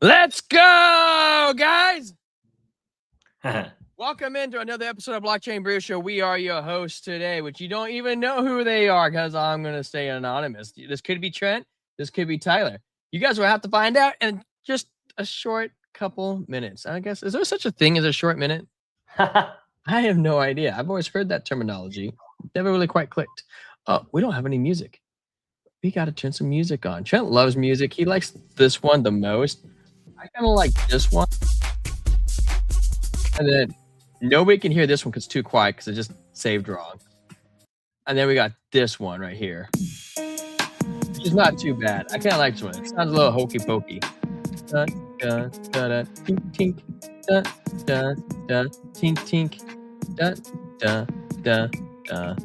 Let's go, guys. Welcome into another episode of Blockchain Brew Show. We are your hosts today, which you don't even know who they are because I'm going to stay anonymous. This could be Trent. This could be Tyler. You guys will have to find out in just a short couple minutes. I guess, is there such a thing as a short minute? I have no idea. I've always heard that terminology. Never really quite clicked. Oh, we don't have any music. We got to turn some music on. Trent loves music. He likes this one the most. I kind of like this one. And then nobody can hear this one because it's too quiet because it just saved wrong. And then we got this one right here, which is not too bad. I kind of like this one. It sounds a little hokey pokey. Da, da, da, da, tink, tink, da, da, da, tink, tink, da, da, da, da.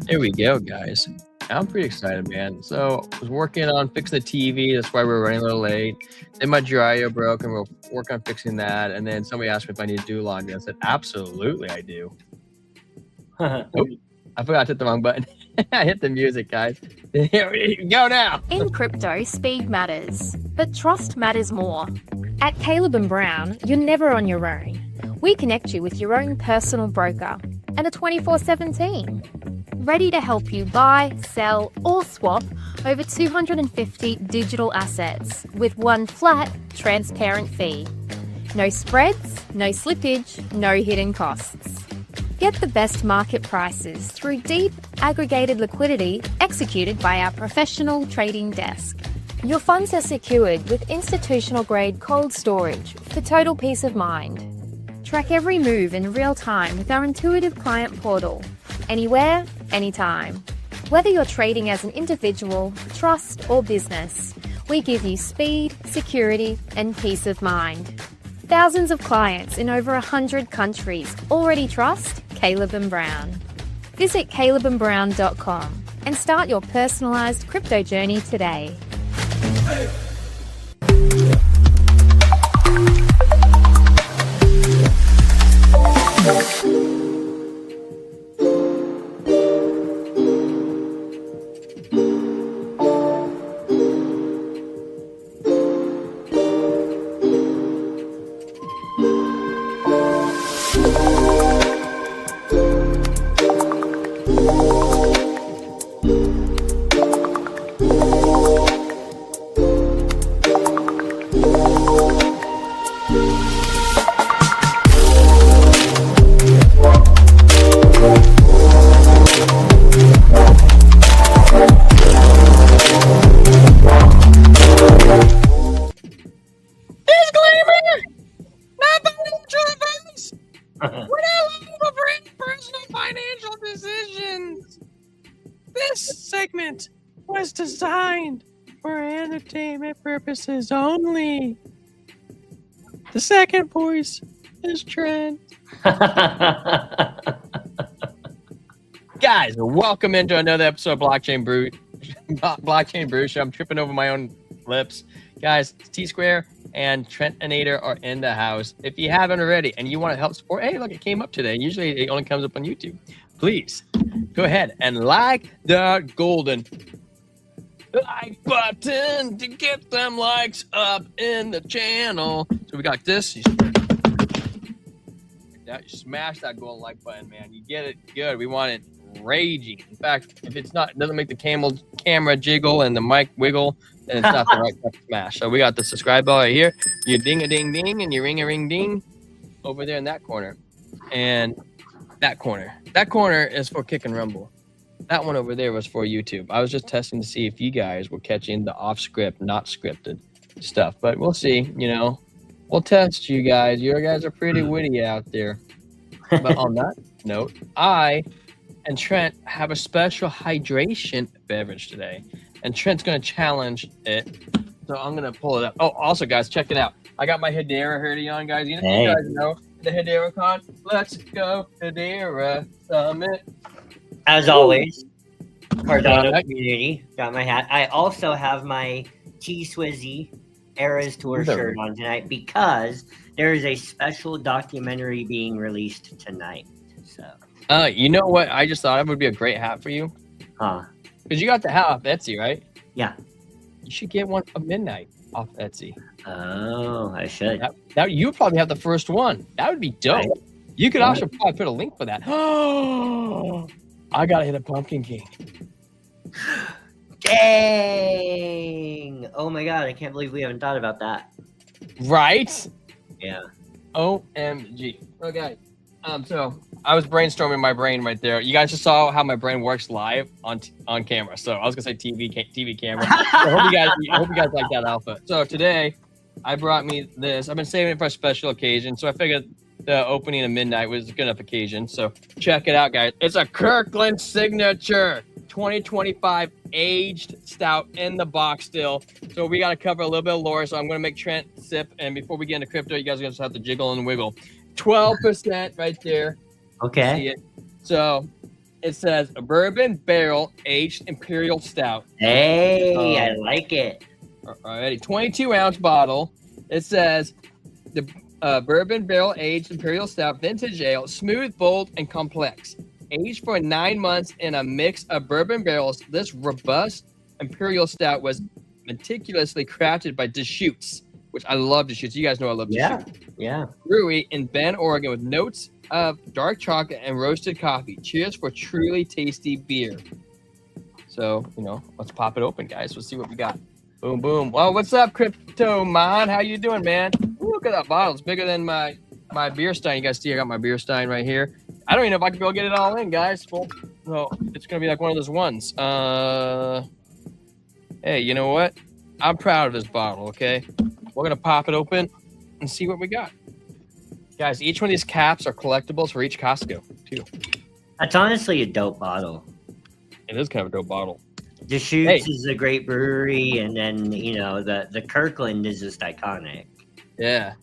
There we go, guys. I'm pretty excited, man. So I was working on fixing the TV. That's why we're running a little late. Then my dryer broke, and we'll work on fixing that. And then somebody asked me if I need to do laundry. I said, absolutely, I do. Nope. I forgot to hit the wrong button. I hit the music, guys. Here we go now. In crypto, speed matters, but trust matters more. At Caleb & Brown, you're never on your own. We connect you with your own personal broker and a 24/7 team, ready to help you buy, sell, or swap over 250 digital assets with one flat, transparent fee. No spreads, no slippage, no hidden costs. Get the best market prices through deep, aggregated liquidity executed by our professional trading desk. Your funds are secured with institutional-grade cold storage for total peace of mind. Track every move in real time with our intuitive client portal. Anywhere, anytime. Whether you're trading as an individual, trust, or business, we give you speed, security, and peace of mind. Thousands of clients in over 100 countries already trust Caleb & Brown. Visit calebandbrown.com and start your personalized crypto journey today. Designed for entertainment purposes only. The second voice is Trent. Guys, welcome into another episode of Blockchain Brew Show. I'm tripping over my own lips. Guys, T-Square and Trentinator are in the house. If you haven't already and you want to help support, hey, look, it came up today. Usually it only comes up on YouTube. Please go ahead and like the golden like button to get them likes up in the channel. So we got this. You smash that golden like button, man. You get it good. We want it raging. In fact, if it doesn't make the camera jiggle and the mic wiggle, then it's not the right type of smash. So we got the subscribe bell right here. You ding a ding ding and you ring a ring ding over there in that corner. And that corner. That corner is for Kick and Rumble. That one over there was for YouTube. I was just testing to see if you guys were catching the off-script, not scripted stuff. But we'll see, We'll test you guys. You guys are pretty witty out there. But on that note, I and Trent have a special hydration beverage today. And Trent's going to challenge it. So I'm going to pull it up. Oh, also, guys, check it out. I got my Hedera hoodie on, guys. You guys know the Hedera Con. Let's go, Hedera Summit. As always, Cardano community. Got my hat. I also have my T-Swizzy Eras Tour shirt on tonight because there is a special documentary being released tonight. So, you know what? I just thought it would be a great hat for you. Huh? Because you got the hat off Etsy, right? Yeah. You should get one of Midnight. off Etsy. Oh, I should. Now you would probably have the first one. That would be dope. Right. You could also probably put a link for that. Oh, I gotta hit a Pumpkin King. Dang! Oh my god, I can't believe we haven't thought about that. Right? Yeah. OMG. Okay. So I was brainstorming my brain right there. You guys just saw how my brain works live on camera. So I was gonna say TV camera. So I hope you guys like that alpha. So today I brought me this. I've been saving it for a special occasion. So I figured the opening at midnight was a good enough occasion. So check it out, guys. It's a Kirkland Signature 2025 aged stout in the box still. So we got to cover a little bit of lore. So I'm going to make Trent sip. And before we get into crypto, you guys are going to have to jiggle and wiggle. 12% right there. Okay. See it? So it says a bourbon barrel aged imperial stout. Hey, I like it. Alrighty, 22-ounce bottle. It says the bourbon barrel aged imperial stout vintage ale, smooth, bold, and complex. Aged for 9 months in a mix of bourbon barrels, this robust imperial stout was meticulously crafted by Deschutes, which I love Deschutes. You guys know I love Deschutes. Yeah. Brewery in Bend, Oregon, with notes of dark chocolate and roasted coffee. Cheers for truly tasty beer. So, let's pop it open, guys. Let's see what we got. Boom, boom. Well, what's up, Crypto Mon? How you doing, man? Ooh, look at that bottle. It's bigger than my beer stein. You guys see I got my beer stein right here. I don't even know if I can go get it all in, guys. Well, no, it's going to be like one of those ones. Hey, you know what? I'm proud of this bottle, okay? We're going to pop it open and see what we got. Guys, each one of these caps are collectibles for each Costco, too. That's honestly a dope bottle. It is kind of a dope bottle. Deschutes is a great brewery, and then, the Kirkland is just iconic. Yeah.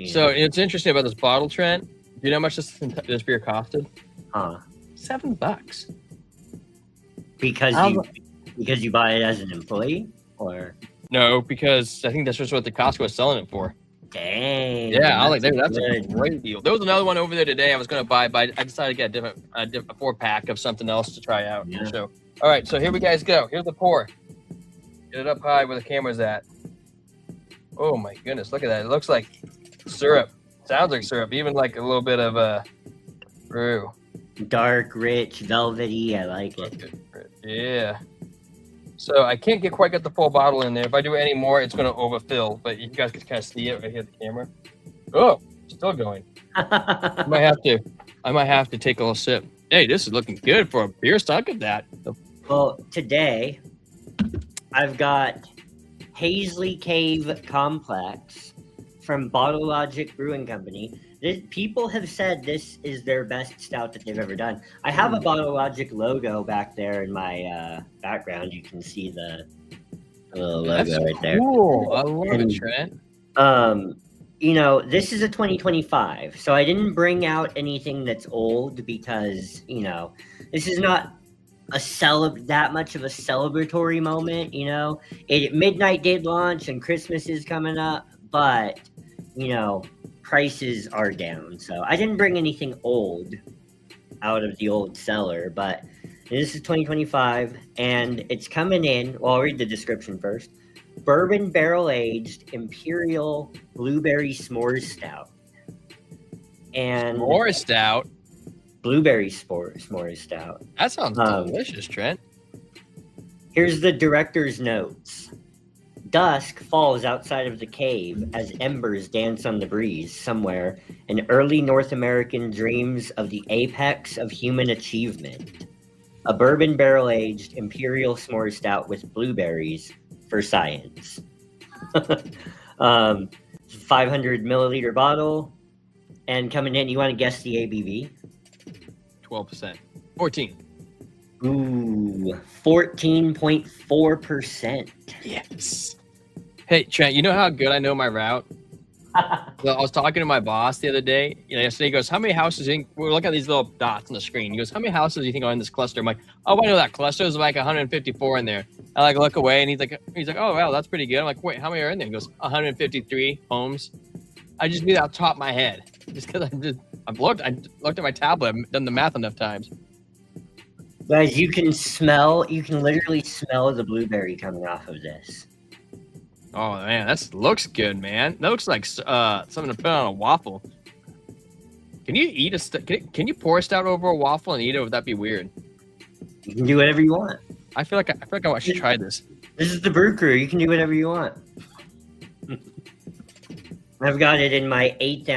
So it's interesting about this bottle, Trent. Do you know how much this beer costed? $7. Because you buy it as an employee, or no? Because I think that's just what the Costco was selling it for. Dang. Yeah, that's a great deal. There was another one over there today I was going to buy, but I decided to get a 4-pack of something else to try out. Yeah. So, all right, so here we guys go. Here's the pour. Get it up high where the camera's at. Oh my goodness, look at that. It looks like syrup. Sounds like syrup. Even like a little bit of brew. Dark, rich, velvety. I like it. Yeah. So I can't quite get the full bottle in there. If I do any more, it's going to overfill. But you guys can kind of see it right here at the camera. Oh, still going. I might have to take a little sip. Hey, this is looking good for a beer stock. Look at that. Well, today I've got Hazley Cave Complex from Bottle Logic Brewing Company. People have said this is their best stout that they've ever done. I have a Bottle Logic logo back there in my background. You can see the little logo right there. Cool. I love it, Trent. This is a 2025, so I didn't bring out anything that's old because, this is not that much of a celebratory moment. Midnight did launch and Christmas is coming up, but prices are down, so I didn't bring anything old out of the old cellar. But this is 2025 and it's coming in. Well, I'll read the description first. Bourbon barrel aged imperial blueberry s'mores stout and s'mores stout. Blueberry s'mores stout. That sounds delicious, Trent. Here's the director's notes. Dusk falls outside of the cave as embers dance on the breeze somewhere in early North American dreams of the apex of human achievement. A bourbon barrel-aged imperial s'more stout with blueberries for science. 500 milliliter bottle. And coming in, you want to guess the ABV? 12%. 14. Ooh, 14.4%. Yes. Hey, Trent, you know how good I know my route? Well, I was talking to my boss the other day. Yesterday he goes, how many houses do you think? We're looking at these little dots on the screen. He goes, how many houses do you think are in this cluster? I'm like, oh, I know that cluster is like 154 in there. I look away and he's like, oh, wow, that's pretty good. I'm like, wait, how many are in there? He goes, 153 homes. I just knew that off the top of my head. Just because I looked at my tablet. I've done the math enough times. Guys, you can literally smell the blueberry coming off of this. Oh man, that looks good, man. That looks like something to put on a waffle. Can you eat can you pour a stout over a waffle and eat it? Or would that be weird? You can do whatever you want. I feel like I should try this. This is the Brew Crew. You can do whatever you want. I've got it in my 8th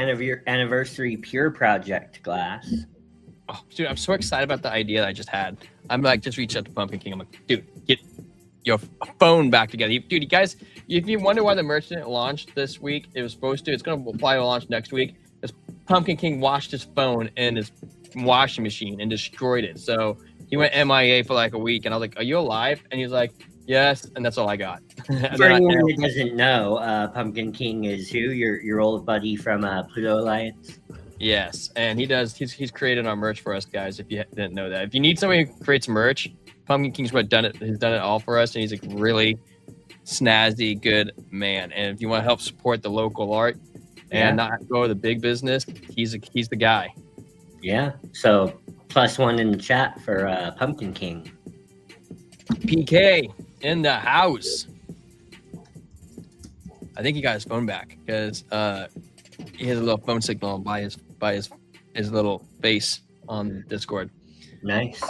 anniversary Pure Project glass. Oh, dude, I'm so excited about the idea that I just had. I'm like, just reached out to Pumpkin King. I'm like, dude, get your phone back together. Dude, you guys, if you wonder why the merch didn't launch this week, it was supposed to. It's going to apply to launch next week. Because Pumpkin King washed his phone in his washing machine and destroyed it. So he went MIA for like a week. And I was like, are you alive? And he was like, yes. And that's all I got. For anyone who doesn't know, Pumpkin King is who? Your old buddy from Pluto Alliance? Yes. And he's created our merch for us, guys, if you didn't know that. If you need somebody who creates merch, Pumpkin King's done it. He's done it all for us. And he's a really snazzy, good man. And if you want to help support the local art and not go to the big business, he's the guy. Yeah. So +1 in the chat for Pumpkin King. PK in the house. I think he got his phone back because he has a little phone signal by his little face on Discord. Nice.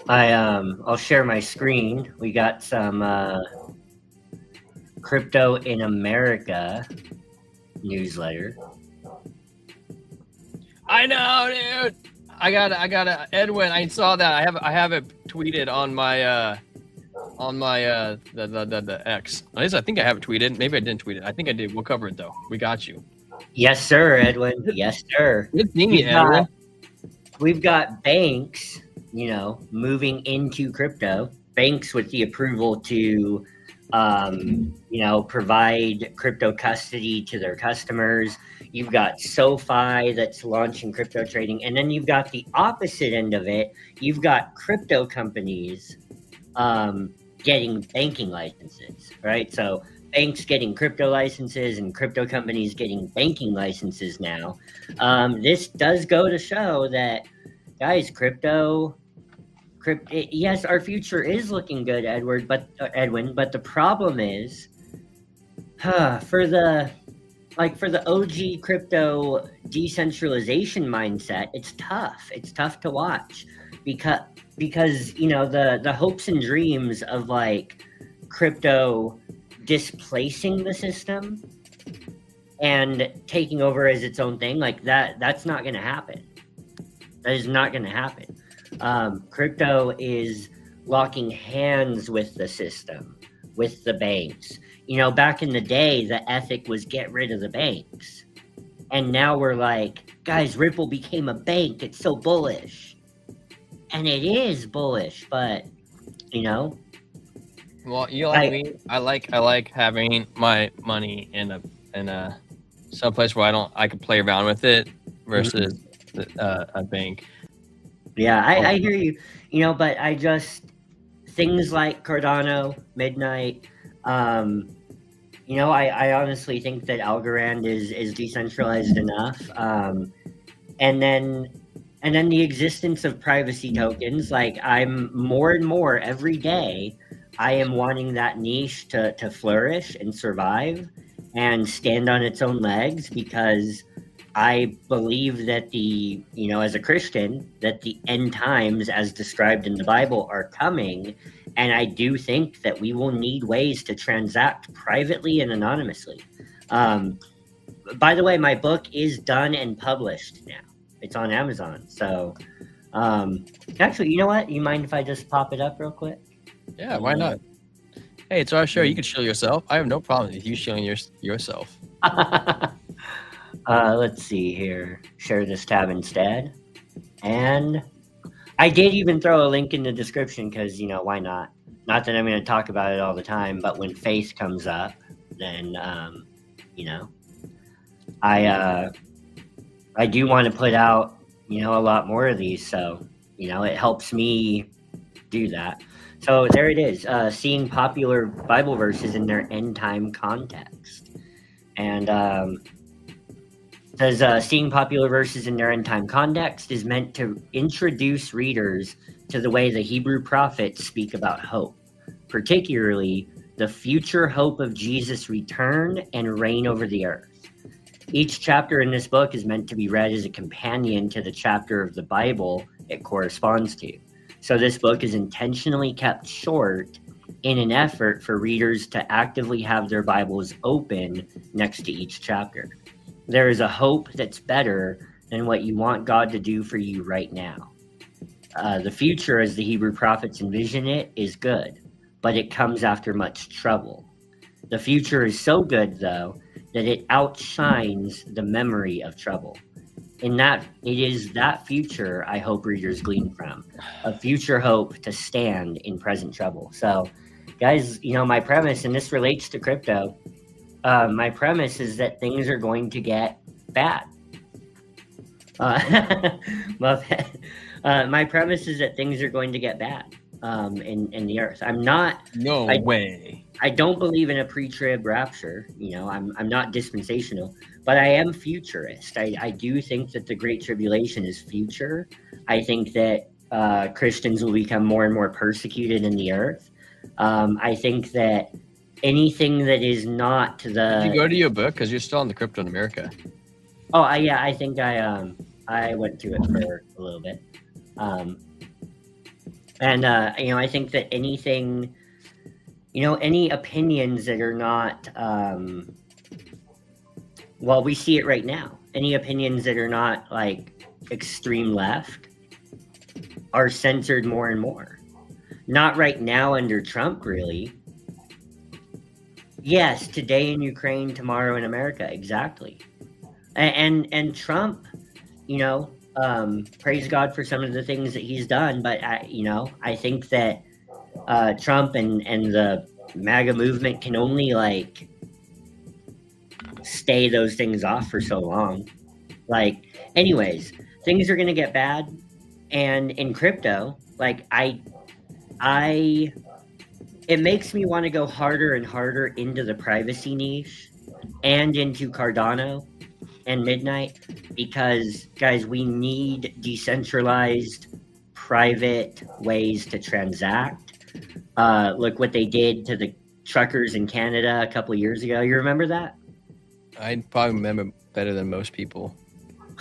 I'll share my screen. We got some Crypto in America newsletter. I know, dude. I got Edwin. I saw that. I have it tweeted on my the X. At least I think I have it tweeted. Maybe I didn't tweet it. I think I did. We'll cover it though. We got you. Yes, sir, Edwin. Yes, sir. Good thing, Edwin. We've got banks, moving into crypto. Banks with the approval to, provide crypto custody to their customers. You've got SoFi that's launching crypto trading. And then you've got the opposite end of it. You've got crypto companies getting banking licenses, right? So banks getting crypto licenses and crypto companies getting banking licenses now. This does go to show that, guys, crypto, yes, our future is looking good, Edwin, but the problem is, for the OG crypto decentralization mindset, it's tough. It's tough to watch because the hopes and dreams of like crypto displacing the system and taking over as its own thing, like that's not going to happen. That is not going to happen. Crypto is locking hands with the system, with the banks. Back in the day, the ethic was get rid of the banks. And now we're like, guys, Ripple became a bank. It's so bullish. And it is bullish, but, Well, you like me. I like having my money in a someplace where I can play around with it versus a bank. Yeah, I hear you. But I just things like Cardano, Midnight. I honestly think that Algorand is decentralized enough. And then the existence of privacy tokens. Like I'm more and more every day. I am wanting that niche to flourish and survive and stand on its own legs because I believe that as a Christian, that the end times as described in the Bible are coming. And I do think that we will need ways to transact privately and anonymously. By the way, my book is done and published now. It's on Amazon. So actually, you know what? You mind if I just pop it up real quick? Yeah, why not? Hey, it's our show. You can shill yourself. I have no problem with you shilling yourself. Let's see here. Share this tab instead. And I did even throw a link in the description because, why not? Not that I'm going to talk about it all the time, but when faith comes up, then, I do want to put out, a lot more of these. So, it helps me do that. So there it is, seeing popular Bible verses in their end time context. And says seeing popular verses in their end time context is meant to introduce readers to the way the Hebrew prophets speak about hope, particularly the future hope of Jesus' return and reign over the earth. Each chapter in this book is meant to be read as a companion to the chapter of the Bible it corresponds to. So this book is intentionally kept short in an effort for readers to actively have their Bibles open next to each chapter. There is a hope that's better than what you want God to do for you right now. The future, as the Hebrew prophets envision it, is good, but it comes after much trouble. The future is so good, though, that it outshines the memory of trouble. In that, it is that future I hope readers glean from, a future hope to stand in present trouble. So, guys, my premise, and this relates to crypto, my premise is that things are going to get bad. My premise is that things are going to get bad in the earth. Way. I don't believe in a pre-trib rapture. I'm not dispensational, but I am futurist. I do think that the Great Tribulation is future. I think that Christians will become more and more persecuted in the earth. I think that anything that is not the... Did you go to your book? Because you're still on the Crypto in America. Oh, I think I went to it for a little bit. I think that anything... any opinions that are not, we see it right now. Any opinions that are not like extreme left are censored more and more. Not right now under Trump, really. Yes, today in Ukraine, tomorrow in America, exactly. And Trump, praise God for some of the things that he's done, but I think that Trump and the MAGA movement can only stay those things off for so long. Anyways, things are gonna get bad, and in crypto, it makes me want to go harder and harder into the privacy niche and into Cardano and Midnight, because guys, we need decentralized private ways to transact. Look what they did to the truckers in Canada a couple of years ago. You remember that? I probably remember better than most people.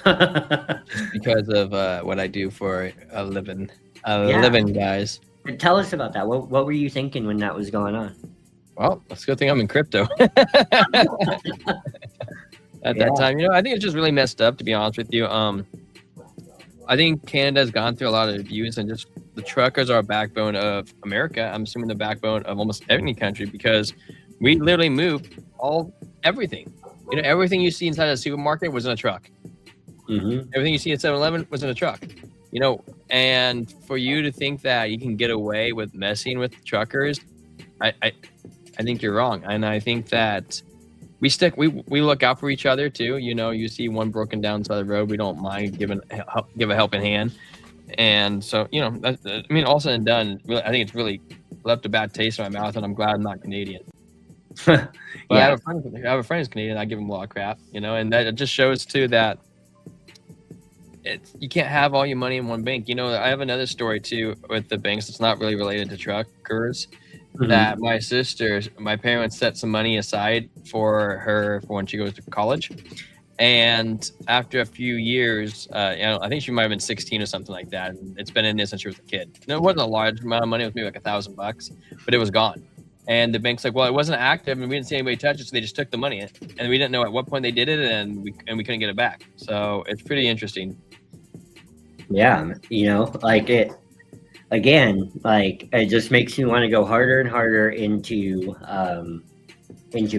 Just because of what I do for a living. Guys. Tell us about that. What were you thinking when that was going on? Well, it's a good thing I'm in crypto. At that time, I think it's just really messed up, to be honest with you. I think Canada's gone through a lot of abuse, and just the truckers are a backbone of America. I'm assuming the backbone of almost any country, because we literally move everything. Everything you see inside a supermarket was in a truck. Mm-hmm. Everything you see at 7-Eleven was in a truck. And for you to think that you can get away with messing with truckers, I think you're wrong. And I think that we look out for each other too. You see one broken down side of the road, we don't mind give a helping hand. And so, all said and done, really, I think it's really left a bad taste in my mouth, and I'm glad I'm not Canadian. But yeah. I have a friend who's Canadian. I give him a lot of crap, and that just shows too that you can't have all your money in one bank. I have another story too with the banks. It's not really related to truckers. Mm-hmm. That my parents set some money aside for her for when she goes to college, and after a few years, I think she might have been 16 or something like that. And it's been in there since she was a kid. It wasn't a large amount of money. It was maybe like $1,000, but it was gone. And the bank's like, well, it wasn't active, and we didn't see anybody touch it, so they just took the money, and we didn't know at what point they did it, and we couldn't get it back. So it's pretty interesting. Yeah, it just makes me want to go harder and harder into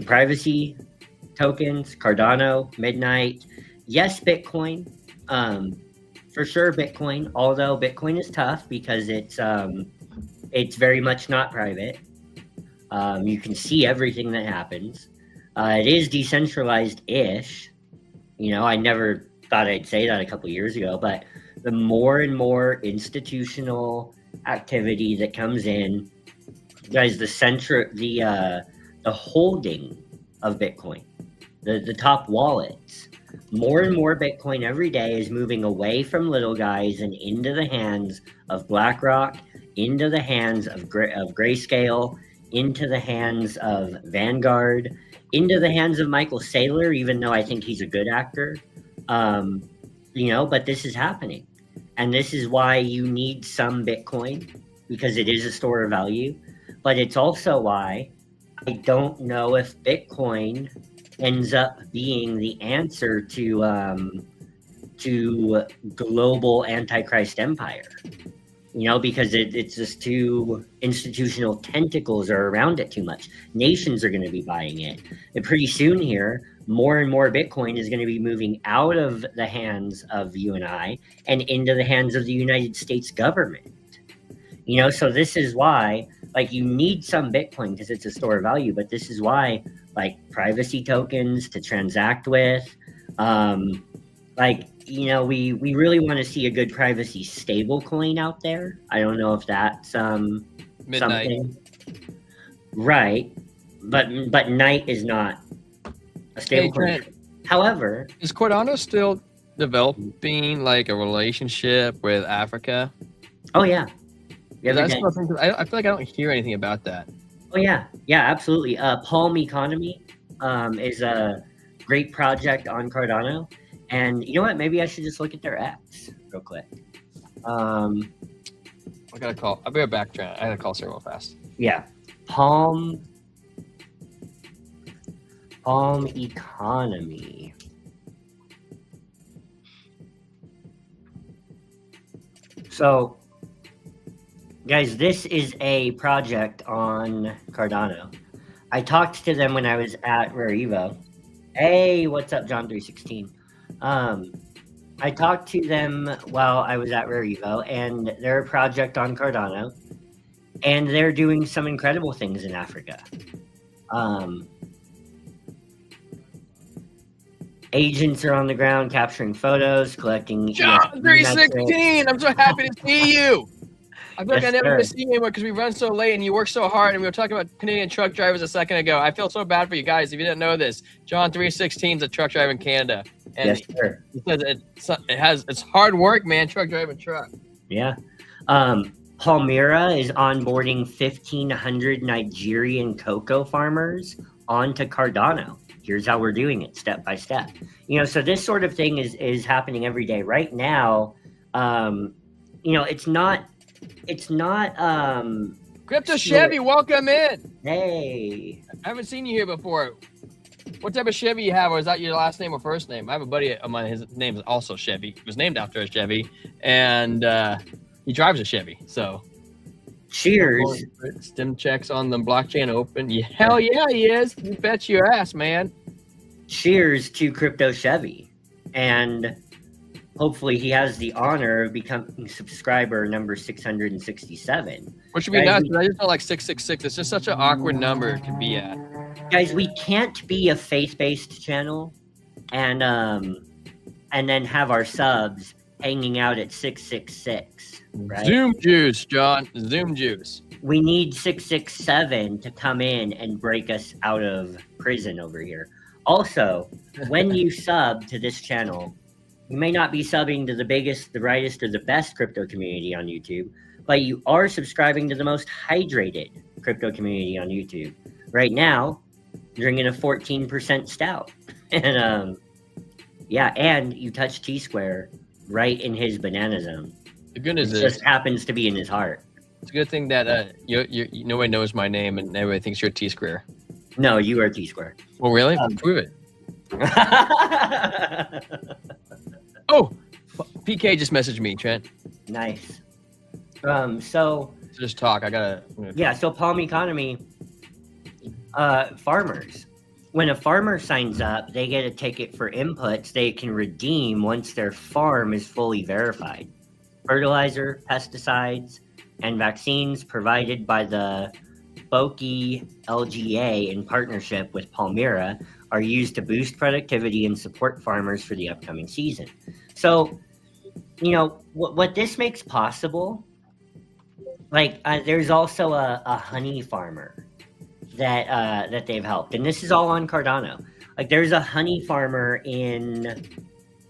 privacy tokens, Cardano, Midnight. Yes, Bitcoin. For sure, Bitcoin. Although Bitcoin is tough because it's very much not private. You can see everything that happens. It is decentralized-ish. I never thought I'd say that a couple years ago, but the more and more institutional activity that comes in, guys, the holding of Bitcoin, the top wallets, more and more Bitcoin every day is moving away from little guys and into the hands of BlackRock, into the hands of Grayscale, into the hands of Vanguard, into the hands of Michael Saylor, even though I think he's a good actor. But this is happening. And this is why you need some Bitcoin, because it is a store of value. But it's also why I don't know if Bitcoin ends up being the answer to global Antichrist empire. Because it's just too institutional tentacles are around it too much. Nations are going to be buying it. And pretty soon here, more and more Bitcoin is going to be moving out of the hands of you and I and into the hands of the United States government. So this is why, you need some Bitcoin because it's a store of value, but this is why, privacy tokens to transact with, we really want to see a good privacy stable coin out there. I don't know if that's Midnight. Something. Right. But Night is not a stable coin. However, is Cardano still developing a relationship with Africa? Oh yeah. I feel like I don't hear anything about that. Oh yeah. Yeah, absolutely. Palm Economy is a great project on Cardano. And you know what? Maybe I should just look at their X real quick. I gotta call. I'll be right back, Trent. I gotta call Sarah real fast. Yeah. Palm Economy. So, guys, this is a project on Cardano. I talked to them when I was at Rare Evo. Hey, what's up, John 316? I talked to them while I was at Rare Evo, and they're a project on Cardano, and they're doing some incredible things in Africa. Agents are on the ground capturing photos, collecting. John 316, I'm so happy to see you. I feel like I never sir. get to see you anymore because we run so late and you work so hard. And we were talking about Canadian truck drivers a second ago. I feel so bad for you guys. If you didn't know this, John 316 is a truck driver in Canada. And Yes, sir. he says it's hard work, man, truck driving truck. Yeah. Palmyra is onboarding 1,500 Nigerian cocoa farmers onto Cardano. Here's how we're doing it step by step. So this sort of thing is happening every day. Right now, it's not Crypto Chevy, welcome in. Hey. I haven't seen you here before. What type of Chevy you have, or is that your last name or first name? I have a buddy of mine, his name is also Chevy. He was named after a Chevy, and he drives a Chevy. So Cheers. Stem checks on the blockchain open. Yeah, hell yeah, he is. You bet your ass, man. Cheers to Crypto Chevy. And hopefully he has the honor of becoming subscriber number 667. Which would be nice, but I just feel like 666. It's just such an awkward number to be at. Guys, we can't be a faith-based channel and then have our subs hanging out at 666. Right? Zoom juice, John. Zoom juice. We need 667 to come in and break us out of prison over here. Also, when you sub to this channel, you may not be subbing to the biggest, the brightest, or the best crypto community on YouTube, but you are subscribing to the most hydrated crypto community on YouTube. Right now, drinking a 14% stout. And and you touch T-Square right in his banana zone. The goodness is, just happens to be in his heart. It's a good thing that nobody knows my name and everybody thinks you're T-Square. No, you are T-Square. Well, really? Prove it. Oh, PK just messaged me, Trent. Nice. So just talk. So Palm Economy, farmers. When a farmer signs up, they get a ticket for inputs they can redeem once their farm is fully verified. Fertilizer, pesticides, and vaccines provided by the Boki LGA in partnership with Palmyra are used to boost productivity and support farmers for the upcoming season. So, what this makes possible, there's also a honey farmer that they've helped, and this is all on Cardano. There's a honey farmer in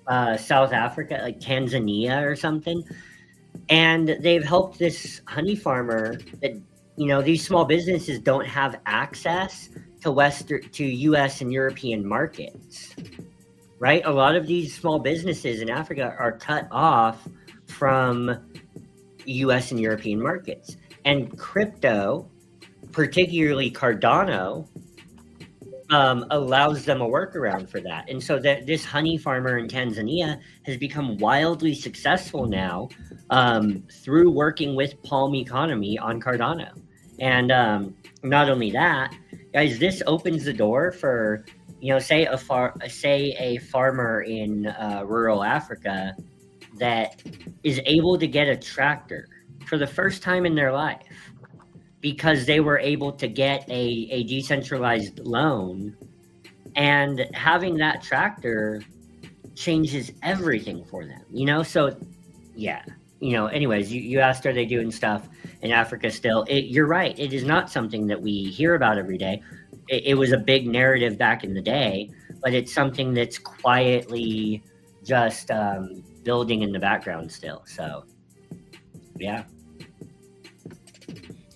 South Africa, Tanzania or something, and they've helped this honey farmer that these small businesses don't have access to US and European markets, right? A lot of these small businesses in Africa are cut off from US and European markets. And crypto, particularly Cardano, allows them a workaround for that. And so that this honey farmer in Tanzania has become wildly successful now through working with Palm Economy on Cardano. And not only that, guys, this opens the door for, say a farmer in rural Africa that is able to get a tractor for the first time in their life, because they were able to get a decentralized loan, and having that tractor changes everything for them, so yeah, anyways, you asked, are they doing stuff in Africa still? You're right, it is not something that we hear about every day. It was a big narrative back in the day, but it's something that's quietly just building in the background still. So yeah,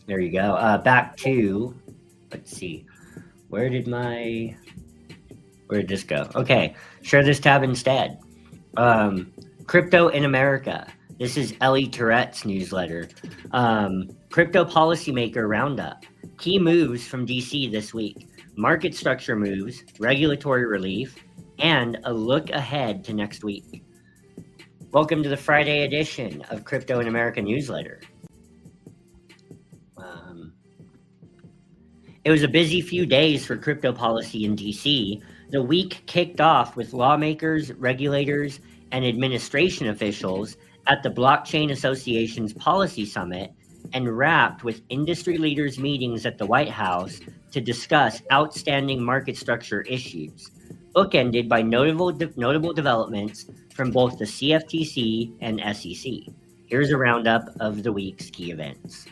there you go. Back to, let's see, where did this go? Okay, share this tab instead. Crypto in America. This is Ellie Tourette's newsletter. Crypto policymaker roundup. Key moves from DC this week. Market structure moves, regulatory relief, and a look ahead to next week. Welcome to the Friday edition of Crypto in America newsletter. It was a busy few days for crypto policy in DC. The week kicked off with lawmakers, regulators, and administration officials at the Blockchain Association's Policy Summit, and wrapped with industry leaders' meetings at the White House to discuss outstanding market structure issues, bookended by notable developments from both the CFTC and SEC. Here's a roundup of the week's key events.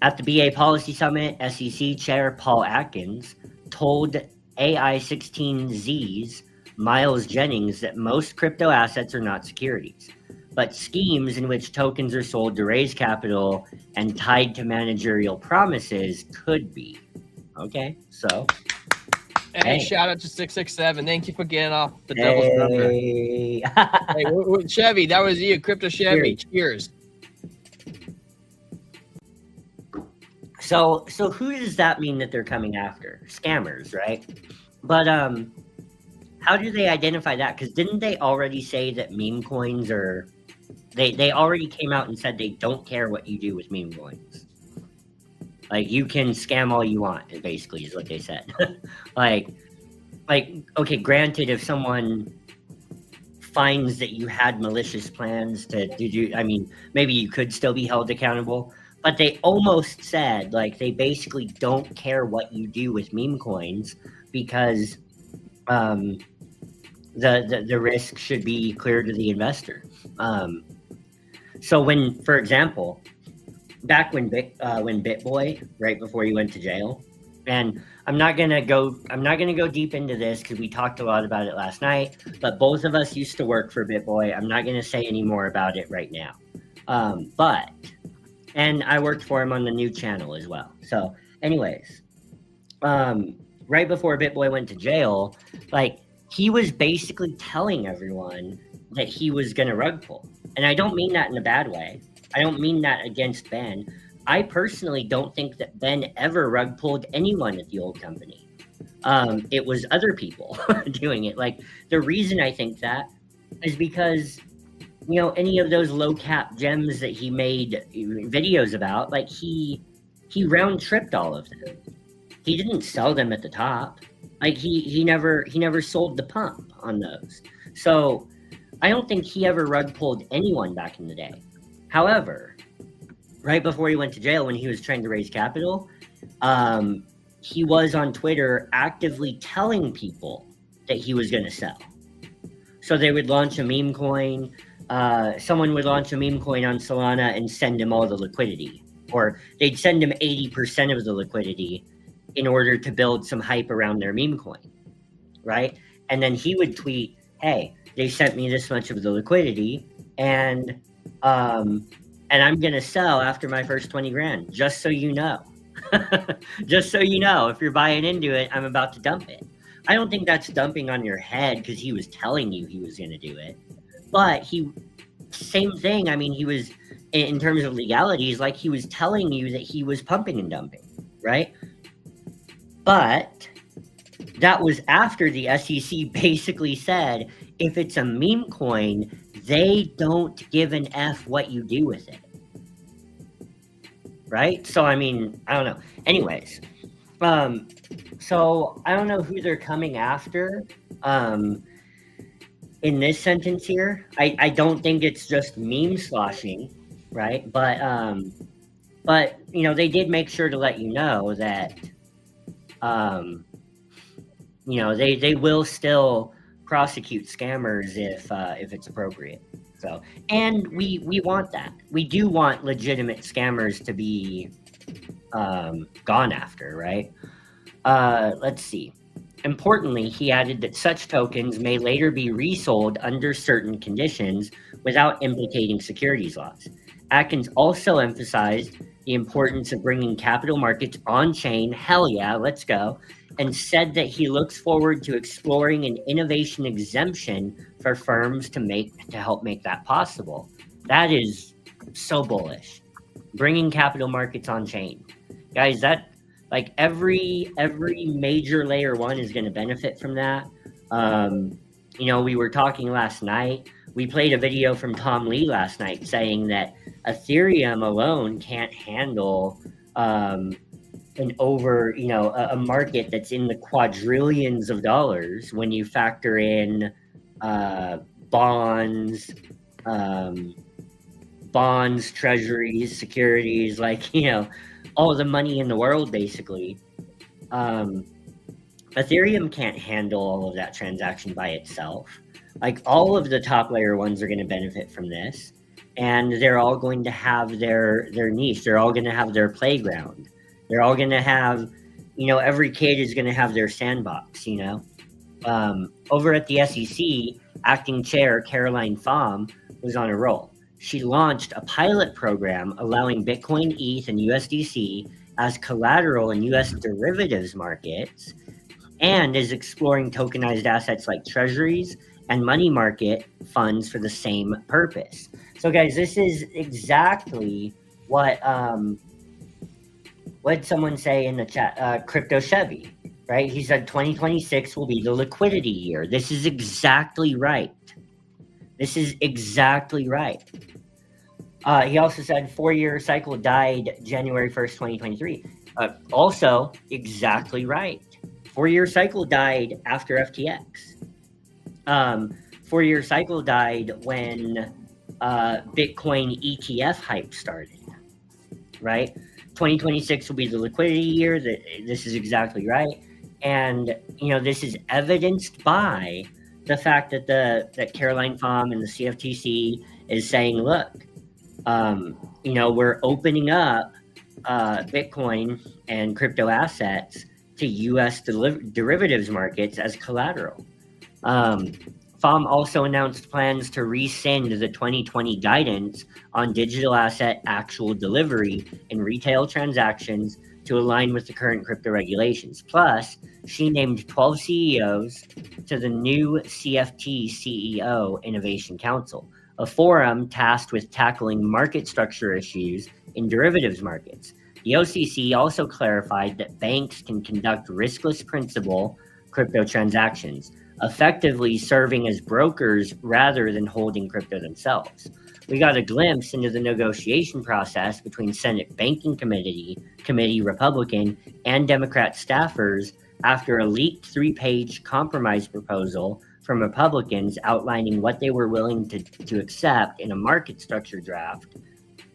At the BA Policy Summit, SEC Chair Paul Atkins told AI16Z's Miles Jennings that most crypto assets are not securities, but schemes in which tokens are sold to raise capital and tied to managerial promises could be. Okay, so. Hey, shout out to 667. Thank you for getting off the devil's number. Hey, Chevy, that was you, Crypto Chevy. Cheers. So who does that mean that they're coming after? Scammers, right? But how do they identify that? Because didn't they already say that meme coins are... They already came out and said they don't care what you do with meme coins. Like, you can scam all you want, basically, is what they said. like, okay, granted, if someone finds that you had malicious plans to do, I mean, maybe you could still be held accountable. But they almost said, like, they basically don't care what you do with meme coins, because the risk should be clear to the investor. So when, for example, back when BitBoy, right before he went to jail, and I'm not gonna go deep into this because we talked a lot about it last night, but both of us used to work for BitBoy. I'm not gonna say any more about it right now. And I worked for him on the new channel as well. So anyways, right before BitBoy went to jail, like, he was basically telling everyone that he was going to rug pull. And I don't mean that in a bad way. I don't mean that against Ben. I personally don't think that Ben ever rug pulled anyone at the old company. It was other people doing it. Like, the reason I think that is because, any of those low cap gems that he made videos about, like, he round tripped all of them. He didn't sell them at the top. Like, he never sold the pump on those. So I don't think he ever rug pulled anyone back in the day. However, right before he went to jail, when he was trying to raise capital, he was on Twitter actively telling people that he was going to sell. So they would launch a meme coin. Someone would launch a meme coin on Solana and send him all the liquidity, or they'd send him 80% of the liquidity in order to build some hype around their meme coin, right? And then he would tweet, hey, they sent me this much of the liquidity, and and I'm going to sell after my first 20 grand, just so you know. Just so you know, if you're buying into it, I'm about to dump it. I don't think that's dumping on your head because he was telling you he was going to do it. But same thing. I mean, he was, in terms of legalities, like he was telling you that he was pumping and dumping, right? But that was after the SEC basically said, if it's a meme coin, they don't give an F what you do with it. Right? So, I mean, I don't know. Anyways, so I don't know who they're coming after in this sentence here. I don't think it's just meme sloshing, right? But you know, they did make sure to let you know that you know, they will still prosecute scammers if it's appropriate. So, and we want that. We do want legitimate scammers to be gone after, right? Let's see. Importantly, he added that such tokens may later be resold under certain conditions without implicating securities laws. Atkins also emphasized the importance of bringing capital markets on-chain, hell yeah, let's go, and said that he looks forward to exploring an innovation exemption for firms to help make that possible. That is so bullish. Bringing capital markets on-chain. Guys, that, like, every major layer one is going to benefit from that. You know, we were talking last night. We played a video from Tom Lee last night saying that Ethereum alone can't handle a market that's in the quadrillions of dollars when you factor in bonds, treasuries, securities, like, you know, all the money in the world, basically. Ethereum can't handle all of that transaction by itself. Like, all of the top layer ones are going to benefit from this, and they're all going to have their niche. They're all going to have their playground. They're all going to have, you know, every kid is going to have their sandbox, you know. Over at the SEC, acting chair Caroline Pham was on a roll. She launched a pilot program allowing Bitcoin, ETH, and USDC as collateral in U.S. derivatives markets, and is exploring tokenized assets like treasuries and money market funds for the same purpose. So, guys, this is exactly what did someone say in the chat? Crypto Chevy, right? He said 2026 will be the liquidity year. This is exactly right. This is exactly right. He also said 4-year cycle died January 1st, 2023. Also, exactly right. 4-year cycle died after FTX. 4-year cycle died when Bitcoin ETF hype started, right? 2026 will be the liquidity year. This is exactly right. And, you know, this is evidenced by the fact that that Caroline Pham and the CFTC is saying, look, you know, we're opening up Bitcoin and crypto assets to U.S. derivatives markets as collateral. Pham also announced plans to rescind the 2020 guidance on digital asset actual delivery in retail transactions to align with the current crypto regulations. Plus, she named 12 CEOs to the new CFT CEO Innovation Council, a forum tasked with tackling market structure issues in derivatives markets. The OCC also clarified that banks can conduct riskless principal crypto transactions, effectively serving as brokers rather than holding crypto themselves. We got a glimpse into the negotiation process between Senate Banking Committee Republican and Democrat staffers after a leaked 3-page compromise proposal from Republicans outlining what they were willing to accept in a market structure draft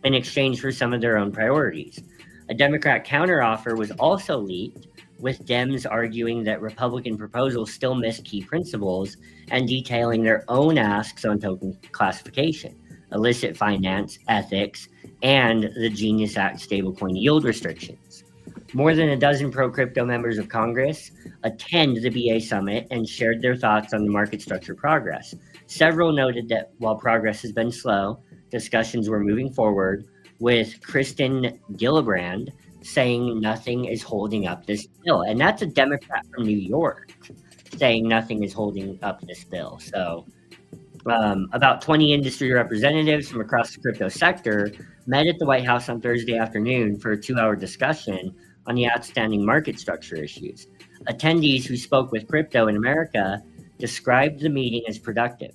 in exchange for some of their own priorities. A Democrat counteroffer was also leaked, with Dems arguing that Republican proposals still miss key principles and detailing their own asks on token classification, illicit finance, ethics, and the Genius Act stablecoin yield restrictions. More than a dozen pro-crypto members of Congress attend the BA Summit and shared their thoughts on the market structure progress. Several noted that while progress has been slow, discussions were moving forward, with Kristen Gillibrand saying nothing is holding up this bill. And that's a Democrat from New York saying nothing is holding up this bill. So about 20 industry representatives from across the crypto sector met at the White House on Thursday afternoon for a 2-hour discussion on the outstanding market structure issues. Attendees who spoke with Crypto in America described the meeting as productive.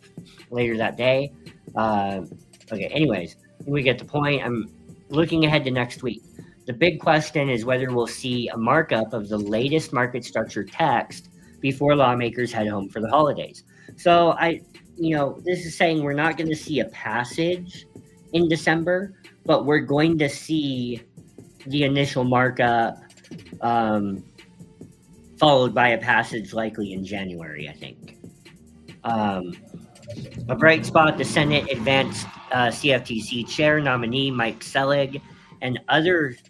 Later that day, anyways, we get the point. I'm looking ahead to next week. The big question is whether we'll see a markup of the latest market structure text before lawmakers head home for the holidays. So this is saying we're not going to see a passage in December, but we're going to see the initial markup followed by a passage likely in January, I think. A bright spot, the Senate advanced CFTC chair nominee Mike Selig and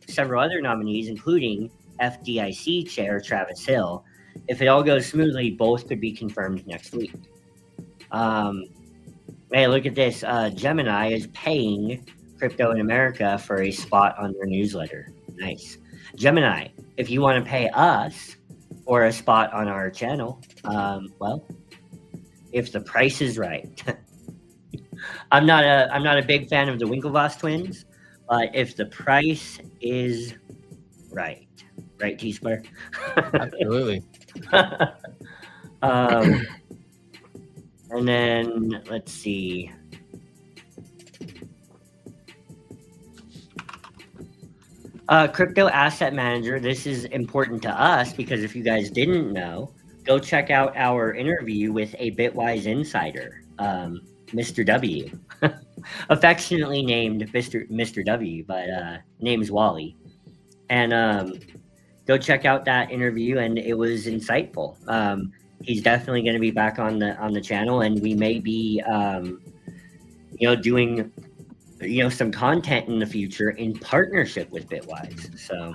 several other nominees, including FDIC chair Travis Hill. If it all goes smoothly, both could be confirmed next week. Hey, look at this. Gemini is paying Crypto in America for a spot on their newsletter. Nice. Gemini, if you want to pay us for a spot on our channel, if the price is right. I'm not a big fan of the Winklevoss twins, but if the price is right, T-Square? Absolutely. And then let's see. Crypto asset manager. This is important to us because if you guys didn't know, go check out our interview with a Bitwise insider, Mr. W, affectionately named Mr. W, but name's Wally. And go check out that interview, and it was insightful. He's definitely going to be back on the channel, and we may be, doing, some content in the future in partnership with Bitwise. So,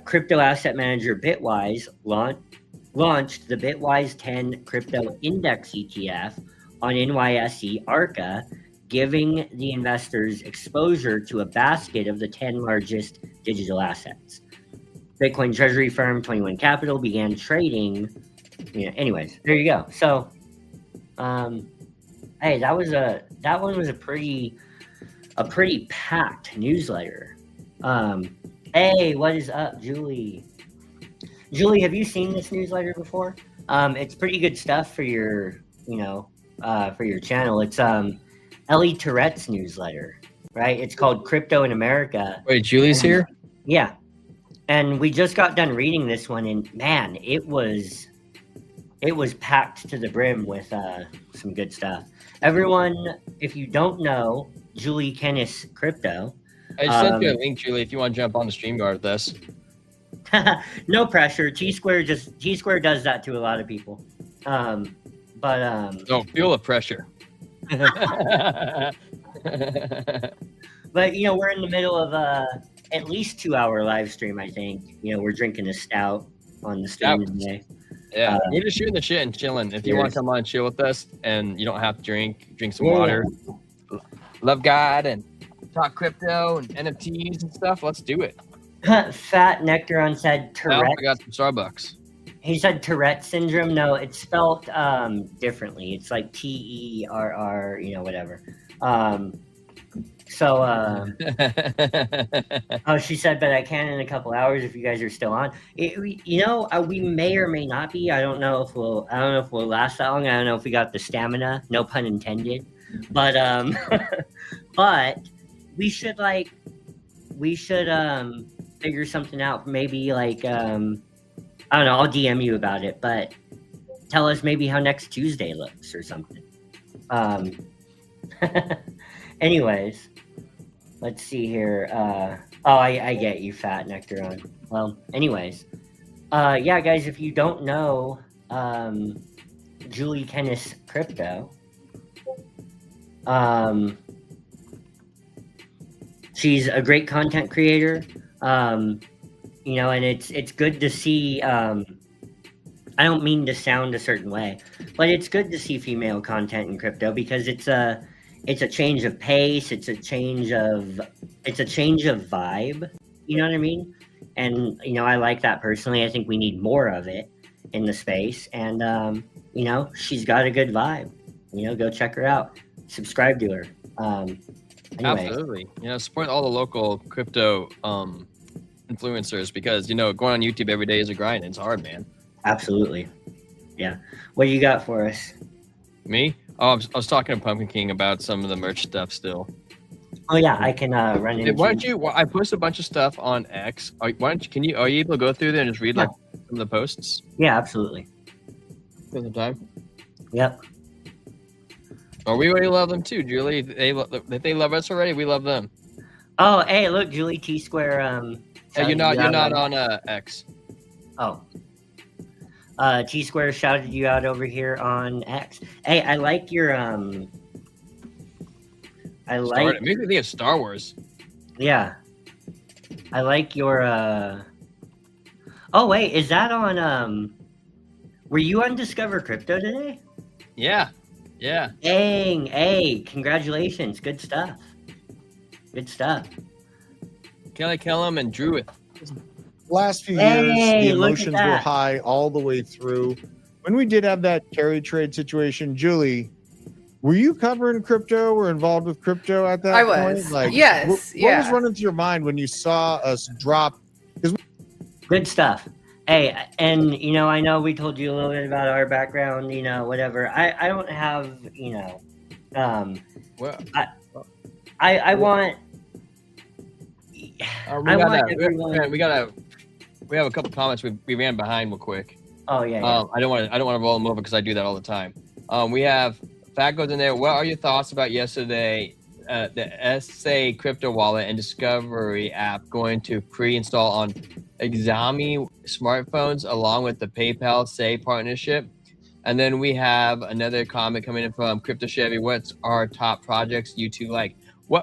crypto asset manager Bitwise launched the Bitwise 10 Crypto Index ETF on NYSE Arca, giving the investors exposure to a basket of the 10 largest digital assets. Bitcoin treasury firm 21 Capital began trading. Anyways, there you go. So, hey, that one was a pretty packed newsletter. Hey, what is up, Julie? Julie, have you seen this newsletter before? It's pretty good stuff for your channel. It's Ellie Tourette's newsletter, right? It's called Crypto in America. Wait, Julie's here? Yeah. And we just got done reading this one, and man, it was packed to the brim with some good stuff. Everyone, if you don't know Julie Kennis Crypto, I just sent you a link, Julie, if you want to jump on the StreamYard with us. No pressure. T-Square does that to a lot of people. Don't feel the pressure. But we're in the middle of at least 2-hour live stream, I think. We're drinking a stout on the stream today. Yeah, we're just shooting the shit and chilling. If you want to come on and chill with us and you don't have to drink some water, love God and talk crypto and NFTs and stuff, let's do it. Fat Nectaron said Tourette. I got some Starbucks. He said Tourette syndrome. No, it's spelled differently. It's like TERR, whatever. She said, but I can in a couple hours if you guys are still on. We may or may not be. I don't know if we'll last that long. I don't know if we got the stamina. No pun intended. But but we should figure something out. Maybe I don't know. I'll DM you about it, but tell us maybe how next Tuesday looks or something. Anyways, let's see here. I get you, Fat Nectaron. Well, anyways, yeah, guys, if you don't know Julie Kennis Crypto, she's a great content creator. And it's good to see. I don't mean to sound a certain way, but it's good to see female content in crypto because it's it's a change of pace. It's a change of vibe. You know what I mean? And I like that personally. I think we need more of it in the space. And she's got a good vibe. Go check her out. Subscribe to her. Anyway. Absolutely. Support all the local crypto influencers because going on YouTube every day is a grind. It's hard, man. Absolutely. Yeah. What do you got for us? Me? Oh, I was talking to Pumpkin King about some of the merch stuff still. Oh yeah, I can run into. Why don't you? I post a bunch of stuff on X. Are you able to go through there and just read like some of the posts? Yeah, absolutely. Spend some time. Yep. Oh, we already love them too, Julie. If they love us already, we love them. Oh, hey, look, Julie T Square. Hey, you're not on X. Oh. T Square shouted you out over here on X. Hey, I like your Maybe they have Star Wars. Yeah. I like your Oh wait, is that on were you on Discover Crypto today? Yeah. Dang, hey, congratulations. Good stuff. Kelly Kellum and Druid. Last few years, the emotions were high all the way through. When we did have that carry trade situation, Julie, were you covering crypto or involved with crypto at that point? I was. Yes. What was running through your mind when you saw us drop? Good stuff. Hey, and I know we told you a little bit about our background, whatever. I don't have, I want. We have a couple comments. We ran behind real quick. Oh yeah. I don't want to roll them over because I do that all the time. We have Fat goes in there. What are your thoughts about yesterday? The SA crypto wallet and Discovery app going to pre-install on Exami smartphones along with the PayPal Say partnership. And then we have another comment coming in from Crypto Chevy. What's our top projects you two like?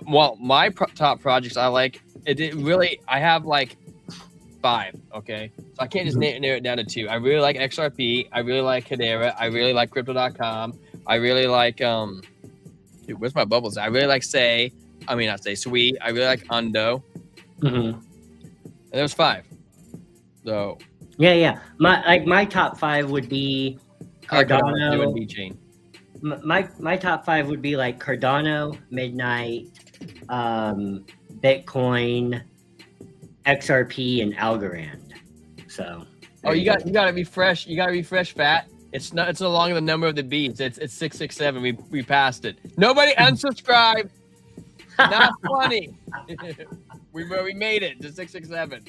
My top projects I like. I have like 5. Okay, so I can't just narrow it down to 2. I really like XRP. I really like Hedera. I really like Crypto.com. I really like dude, where's my bubbles? I really like Sweet. I really like Undo. Mm-hmm. And there's 5. So yeah. My top 5 would be Cardano. Chain. My top 5 would be like Cardano, Midnight, Bitcoin, XRP, and Algorand. So. Oh, you got to be fresh. You got to be fresh, Fat. It's no longer the number of the beats. It's 667. We passed it. Nobody unsubscribe. Not funny. we made it to 667.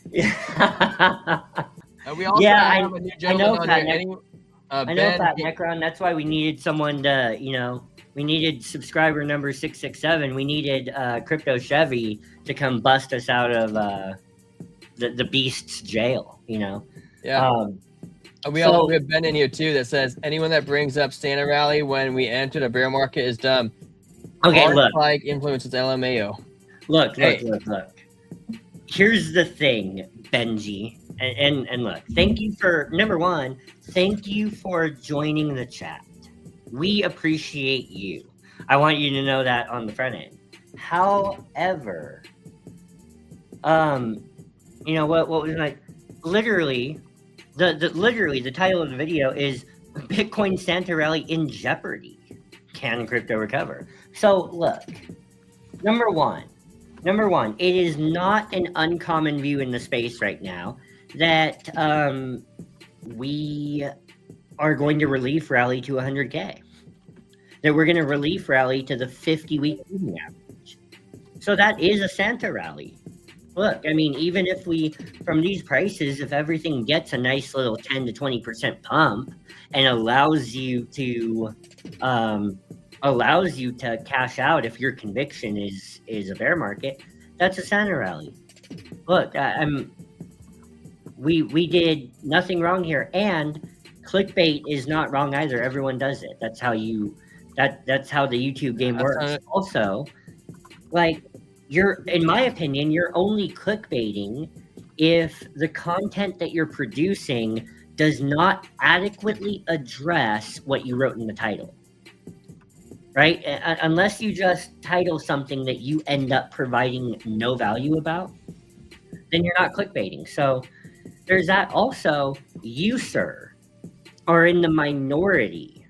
Yeah. We also have a new gentleman on here. I know Fat Necron. That's why we needed someone to, we needed subscriber number 667. We needed Crypto Chevy to come bust us out of the beast's jail. Yeah. We have Ben in here too that says anyone that brings up Santa Rally when we enter the bear market is dumb. Okay, look. Like influences LMAO. Look. Here's the thing, Benji. And look, thank you for joining the chat. We appreciate you. I want you to know that on the front end. However, what was like literally the title of the video is Bitcoin Santa Rally in Jeopardy. Can crypto recover? So look, number one, it is not an uncommon view in the space right now that we are going to relief rally to 100K. That we're going to relief rally to the 50-week moving average. So that is a Santa rally. Look, even if from these prices, if everything gets a nice little 10 to 20% pump and allows you to cash out if your conviction is a bear market, that's a Santa rally. Look, we did nothing wrong here, and clickbait is not wrong either. Everyone does it. That's how that's how the YouTube game works. Also, in my opinion, you're only clickbaiting if the content that you're producing does not adequately address what you wrote in the title. right? Unless you just title something that you end up providing no value about, then you're not clickbaiting. So there's that. Also, you, sir, are in the minority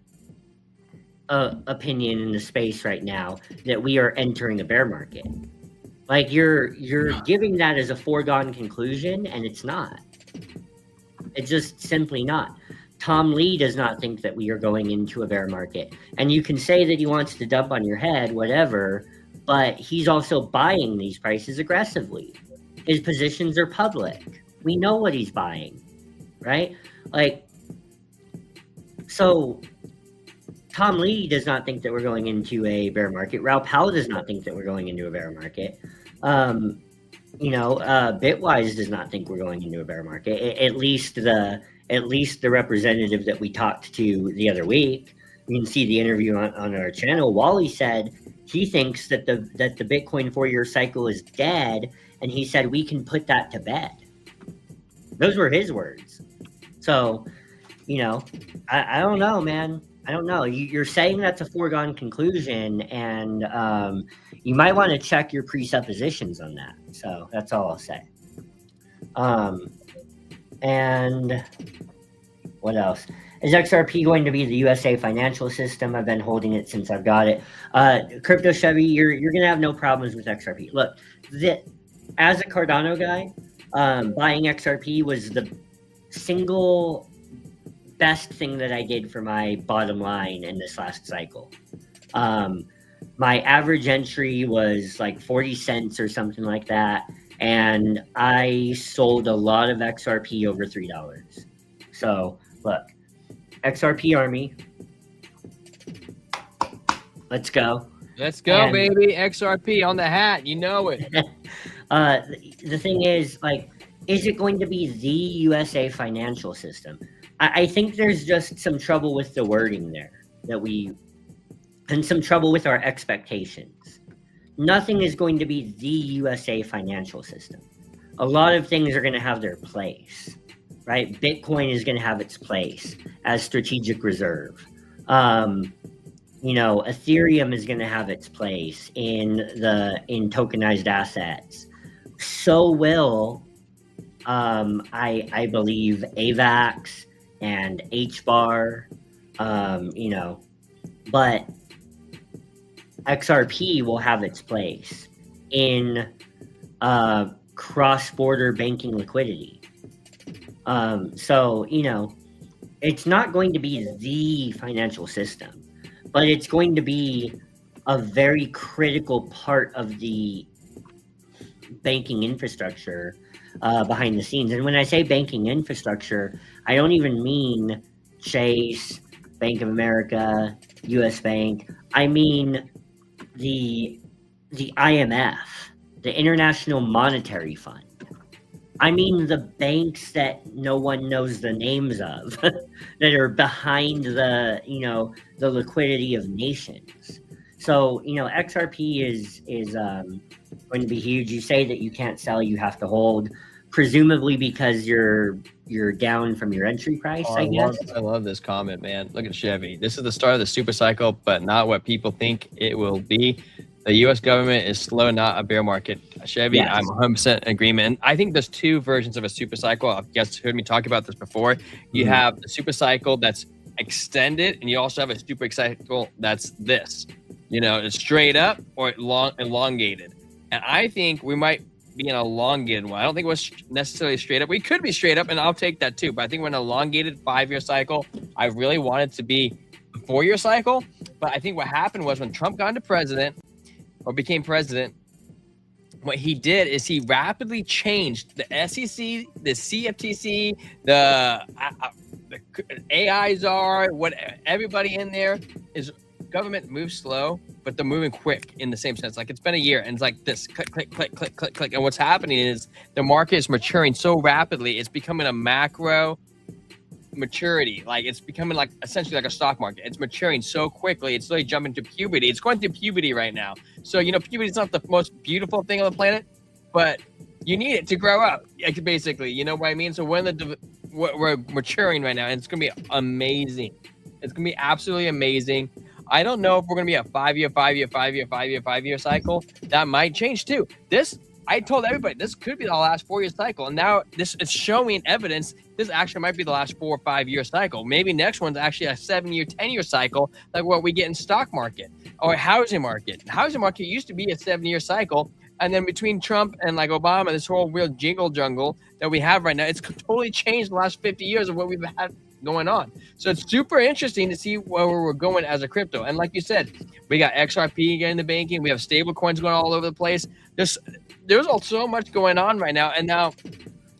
opinion in the space right now that we are entering a bear market. Like you're giving that as a foregone conclusion, and it's not. It's just simply not. Tom Lee does not think that we are going into a bear market. And you can say that he wants to dump on your head, whatever, but he's also buying these prices aggressively. His positions are public. We know what he's buying, right? Like, so Tom Lee does not think that we're going into a bear market. Raoul Pal does not think that we're going into a bear market. Bitwise does not think we're going into a bear market. At least the representative that we talked to the other week. You can see the interview on our channel. Wally said he thinks that the Bitcoin 4-year cycle is dead, and he said we can put that to bed. Those were his words. So, I don't know, man. I don't know. You're saying that's a foregone conclusion, and you might want to check your presuppositions on that. So that's all I'll say. And what else? Is XRP going to be the USA financial system? I've been holding it since I've got it. Crypto Chevy, you're going to have no problems with XRP. Look, as a Cardano guy, buying XRP was the single best thing that I did for my bottom line in this last cycle. My average entry was like 40 cents or something like that. And I sold a lot of XRP over $3. So look, XRP Army. Let's go. Let's go, baby. XRP on the hat. You know it. The thing is, like, is it going to be the USA financial system? I think there's just some trouble with the wording there and some trouble with our expectations. Nothing is going to be the USA financial system. A lot of things are going to have their place, right? Bitcoin is going to have its place as strategic reserve. Ethereum is going to have its place in tokenized assets. So will, I believe, AVAX and HBAR, but XRP will have its place in cross-border banking liquidity. It's not going to be the financial system, but it's going to be a very critical part of the banking infrastructure behind the scenes. And when I say banking infrastructure, I don't even mean Chase, Bank of America, US Bank. I mean the IMF, the International Monetary Fund. I mean the banks that no one knows the names of that are behind the liquidity of nations. So, XRP is going to be huge. You say that you can't sell, you have to hold, presumably because you're down from your entry price, I guess. I love this comment, man. Look at Chevy. This is the start of the super cycle, but not what people think it will be. The U.S. government is slow, not a bear market. Chevy, yes. I'm 100% in agreement. And I think there's two versions of a super cycle. I've just heard me talk about this before. You have the super cycle that's extended, and you also have a super cycle that's this. It's straight up or elongated. And I think we might be an elongated one. I don't think it was necessarily straight up. We could be straight up, and I'll take that too. But I think we're an elongated 5-year cycle. I really wanted to be a 4-year cycle. But I think what happened was when Trump got into president or became president, what he did is he rapidly changed the SEC, the CFTC, the AI czar, what everybody in there is. Government moves slow, but they're moving quick in the same sense. Like it's been a year, and it's like this click, click, click, click, click, click. And what's happening is the market is maturing so rapidly. It's becoming a macro maturity. Like it's becoming like essentially like a stock market. It's maturing so quickly. It's really jumping to puberty. It's going through puberty right now. So puberty is not the most beautiful thing on the planet, but you need it to grow up. Basically, you know what I mean. So we're maturing right now, and it's gonna be amazing. It's gonna be absolutely amazing. I don't know if we're going to be a 5-year cycle. That might change too. I told everybody this could be the last 4-year cycle, and now it's showing evidence this actually might be the last 4 or 5 year cycle. Maybe next one's actually a 7-year, 10-year cycle, like what we get in stock market or housing market. Housing market used to be a 7-year cycle, and then between Trump and like Obama, this whole real jingle jungle that we have right now, it's totally changed the last 50 years of what we've had going on. So it's super interesting to see where we're going as a crypto. And like you said, we got XRP getting the banking, we have stable coins going all over the place. There's also so much going on right now. And now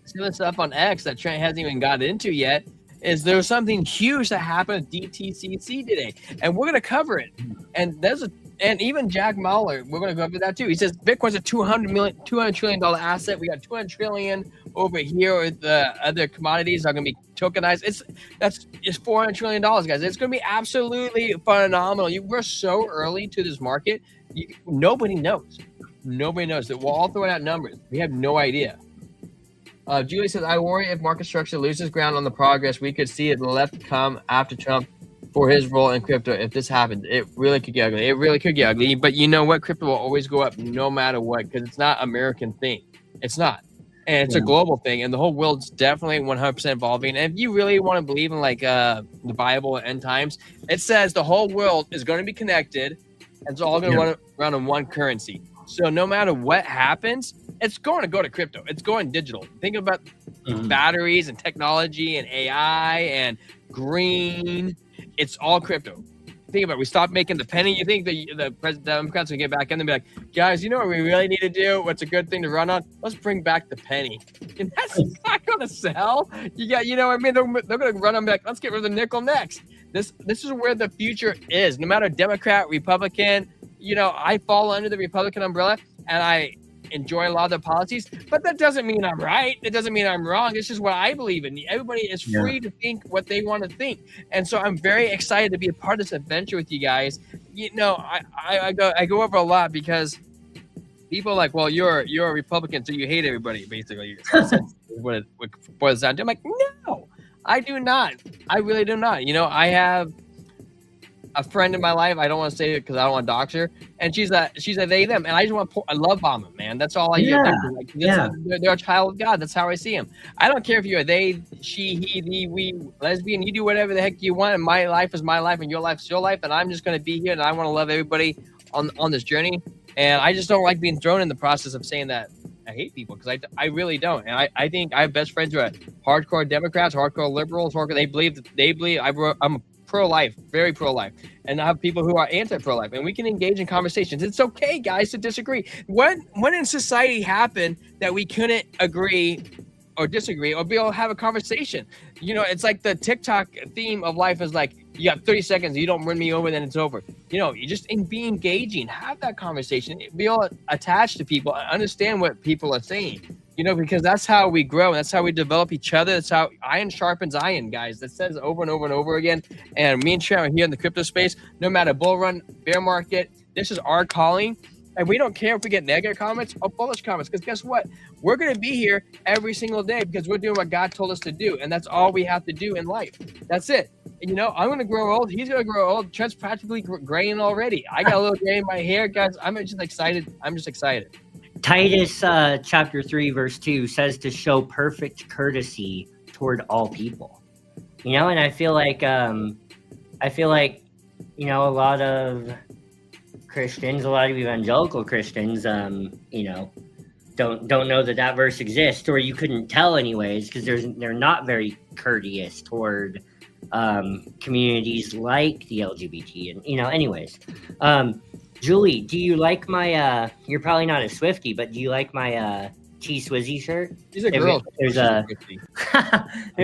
some of the stuff on X that Trent hasn't even got into yet is there was something huge that happened at DTCC today, and we're going to cover it. And and even Jack Mahler, we're going to go over that too. He says Bitcoin's a $200 trillion asset. We got 200 trillion over here with the other commodities are going to be tokenized. It's $400 trillion, guys. It's going to be absolutely phenomenal. We're so early to this market. Nobody knows. Nobody knows that we're all throwing out numbers. We have no idea. Julie says, I worry if market structure loses ground on the progress, we could see it left come after Trump for his role in crypto. If this happens, it really could get ugly. It really could get ugly. But you know what? Crypto will always go up no matter what, because it's not an American thing. It's not. And it's a global thing. And the whole world's definitely 100% evolving. And if you really want to believe in like the Bible and end times, it says the whole world is going to be connected. And it's all going to run on one currency. So no matter what happens, it's going to go to crypto. It's going digital. Thinking about batteries and technology and AI and green, it's all crypto. Think about it. We stopped making the penny. You think the Democrats will get back in and be like, guys, you know what we really need to do? What's a good thing to run on? Let's bring back the penny. And that's not going to sell. They're going to run on back. Let's get rid of the nickel next. This is where the future is. No matter Democrat, Republican, I fall under the Republican umbrella and I enjoy a lot of their policies, but that doesn't mean I'm right. It doesn't mean I'm wrong. It's just what I believe in. Everybody is free to think what they want to think. And so I'm very excited to be a part of this adventure with you guys. I go over a lot because people are like, well, you're a Republican, so you hate everybody, basically. What it boils down to. I'm like, no, I do not. I really do not. I have a friend in my life. I don't want to say it because I don't want to dox her. And she's a they, them. And I just want I love bomb them, man. That's all I hear. They're a child of God. That's how I see them. I don't care if you're a they, she, he, the, we, lesbian. You do whatever the heck you want. And my life is my life and your life is your life. And I'm just going to be here and I want to love everybody on this journey. And I just don't like being thrown in the process of saying that I hate people, because I really don't. And I think I have best friends who are hardcore Democrats, hardcore liberals, they believe I'm pro-life, very pro-life, and I have people who are anti-pro-life, and we can engage in conversations. It's okay, guys, to disagree. When in society happened that we couldn't agree or disagree or be able to have a conversation? It's like the TikTok theme of life is like, you got 30 seconds, you don't run me over, then it's over. You just be engaging, have that conversation, be all attached to people, understand what people are saying. Because that's how we grow. And that's how we develop each other. That's how iron sharpens iron, guys. That says over and over and over again. And me and Trent are here in the crypto space. No matter bull run, bear market, this is our calling. And we don't care if we get negative comments or bullish comments. Because guess what? We're going to be here every single day because we're doing what God told us to do. And that's all we have to do in life. That's it. And, I'm going to grow old. He's going to grow old. Trent's practically graying already. I got a little gray in my hair, guys. I'm just excited. Titus chapter 3 verse 2 says to show perfect courtesy toward all people. And I feel like a lot of Christians, a lot of evangelical Christians, don't know that verse exists, or you couldn't tell anyways, because they're not very courteous toward communities like the LGBT, and anyways. Julie, do you like my you're probably not a Swiftie, but do you like my T Swizzy shirt? She's a girl. There's a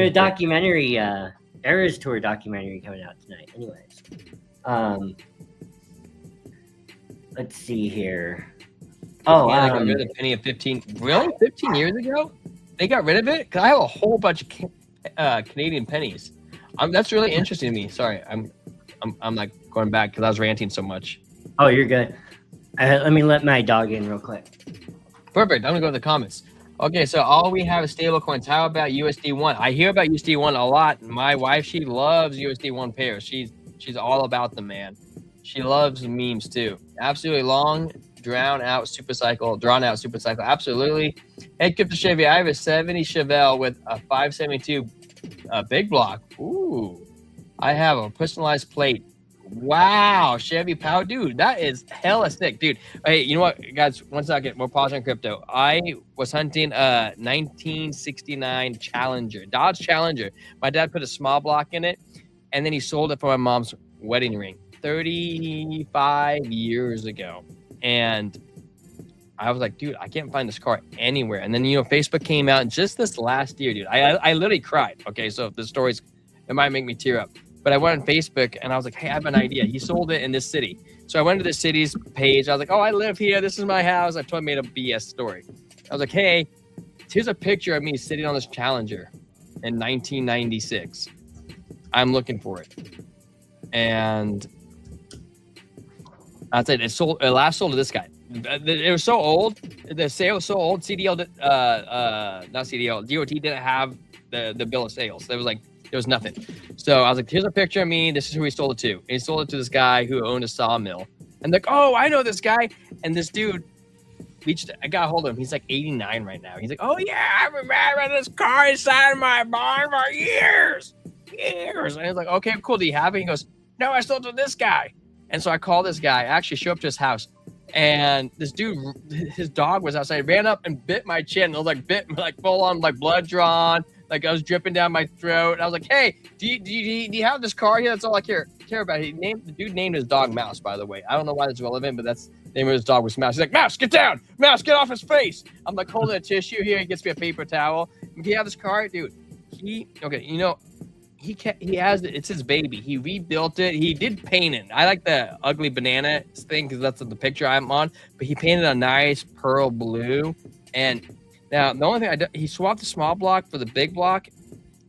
documentary, Eras Tour documentary coming out tonight. Anyways. Let's see here. Oh, they got rid of the penny of 15 years ago? They got rid of it? Because I have a whole bunch of Canadian pennies. That's really interesting to me. Sorry, I'm like going back because I was ranting so much. Oh, you're good. Let me let my dog in real quick. Perfect. I'm going to go to the comments. Okay, so all we have is stable coins. How about USD1? I hear about USD1 a lot. My wife, she loves USD1 pairs. She's all about them, man. She loves memes too. Absolutely long, drawn out super cycle. Absolutely. Head Crypto Chevy. I have a 70 Chevelle with a 572 big block. Ooh. I have a personalized plate. Wow, Chevy Power, dude, that is hella sick, dude. Hey, you know what, guys? 1 second, we're pausing crypto. I was hunting a 1969 Challenger, Dodge Challenger. My dad put a small block in it, and then he sold it for my mom's wedding ring 35 years ago. And I was like, dude, I can't find this car anywhere. And then, Facebook came out just this last year, dude. I literally cried. Okay, so if the stories, it might make me tear up. But I went on Facebook and I was like, hey, I have an idea. He sold it in this city. So I went to the city's page. I was like, oh, I live here. This is my house. I totally made a BS story. I was like, hey, here's a picture of me sitting on this Challenger in 1996. I'm looking for it. And I said, it last sold to this guy. It was so old. The sale was so old. CDL, not CDL, DOT didn't have the bill of sales. There was nothing. So I was like, here's a picture of me. This is who he sold it to. And he sold it to this guy who owned a sawmill. And like, oh, I know this guy. And this dude I got a hold of him. He's like 89 right now. He's like, oh yeah, I've been mad about this car inside my barn for years. And I was like, okay, cool. Do you have it? He goes, no, I sold it to this guy. And so I called this guy. I actually showed up to his house. And this dude, his dog was outside, ran up and bit my chin. It was like full on, like blood drawn. Like I was dripping down my throat. And I was like, hey, do you have this car here? That's all I care about. The dude named his dog Mouse, by the way. I don't know why that's relevant, but that's the name of his dog was Mouse. He's like, Mouse, get down. Mouse, get off his face. I'm like holding a tissue here. He gets me a paper towel. Do you have this car? Dude, he has it's his baby. He rebuilt it. He did paint it. I like the ugly banana thing because that's the picture I'm on. But he painted a nice pearl blue. And now the only thing he swapped the small block for the big block,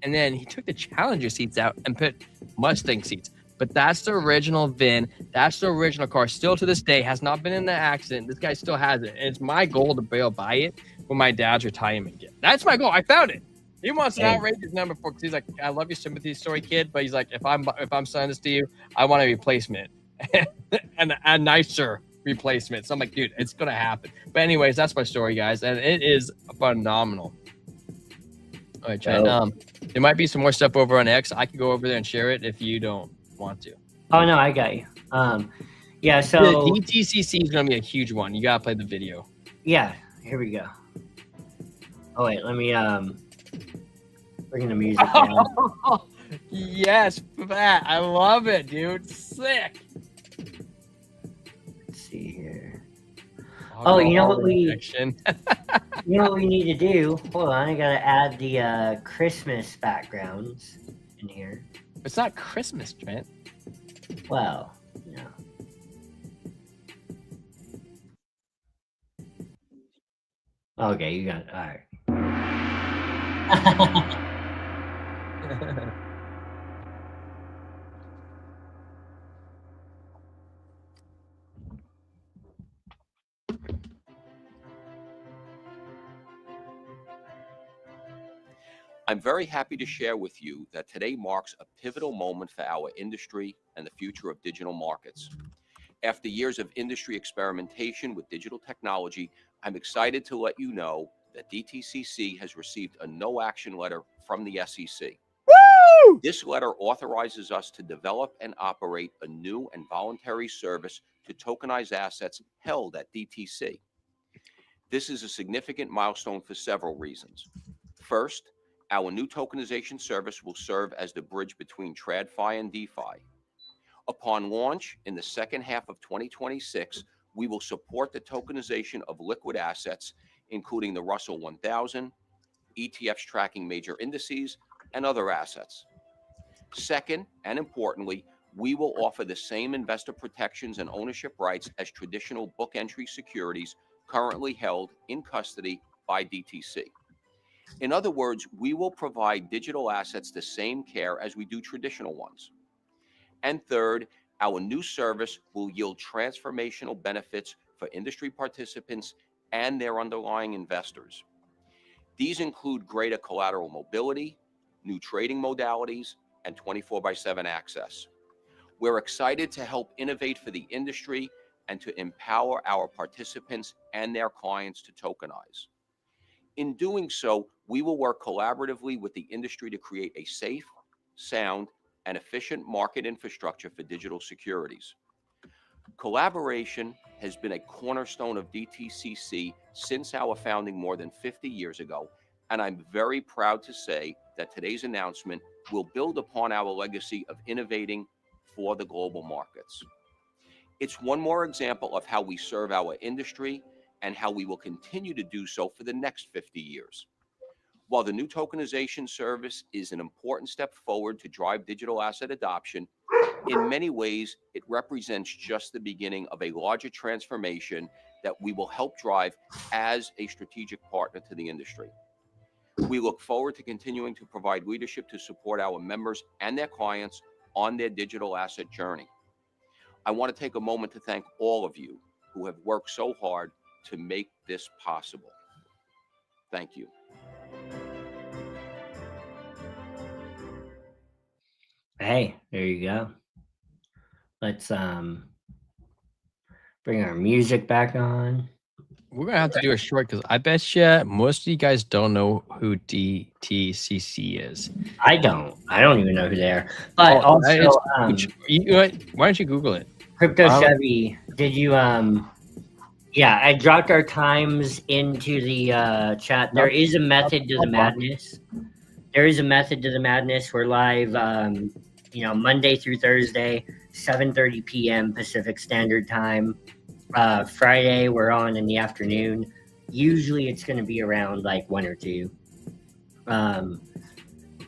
and then he took the Challenger seats out and put Mustang seats. But that's the original VIN. That's the original car. Still to this day, has not been in an accident. This guy still has it. And it's my goal to be able to buy it for my dad's retirement gift. That's my goal. I found it. He wants an outrageous number for, because he's like, I love your sympathy story, kid. But he's like, if I'm selling this to you, I want a replacement and a nicer replacement. So I'm like, dude, it's gonna happen. But anyways, that's my story, guys, and it is phenomenal. All right, Chad. There might be some more stuff over on X. I can go over there and share it if you don't want to. Oh no, I got you. Yeah. So the DTCC is gonna be a huge one. You gotta play the video. Yeah. Here we go. Oh wait, let me bring the music down. Yes, that I love it, dude. Sick. Let's see here. Oh, you know what we need to do? Hold on, I gotta add the Christmas backgrounds in here. It's not Christmas, Trent. Well, no. Okay, you got it. All right. I'm very happy to share with you that today marks a pivotal moment for our industry and the future of digital markets. After years of industry experimentation with digital technology, I'm excited to let you know that DTCC has received a no action letter from the SEC. Woo! This letter authorizes us to develop and operate a new and voluntary service to tokenize assets held at DTC. This is a significant milestone for several reasons. First, our new tokenization service will serve as the bridge between TradFi and DeFi. Upon launch in the second half of 2026, we will support the tokenization of liquid assets, including the Russell 1000, ETFs tracking major indices, and other assets. Second, and importantly, we will offer the same investor protections and ownership rights as traditional book entry securities currently held in custody by DTC. In other words, we will provide digital assets the same care as we do traditional ones. And third, our new service will yield transformational benefits for industry participants and their underlying investors. These include greater collateral mobility, new trading modalities, and 24/7 access. We're excited to help innovate for the industry and to empower our participants and their clients to tokenize. In doing so, we will work collaboratively with the industry to create a safe, sound, and efficient market infrastructure for digital securities. Collaboration has been a cornerstone of DTCC since our founding more than 50 years ago, and I'm very proud to say that today's announcement will build upon our legacy of innovating for the global markets. It's one more example of how we serve our industry and how we will continue to do so for the next 50 years. While the new tokenization service is an important step forward to drive digital asset adoption, in many ways, it represents just the beginning of a larger transformation that we will help drive as a strategic partner to the industry. We look forward to continuing to provide leadership to support our members and their clients on their digital asset journey. I want to take a moment to thank all of you who have worked so hard to make this possible. Thank you. Hey, there you go. Let's bring our music back on. We're gonna have to do a short because I bet you most of you guys don't know who DTCC is. I don't even know who they are. But also, why don't you Google it? Crypto Chevy, did you yeah, I dropped our times into the chat. There is a method to the madness. There is a method to the madness. We're live Monday through Thursday, 7:30 p.m. Pacific Standard Time. Friday we're on in the afternoon. Usually it's going to be around like 1 or 2. And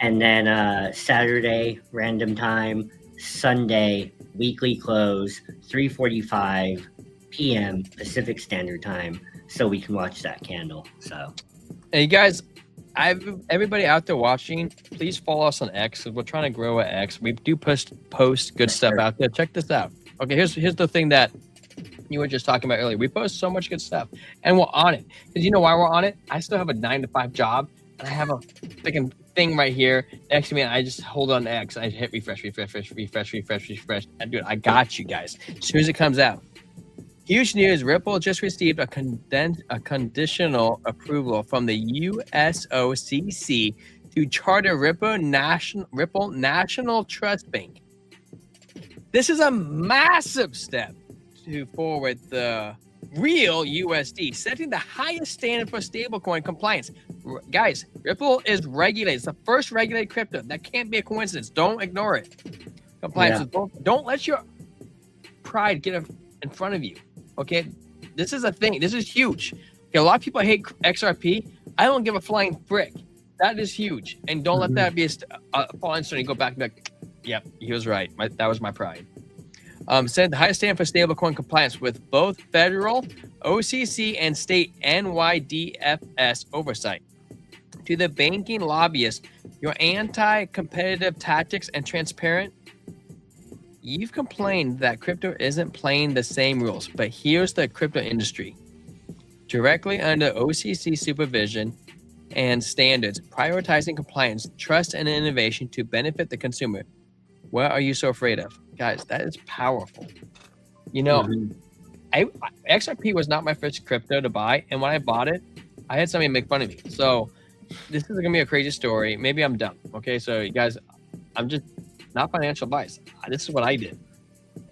then Saturday random time, Sunday weekly close, 3:45 p.m. Pacific Standard Time, so we can watch that candle. So, hey guys, everybody out there watching, please follow us on X. We're trying to grow at X. We do post good stuff out there. Check this out. Okay, here's the thing that you were just talking about earlier. We post so much good stuff, and we're on it. Because you know why we're on it? I still have a 9-to-5 job, and I have a freaking thing right here next to me, and I just hold on to X. I hit refresh. And dude, I got you guys. As soon as it comes out. Huge news, Ripple just received a conditional approval from the USOCC to charter Ripple National Trust Bank. This is a massive step to forward the real USD, setting the highest standard for stablecoin compliance. Guys, Ripple is regulated. It's the first regulated crypto. That can't be a coincidence. Don't ignore it. Compliance. Yeah. Don't let your pride get in front of you. Okay, this is a thing. This is huge. Okay, a lot of people hate XRP. I don't give a flying frick. That is huge, and don't let that be a falling stone. You go back and be like, "Yep, he was right. That was my pride." Said the highest standard for stablecoin compliance with both federal OCC and state NYDFS oversight. To the banking lobbyists, your anti-competitive tactics and transparent. You've complained that crypto isn't playing the same rules, but here's the crypto industry. Directly under OCC supervision and standards, prioritizing compliance, trust, and innovation to benefit the consumer. What are you so afraid of? Guys, that is powerful. You know, XRP was not my first crypto to buy, and when I bought it, I had somebody make fun of me. So this is going to be a crazy story. Maybe I'm dumb, okay? So you guys, I'm just not financial advice. This is what I did.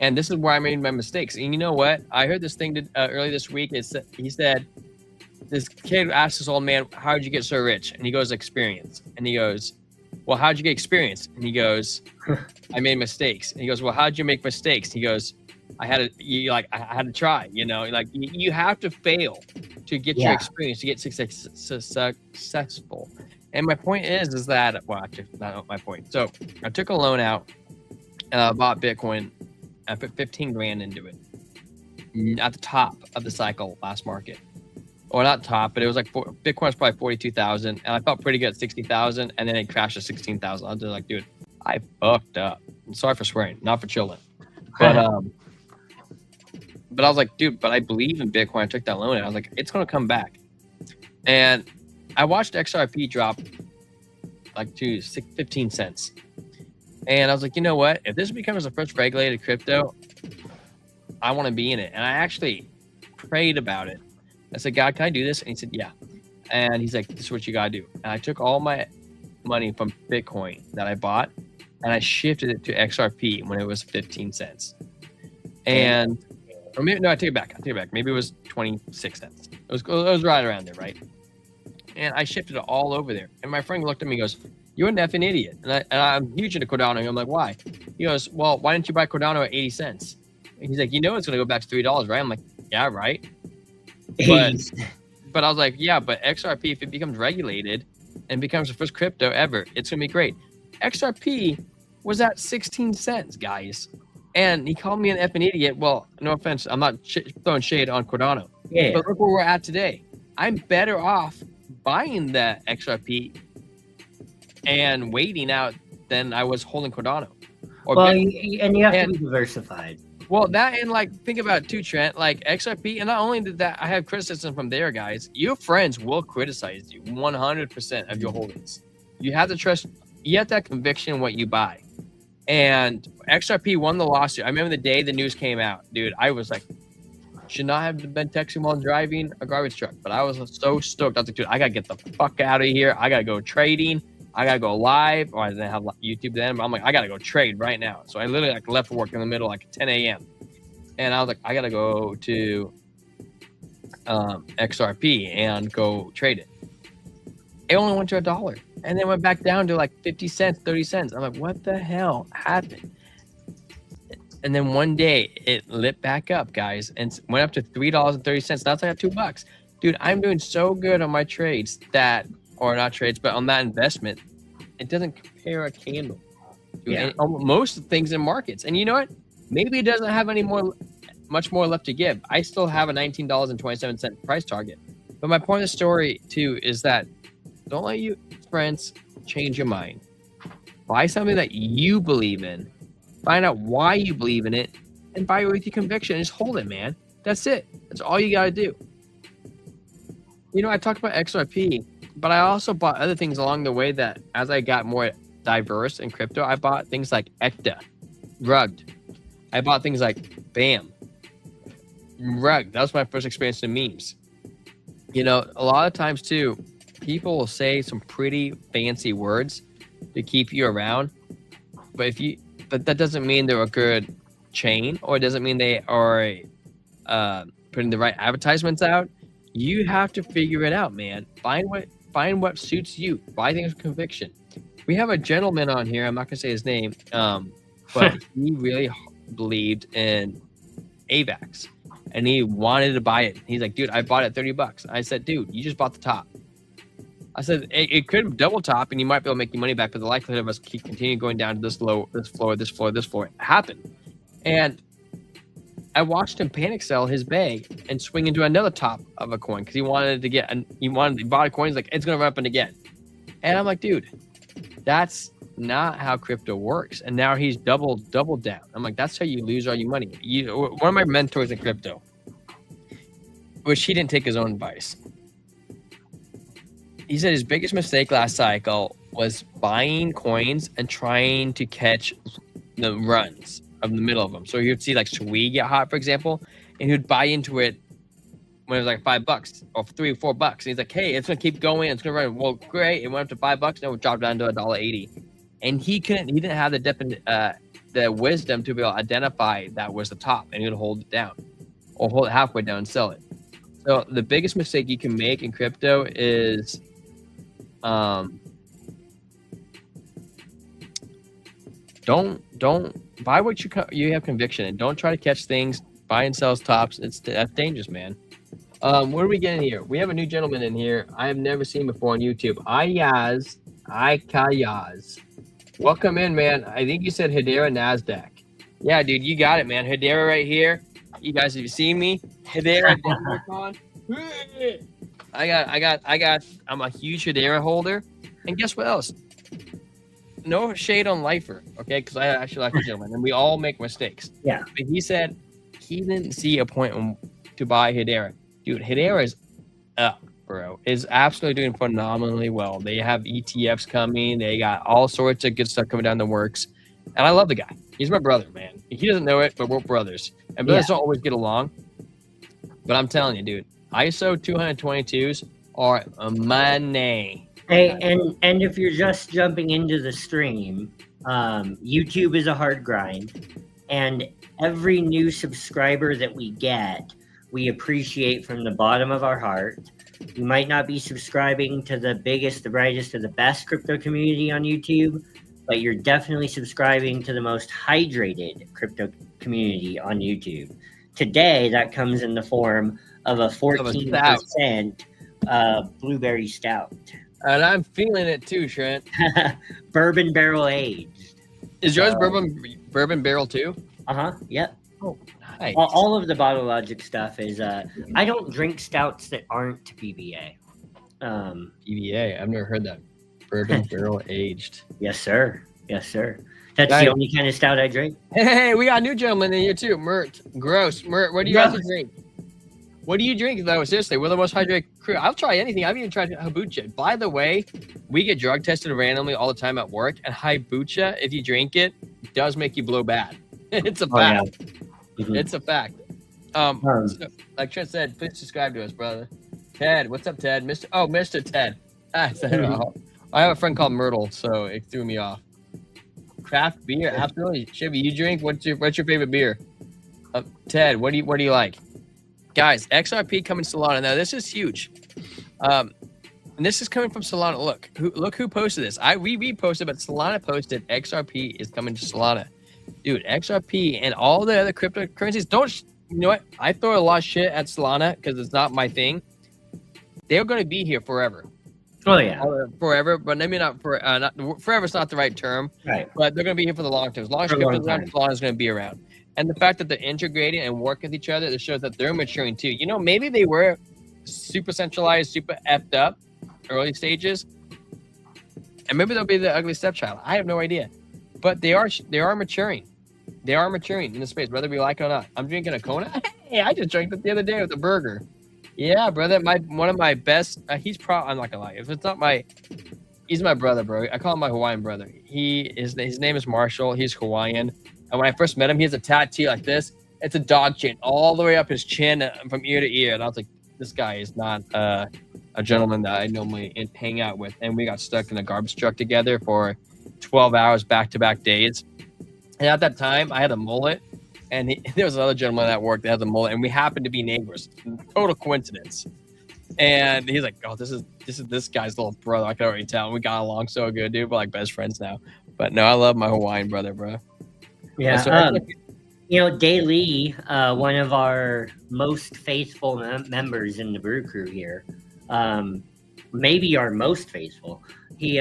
And this is where I made my mistakes. And you know what? I heard this thing earlier this week. He said, this kid asked this old man, how did you get so rich? And he goes, experience. And he goes, well, how'd you get experience? And he goes, I made mistakes. And he goes, well, how'd you make mistakes? He goes, I had to try, you know, like you have to fail to get your experience, to get successful. And my point is that, well, actually, not my point. So I took a loan out and I bought Bitcoin. I put 15 grand into it at the top of the cycle last market. Or not top, but it was like Bitcoin was probably 42,000, and I felt pretty good at 60,000, and then it crashed to 16,000. I was just like, dude, I fucked up. I'm sorry for swearing, not for chilling. But I was like, dude, but I believe in Bitcoin. I took that loan, and I was like, it's gonna come back. And I watched XRP drop like to 15 cents. And I was like, you know what? If this becomes the first regulated crypto, I want to be in it. And I actually prayed about it. I said, God, can I do this? And he said, yeah. And he's like, this is what you got to do. And I took all my money from Bitcoin that I bought and I shifted it to XRP when it was 15 cents. And, or maybe, no, I take it back. Maybe it was 26 cents. It was right around there, right? And I shifted it all over there. And my friend looked at me and goes, you're an effing idiot. And I'm huge into Cardano. And I'm like, why? He goes, well, why didn't you buy Cardano at 80 cents? And he's like, you know it's going to go back to $3, right? I'm like, yeah, right. But I was like, yeah, but XRP, if it becomes regulated and becomes the first crypto ever, it's going to be great. XRP was at 16 cents, guys. And he called me an effing idiot. Well, no offense. I'm not throwing shade on Cardano. Yeah. But look where we're at today. I'm better off buying that XRP and waiting out than I was holding Cardano. And you have to be diversified. Well, that and like, think about it too, Trent, like XRP, and not only did that, I have criticism from there, guys. Your friends will criticize you 100% of your holdings. You have to trust, you have to have conviction in what you buy. And XRP won the lawsuit. I remember the day the news came out, dude, I was like, should not have been texting while driving a garbage truck, but I was so stoked. I was like, dude, I gotta get the fuck out of here. I gotta go trading. I gotta go live. Or I didn't have YouTube then, but I'm like, I gotta go trade right now. So I literally like left work in the middle, like 10 a.m. And I was like, I gotta go to XRP and go trade it. It only went to $1 and then went back down to like 50 cents, 30 cents. I'm like, what the hell happened? And then one day it lit back up, guys, and went up to $3.30. Now it's like $2. Dude, I'm doing so good on my trades that, or not trades, but on that investment, it doesn't compare a candle to most things in markets. And you know what? Maybe it doesn't have much more left to give. I still have a $19.27 price target. But my point of the story too is that don't let your friends change your mind. Buy something that you believe in. Find out why you believe in it, and buy it with your conviction. Just hold it, man. That's it. That's all you got to do. You know, I talked about XRP, but I also bought other things along the way that as I got more diverse in crypto, I bought things like ECTA, Rugged. I bought things like BAM, Rugged. That was my first experience in memes. You know, a lot of times too, people will say some pretty fancy words to keep you around, but that doesn't mean they're a good chain, or it doesn't mean they are putting the right advertisements out. You have to figure it out, man. Find what suits you. Buy things with conviction. We have a gentleman on here. I'm not gonna say his name, but he really believed in AVAX, and he wanted to buy it. He's like, dude, I bought it $30. I said, dude, you just bought the top. I said it could double top, and you might be able to make your money back, but the likelihood of us keep continuing going down to this low, this floor happened. And I watched him panic sell his bag and swing into another top of a coin because he wanted to get, he bought a coin. He's like, it's gonna run up again. And I'm like, dude, that's not how crypto works. And now he's doubled down. I'm like, that's how you lose all your money. One of my mentors in crypto, which he didn't take his own advice. He said his biggest mistake last cycle was buying coins and trying to catch the runs of the middle of them. So you'd see like Sui get hot, for example, and he'd buy into it when it was like $5 or $3 or $4. And he's like, hey, it's gonna keep going, it's gonna run. Well, great, it went up to $5, now it dropped down to $1.80. And he didn't have the wisdom to be able to identify that was the top, and he would hold it down or hold it halfway down and sell it. So the biggest mistake you can make in crypto is don't buy what you have conviction in. Don't try to catch things, buy and sell tops. That's dangerous, man. What are we getting here? We have a new gentleman in here I have never seen before on YouTube. Ayaz. Welcome in, man. I think you said Hedera NASDAQ. Yeah, dude, you got it, man. Hedera right here. You guys, have you seen me? Hedera. I'm a huge Hedera holder. And guess what else? No shade on Lifer, okay? Because I actually like the gentleman, and we all make mistakes. Yeah. But he said he didn't see a point to buy Hedera. Dude, Hedera is up, bro. Is absolutely doing phenomenally well. They have ETFs coming. They got all sorts of good stuff coming down the works. And I love the guy. He's my brother, man. He doesn't know it, but we're brothers. And brothers don't always get along. But I'm telling you, dude, ISO 222s are money. Hey, and if you're just jumping into the stream, YouTube is a hard grind, and every new subscriber that we get, we appreciate from the bottom of our heart. You might not be subscribing to the biggest, the brightest, or the best crypto community on YouTube, but you're definitely subscribing to the most hydrated crypto community on YouTube. Today, that comes in the form of a 14% blueberry stout. And I'm feeling it too, Trent. Bourbon barrel aged. Is yours bourbon barrel too? Yep. Oh, nice. All of the Bottle Logic stuff is. I don't drink stouts that aren't PBA. PBA. I've never heard that. Bourbon barrel aged. Yes, sir. Yes, sir. That's Nice. the only kind of stout I drink. Hey, we got a new gentleman in here too. Mert. Gross. Mert, what do you guys drink? What do you drink though? Seriously, we're the most hydrated crew. I'll try anything. I've even tried kombucha. By the way, we get drug tested randomly all the time at work, and kombucha, if you drink it, does make you blow bad. It's a fact. It's a fact. So, like Trent said, please subscribe to us, brother. Ted, what's up, Ted? Mr. Ted. I have a friend called Myrtle, so it threw me off. Craft beer, absolutely. Chevy, you drink? What's your favorite beer? Ted, what do you like? Guys, XRP coming to Solana. Now this is huge. And this is coming from Solana. Look who posted this. We reposted, but Solana posted XRP is coming to Solana. Dude, XRP and all the other cryptocurrencies, you know what? I throw a lot of shit at Solana because it's not my thing. They're going to be here forever. Oh yeah, forever, but maybe not for forever. It's not the right term, right? But they're going to be here for the long term. As long as crypto's around, Solana is going to be around. And the fact that they're integrating and work with each other, it shows that they're maturing too. You know, maybe they were super centralized, super effed up, early stages, and maybe they'll be the ugly stepchild. I have no idea, but they are maturing. They are maturing in the space, whether we like it or not. I'm drinking a Kona. Hey, I just drank it the other day with a burger. Yeah, brother. One of my best. I'm not gonna lie. If it's not he's my brother, bro. I call him my Hawaiian brother. His name is Marshall. He's Hawaiian. And when I first met him, he has a tattoo like this. It's a dog chain all the way up his chin from ear to ear. And I was like, this guy is not a gentleman that I normally hang out with. And we got stuck in a garbage truck together for 12 hours back-to-back days. And at that time, I had a mullet. And there was another gentleman at work that has a mullet, and we happened to be neighbors. Total coincidence. And he's like, "Oh, this is this guy's little brother." I can already tell. And we got along so good, dude. We're like best friends now. But no, I love my Hawaiian brother, bro. Yeah. You know, Day Lee, one of our most faithful members in the brew crew here, maybe our most faithful. He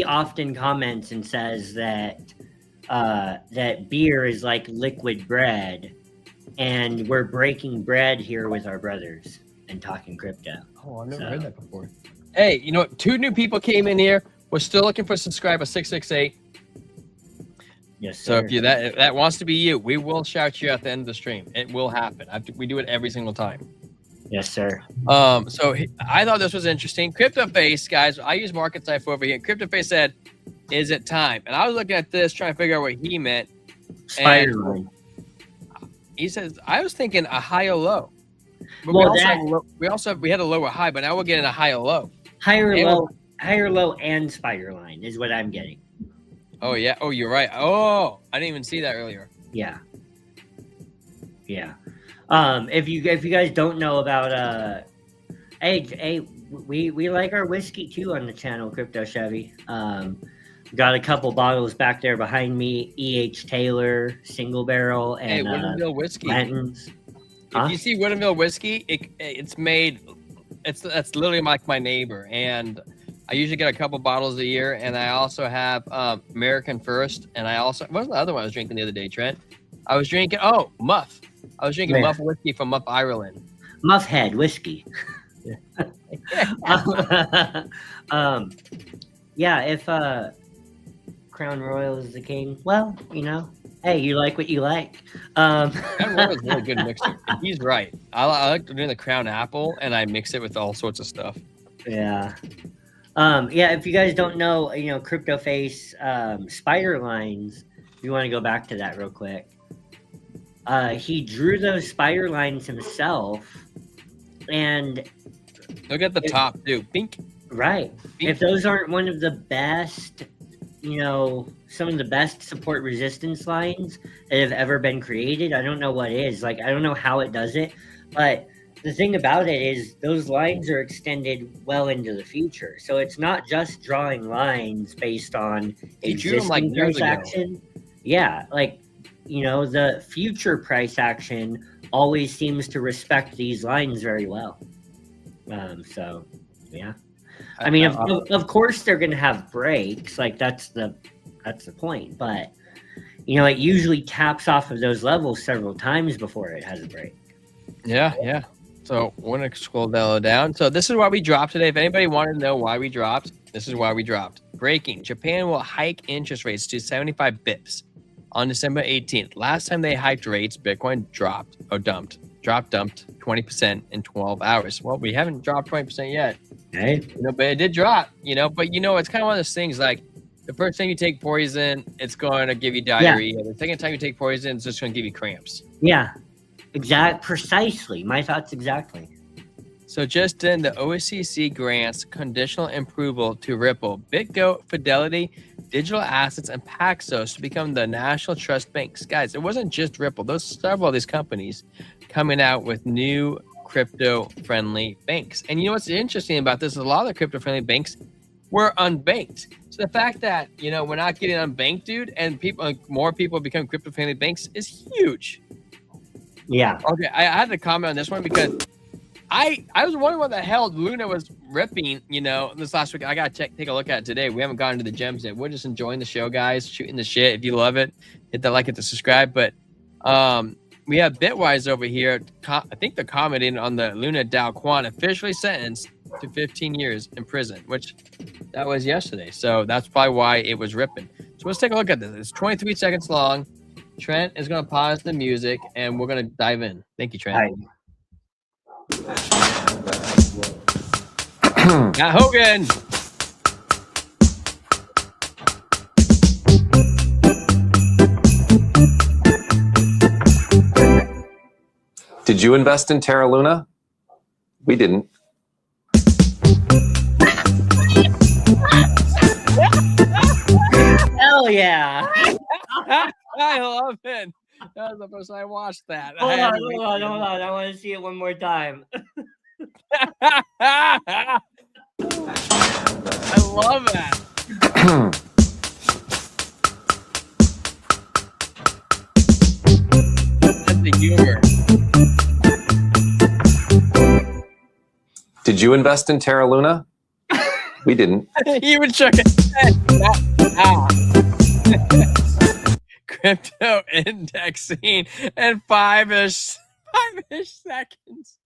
often comments and says that beer is like liquid bread, and we're breaking bread here with our brothers and talking crypto. Oh, I've never heard that before. Hey, you know, 2 new people came in here. We're still looking for subscriber 668. Yes, sir. So if that wants to be you, we will shout you at the end of the stream. It will happen. We do it every single time. Yes, sir. So I thought this was interesting. CryptoFace, guys, I use MarketSight over here. CryptoFace said, "Is it time?" And I was looking at this, trying to figure out what he meant. Spider-Man. He says, I was thinking a high or low. But we had a lower high, but now we're getting a high or low. Higher low, and spider line is what I'm getting. Oh yeah. Oh, you're right. Oh, I didn't even see that earlier. Yeah. If you guys don't know about hey, we like our whiskey too on the channel, Crypto Chevy. Got a couple bottles back there behind me. E.H. Taylor single barrel and Woodinville whiskey. Blanton's. If you see Woodinville whiskey, it's made. That's literally like my neighbor, and I usually get a couple bottles a year. And I also have American First, and I also what was the other one I was drinking the other day, Trent? I was drinking Muff. I was drinking Muff whiskey from Muff, Ireland. Muff Head whiskey. Yeah, if Crown Royal is the king, well, you know, hey, you like what you like. Crown Royal is a really good mixer. He's right. I like doing the Crown Apple, and I mix it with all sorts of stuff. Yeah. Yeah, if you guys don't know, Crypto Face spider lines, if you want to go back to that real quick. He drew those spider lines himself, and Look at the top, too. Pink. right. Pink. If those aren't one of the best, some of the best support resistance lines that have ever been created, I don't know what is. Like, I don't know how it does it, but the thing about it is those lines are extended well into the future. So it's not just drawing lines based on He drew them like existing years price ago. action. Yeah, like, the future price action always seems to respect these lines very well. So, yeah. I mean, of course they're going to have breaks. Like, that's the point. But, it usually taps off of those levels several times before it has a break. Yeah. So we're going to scroll down. So this is why we dropped today. If anybody wanted to know why we dropped, this is why we dropped. Breaking. Japan will hike interest rates to 75 bips on December 18th. Last time they hiked rates, Bitcoin dumped 20% in 12 hours. Well, we haven't dropped 20% yet. Okay. But it did drop, but it's kind of one of those things like the first time you take poison, it's going to give you diarrhea. The second time you take poison, it's just going to give you cramps. Yeah. Precisely. My thoughts exactly. So just then, the OCC grants conditional approval to Ripple, BitGo, Fidelity, Digital Assets, and Paxos to become the national trust banks. Guys, it wasn't just Ripple. There's several of these companies coming out with new crypto-friendly banks. And what's interesting about this is a lot of the crypto-friendly banks were unbanked. So the fact that, we're not getting unbanked, dude, and more people become crypto-friendly banks is huge. Yeah. Okay, I had to comment on this one because I was wondering what the hell Luna was ripping, this last week. I got to take a look at it today. We haven't gotten to the gems yet. We're just enjoying the show, guys, shooting the shit. If you love it, hit the like, hit the subscribe. But we have Bitwise over here. I think they're commenting on the Luna Dao Quan officially sentenced to 15 years in prison, which that was yesterday. So that's probably why it was ripping. So let's take a look at this. It's 23 seconds long. Trent is going to pause the music, and we're going to dive in. Thank you, Trent. Matt Hogan. Did you invest in Terra Luna? We didn't. Hell yeah. I love it. That was the first time I watched that. Hold on. I want to see it one more time. I love that. That's the humor. Did you invest in Terra Luna? We didn't. You would chuck it. Crypto indexing and five-ish seconds.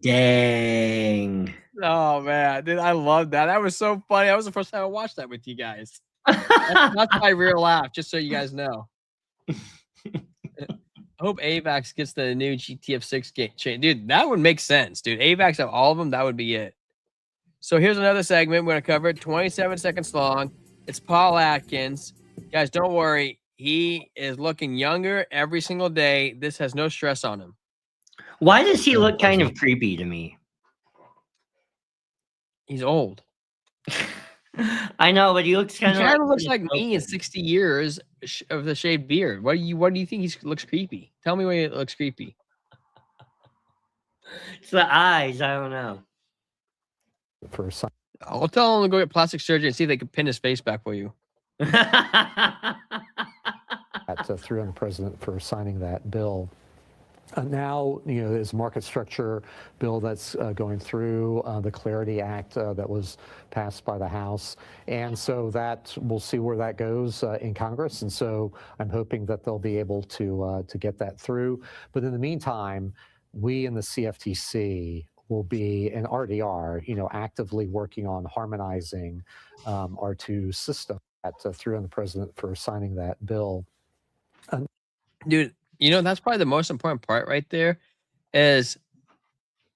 Dang. Oh man, dude, I love that. That was so funny. That was the first time I watched that with you guys. That's my real laugh, just so you guys know. I hope AVAX gets the new GTF6 chain. Dude, that would make sense, dude. AVAX have all of them, that would be it. So here's another segment we're going to cover, 27 seconds long. It's Paul Atkins. Guys, don't worry. He is looking younger every single day. This has no stress on him. Why does he look kind of creepy to me? He's old. I know, but he looks kind of looks like me in 60 years of the shaved beard. What do you think he looks creepy? Tell me why it looks creepy. It's the eyes. I don't know. I'll tell him to go get plastic surgery and see if they can pin his face back for you. Through on the president for signing that bill. Now, there's a market structure bill that's going through, the Clarity Act that was passed by the House. And so that we'll see where that goes in Congress. And so I'm hoping that they'll be able to get that through. But in the meantime, we in the CFTC will be, and already are, actively working on harmonizing our two systems. Through on the president for signing that bill. Dude, that's probably the most important part right there is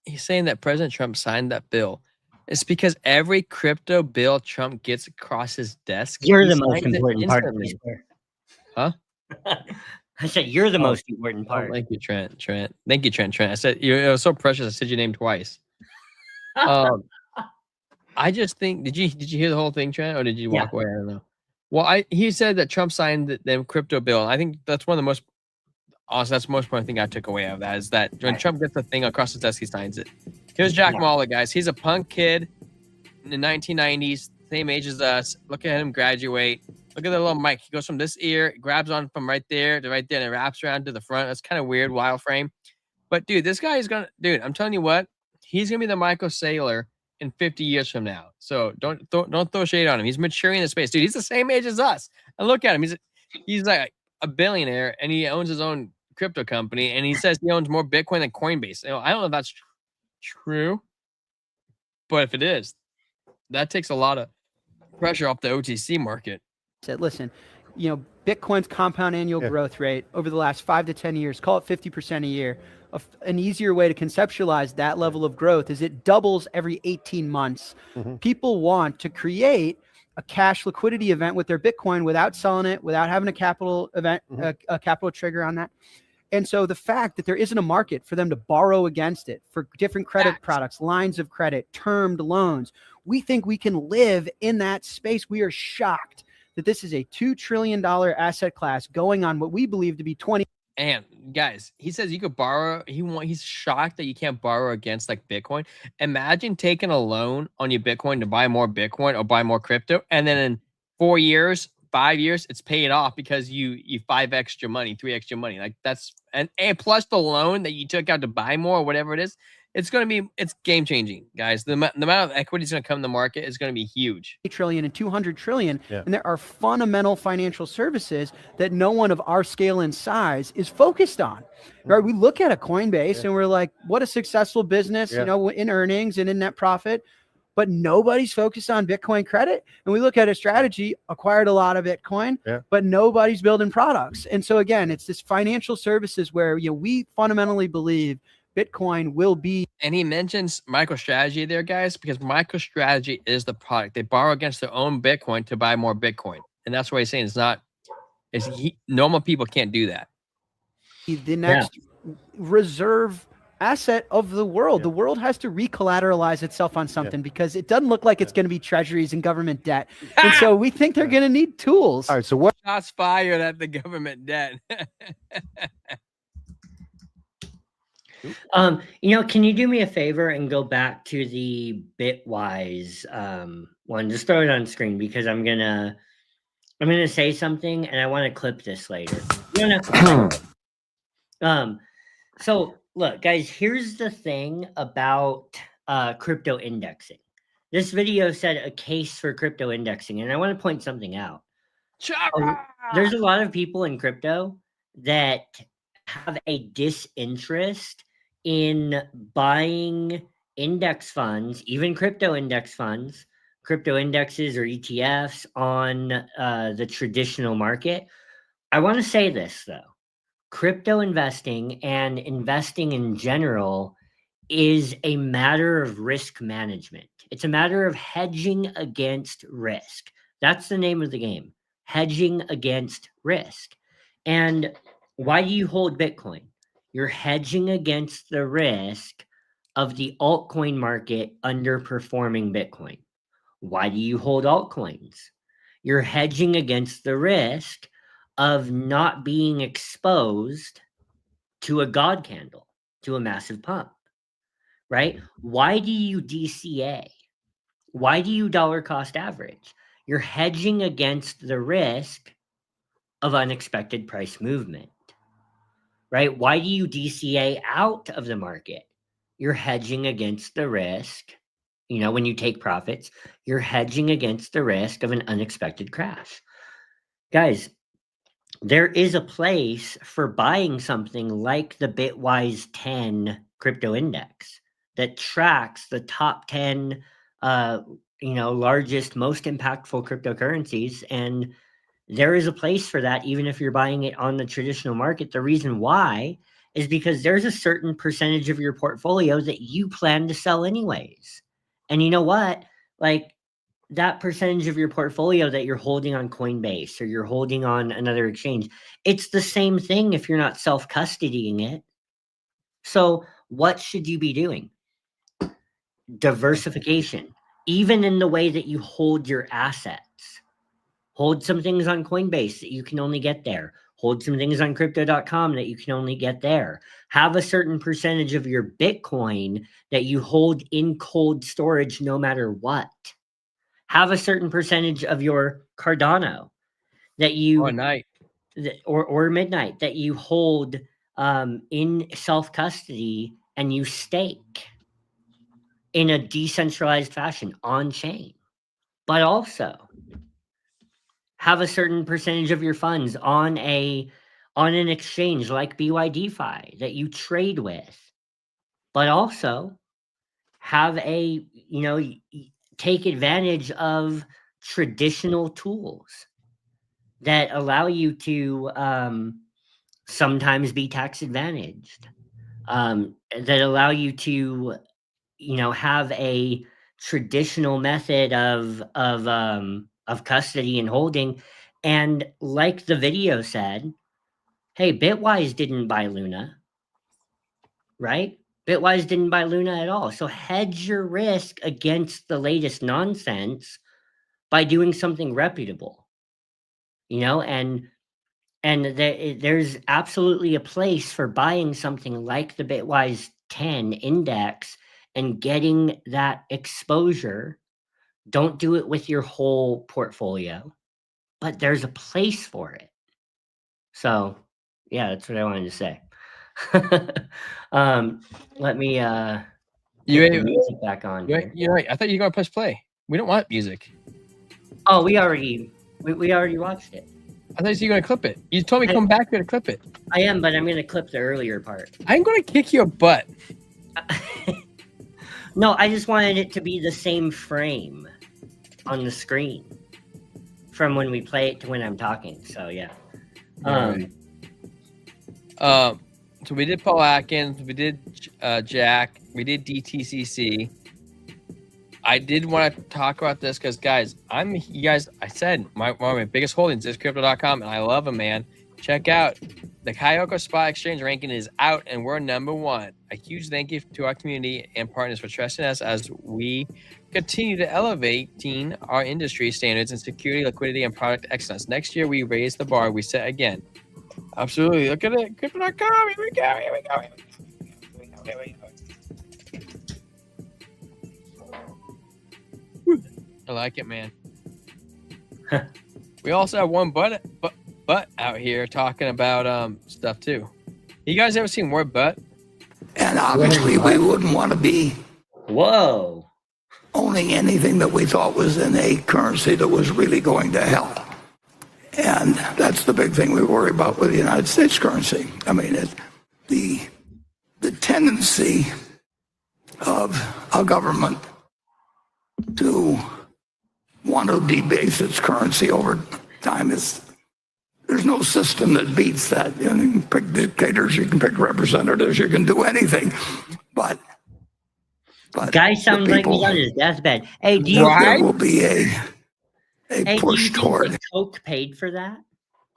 he's saying that President Trump signed that bill. It's because every crypto bill Trump gets across his desk, You're he the most signs it important part of instantly. this. Huh? I said you're the most important part. Thank you, Trent. Thank you, Trent. I said it was so precious. I said your name twice. I just think did you hear the whole thing, Trent, or did you walk away? I don't know. Well, he said that Trump signed the crypto bill. I think that's one of the most that's the most important thing I took away of that is that when Trump gets the thing across his desk, he signs it. Here's Jack Mallett, guys. He's a punk kid in the 1990s, same age as us. Look at him graduate. Look at the little mic. He goes from this ear, grabs on from right there to right there, and it wraps around to the front. That's kind of weird, wild frame. But dude, this guy is gonna, dude. I'm telling you what, he's gonna be the Michael Saylor in 50 years from now. So don't throw shade on him. He's maturing in the space, dude. He's the same age as us. And look at him. He's like a billionaire, and he owns his own crypto company, and he says he owns more Bitcoin than Coinbase. I don't know if that's true, but if it is, that takes a lot of pressure off the OTC market. Said, listen, Bitcoin's compound annual growth rate over the last 5 to 10 years, call it 50% a year. An easier way to conceptualize that level of growth is it doubles every 18 months. People want to create a cash liquidity event with their Bitcoin without selling it, without having a capital event, a capital trigger on that. And so the fact that there isn't a market for them to borrow against it for different credit products, lines of credit, termed loans, we think we can live in that space. We are shocked that this is a $2 trillion asset class going on what we believe to be 20. And guys, he says you could borrow. He's shocked that you can't borrow against like Bitcoin. Imagine taking a loan on your Bitcoin to buy more Bitcoin or buy more crypto, and then in 4 years, 5 years, it's paid off because you 5x your money, 3x your money. Like that's and plus the loan that you took out to buy more or whatever it is. It's game changing, guys. The amount of equity is going to come in the market is going to be huge. Trillion and 200 trillion. Yeah. And there are fundamental financial services that no one of our scale and size is focused on. Right? We look at a Coinbase and we're like, what a successful business, in earnings and in net profit. But nobody's focused on Bitcoin credit. And we look at a strategy, acquired a lot of Bitcoin, but nobody's building products. And so again, it's this financial services where we fundamentally believe Bitcoin will be. And he mentions MicroStrategy there, guys, because MicroStrategy is the product. They borrow against their own Bitcoin to buy more Bitcoin. And that's why he's saying normal people can't do that. The next reserve asset of the world. The world has to recollateralize itself on something because it doesn't look like it's going to be treasuries and government debt. And so we think they're going to need tools. All right. So what? Shots fired at the government debt. Can you do me a favor and go back to the Bitwise one? Just throw it on screen because I'm gonna say something and I want to clip this later. So look, guys, here's the thing about crypto indexing. This video said a case for crypto indexing, and I want to point something out. There's a lot of people in crypto that have a disinterest in buying index funds, even crypto index funds, crypto indexes or ETFs on the traditional market. I want to say this, though. Crypto investing and investing in general is a matter of risk management. It's a matter of hedging against risk. That's the name of the game, hedging against risk. And why do you hold Bitcoin? You're hedging against the risk of the altcoin market underperforming Bitcoin. Why do you hold altcoins? You're hedging against the risk of not being exposed to a God candle, to a massive pump, right? Why do you DCA? Why do you dollar cost average? You're hedging against the risk of unexpected price movement. Right? Why do you DCA out of the market? You're hedging against the risk. When you take profits, you're hedging against the risk of an unexpected crash. Guys, there is a place for buying something like the Bitwise 10 crypto index that tracks the top 10, largest, most impactful cryptocurrencies. And there is a place for that, even if you're buying it on the traditional market. The reason why is because there's a certain percentage of your portfolio that you plan to sell anyways. And you know what? Like that percentage of your portfolio that you're holding on Coinbase or you're holding on another exchange, it's the same thing if you're not self-custodying it. So what should you be doing? Diversification, even in the way that you hold your assets. Hold some things on Coinbase that you can only get there. Hold some things on crypto.com that you can only get there. Have a certain percentage of your Bitcoin that you hold in cold storage no matter what. Have a certain percentage of your Cardano that you or Midnight that you hold in self-custody and you stake in a decentralized fashion on chain. But also have a certain percentage of your funds on an exchange like BYDFi that you trade with, but also have take advantage of traditional tools that allow you to sometimes be tax advantaged, that allow you to, have a traditional method of custody and holding. And like the video said, hey, Bitwise didn't buy Luna, right? Bitwise didn't buy Luna at all. So hedge your risk against the latest nonsense by doing something reputable, and there's absolutely a place for buying something like the Bitwise 10 index and getting that exposure. Don't do it with your whole portfolio, but there's a place for it. So, yeah, that's what I wanted to say. Let me get the music back on. You're right. I thought you were going to press play. We don't want music. Oh, we already watched it. I thought you were going to clip it. You told me to come back here to clip it. I am, but I'm going to clip the earlier part. I'm going to kick your butt. No, I just wanted it to be the same frame on the screen from when we play it to when I'm talking. So yeah. So we did Paul Atkins, we did Jack, we did DTCC. I did want to talk about this because, guys, I said one of my biggest holdings is crypto.com, and I love them, man. Check out the Kayoko Spot Exchange ranking is out, and we're #1. A huge thank you to our community and partners for trusting us as we continue to elevating our industry standards in security, liquidity, and product excellence. Next year, we raise the bar. We set again. Absolutely. Look at it. Crypto.com. Here we go. I like it, man. We also have one butt out here talking about stuff too. You guys ever seen word butt? And obviously we wouldn't want to be owning anything that we thought was in a currency that was really going to hell. And that's the big thing we worry about with the United States currency. I mean, the tendency of a government to want to debase its currency over time is, there's no system that beats that. You can pick dictators, you can pick representatives, you can do anything. But guy sounds like he's on his deathbed. Hey, do you there will be a push toward Coke paid for that?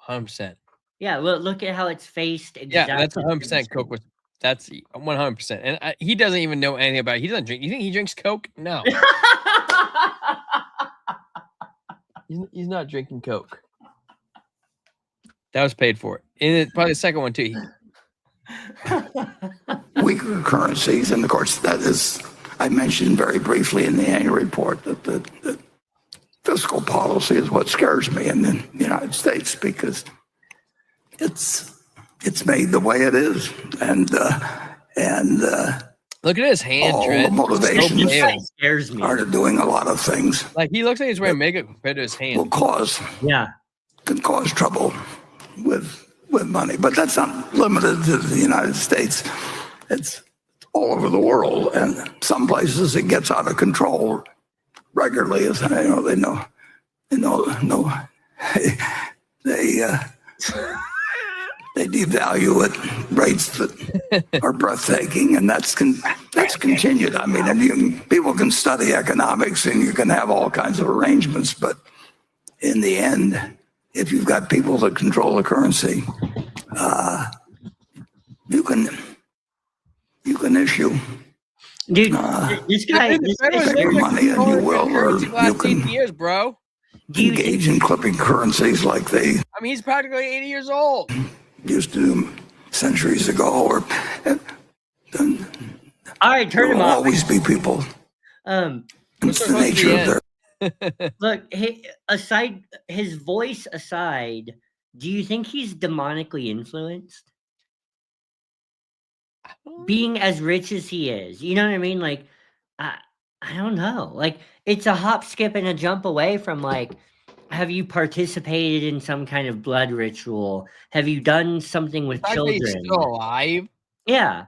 100%. Yeah, look at how it's faced. Exactly. Yeah, that's 100% Coke. That's 100%. And he doesn't even know anything about it. He doesn't drink. You think he drinks Coke? No. He's not drinking Coke. That was paid for. And probably the second one, too. Weaker currencies. And, of course, that is, I mentioned very briefly in the annual report that the fiscal policy is what scares me in the United States because it's made the way it is. And look at his hand, all Trent. the motivations scares me. are doing a lot of things. Like he looks like he's wearing makeup compared to his hand. Can cause trouble with money, but that's not limited to the United States. It's all over the world, and some places it gets out of control regularly. As they know, they devalue at rates that are breathtaking, and that's that's continued. I mean, and people can study economics and you can have all kinds of arrangements, but in the end, if you've got people that control the currency, you can issue Dude, this guy money, and you will, or you can 8 years, bro. engage in clipping currencies like they I mean, he's practically 80 years old. used to do centuries ago. Or all right, turn there him will off. always be people. It's the nature of their. Look, his voice aside, do you think he's demonically influenced? Being as rich as he is, you know what I mean? Like, I don't know. Like, it's a hop, skip, and a jump away from like, have you participated in some kind of blood ritual? Have you done something with children? He's still alive. Yeah,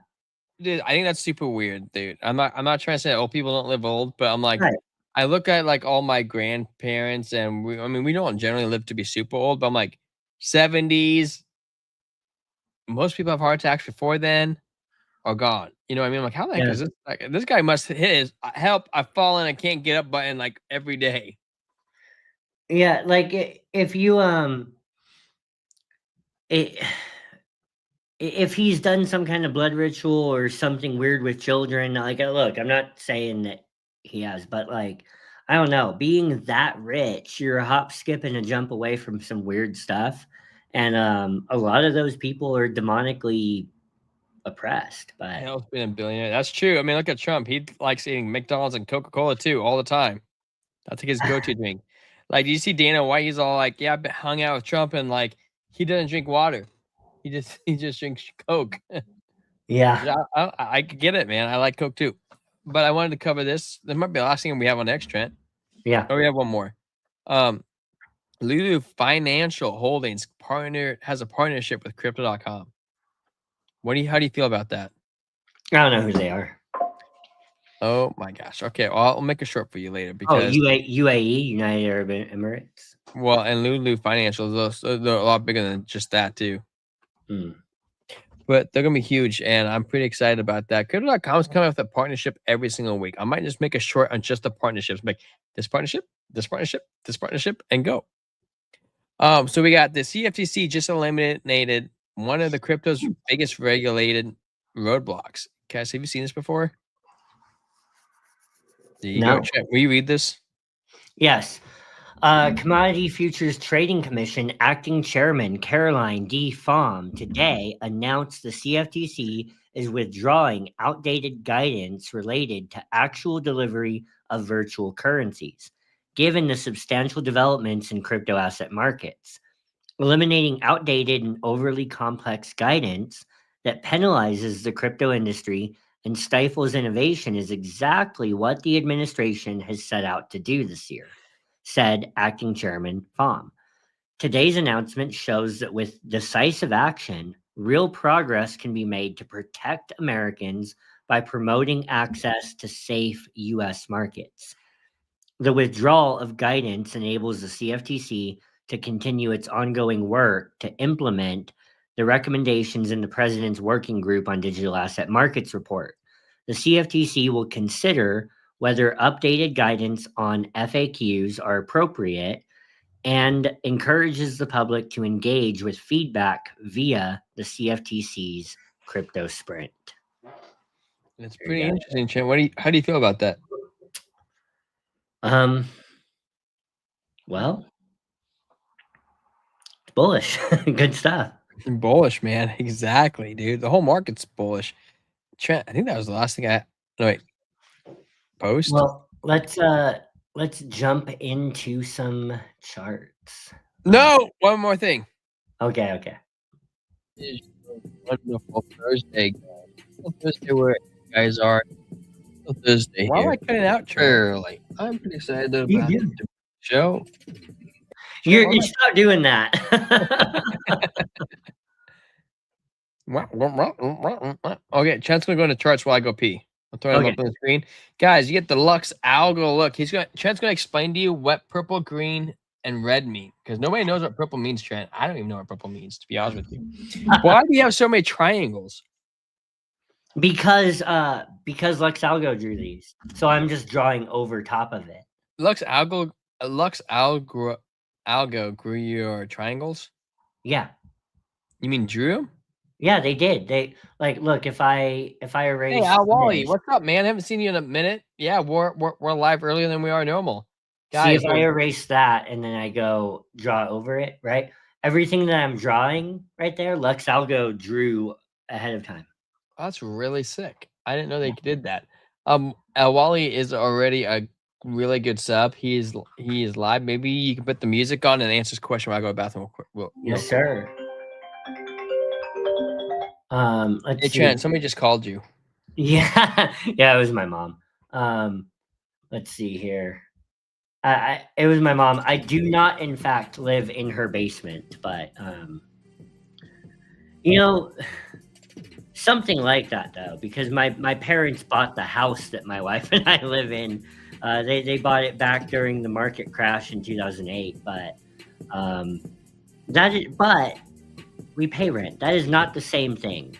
dude. I think that's super weird, dude. I'm not trying to say old people don't live old, but I'm like, right. I look at like all my grandparents, and we don't generally live to be super old, but I'm like 70s. Most people have heart attacks before then are gone. You know what I mean? I'm like, how the heck is this? Like, this guy must hit his help. I've fallen. I can't get up button like every day. Yeah, like if you if he's done some kind of blood ritual or something weird with children, like, look, I'm not saying that he has, but like, I don't know, being that rich, you're a hop, skip, and a jump away from some weird stuff, and a lot of those people are demonically oppressed. But Hell's been a billionaire. That's true. I mean, look at Trump. He likes eating McDonald's and Coca-Cola too, all the time. That's like his go-to drink. Like, do you see Dana White? He's all like, "Yeah, I've been hung out with Trump, and like, he doesn't drink water. He just drinks Coke." yeah, I get it, man. I like Coke too. But I wanted to cover this. This might be the last thing we have on next, Trent. yeah. Oh, we have one more. Lulu Financial Holdings has a partnership with Crypto.com. How do you feel about that? I don't know who they are. Oh my gosh. Okay, well, I'll make it short for you later because UAE, United Arab Emirates. Well, and Lulu Financial, they're a lot bigger than just that too. But they're gonna be huge, and I'm pretty excited about that. Crypto.com is coming with a partnership every single week. I might just make a short on just the partnerships, like this partnership, this partnership, this partnership, and go. So we got the CFTC just eliminated one of the crypto's biggest regulated roadblocks. Cass, have you seen this before? There you go. Chat. Will you read this? Yes. Commodity Futures Trading Commission acting chairman Caroline D. Pham today announced the CFTC is withdrawing outdated guidance related to actual delivery of virtual currencies, given the substantial developments in crypto asset markets. Eliminating outdated and overly complex guidance that penalizes the crypto industry and stifles innovation is exactly what the administration has set out to do this year, said acting chairman Pham. Today's announcement shows that with decisive action, real progress can be made to protect Americans by promoting access to safe U.S. markets. The withdrawal of guidance enables the CFTC to continue its ongoing work to implement the recommendations in the President's Working Group on Digital Asset Markets report. The CFTC will consider whether updated guidance on FAQs are appropriate and encourages the public to engage with feedback via the CFTC's Crypto Sprint. It's pretty interesting, Chan. How do you feel about that? Well, it's bullish. Good stuff. Bullish, man. Exactly, dude. The whole market's bullish. Trent, I think that was the last thing post. Well, let's jump into some charts. No, one more thing. Okay. Wonderful Thursday. Thursday where you guys are. Thursday. Why am I cutting out early? I'm pretty excited about the show. You stop doing that. Okay, Chad's gonna go into charts while I go pee. I'll throw them up on the screen. Guys, you get the Lux Algo look. Chad's gonna explain to you what purple, green, and red mean. Because nobody knows what purple means, Trent. I don't even know what purple means, to be honest with you. Why do you have so many triangles? Because Lux Algo drew these, so I'm just drawing over top of it. Lux Algo grew your triangles? Yeah. You mean drew? Yeah, they did. They like look if I erase. Hey, Al Wally, this, what's up, man? Haven't seen you in a minute. Yeah, we're live earlier than we are normal. Guys, see if I erase that and then I go draw over it, right? Everything that I'm drawing right there, Lux Algo drew ahead of time. that's really sick. I didn't know they did that. Al Wally is already a really good sub. He is live. Maybe you can put the music on and answer this question while I go to the bathroom real quick. Yes, sir. Let's Hey, see. Trent, somebody just called you. Yeah, yeah, it was my mom. Let's see here. It was my mom. I do not, in fact, live in her basement, but you know, something like that though, because my parents bought the house that my wife and I live in. They bought it back during the market crash in 2008, but but we pay rent. That is not the same thing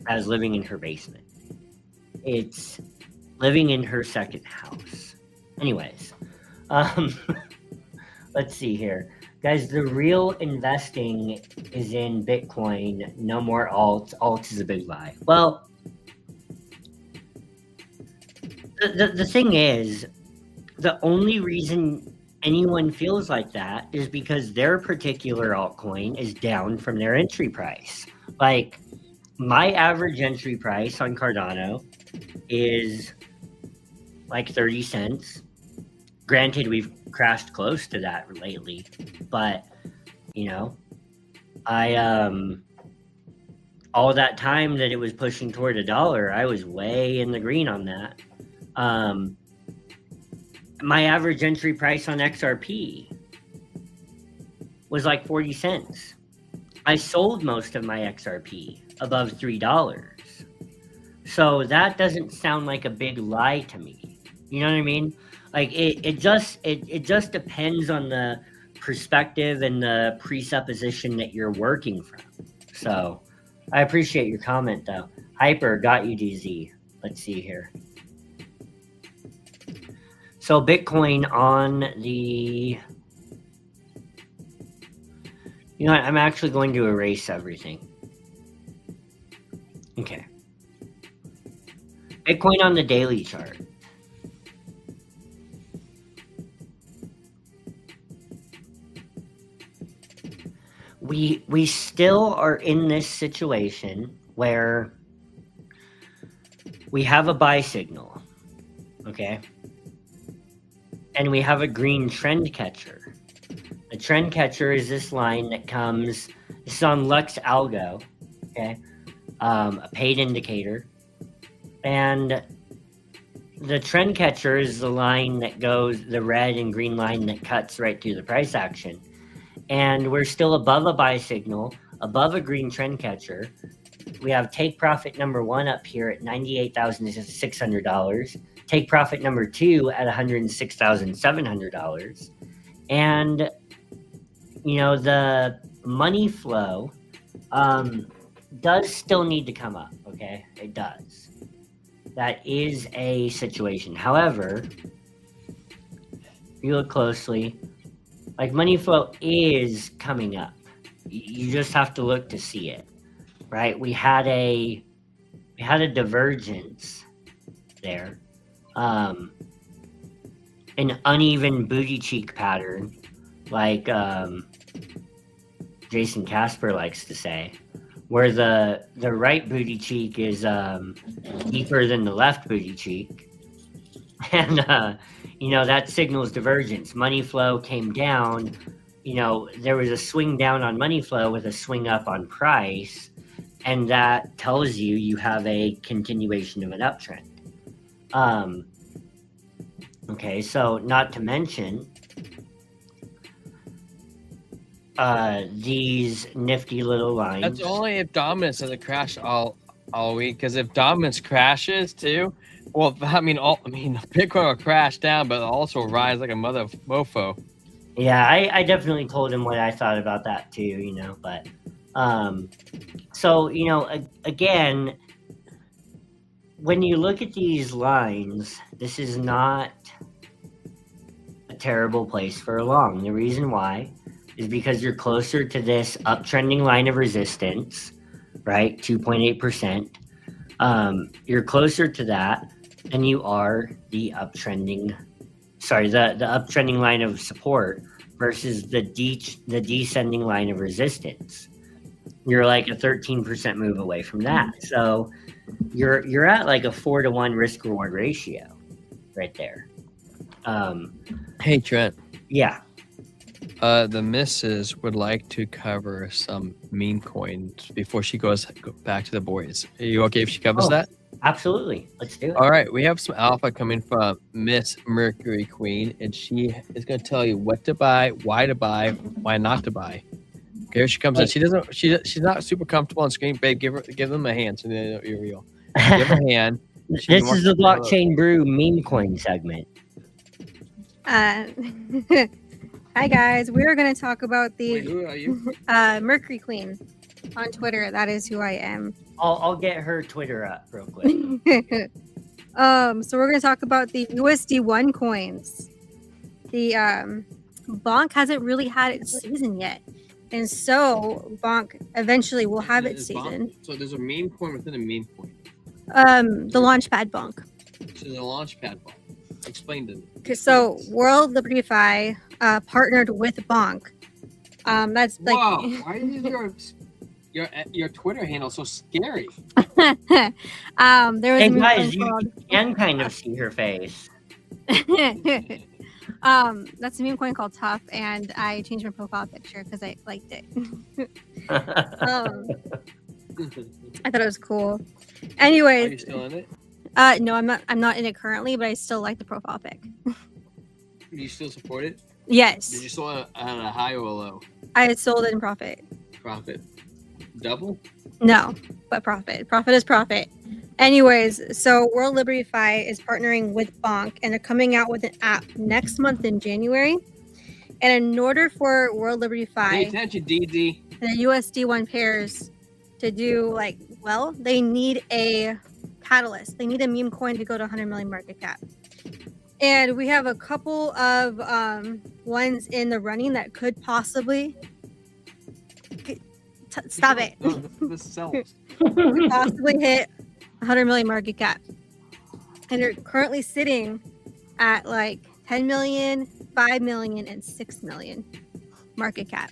as living in her basement. It's living in her second house. Anyways, let's see here. Guys, the real investing is in Bitcoin, no more alts. Alts is a big lie. Well, the thing is, the only reason anyone feels like that is because their particular altcoin is down from their entry price. Like, my average entry price on Cardano is like 30 cents. Granted, we've crashed close to that lately, but you know, all that time that it was pushing toward $1, I was way in the green on that. My average entry price on XRP was like 40 cents. I sold most of my XRP above $3. So that doesn't sound like a big lie to me. You know what I mean? Like it just depends on the perspective and the presupposition that you're working from. So I appreciate your comment though. Hyper got you, DZ. Let's see here. So Bitcoin on the, you know what, I'm actually going to erase everything. Okay. Bitcoin on the daily chart. We still are in this situation where we have a buy signal, okay? And we have a green trend catcher. The trend catcher is this line that comes, this is on Lux Algo, okay? A paid indicator. And the trend catcher is the line that goes, the red and green line that cuts right through the price action. And we're still above a buy signal, above a green trend catcher. We have take profit number 1 up here at $98,600. Take profit number 2 at $106,700. And, you know, the money flow does still need to come up, okay? It does. That is a situation. However, if you look closely, like money flow is coming up. You just have to look to see it, right? We had a divergence there. An uneven booty cheek pattern, like Jason Casper likes to say, where the right booty cheek is deeper than the left booty cheek. And, you know, that signals divergence. Money flow came down. You know, there was a swing down on money flow with a swing up on price. And that tells you have a continuation of an uptrend. Okay, so not to mention these nifty little lines. That's only if dominance doesn't crash all week. Because if dominance crashes too, well, Bitcoin will crash down, but it'll also rise like a mother mofo. Yeah, I definitely told him what I thought about that too. You know, but so you know, again, when you look at these lines, this is not a terrible place for a long. The reason why is because you're closer to this uptrending line of resistance, right? 2.8%. You're closer to that than you are the uptrending line of support versus the descending line of resistance. You're like a 13% move away from that. So you're at like a 4-to-1 risk reward ratio right there. Hey, Trent. Yeah. The missus would like to cover some meme coins before she goes back to the boys. Are you okay if she covers that? Absolutely. Let's do it. All right. We have some alpha coming from Miss Mercury Queen, and she is going to tell you what to buy, why not to buy. Okay, here she comes in. She's not super comfortable on screen. Babe, give them a hand so they know you're real. Give her a hand. This is the Blockchain Brew meme coin segment. Hi guys, we are going to talk about the Wait, who are you? Mercury Queen on Twitter. That is who I am. I'll get her Twitter up real quick. So we're going to talk about the USD1 coins. The Bonk hasn't really had its season yet, and so Bonk eventually will have its season. So there's a meme coin within a meme coin. The Launchpad Bonk. So the Launchpad Bonk. Explain to me. So World Liberty Fi partnered with Bonk. That's like. Whoa! Why is your Twitter handle so scary? There was Hey a meme guys, coin called. you can kind of see her face. That's a meme coin called Tough, and I changed my profile picture because I liked it. I thought it was cool. Anyways, Are you still in it? no, I'm not. I'm not in it currently, but I still like the profile pic. Do you still support it? Yes, Did you sell it on a high or a low? I sold it in profit. Profit. Double? No, but profit. Profit is profit. Anyways, so World Liberty Fi is partnering with Bonk, and they're coming out with an app next month in January. And in order for World Liberty Fi, Pay attention, DD. the USD1 pairs to do well, they need a catalyst. They need a meme coin to go to 100 million market cap. And we have a couple of ones in the running that could possibly stop it. No, this sells. Could possibly hit 100 million market cap. And they're currently sitting at 10 million, 5 million, and 6 million market cap.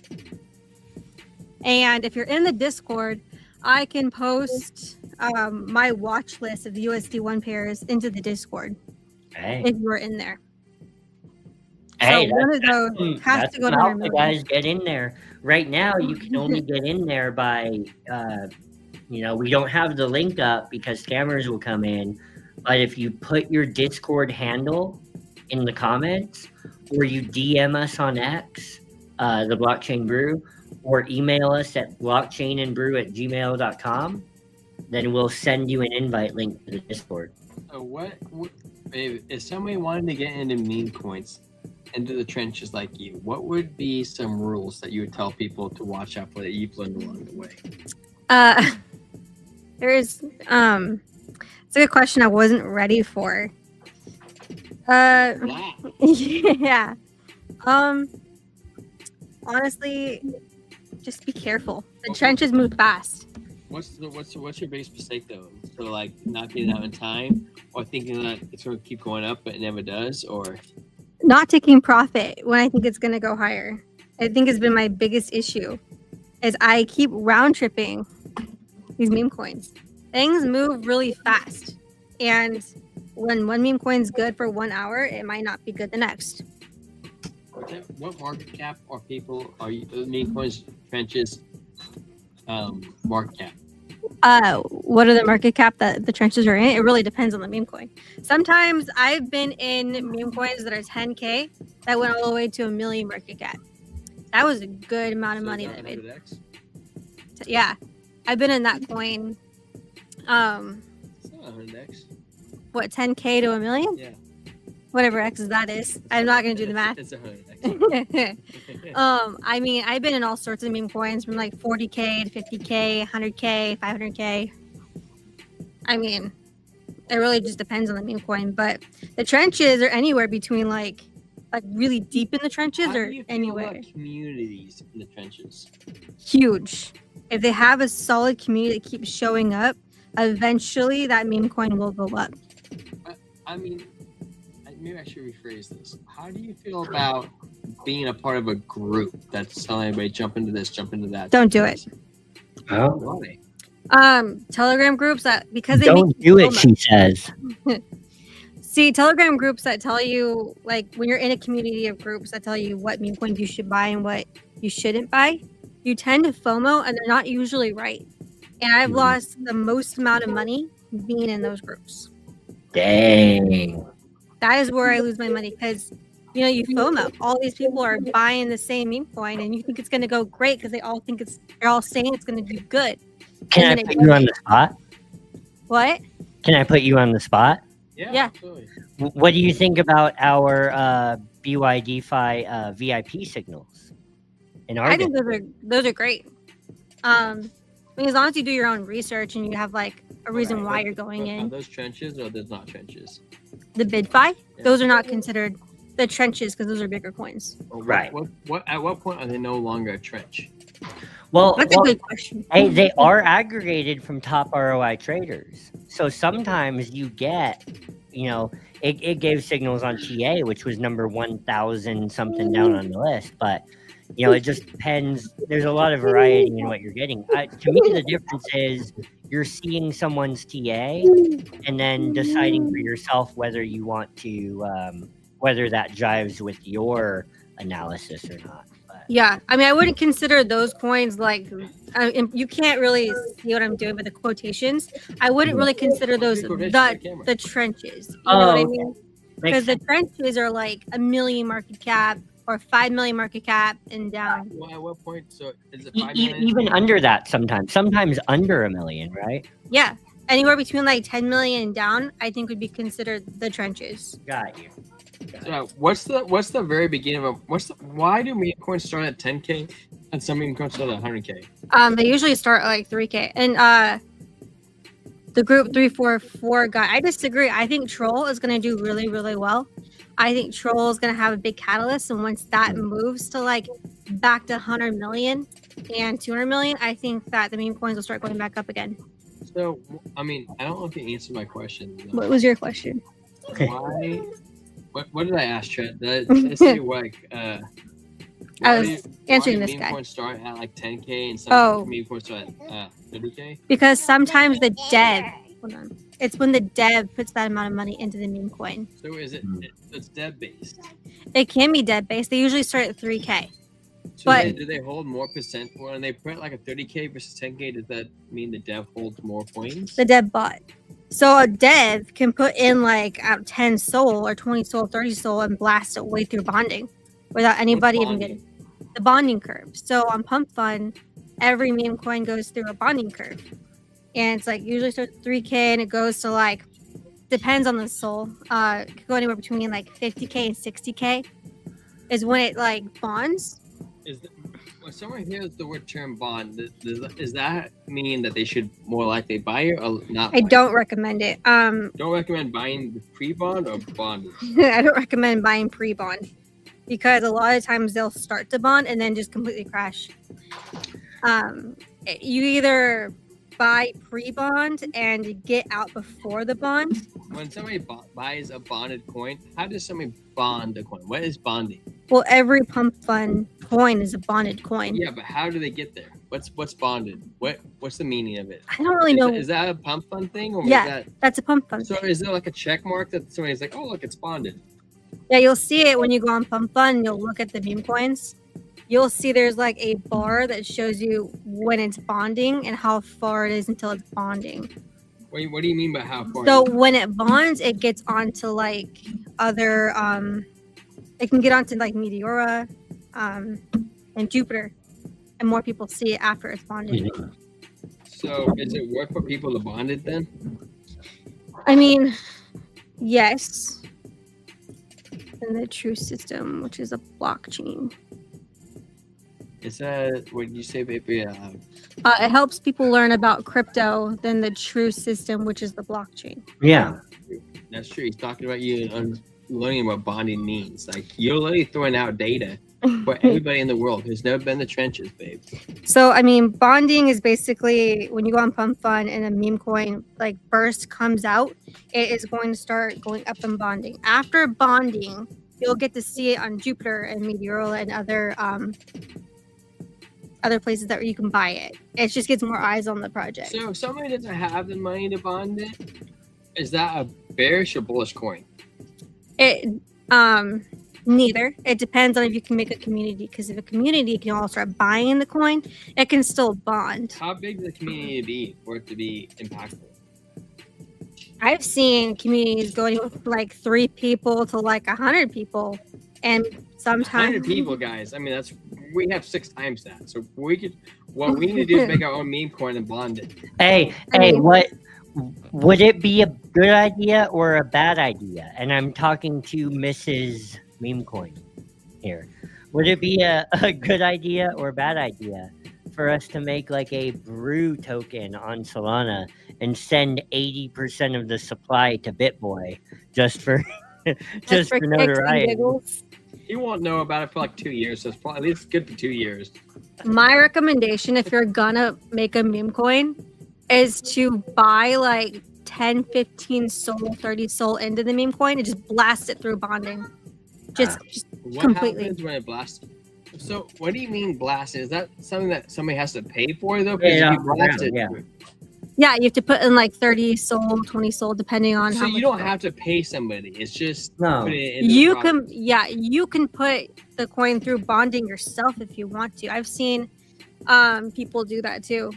And if you're in the Discord, I can post my watch list of the USD1 pairs into the Discord if you're in there. Hey, so one of those has to go to 100 million. Guys, get in there. Right now, you can only get in there by, we don't have the link up because scammers will come in. But if you put your Discord handle in the comments, or you DM us on X, the Blockchain Brew, or email us at blockchainandbrew@gmail.com, then we'll send you an invite link to the Discord. So what babe, if somebody wanted to get into meme coins, into the trenches like you, what would be some rules that you would tell people to watch out for that you've learned along the way? It's a good question I wasn't ready for. Yeah. Honestly, just be careful. The trenches move fast. What's your biggest mistake though? So not getting out in time, or thinking that it's going to keep going up but it never does, or not taking profit when I think it's going to go higher. I think has been my biggest issue, is I keep round tripping these meme coins. Things move really fast, and when one meme coin's good for 1 hour, it might not be good the next. What market cap are people? Are you meme coins trenches? Market cap. What are the market cap that the trenches are in? It really depends on the meme coin. Sometimes I've been in meme coins that are 10K that went all the way to 1 million market cap. That was a good amount of money that I made. Yeah, I've been in that coin. It's not 100x. What, 10K to 1 million? Yeah. Whatever X that is. I'm not gonna do the math. It's 100x. I mean, I've been in all sorts of meme coins from 40K to 50K, 100K, 500K. I mean, It really just depends on the meme coin. But the trenches are anywhere between like really deep in the trenches How do or you feel anywhere. about communities in the trenches? Huge. If they have a solid community that keeps showing up, eventually that meme coin will go up. I mean, maybe I should rephrase this. How do you feel about being a part of a group that's telling everybody jump into this, jump into that? Don't do it. Oh. Why? Telegram groups that because they Don't make do you it, feel she says. See, Telegram groups that tell you, like, when you're in a community of groups that tell you what meme coins you should buy and what you shouldn't buy, you tend to FOMO, and they're not usually right. And I've lost the most amount of money being in those groups. Dang. That is where I lose my money because, you know, you FOMO. All these people are buying the same meme coin, and you think it's going to go great because they're all saying it's going to do good. Can I put you on the spot? What? Can I put you on the spot? Yeah. Absolutely. What do you think about our BYDFi VIP signals? I think those are great. I mean, as long as you do your own research and you have like a reason why you're going Are in. those trenches or there's not trenches? The BidFi, those are not considered the trenches because those are bigger coins. Right. At what point are they no longer a trench? Well, That's a good question. Hey, they are aggregated from top ROI traders. So sometimes you get, you know, it gave signals on TA, which was number 1,000 something down on the list. But, you know, it just depends. There's a lot of variety in what you're getting. To me, the difference is you're seeing someone's TA and then deciding for yourself whether you want to, whether that jives with your analysis or not. Yeah, I mean, I wouldn't consider those coins like you can't really see what I'm doing with the quotations. I wouldn't really consider those the trenches. You know what I mean? Because the trenches are like 1 million market cap or 5 million market cap and down. Well, at what point? So is it 5 million? Even under that sometimes under 1 million, right? Yeah, anywhere between like 10 million and down, I think would be considered the trenches. Got you. So what's the very beginning of why do meme coins start at 10K and some meme coins start at 100K? They usually start at like 3K. And the group 344 guy, I disagree. I think Troll is going to do really, really well. I think Troll is going to have a big catalyst, and once that moves to like back to 100 million and 200 million, I think that the meme coins will start going back up again. So I mean, I don't know if you answered my question. What was your question? Why? What did I ask, Trent? Did I say like? I was answering this meme guy. coins start at like 10K and some meme coins start at 30K. Because sometimes the dev, hold on, it's when the dev puts that amount of money into the meme coin. So it's dev based? It can be dev based. They usually start at 3K. So but do they hold more percent when they print like a 30K versus 10K? Does that mean the dev holds more coins? The dev bot. So a dev can put in like 10 SOL or 20 SOL, 30 SOL and blast it way through bonding without anybody even getting the bonding curve. So on Pump Fund, every meme coin goes through a bonding curve. And it's like usually starts at 3K and it goes to like, depends on the SOL. It could go anywhere between like 50K and 60K is when it like bonds. When someone hears the word term bond, does that mean that they should more likely buy it or not? I don't recommend it. Don't recommend buying the pre-bond or bond? I don't recommend buying pre-bond because a lot of times they'll start to bond and then just completely crash. You either buy pre-bond and get out before the bond. When somebody buys a bonded coin, how does somebody bond a coin? What is bonding? Well, every Pump Fund coin is a bonded coin. Yeah, but how do they get there? What's bonded? What's the meaning of it? I don't really know. Is that a Pump Fund thing? Or yeah, that's a Pump Fund. So is there like a check mark that somebody's like, oh, look, it's bonded? Yeah, you'll see it when you go on Pump Fund. You'll look at the meme coins. You'll see there's like a bar that shows you when it's bonding and how far it is until it's bonding. What do you mean by how far? So when it bonds, it gets onto like other it can get onto like Meteora and Jupiter, and more people see it after it's bonded. So is it worth for people to bond it then? I mean, yes. In the true system, which is a blockchain. Is that what you say, baby? It helps people learn about crypto than the true system, which is the blockchain. Yeah. That's true. He's talking about you learning what bonding means. Like, you're literally throwing out data for everybody in the world who's never been in the trenches, babe. So, I mean, bonding is basically when you go on Pump Fund and a meme coin like burst comes out, it is going to start going up in bonding. After bonding, you'll get to see it on Jupiter and Meteorola and other places that you can buy it. It just gets more eyes on the project. So if somebody doesn't have the money to bond it, is that a bearish or bullish coin? It neither. It depends on if you can make a community, because if a community can all start buying the coin, it can still bond. How big does the community be for it to be impactful? I've seen communities going with like 3 people to like 100 people, and sometimes 100 people, guys. I mean, we have 6 times that. So what we need to do is make our own meme coin and bond it. Hey, what would it be a good idea or a bad idea? And I'm talking to Mrs. Meme Coin here. Would it be a good idea or a bad idea for us to make like a brew token on Solana and send 80% of the supply to BitBoy just for for notoriety? He won't know about it for like 2 years, so it's probably at least good for 2 years. My recommendation, if you're gonna make a meme coin, is to buy like 10, 15 SOL, 30 SOL into the meme coin and just blast it through bonding. Just What completely. happens when it blasts? So what do you mean blast? Is that something that somebody has to pay for though? Because if you blast it, Yeah, you have to put in like 30 SOL, 20 SOL, depending on so how you much. don't have to pay somebody. It's just No. put it in You can, you can put the coin through bonding yourself if you want to. I've seen people do that too.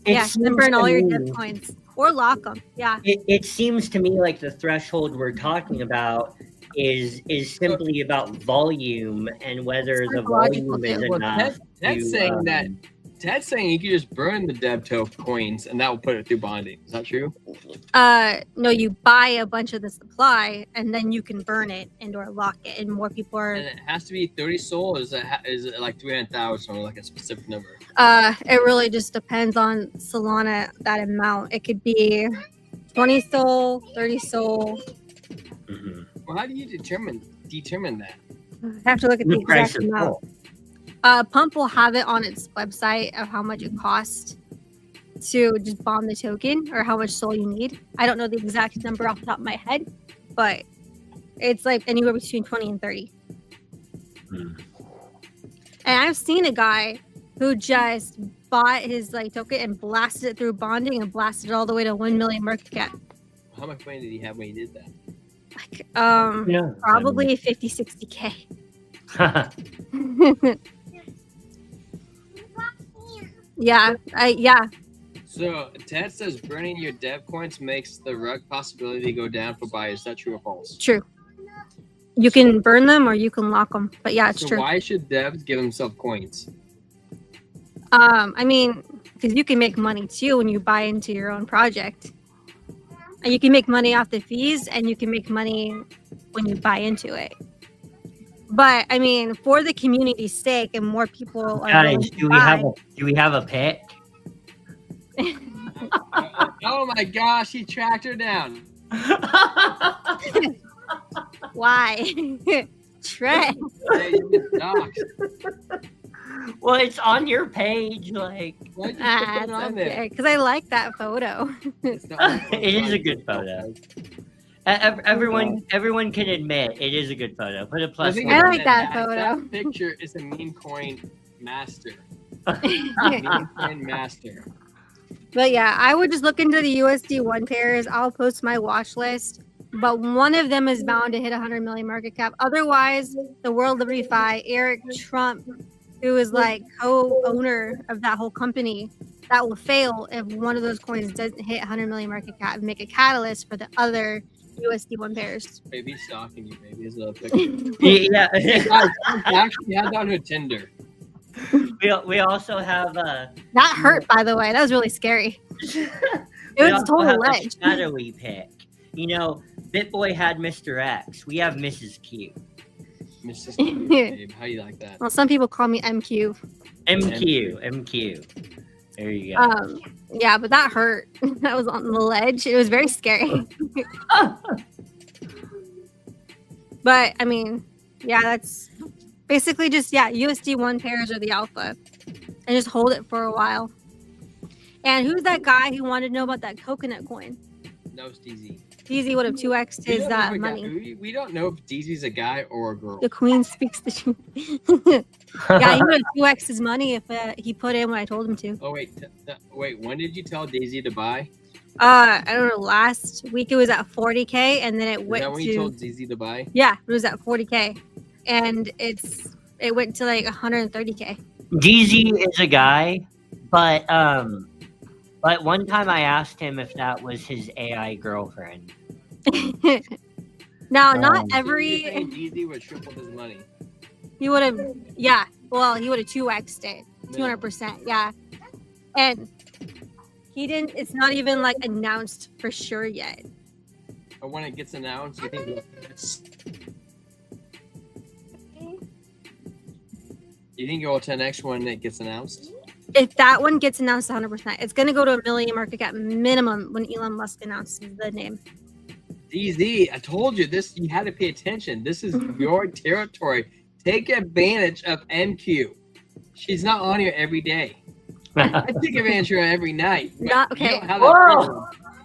And burn all your dev coins or lock them. Yeah. It seems to me like the threshold we're talking about is simply about volume and whether the volume is enough. Ted's saying that. Ted's saying you can just burn the DevTo coins and that will put it through bonding. Is that true? No, you buy a bunch of the supply and then you can burn it and or lock it, and more people are. And it has to be 30 SOL. Or is it like 300,000 or like a specific number? It really just depends on Solana, that amount. It could be 20 SOL, 30 SOL. Mm-hmm. Well, how do you determine that? I have to look at the price exact is amount. Pump will have it on its website of how much it costs to just bond the token or how much SOL you need. I don't know the exact number off the top of my head, but it's like anywhere between 20 and 30. And I've seen a guy who just bought his like token and blasted it through bonding and blasted it all the way to 1 million market cap. How much money did he have when he did that? Like, probably 50, 60K. Yeah. So Ted says burning your dev coins makes the rug possibility go down for buyers. Is that true or false? True. You can burn them or you can lock them, but yeah, it's so true. Why should devs give themselves coins? I mean, because you can make money too when you buy into your own project. And you can make money off the fees, and you can make money when you buy into it. But I mean, for the community's sake, and more people are. Guys, do we have a pick? Oh my gosh, he tracked her down. Why? Trey. Well, it's on your page, like. Why'd you put it on there? Because I like that photo. It is a good photo. Everyone can admit it is a good photo. Put a plus. I like that photo. That picture is a meme coin master. Meme coin master. But yeah, I would just look into the USD 1 pairs. I'll post my watch list, but one of them is bound to hit 100 million market cap. Otherwise, the World Liberty Fi, Eric Trump, who is like co-owner of that whole company, that will fail if one of those coins doesn't hit 100 million market cap and make a catalyst for the other USD 1 pairs. Maybe he's stalking you. Maybe it's a picture. Yeah. Actually had on her Tinder. We also have that hurt, by the way. That was really scary. It was total ledge. A shadowy pick. You know, BitBoy had Mr. X. We have Mrs. Q. Mrs. Q, babe. How you like that? Well, some people call me MQ. MQ. There you go. Yeah, but that hurt. That was on the ledge. It was very scary. But I mean, yeah, that's basically just USD1 pairs or the alpha, and just hold it for a while. And who's that guy who wanted to know about that coconut coin? No, it's DZ. DZ would have 2x'd his money. We don't know if DZ's a guy or a girl. The queen speaks the truth. Yeah, he would have 2x'd his money if he put in what I told him to. Oh wait, when did you tell DZ to buy? I don't know. Last week it was at 40K, and then it went Is that when you told DZ to buy? Yeah, it was at 40K, and it went to like 130K. DZ is a guy, but one time I asked him if that was his AI girlfriend. Now, not every. DZ would triple his money. He would have, yeah. Well, he would have 2x'd it, 200%, yeah. And he didn't. It's not even like announced for sure yet. But when it gets announced, you think it will 10x when it gets announced? If that one gets announced 100%, it's going to go to $1 million market cap minimum when Elon Musk announces the name. DZ, I told you this. You had to pay attention. This is your territory. Take advantage of MQ. She's not on here every day. I take advantage of her every night. Not okay.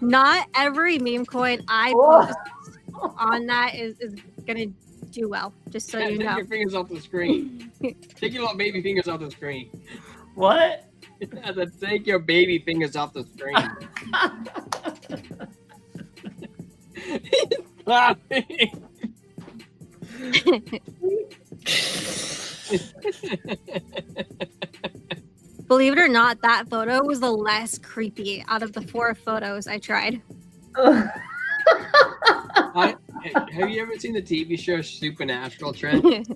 Not every meme coin I post on that is gonna do well. Just so you know. Take your fingers off the screen. Take your little baby fingers off the screen. What? Take your baby fingers off the screen. Believe it or not, that photo was the less creepy out of the 4 photos I tried. Have you ever seen the TV show Supernatural, Trent?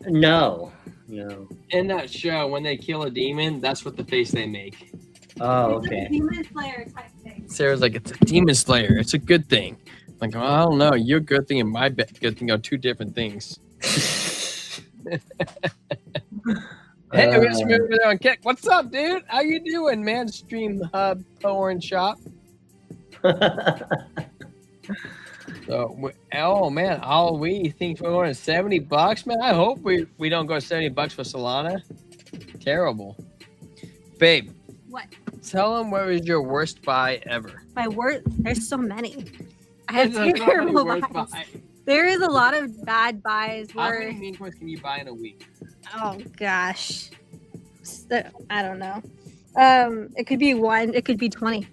No. In that show, when they kill a demon, that's what the face they make. Oh, okay. Demon Slayer type thing. Sarah's like, it's a demon slayer. It's a good thing. I'm like, well, I don't know. Your good thing and my good thing are 2 different things. Hey, we're just moving over there on Kick. What's up, dude? How you doing, man? Stream Hub, Porn Shop. So, oh man, all we think we're going to $70, man. I hope we don't go $70 for Solana. Terrible, babe. What? Tell them what was your worst buy ever. My worst? There's so many. I have terrible buys. There is a lot of bad buys. How many meme coins can you buy in a week? Oh gosh, I don't know. It could be 1. It could be 20.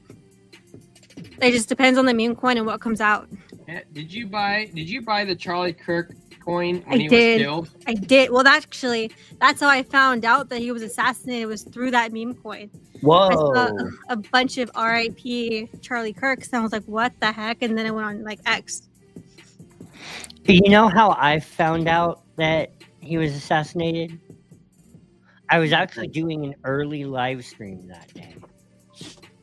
It just depends on the meme coin and what comes out. Did you buy the Charlie Kirk coin when he was killed? I did. Well, that's how I found out that he was assassinated, was through that meme coin. Whoa. I saw a bunch of RIP Charlie Kirks, and I was like, what the heck? And then I went on like X. You know how I found out that he was assassinated? I was actually doing an early live stream that day.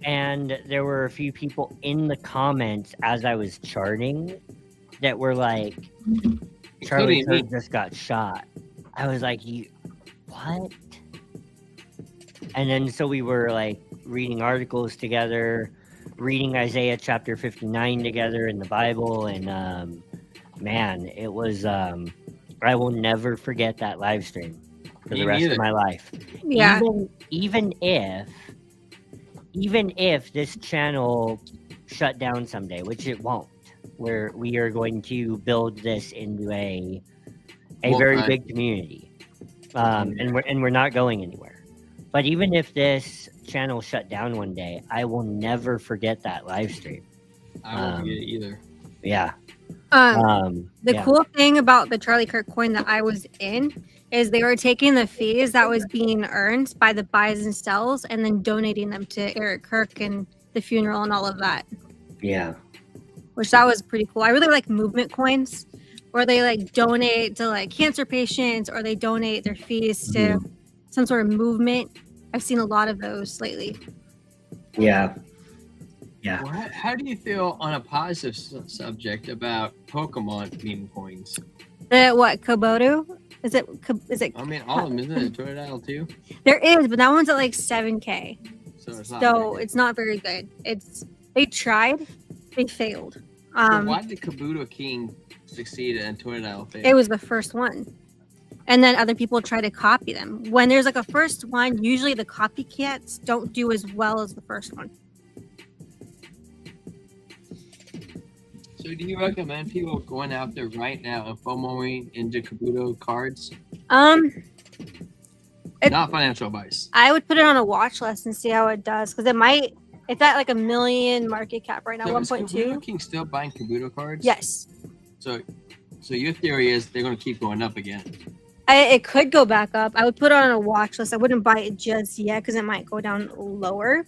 And there were a few people in the comments as I was charting that were like, Charlie Kirk just got shot. I was like, what? And then so we were like reading articles together, reading Isaiah chapter 59 together in the Bible. And man, it was, I will never forget that live stream for the rest of my life. Yeah. Even if this channel shut down someday, which it won't, where we are going to build this into a very big community, and we're not going anywhere. But even if this channel shut down one day, I will never forget that live stream. I won't forget it either. Yeah. The cool thing about the Charlie Kirk coin that I was in is they were taking the fees that was being earned by the buys and sells and then donating them to Eric Kirk and the funeral and all of that. Yeah. Which that was pretty cool. I really like movement coins where they like donate to like cancer patients or they donate their fees to some sort of movement. I've seen a lot of those lately. Yeah. Yeah. Well, how do you feel on a positive subject about Pokemon meme coins? What, Komodo? Is it? I mean, all of them, isn't it? Tordile too. There is, but that one's at like 7K. So it's not. So it's not very good. They tried, they failed. So why did Kabuto King succeed and Tordile fail? It was the first one, and then other people try to copy them. When there's like a first one, usually the copycats don't do as well as the first one. So do you recommend people going out there right now and FOMOing into Kabuto cards? Not financial advice. I would put it on a watch list and see how it does, because it's at like 1 million market cap right now, So is 1.2. Kabuto King still buying Kabuto cards? Yes. So your theory is they're going to keep going up again. It could go back up. I would put it on a watch list. I wouldn't buy it just yet because it might go down lower.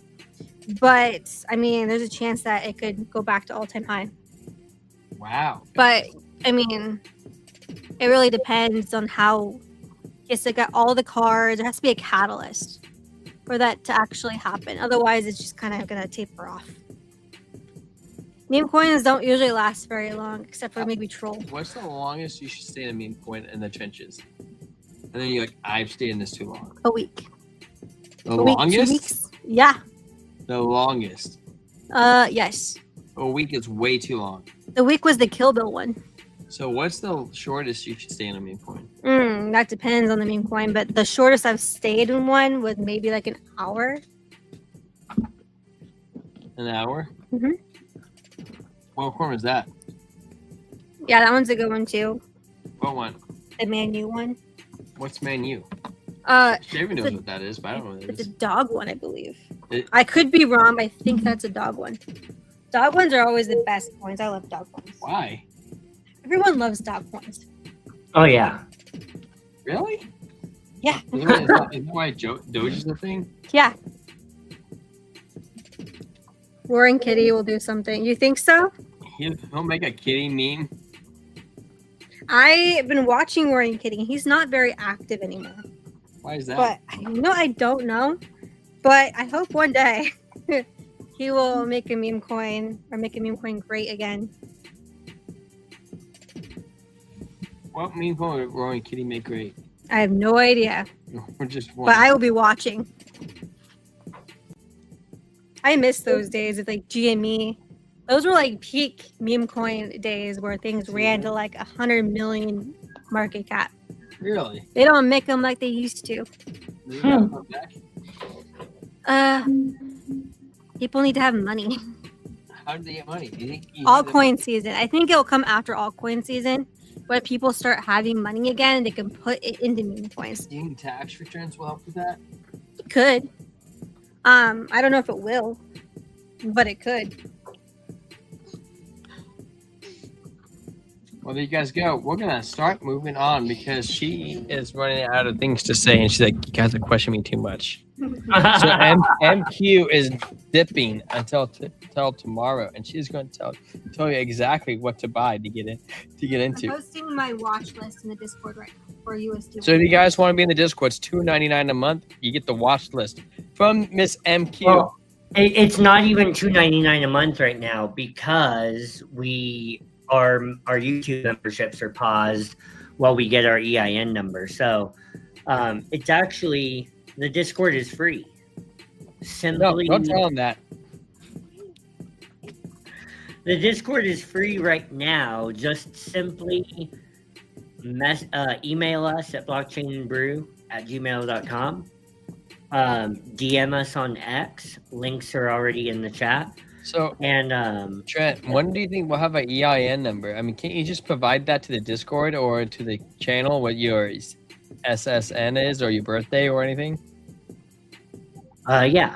But I mean, there's a chance that it could go back to all-time high. Wow. But I mean, it really depends on how. Yes, it got all the cards. There has to be a catalyst for that to actually happen. Otherwise, it's just kind of gonna taper off. Meme coins don't usually last very long, except for maybe troll. What's the longest you should stay in a meme coin in the trenches? And then you're like, I've stayed in this too long. A week. The A week, 2 longest? weeks? Yeah. The longest. Yes. A week is way too long. The week was the Kill Bill one. So what's the shortest you should stay in a meme coin? That depends on the meme coin, but the shortest I've stayed in one was maybe like an hour. An hour? Mm-hmm. What coin was that? Yeah, that one's a good one too. What one? The Man U one. What's Man U? Shaving knows what that is, but I don't know what it It's a is. dog one, I believe. It- I could be wrong, but I think that's a dog one. Dog ones are always the best coins. I love dog ones. Why? Everyone loves dog coins. Oh yeah. Really? Yeah. Isn't that why Doge is the thing? Yeah. Warren Kitty will do something. You think so? He'll make a kitty meme. I've been watching Warren Kitty. He's not very active anymore. Why is that? But I don't know. But I hope one day he will make a meme coin or make a meme coin great again. What meme coin would Roaring Kitty make great? I have no idea. We're just But I will be watching. I miss those days of like GME. Those were like peak meme coin days where things ran to like 100 million market cap. Really? They don't make them like they used to. Does it come back? People need to have money. How did they get money? Do you think Altcoin season. I think it'll come after altcoin season, where people start having money again and they can put it into meme coins. Do you think tax returns will help with that? It could. I don't know if it will, but it could. Well, there you guys go. We're gonna start moving on because she is running out of things to say, and she's like, "You guys are questioning me too much." So MQ is dipping until tomorrow, and she's going to tell you exactly what to buy to get into. I'm posting my watch list in the Discord right now for USD. So if you guys want to be in the Discord, it's $2.99 a month. You get the watch list from Miss MQ. Well, it's not even $2.99 a month right now because our YouTube memberships are paused while we get our EIN number. So it's actually, the Discord is free. Simply, No, don't tell them that. The Discord is free right now. Just simply email us at blockchainbrew@gmail.com. DM us on X. Links are already in the chat. So, and Trent, when do you think we'll have an EIN number? I mean, can't you just provide that to the Discord or to the channel what your SSN is or your birthday or anything? Yeah,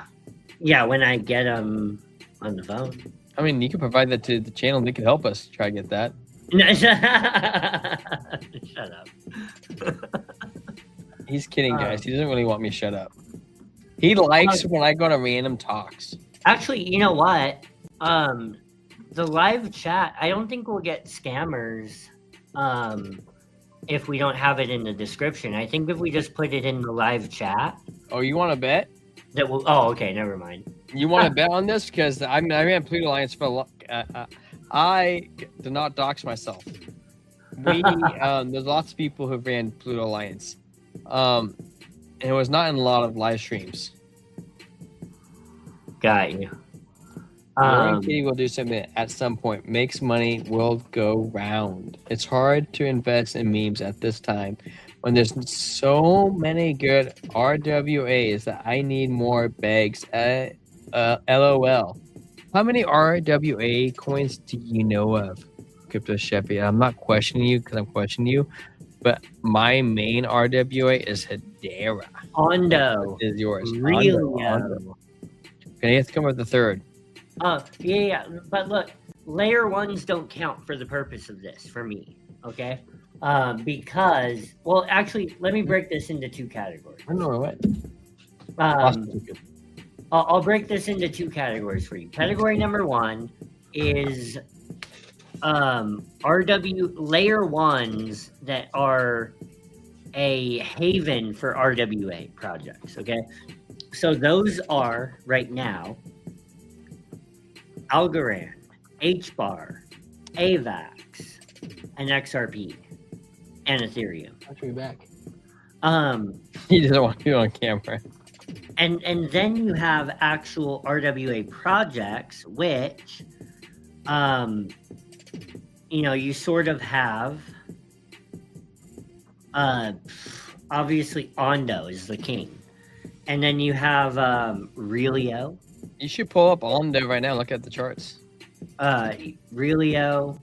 when I get them on the phone. I mean, you can provide that to the channel. They could help us try to get that. Shut up. He's kidding, guys. He doesn't really want me to shut up. He likes when I go to random talks. Actually, you know what? The live chat, I don't think we'll get scammers if we don't have it in the description. I think if we just put it in the live chat. Oh, you want to bet? That will. Oh, okay. Never mind. You want to bet on this? Because I'm in Pluto Alliance for a I do not dox myself. there's lots of people who ran Pluto Alliance. And it was not in a lot of live streams. Got you. Kitty will do something at some point. Makes money will go round. It's hard to invest in memes at this time when there's so many good RWAs that I need more bags. LOL. How many RWA coins do you know of, Crypto Chevy? I'm not questioning you because I'm questioning you, but my main RWA is Hedera. Ondo is yours. Really? Ondo. Okay, you have to come up with the third. Yeah. But look, layer ones don't count for the purpose of this for me. Okay. Because, well, actually, let me break this into two categories. I don't know what. I'll break this into two categories for you. Category number one is RW layer ones that are a haven for RWA projects. Okay. So those are right now Algorand, HBAR, AVAX, and XRP, and Ethereum. Watch me back. He doesn't want you on camera. And then you have actual RWA projects, which, you sort of have. Obviously, Ondo is the king, and then you have Relio. You should pull up Ondo right now. Look at the charts. Relio.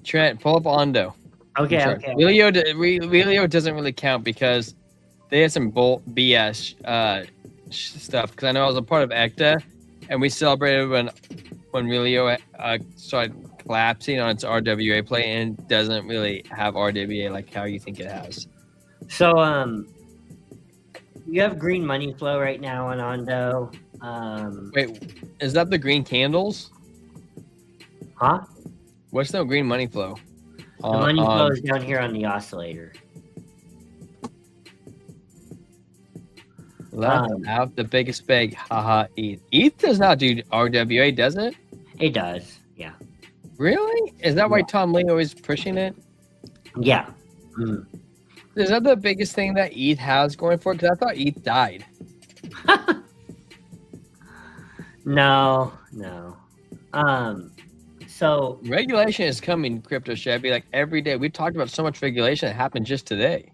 Trent, pull up Ondo. Okay. Relio doesn't really count because they had some BS stuff. Because I know I was a part of ECTA, and we celebrated when Relio started collapsing on its RWA play and doesn't really have RWA like how you think it has. So you have green money flow right now on Ondo. Wait, is that the green candles? Huh? What's the green money flow? The money flow is down here on the oscillator. Out the biggest bag, haha. ETH does not do RWA, does it? It does, yeah. Really? Is that why Tom Lee always pushing it? Yeah. Is that the biggest thing that ETH has going for it? Because I thought ETH died. No. So regulation is coming, Crypto Chevy. Like every day, we talked about so much regulation that happened just today.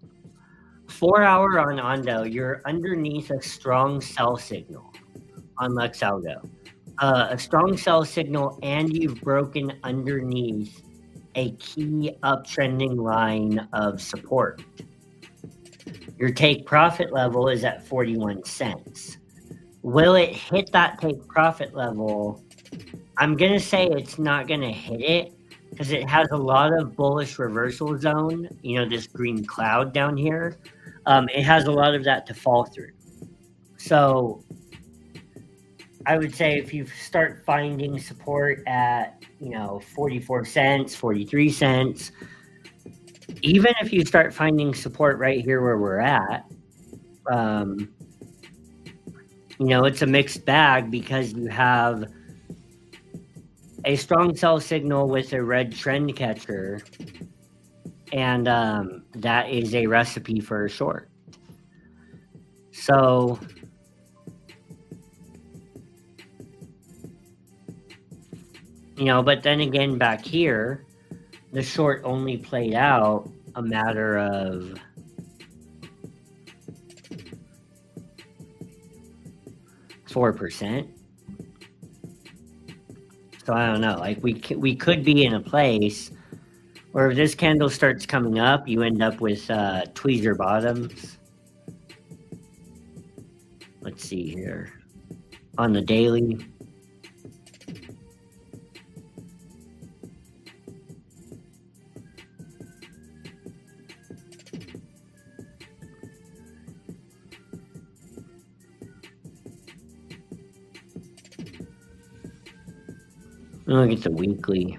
4 hour on Ondo, you're underneath a strong sell signal on Luxalgo. A strong sell signal, and you've broken underneath a key uptrending line of support. Your take profit level is at 41 cents. Will it hit that take profit level? I'm going to say it's not going to hit it because it has a lot of bullish reversal zone, this green cloud down here. It has a lot of that to fall through. So I would say if you start finding support at, 44 cents, 43 cents, even if you start finding support right here where we're at, it's a mixed bag because you have a strong sell signal with a red trend catcher, and that is a recipe for a short. So but then again back here, the short only played out a matter of 4%. So I don't know. Like we could be in a place where if this candle starts coming up, you end up with tweezer bottoms. Let's see here on the daily. Look at the weekly.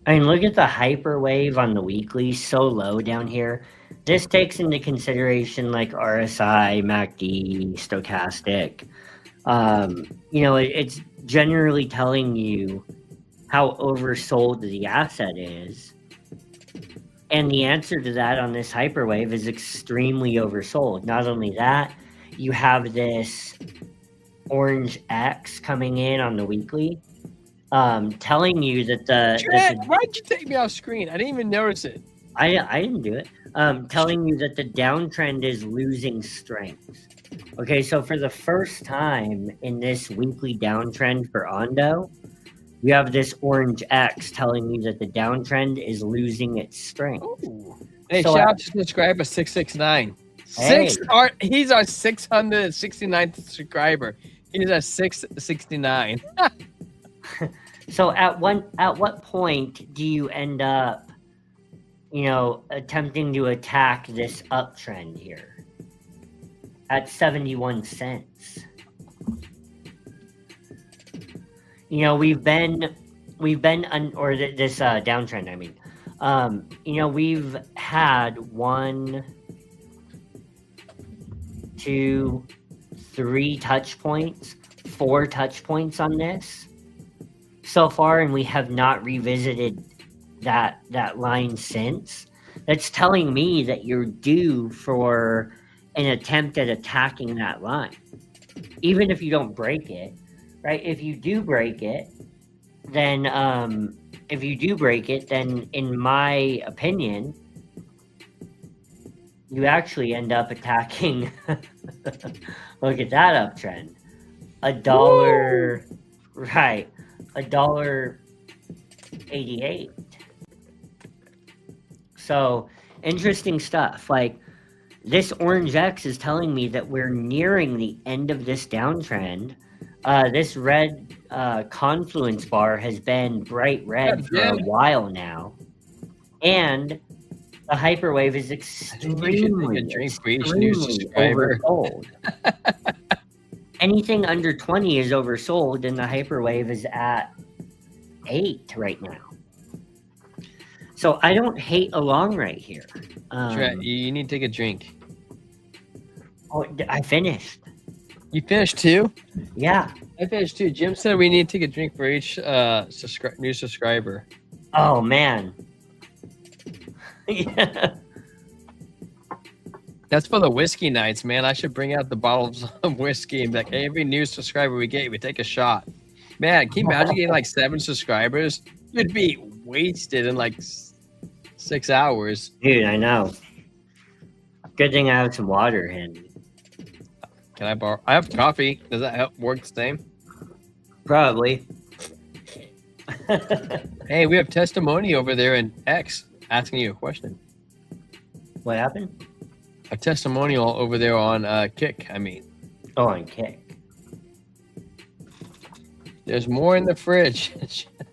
I mean, look at the hyper wave on the weekly, so low down here. This takes into consideration like RSI, MACD, stochastic. generally telling you how oversold the asset is. And the answer to that on this hyperwave is extremely oversold. Not only that, you have this orange X coming in on the weekly, telling you that why'd you take me off screen? I didn't even notice it. I didn't do it. Telling you that the downtrend is losing strength. Okay, so for the first time in this weekly downtrend for Ondo, you have this orange X telling you that the downtrend is losing its strength. Ooh. Hey, So, shout out to subscriber 669. Hey. He's our 669th subscriber. He's our 669. So at what point do you end up, attempting to attack this uptrend here at 71 cents? We've been this downtrend. I mean, we've had 1, 2, 3 touch points, 4 touch points on this so far, and we have not revisited that line since. That's telling me that you're due for an attempt at attacking that line, even if you don't break it. Right? If you do break it, then in my opinion, you actually end up attacking. Look at that uptrend. $1, right? $1.88. So interesting stuff. Like, this orange X is telling me that we're nearing the end of this downtrend. This red confluence bar has been bright red for a while now, and the hyperwave is extremely oversold. Anything under 20 is oversold, and the hyperwave is at 8 right now. So I don't hate a long right here. You need to take a drink. Oh, I finished. You finished too? Yeah. I finished too. Jim said we need to take a drink for each new subscriber. Oh, man. Yeah. That's for the whiskey nights, man. I should bring out the bottles of whiskey and be like, hey, every new subscriber we get, we take a shot. Man, can you imagine getting like 7 subscribers? You'd be wasted in like 6 hours. Dude, I know. Good thing I have some water handy. Can I borrow? I have coffee. Does that help work the same? Probably. Hey, we have testimony over there in X asking you a question. What happened? A testimonial over there on Kick, I mean. Oh, on Kick. There's more in the fridge.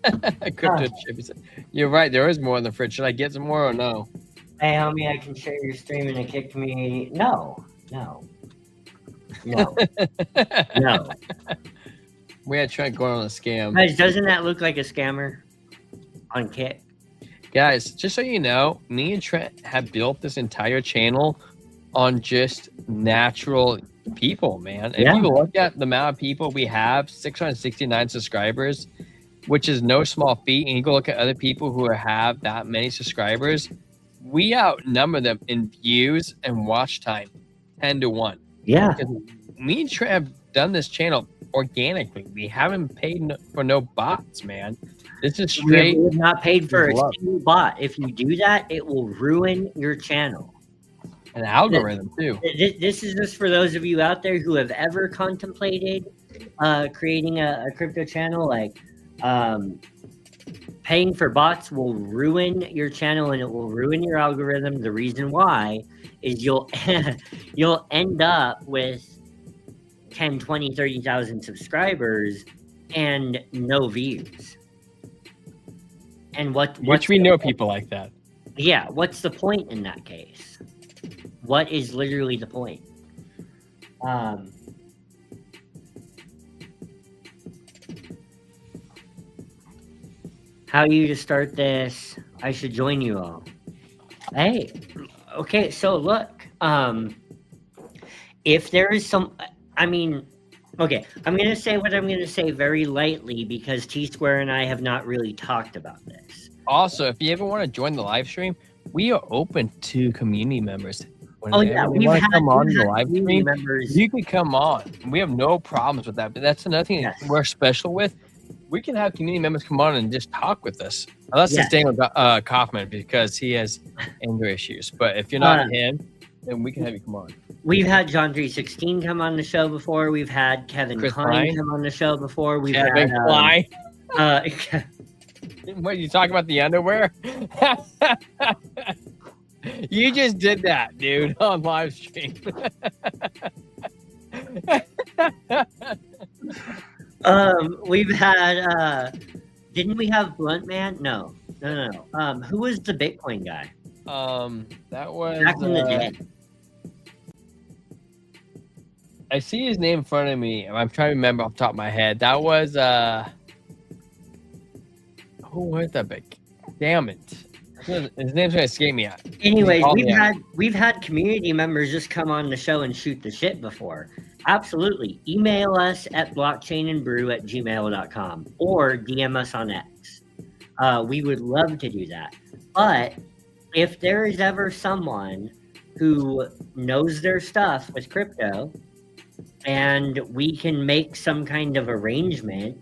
Crypto Chip. You're right. There is more in the fridge. Should I get some more or no? Hey, homie, I can share your stream in a Kick community. No. No. We had tried going on a scam. Guys, doesn't that look like a scammer on Kick? Guys, just so you know, me and Trent have built this entire channel on just natural people, man. If you look at the amount of people we have, 669 subscribers, which is no small feat, and you go look at other people who have that many subscribers, we outnumber them in views and watch time 10-1. Yeah. Because me and Trent have done this channel organically. We haven't paid for no bots, man. This is straight. We have not paid for a single bot. If you do that, it will ruin your channel. An algorithm, too. This is just for those of you out there who have ever contemplated creating a crypto channel. Like, paying for bots will ruin your channel and it will ruin your algorithm. The reason why is you'll end up with 10, 20, 30,000 subscribers and no views. And which we know people like that. Yeah, what's the point in that case? What is literally the point? How are you to start this? I should join you all. Hey, okay, so look, if there is some, I mean, Okay, I'm going to say what I'm going to say very lightly because T-Square and I have not really talked about this. Also, if you ever want to join the live stream, we are open to community members. Oh yeah, we've had come on the live stream. Members. You can come on. We have no problems with that. But that's another thing we're special with. We can have community members come on and just talk with us. Unless it's Daniel Kaufman because he has anger issues. But if you're not him, then we can have you come on. We've had John 316 come on the show before. We've had Kevin Klein come on the show before. We've Kevin had Klein. What, you talking about the underwear? You just did that, dude, on live stream. We've had didn't we have Blunt Man? No. Who was the Bitcoin guy? That was back in the day. I see his name in front of me. I'm trying to remember off the top of my head. That was who was that big? Damn it. His name's gonna escape me. Anyways, we've had community members just come on the show and shoot the shit before. Absolutely. Email us at blockchainandbrew@gmail.com or DM us on X. We would love to do that. But if there is ever someone who knows their stuff with crypto and we can make some kind of arrangement,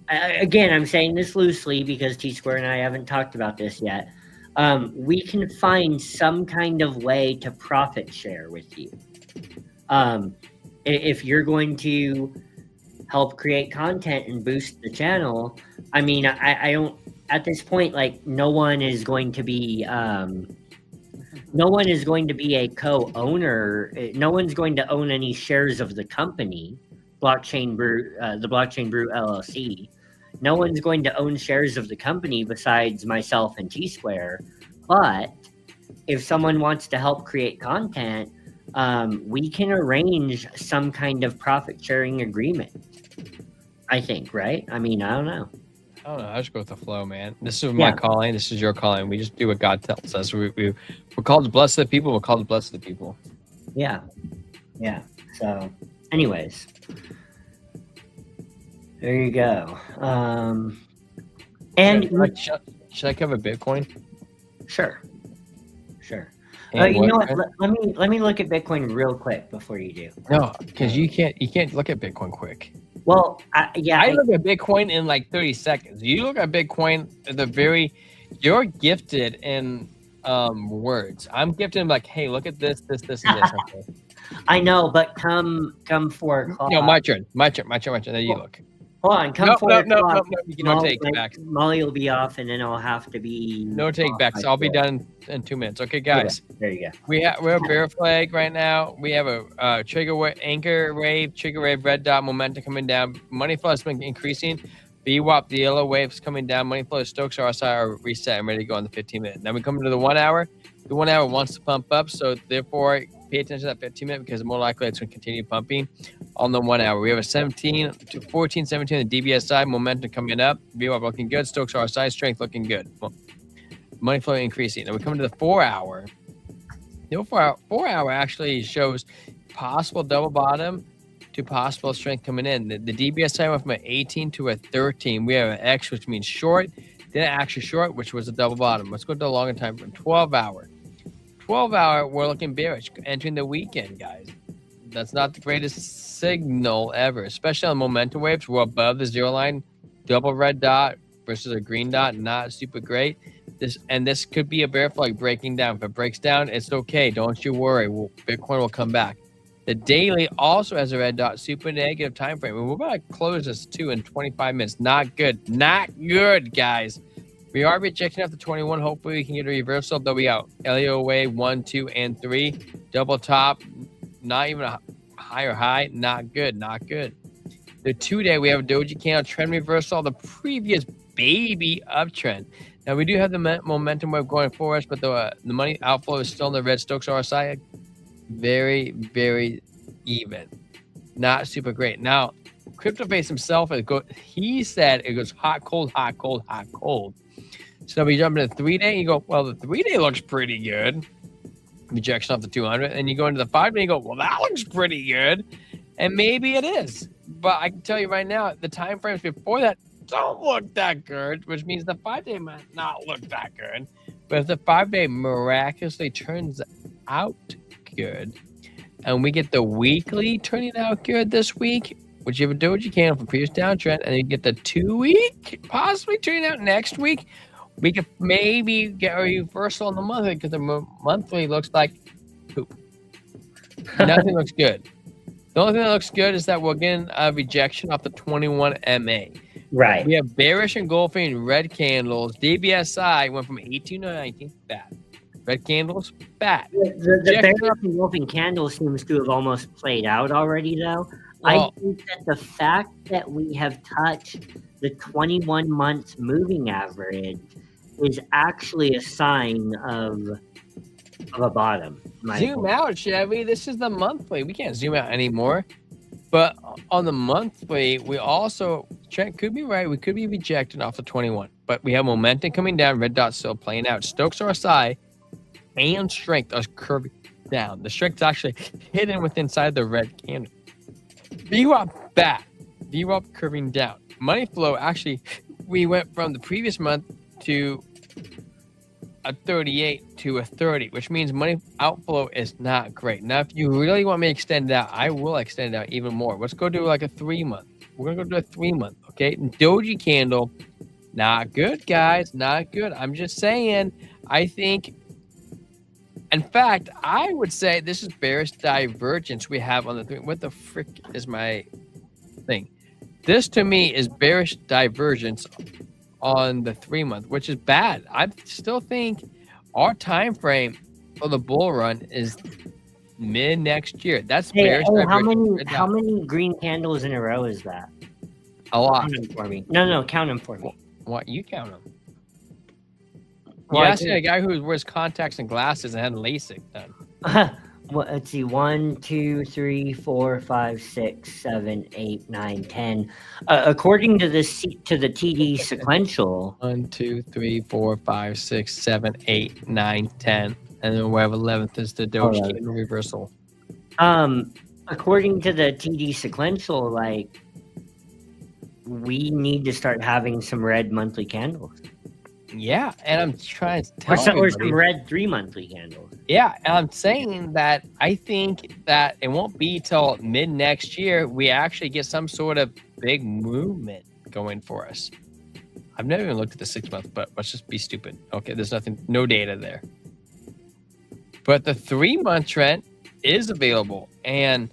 again, I'm saying this loosely because T-Square and I haven't talked about this yet. We can find some kind of way to profit share with you. If you're going to help create content and boost the channel, I mean, I don't, at this point, like, no one is going to be a co-owner. No one's going to own any shares of the company, Blockchain Brew, the Blockchain Brew LLC. No one's going to own shares of the company besides myself and T-Square. But if someone wants to help create content, we can arrange some kind of profit sharing agreement. I think, right? I mean, I don't know. I just go with the flow, man. This is my calling. This is your calling. We just do what God tells us. We're called to bless the people. We're called to bless the people. Yeah. So, anyways, there you go. And should I cover Bitcoin? Sure. You know what? Let me look at Bitcoin real quick before you do. No, because you can't look at Bitcoin quick. Well, I look at Bitcoin in like 30 seconds. You look at Bitcoin you're gifted in words. I'm gifted in like, hey, look at this, and this. Okay. I know, but come 4 o'clock. No, my turn. Then you look. Hold on, 4 o'clock. No, you no take back. Molly will be off, and then I'll have to be. No take back. So I'll be done in 2 minutes. Okay, guys. There you go. We're a bear flag right now. We have a anchor wave, trigger wave, red dot, momentum coming down. Money flow has been increasing. VWAP, the yellow waves coming down. Money flow, Stokes RSI are reset and ready to go on the 15 minute. Now we come to the 1 hour. The 1 hour wants to pump up, so therefore pay attention to that 15 minute because more likely it's going to continue pumping on the 1 hour. We have a 17 to 14, 17 on the DBSI, momentum coming up. VWAP looking good. Stokes RSI strength looking good. Money flow increasing. Now we come to the 4 hour. The 4 hour actually shows possible double bottom to possible strength coming in. The DBSI went from an 18 to a 13. We have an X, which means short. Then actually short, which was a double bottom. Let's go to the longer time frame. 12 hour. 12 hour, we're looking bearish entering the weekend, guys. That's not the greatest signal ever, especially on momentum waves. We're above the 0 line, double red dot versus a green dot, not super great. This could be a bear flag breaking down. If it breaks down, it's okay. Don't you worry. Bitcoin will come back. The daily also has a red dot, super negative time frame. We're about to close this too in 25 minutes. Not good, guys. We are rejecting after 21. Hopefully we can get a reversal. Though we got LEO wave 1, 2, and 3. Double top, not even a higher high. Not good. The 2 day, we have a doji candle trend reversal. The previous baby uptrend. Now we do have the momentum wave going for us, but the money outflow is still in the red. Stokes RSI, very, very even. Not super great. Now, CryptoFace himself, he said it goes hot, cold. So we jump into the 3 day, and you go, well, the 3 day looks pretty good. Rejection off the 200. And you go into the 5 day, and you go, well, that looks pretty good. And maybe it is. But I can tell you right now, the time frames before that don't look that good, which means the 5-day might not look that good. But if the 5-day miraculously turns out good, and we get the weekly turning out good this week, which you do what you can from previous downtrend, and you get the 2-week possibly turning out next week, we could maybe get a reversal on the monthly, because the monthly looks like poop. Nothing looks good. The only thing that looks good is that we're getting a rejection off the 21 MA. Right. We have bearish engulfing red candles. DBSI went from 18 to 19. Bad. Red candles, bad. The bearish engulfing candle seems to have almost played out already, though. Well, I think that the fact that we have touched the 21 months moving average is actually a sign of a bottom. Zoom out, Chevy. This is the monthly. We can't zoom out anymore. But on the monthly, we also, Trent could be right. We could be rejecting off the 21. But we have momentum coming down. Red dot still playing out. Stokes RSI and strength are curving down. The strength is actually hidden within inside the red candle. VWAP back. VWAP curving down. Money flow, actually, we went from the previous month to a 38 to a 30, which means money outflow is not great. Now, if you really want me to extend it out, I will extend it out even more. Let's go do like a 3-month. We're going to go do a 3-month, okay? Doji candle, not good, guys. Not good. I'm just saying, I think, in fact, I would say this is bearish divergence we have on the 3. What the frick is my thing? This, to me, is bearish divergence on the 3-month, which is bad. I still think our time frame for the bull run is mid next year. That's bearish. How many green candles in a row is that? A lot. Count them for me. No, count them for me. What, you count them? Well, You asked a guy who wears contacts and glasses and had LASIK done. Well, let's see. 1, 2, 3, 4, 5, 6, 7, 8, 9, 10. According to the TD sequential. 1, 2, 3, 4, 5, 6, 7, 8, 9, 10. And then we have 11th is the Doge candle reversal. According to the TD sequential, like, we need to start having some red monthly candles. Yeah, and I'm trying to tell or some red 3 monthly candles. Yeah, and I'm saying that I think that it won't be till mid next year we actually get some sort of big movement going for us. I've never even looked at the 6-month, but let's just be stupid. Okay, there's no data there. But the 3-month trend is available, and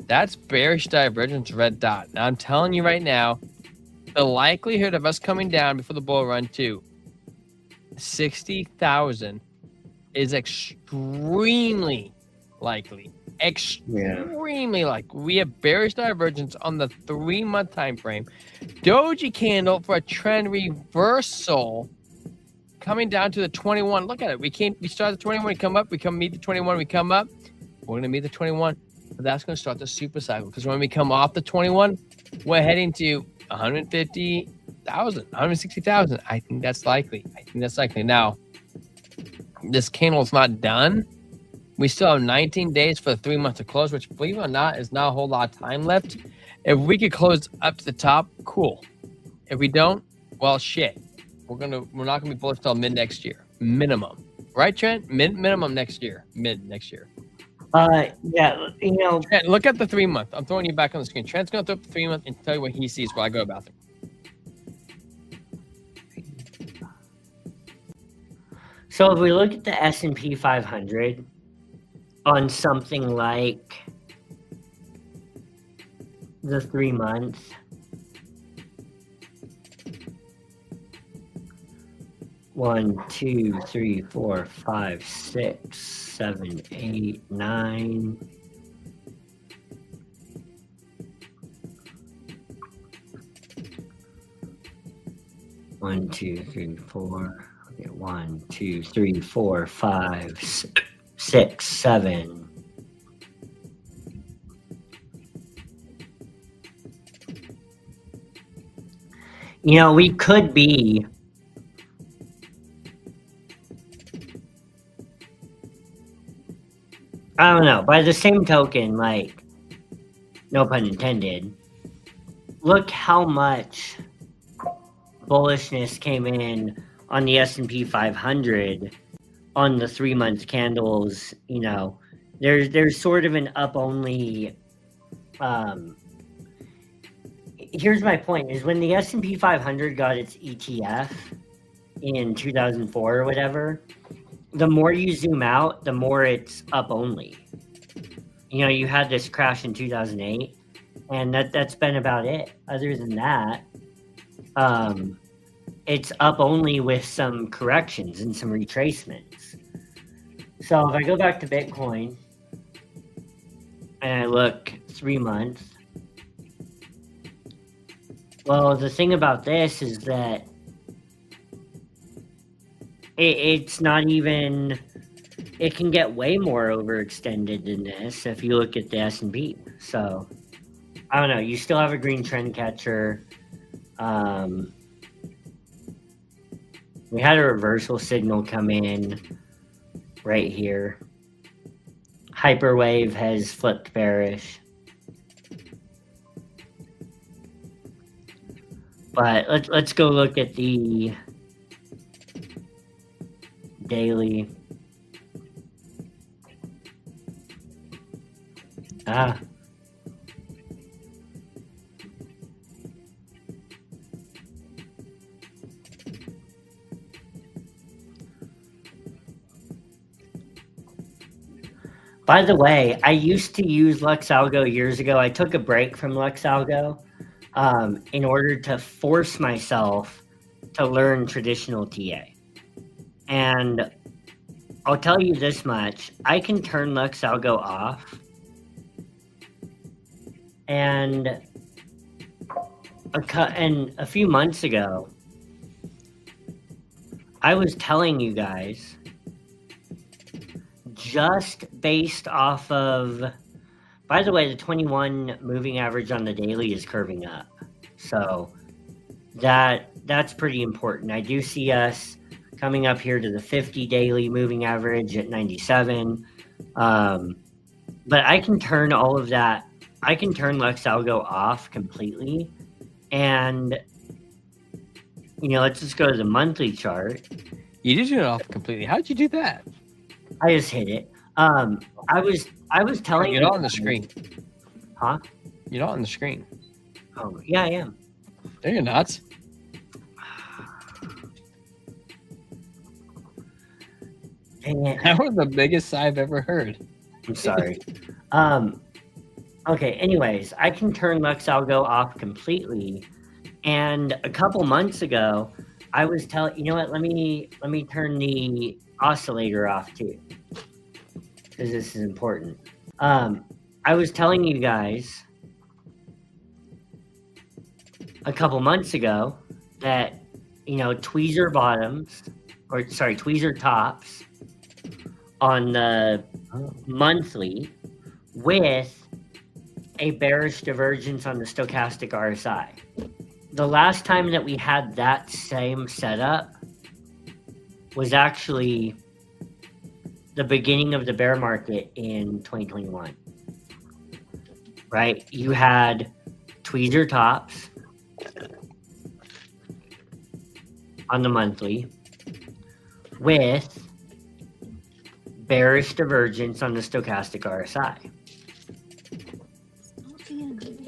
that's bearish divergence red dot. Now I'm telling you right now, the likelihood of us coming down before the bull run to 60,000 is extremely likely. Extremely likely. We have bearish divergence on the 3-month time frame. Doji candle for a trend reversal coming down to the 21. Look at it. We start the 21, we come up, we come meet the 21, we come up. We're gonna meet the 21, but that's gonna start the super cycle, because when we come off the 21, we're heading to 150,000, 160,000. I think that's likely. Now, this candle is not done. We still have 19 days for the 3 months to close, which, believe it or not, is not a whole lot of time left. If we could close up to the top, cool. If we don't, well, shit. We're not gonna be bullish till mid next year, minimum. Right, Trent? Minimum next year. Mid next year. Yeah, Trent, look at the 3-month. I'm throwing you back on the screen. Trent's gonna throw up the 3-month and tell you what he sees while I go about it. So if we look at the S&P 500 on something like the 3 months, one, 2, 3, 4, 5, 6, 7, 8, 9. One, 2, 3, 4. Okay, 1, 2, 3, 4, 5, 6, 7. We could be I don't know. By the same token, like, no pun intended, look how much bullishness came in on the S&P 500 on the 3-month candles. You know, there's sort of an up only. Here's my point: is when the S&P 500 got its ETF in 2004 or whatever, the more you zoom out, the more it's up only. You know, you had this crash in 2008, and that's been about it. Other than that, it's up only with some corrections and some retracements. So if I go back to Bitcoin and I look 3 months, well, the thing about this is that it's not even, it can get way more overextended than this if you look at the S&P. So I don't know, you still have a green trend catcher. We had a reversal signal come in right here. Hyperwave has flipped bearish. But let's go look at the daily. By the way, I used to use LuxAlgo years ago. I took a break from LuxAlgo in order to force myself to learn traditional TA. And I'll tell you this much, I can turn LuxAlgo off. And a few months ago, I was telling you guys, just based off of, by the way, the 21 moving average on the daily is curving up. So that's pretty important. I do see us coming up here to the 50 daily moving average at 97. But I can turn all of that. I can turn LuxAlgo off completely. And, you know, let's just go to the monthly chart. You did turn it off completely. How'd you do that? I just hit it. I was telling you. You're not on the screen. Huh? You're not on the screen. Oh, yeah, I am. No, you're not. Dang it. That was the biggest sigh I've ever heard. I'm sorry. Okay, anyways, I can turn LuxAlgo off completely. And a couple months ago, I was telling, you know what, let me turn the oscillator off too, because this is important. I was telling you guys a couple months ago that, you know, tweezer tops on the monthly with a bearish divergence on the stochastic RSI. The last time that we had that same setup was actually the beginning of the bear market in 2021, right? You had tweezer tops on the monthly with bearish divergence on the stochastic RSI.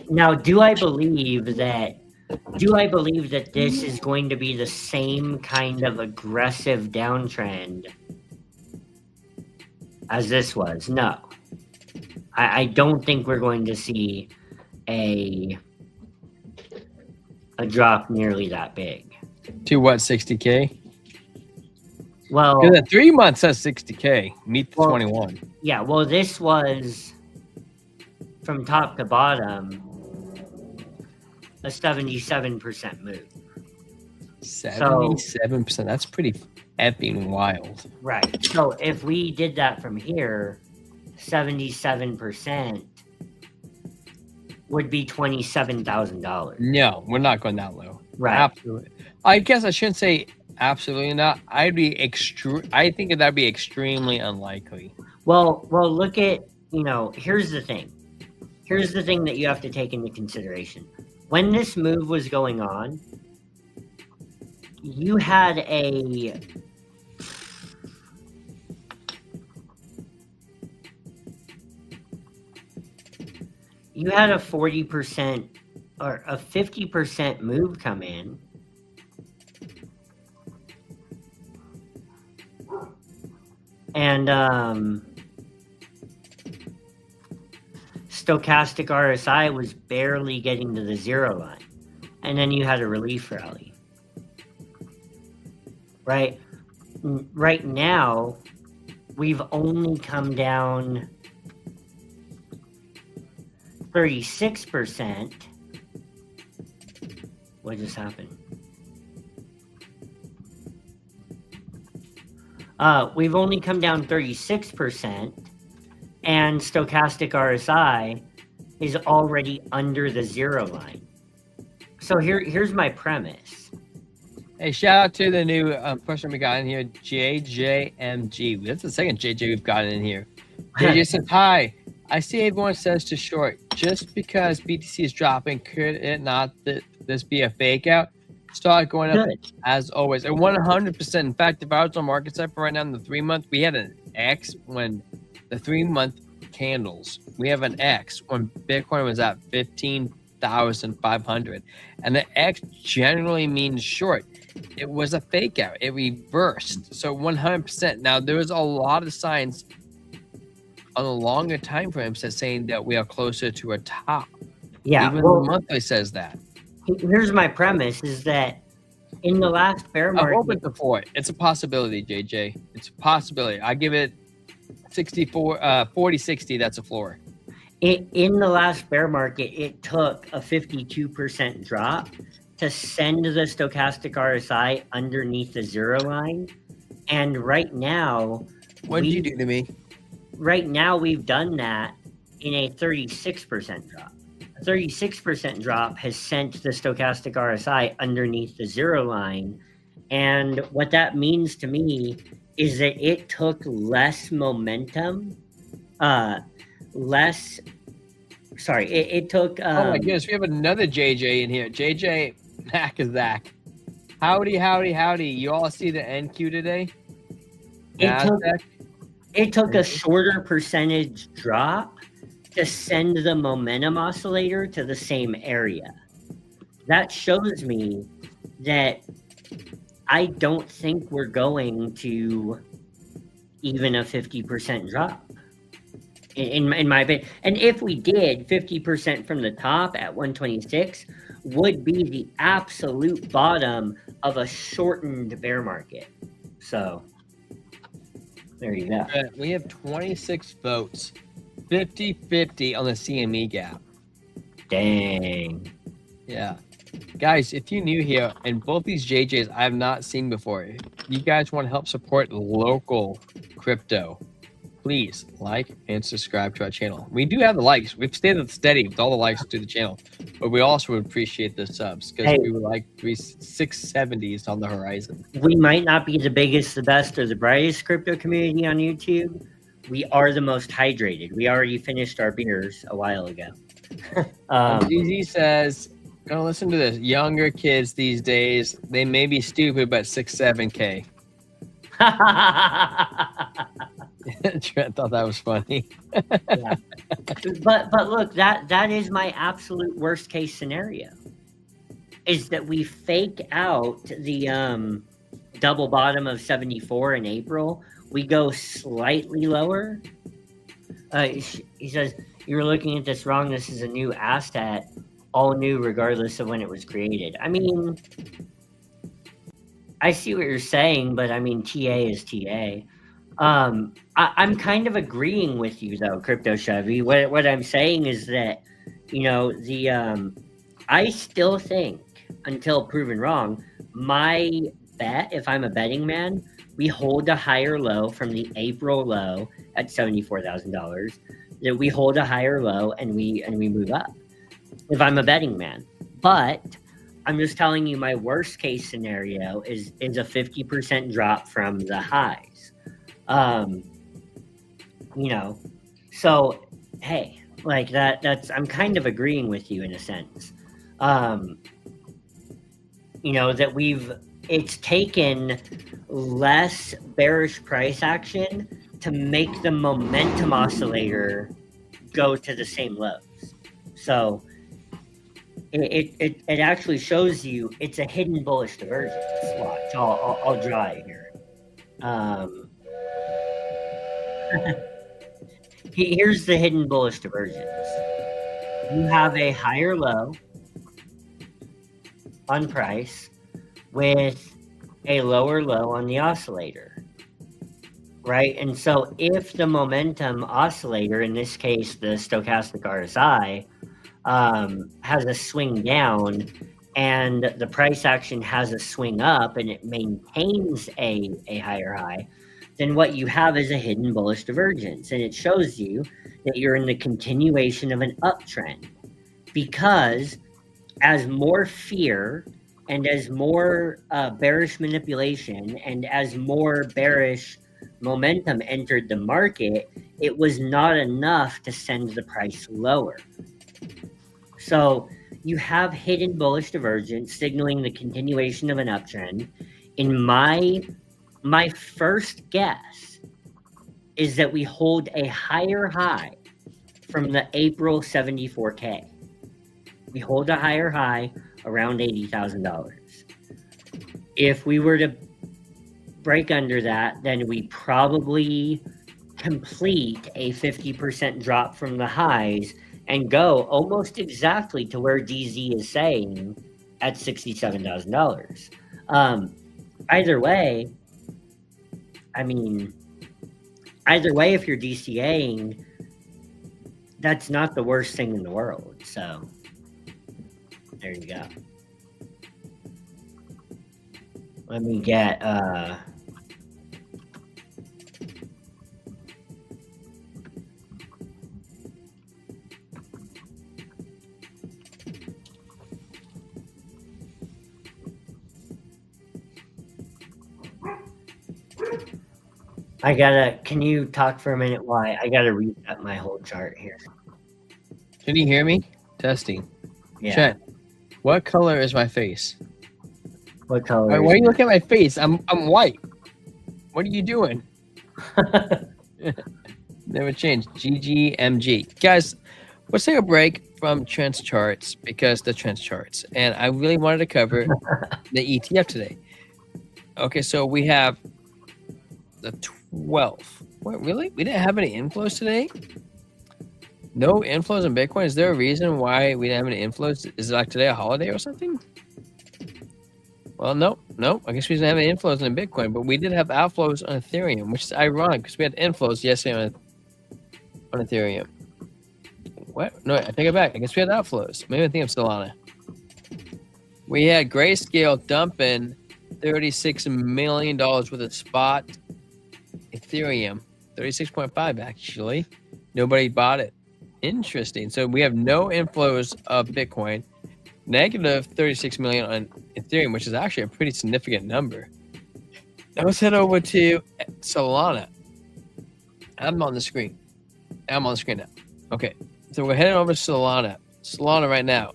Now, do I believe that this is going to be the same kind of aggressive downtrend as this was? No. I don't think we're going to see a drop nearly that big. To what, 60K? Well, the 3 months says 60K. Meet the 21. Yeah, well, this was from top to bottom a 77% move. 77%. That's pretty effing wild. Right. So if we did that from here, 77% would be $27,000. No, we're not going that low. Right. Absolutely. I guess I shouldn't say absolutely not. I think that'd be extremely unlikely. Well, look at, you know, here's the thing. here's the thing that you have to take into consideration. When this move was going on, you had a you had a 40% or a 50% move come in. And stochastic RSI was barely getting to the 0 line. And then you had a relief rally. Right? Right now, we've only come down 36%. What just happened? We've only come down 36%, and stochastic RSI is already under the 0 line. So here's my premise. Hey, shout out to the new person we got in here, JJMG. That's the second JJ we've got in here. JJ says, hi. I see everyone says to short. Just because BTC is dropping, could it not this be a fake out? Start going up as always. And 100%. In fact, if I was on market side for right now in the 3-month, we had an X when the 3-month candles. We have an X when Bitcoin was at 15,500. And the X generally means short. It was a fake out. It reversed. So 100%. Now, there was a lot of signs on a longer time frame saying that we are closer to a top. Yeah. Even the monthly says that. Here's my premise is that in the last bear market... I'm open for it. It's a possibility, JJ. It's a possibility. I give it 40-60. That's a floor. In the last bear market, it took a 52% drop to send the stochastic RSI underneath the 0 line. And right now... What did you do to me? Right now, we've done that in a 36% drop. A 36% drop has sent the stochastic RSI underneath the 0 line. And what that means to me is that it took less momentum, it took... oh my goodness, we have another JJ in here. JJ Nakazak. Howdy, howdy, howdy. You all see the NQ today? It took a shorter percentage drop to send the momentum oscillator to the same area. That shows me that I don't think we're going to even a 50% drop, in my opinion. And if we did, 50% from the top at 126 would be the absolute bottom of a shortened bear market. So... there you go. We have 26 votes, 50-50 on the CME gap. Dang. Yeah. Guys, if you're new here, and both these JJs I have not seen before, you guys want to help support local crypto, please like and subscribe to our channel. We do have the likes. We've stayed steady with all the likes to the channel, but we also would appreciate the subs because we would like 670s on the horizon. We might not be the biggest, the best, or the brightest crypto community on YouTube. We are the most hydrated. We already finished our beers a while ago. Easy says, gonna listen to this. Younger kids these days, they may be stupid, but 6-7K. Trent thought that was funny. Yeah. But look, that is my absolute worst case scenario. Is that we fake out the double bottom of 74 in April. We go slightly lower. He says, you're looking at this wrong. This is a new asset, all new regardless of when it was created. I mean, I see what you're saying, but I mean, TA is TA. I'm kind of agreeing with you though, Crypto Chevy. What I'm saying is that, you know, I still think, until proven wrong, my bet, if I'm a betting man, we hold a higher low from the April low at $74,000. That we hold a higher low and we move up. If I'm a betting man, but I'm just telling you, my worst case scenario is a 50% drop from the highs. You know, so hey, Like that's I'm kind of agreeing with you in a sense. You know, that it's taken less bearish price action to make the momentum oscillator go to the same lows. So it actually shows you it's a hidden bullish divergence. Watch, I'll draw it here. Here's the hidden bullish divergence. You have a higher low on price with a lower low on the oscillator, right? And so if the momentum oscillator, in this case, the stochastic RSI, has a swing down and the price action has a swing up and it maintains a higher high, then what you have is a hidden bullish divergence. And it shows you that you're in the continuation of an uptrend, because as more fear and as more bearish manipulation and as more bearish momentum entered the market, it was not enough to send the price lower. So you have hidden bullish divergence signaling the continuation of an uptrend. In my first guess is that we hold a higher high from the April 74K. We hold a higher high around $80,000. If we were to break under that, then we probably complete a 50% drop from the highs and go almost exactly to where DZ is saying at $67,000. Either way, if you're DCAing, that's not the worst thing in the world. So there you go. Let me get can you talk for a minute? Why? I gotta reset my whole chart here. Can you hear me? Testing. Yeah. Chat. What color is my face? What color? Why are you looking at my face? I'm white. What are you doing? Never changed. GGMG. Guys, let's take a break from trends charts, because the trends charts. And I really wanted to cover the ETF today. Okay, so we have the 12th. What, really? We didn't have any inflows today? No inflows in Bitcoin? Is there a reason why we didn't have any inflows? Is it like today a holiday or something? Well, no. I guess we didn't have any inflows in Bitcoin, but we did have outflows on Ethereum, which is ironic because we had inflows yesterday on Ethereum. What? No, I take it back. I guess we had outflows. Maybe I think of Solana. We had Grayscale dumping $36 million worth of spot Ethereum. 36.5 actually. Nobody bought it. Interesting. So we have no inflows of Bitcoin. Negative 36 million on Ethereum, which is actually a pretty significant number. Now let's head over to Solana. I'm on the screen. I'm on the screen now. Okay. So we're heading over to Solana. Solana right now.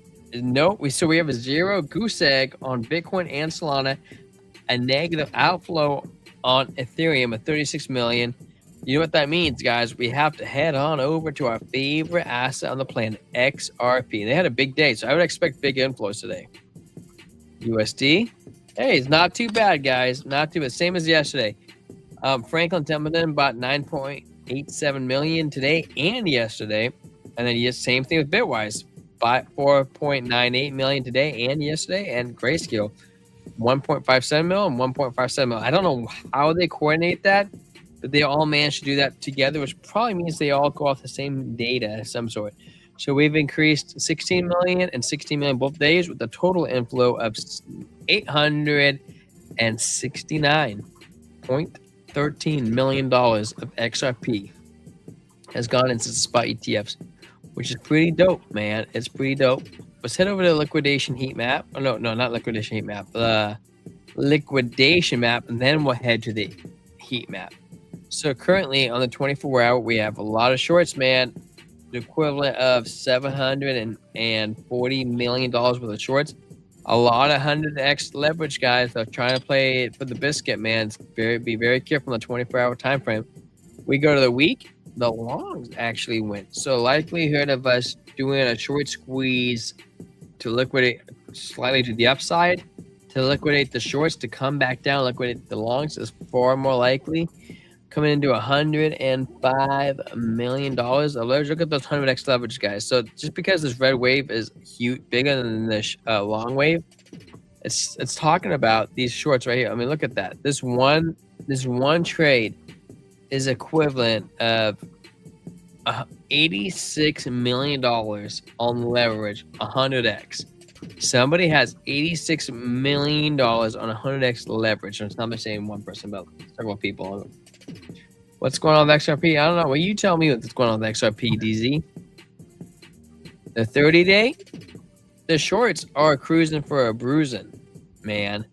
So we have a zero goose egg on Bitcoin and Solana, a negative outflow on Ethereum of 36 million. You know what that means, guys? We have to head on over to our favorite asset on the planet, XRP. They had a big day, so I would expect big inflows today. USD. Hey, it's not too bad, guys. Not too bad. Same as yesterday. Franklin Templeton bought 9.87 million today and yesterday. And then same thing with Bitwise. Bought 4.98 million today and yesterday. And Grayscale, 1.57 mil and 1.57 mil. I don't know how they coordinate that, but they all managed to do that together, which probably means they all go off the same data of some sort. So we've increased 16 million and 16 million both days, with a total inflow of $869.13 million of XRP has gone into spot ETFs, which is pretty dope, man. It's pretty dope. Let's head over to the liquidation heat map. Oh, no, not liquidation heat map. The liquidation map, and then we'll head to the heat map. So currently on the 24-hour, we have a lot of shorts, man. the equivalent of $740 million worth of shorts. A lot of 100x leverage guys are trying to play it for the biscuit, man. Be very careful on the 24-hour time frame. We go to the week, the longs actually went. So likelihood of us doing a short squeeze to liquidate slightly to the upside, to liquidate the shorts, to come back down, liquidate the longs is far more likely. Coming into $105 million of leverage. Look at those 100x leverage guys. So just because this red wave is huge, bigger than this long wave, it's talking about these shorts right here. I mean, look at that. This one trade is equivalent of $86 million on leverage, 100x. Somebody has $86 million on 100x leverage. And it's not saying one person, but several people. What's going on with XRP? I don't know. Well, you tell me what's going on with XRP, DZ. The 30-day, the shorts are cruising for a bruising, man.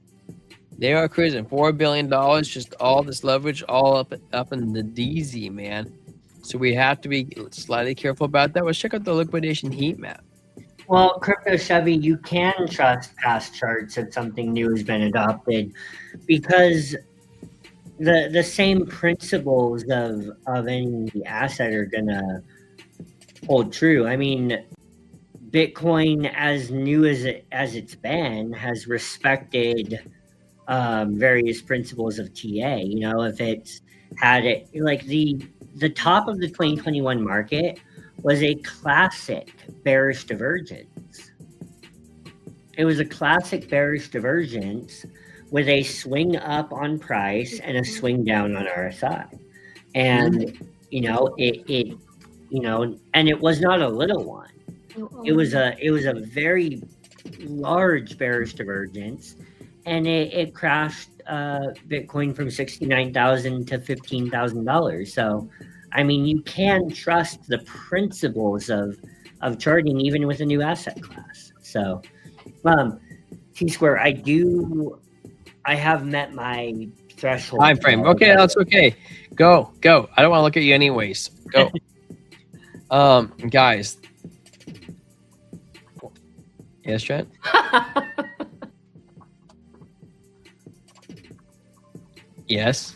They are cruising $4 billion, just all this leverage, all up in the DZ, man. So we have to be slightly careful about that. Let's check out the liquidation heat map. Well, Crypto Chevy, you can trust past charts if something new has been adopted, because the same principles of any asset are gonna hold true. I mean, Bitcoin, as new as it's been, has respected various principles of TA. You know, if it's had it, like the top of the 2021 market was a classic bearish divergence. It was a classic bearish divergence with a swing up on price and a swing down on RSI. And, you know, it and it was not a little one. It was a very large bearish divergence, and it crashed Bitcoin from $69,000 to $15,000. So, I mean, you can trust the principles of charting even with a new asset class. So, T-Square, I have met my threshold. Time frame. Okay, that's okay. Go. I don't want to look at you anyways. Go. Guys. Yes, Trent? Yes.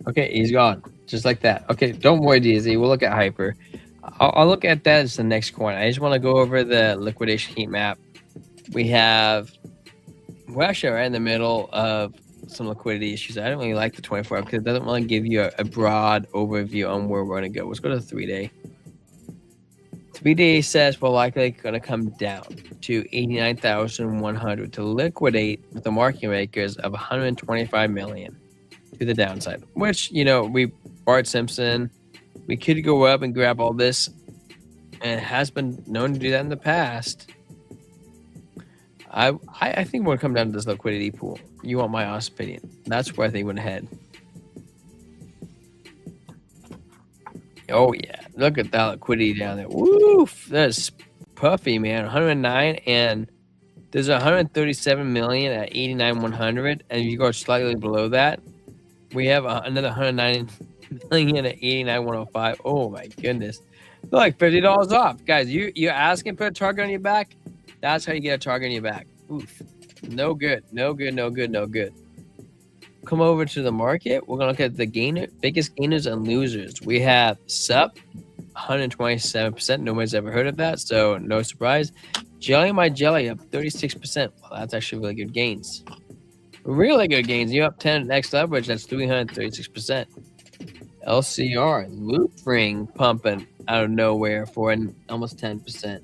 Okay, he's gone. Just like that. Okay, don't worry, DZ. We'll look at Hyper. I'll look at that as the next coin. I just want to go over the liquidation heat map. We're actually right in the middle of some liquidity issues. I don't really like the 24 because it doesn't really give you a broad overview on where we're going to go. Let's go to the 3-day. 3-day says we're likely going to come down to 89,100 to liquidate with the market makers of 125 million to the downside, which, you know, Bart Simpson, we could go up and grab all this, and it has been known to do that in the past. I think we're going to come down to this liquidity pool. You want my honest opinion? That's where I think we're going to head. Oh yeah, look at that liquidity down there. Woof, that's puffy, man. 109, and there's 137 million at 89,100, and if you go slightly below that, we have another 109 million at 89,105. Oh my goodness, they're like $50 off, guys. You're asking for a target on your back. That's how you get a target on your back. Oof, no good. Come over to the market. We're gonna look at the biggest gainers and losers. We have SUP, 127%. Nobody's ever heard of that, so no surprise. Jelly My Jelly up 36%. Well, that's actually really good gains. Really good gains. You up 10x leverage. That's 336%. LCR, Loop Ring pumping out of nowhere for almost 10%.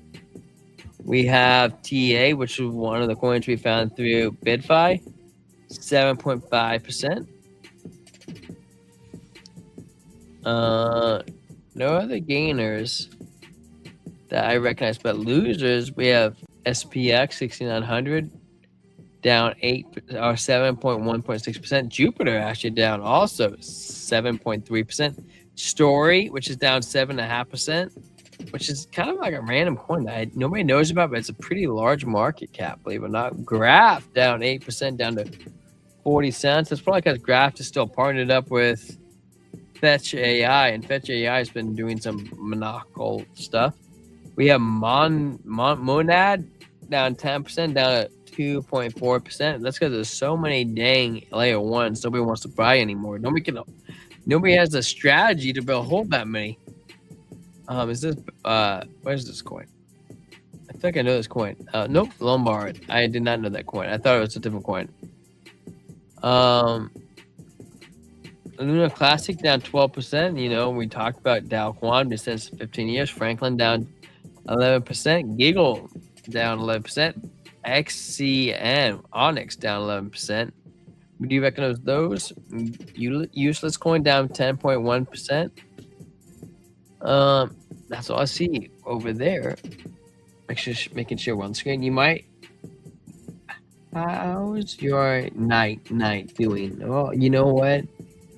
We have TA, which is one of the coins we found through BidFi, 7.5%. No other gainers that I recognize, but losers, we have SPX 6900 down 7.1.6%. Jupiter actually down also 7.3%. Story, which is down 7.5%, which is kind of like a random coin that nobody knows about, but it's a pretty large market cap, believe it or not. Graph down 8%, down to 40 cents. That's probably because Graph is still partnered up with Fetch AI, and Fetch AI has been doing some monocle stuff. We have Monad down 10%, down at 2.4%. That's because there's so many dang layer ones nobody wants to buy anymore. Nobody has a strategy to hold that many. Is this where's this coin? I think I know this coin. Nope, Lombard. I did not know that coin. I thought it was a different coin. Luna Classic down 12%. You know, we talked about Dow Quantum since 15 years. Franklin down 11%. Giggle down 11%. XCN Onyx down 11%. We do recognize those. Useless coin down 10.1%. That's all I see over there. Making sure we're on screen. You might. How's your night doing? Oh, you know what?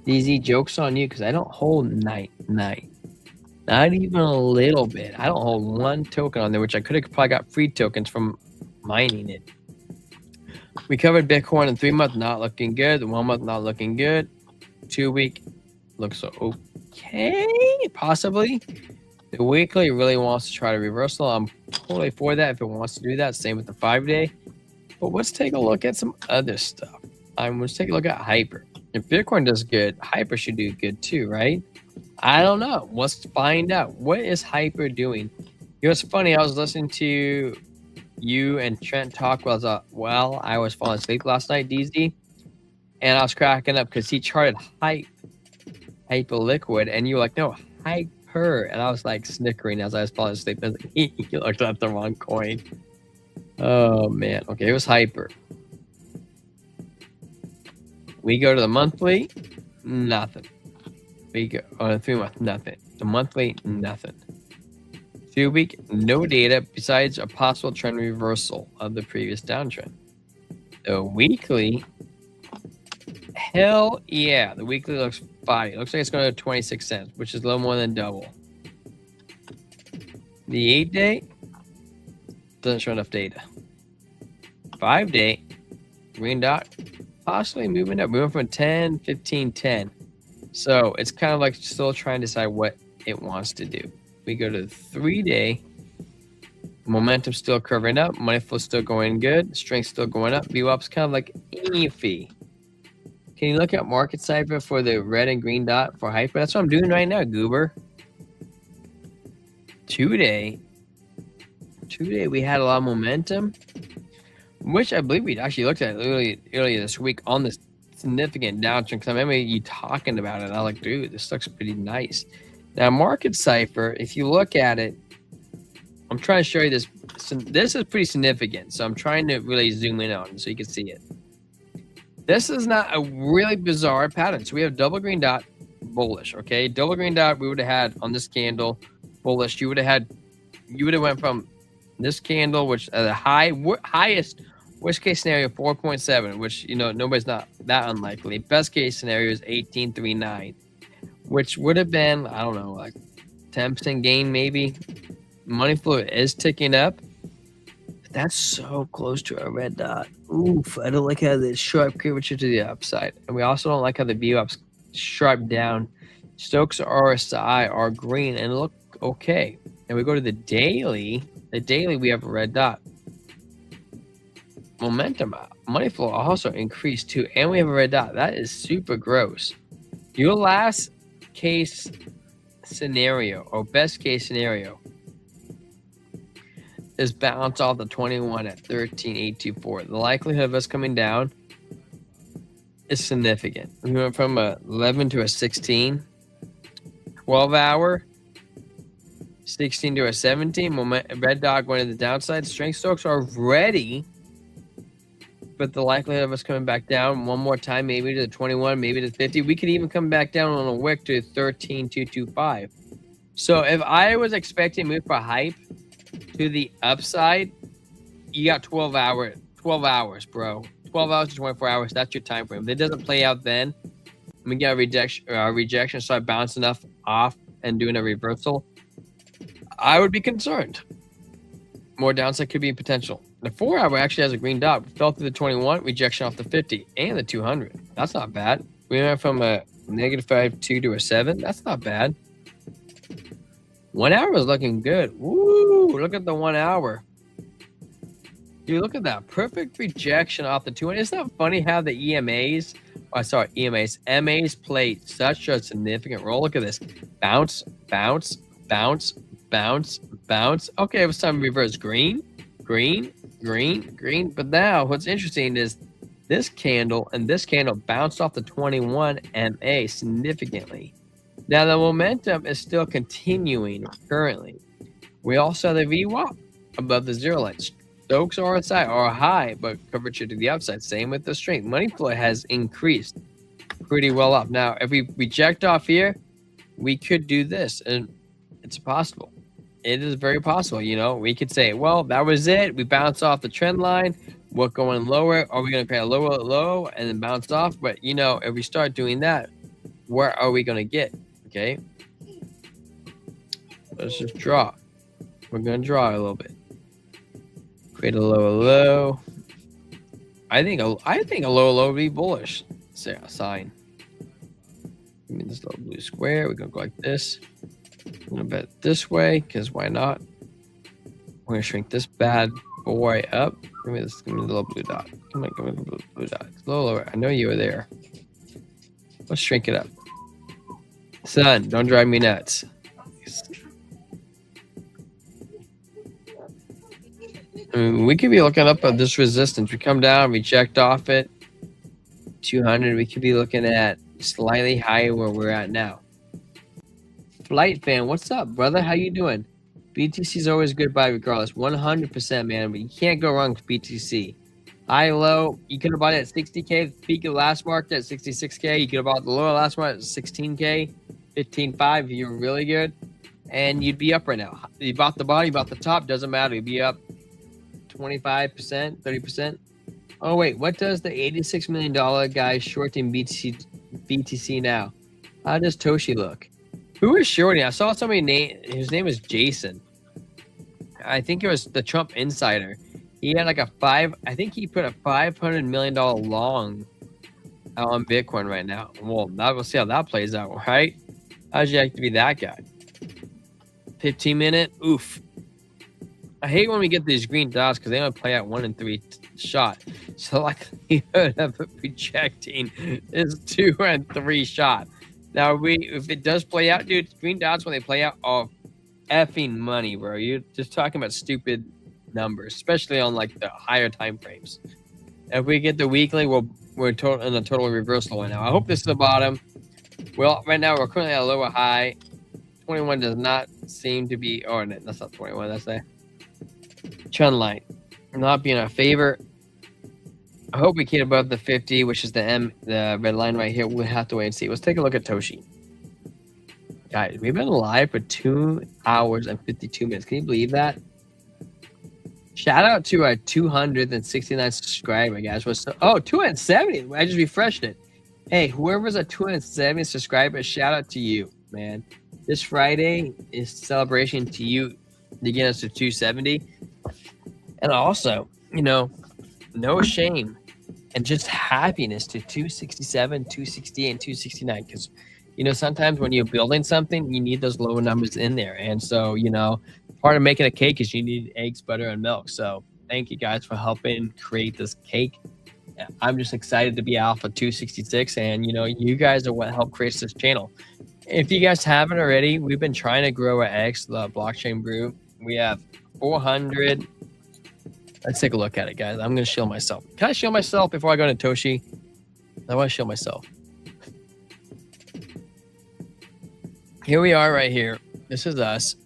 DZ, joke's on you because I don't hold night. Not even a little bit. I don't hold one token on there, which I could have probably got free tokens from mining it. We covered Bitcoin in 3 months, not looking good. 1 month, not looking good. 2 week looks okay, possibly. The weekly really wants to try to reversal. I'm totally for that if it wants to do that. Same with the 5-day. But let's take a look at some other stuff. Let's take a look at Hyper. If Bitcoin does good, Hyper should do good too, right? I don't know. Let's find out. What is Hyper doing? You know, it's funny. I was listening to you and Trent talk while I was falling asleep last night, DZ, and I was cracking up because he charted Hyper Liquid, and you were like, no, Hyper, and I was like snickering as I was falling asleep. I was like, you looked at the wrong coin. Oh man. Okay, it was Hyper. We go to the monthly, nothing. We go on a 3 month, nothing. The monthly, nothing. 2 week, no data besides a possible trend reversal of the previous downtrend. The weekly, hell yeah, the weekly looks fine. It looks like it's going to 26 cents, which is a little more than double. The 8-day doesn't show enough data. 5-day, green dot, possibly moving up. We went from 10, 15, 10. So it's kind of like still trying to decide what it wants to do. We go to the 3-day. Momentum still curving up. Money flow still going good. Strength still going up. VWAP's kind of like iffy. Can you look at market cipher for the red and green dot for Hyper? That's what I'm doing right now, Goober. 2-day. 2-day, we had a lot of momentum, which I believe we actually looked at earlier this week on this significant downtrend, because I remember you talking about it. I was like, dude, this looks pretty nice. Now, market cipher, if you look at it, I'm trying to show you this. This is pretty significant, so I'm trying to really zoom in on it so you can see it. This is not a really bizarre pattern. So we have double green dot, bullish, okay? Double green dot, we would have had on this candle, bullish. You would have went from this candle, which the highest worst case scenario 4.7, which, you know, nobody's not that unlikely. Best case scenario is 18.39, which would have been, I don't know, like 10% gain maybe. Money flow is ticking up. But that's so close to a red dot. Oof, I don't like how the sharp curvature to the upside. And we also don't like how the VWAP's sharp down. Stokes RSI are green and look okay. And we go to the daily. The daily, we have a red dot. Momentum, money flow also increased too, and we have a red dot. That is super gross. Your last case scenario or best case scenario is bounce off the 21 at 13.824. The likelihood of us coming down is significant. We went from a 11 to a 16, 12 hour, 16 to a 17. Red dot going to the downside. Strength stokes are ready, but the likelihood of us coming back down one more time, maybe to the 21, maybe to 50. We could even come back down on a wick to 13.225. So if I was expecting to move for hype to the upside, you got 12 hours, bro. 12 hours to 24 hours. That's your time frame. If it doesn't play out then, we get a rejection, start bouncing off and doing a reversal, I would be concerned. More downside could be potential. The 4 hour actually has a green dot. We fell through the 21, rejection off the 50 and the 200. That's not bad. We went from a -5.2 to a 7. That's not bad. 1 hour is looking good. Woo! Look at the 1 hour. Dude, look at that. Perfect rejection off the 200. Isn't that funny how the EMAs, MAs played such a significant role? Look at this. Bounce, bounce, bounce, bounce, bounce. Okay, it was time to reverse. Green, green, green, green. But now what's interesting is this candle and this candle bounced off the 21 MA significantly. Now the momentum is still continuing currently. We also have the VWAP above the 0 line. Stokes RSI are high, but coverage to the upside. Same with the strength. Money flow has increased pretty well up. Now, if we reject off here, we could do this, and it's possible. It is very possible. You know, we could say, well, that was it. We bounced off the trend line. We're going lower. Are we going to pay a lower low and then bounce off? But, you know, if we start doing that, where are we going to get? Okay. Let's just draw. We're going to draw a little bit. Create a lower low. I think a lower low would be bullish. Sign. Give me this little blue square. We're going to go like this. I'm going to bet this way, because why not? We're going to shrink this bad boy up. Give me the little blue dot. Come on, give me the blue dot. It's a little lower. I know you were there. Let's shrink it up. Son, don't drive me nuts. I mean, we could be looking up at this resistance. We come down, we checked off it. 200. We could be looking at slightly higher where we're at now. Flight fan, what's up, brother? How you doing? BTC is always good buy regardless. 100%, man. But you can't go wrong with BTC. High, low. You could have bought it at 60K. Peak of the last market at 66K. You could have bought the lower last market at 16K. 15.5 if you're really good. And you'd be up right now. You bought the bottom, you bought the top. Doesn't matter. You'd be up 25%, 30%. Oh, wait. What does the $86 million guy shorting BTC now? How does Toshi look? Who is shorting? I saw somebody name. His name is Jason. I think it was the Trump insider. He had like I think he put a $500 million long out on Bitcoin right now. Well, now we'll see how that plays out, right? How'd you like to be that guy? 15-minute? Oof. I hate when we get these green dots because they only play out 1 in 3 shot. So likelihood of rejecting is 2 and 3 shot. Now, if it does play out, dude, green dots when they play out are effing money, bro. You're just talking about stupid numbers, especially on like the higher time frames. If we get the weekly, we're in a total reversal right now. I hope this is the bottom. Well, right now we're currently at a lower high. 21 does not seem to be. Oh, no, that's not 21. That's the trend line. Not being our favor. I hope we get above the 50, which is the red line right here. We'll have to wait and see. Let's take a look at Toshi. Guys, we've been live for 2 hours and 52 minutes. Can you believe that? Shout out to our 269 subscriber, guys. 270. I just refreshed it. Hey, whoever's a 270 subscriber, shout out to you, man. This Friday is celebration to you to get us to 270. And also, you know, no shame and just happiness to 267, 268, and 269. Because, you know, sometimes when you're building something, you need those lower numbers in there. And so, you know, part of making a cake is you need eggs, butter, and milk. So thank you guys for helping create this cake. I'm just excited to be Alpha 266. And, you know, you guys are what helped create this channel. If you guys haven't already, we've been trying to grow our X, the blockchain brew. We have 400. Let's take a look at it, guys. I'm going to shield myself. Can I shield myself before I go to Toshi? I want to shield myself. Here we are right here. This is us.